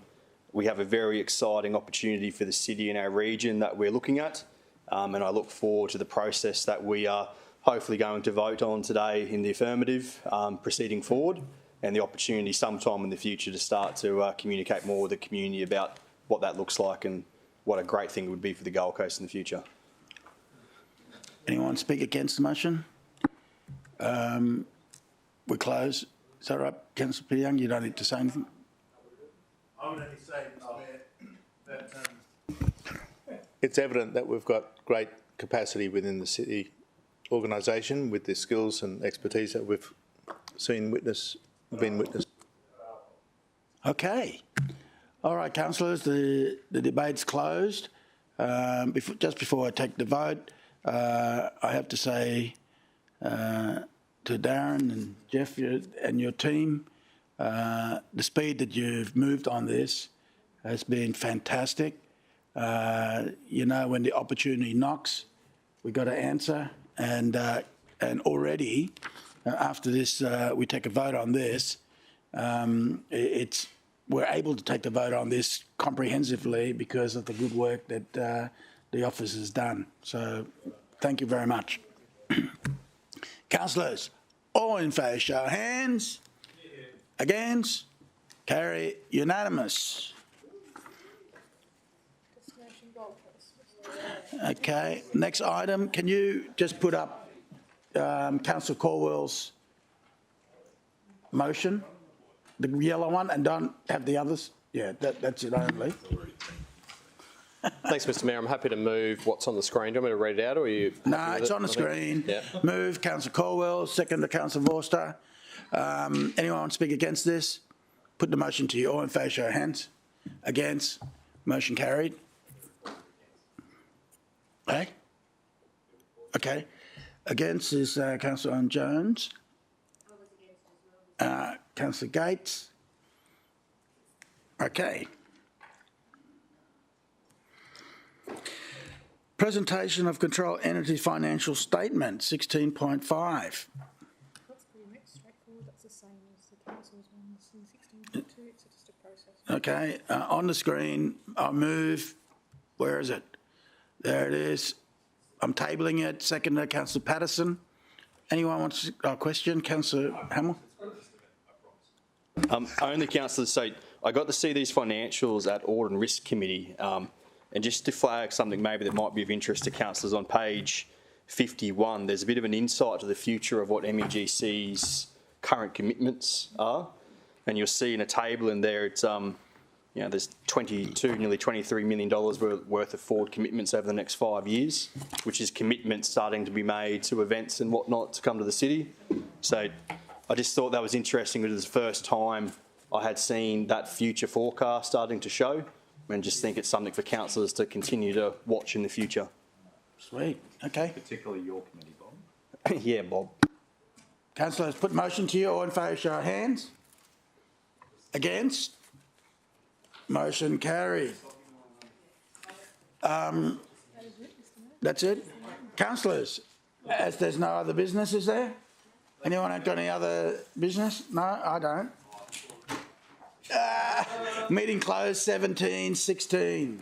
we have a very exciting opportunity for the city and our region that we're looking at, and I look forward to the process that we are hopefully going to vote on today in the affirmative, proceeding forward, and the opportunity sometime in the future to start to communicate more with the community about what that looks like and what a great thing it would be for the Gold Coast in the future. Anyone speak against the motion? We close. Is that right, Councillor Peter Young? You don't need to say anything? I would only say, that it's evident that we've got great capacity within the city organisation with the skills and expertise that we've been witnessed. Okay. All right, councillors, the debate's closed. Just before I take the vote, I have to say to Darren and Jeff and your team, the speed that you've moved on this has been fantastic. You know, when the opportunity knocks, we've got to answer. And already, after this, we take a vote on this, we're able to take the vote on this comprehensively because of the good work that the office has done. So thank you very much. Councillors, all in favour, show of hands. Against? Carry unanimous. Okay, next item. Can you just put up Councillor Caldwell's motion, the yellow one, and don't have the others? Yeah, that's it only. Thanks, Mr Mayor. I'm happy to move what's on the screen. Do you want me to read it out, or are you? No, it's on the screen. Yeah. Move, Councillor Caldwell. Second to Councillor Vorster. Anyone want to speak against this? Put the motion to you. All in favour, show of hands. Against? Motion carried. Hey? Okay. Against is Councillor Owen Jones. Councillor Gates. Okay. Presentation of Control Entity Financial Statement, 16.5. That's pretty much straightforward. That's the same as the council's ones in 16.2. It's just a process. Okay. On the screen, I'll move. Where is it? There it is. I'm tabling it. Seconder, Councillor Patterson. Anyone wants a question? Councillor Hamill? Only councillor, so I got to see these financials at Audit and Risk Committee, and just to flag something maybe that might be of interest to councillors, on page 51, there's a bit of an insight to the future of what MEGC's current commitments are, and you'll see in a table in there, it's you know, there's nearly $23 million worth of forward commitments over the next 5 years, which is commitments starting to be made to events and whatnot to come to the city. So I just thought that was interesting. It was the first time I had seen that future forecast starting to show, and just think it's something for councillors to continue to watch in the future. Sweet. Okay. Particularly your committee, Bob. Yeah, Bob. Councillors, put motion to you. All in favour, show of hands. Against? Motion carried. That's it. Councillors, as there's no other business, is there? Anyone got any other business? No, I don't. Meeting closed 17:16.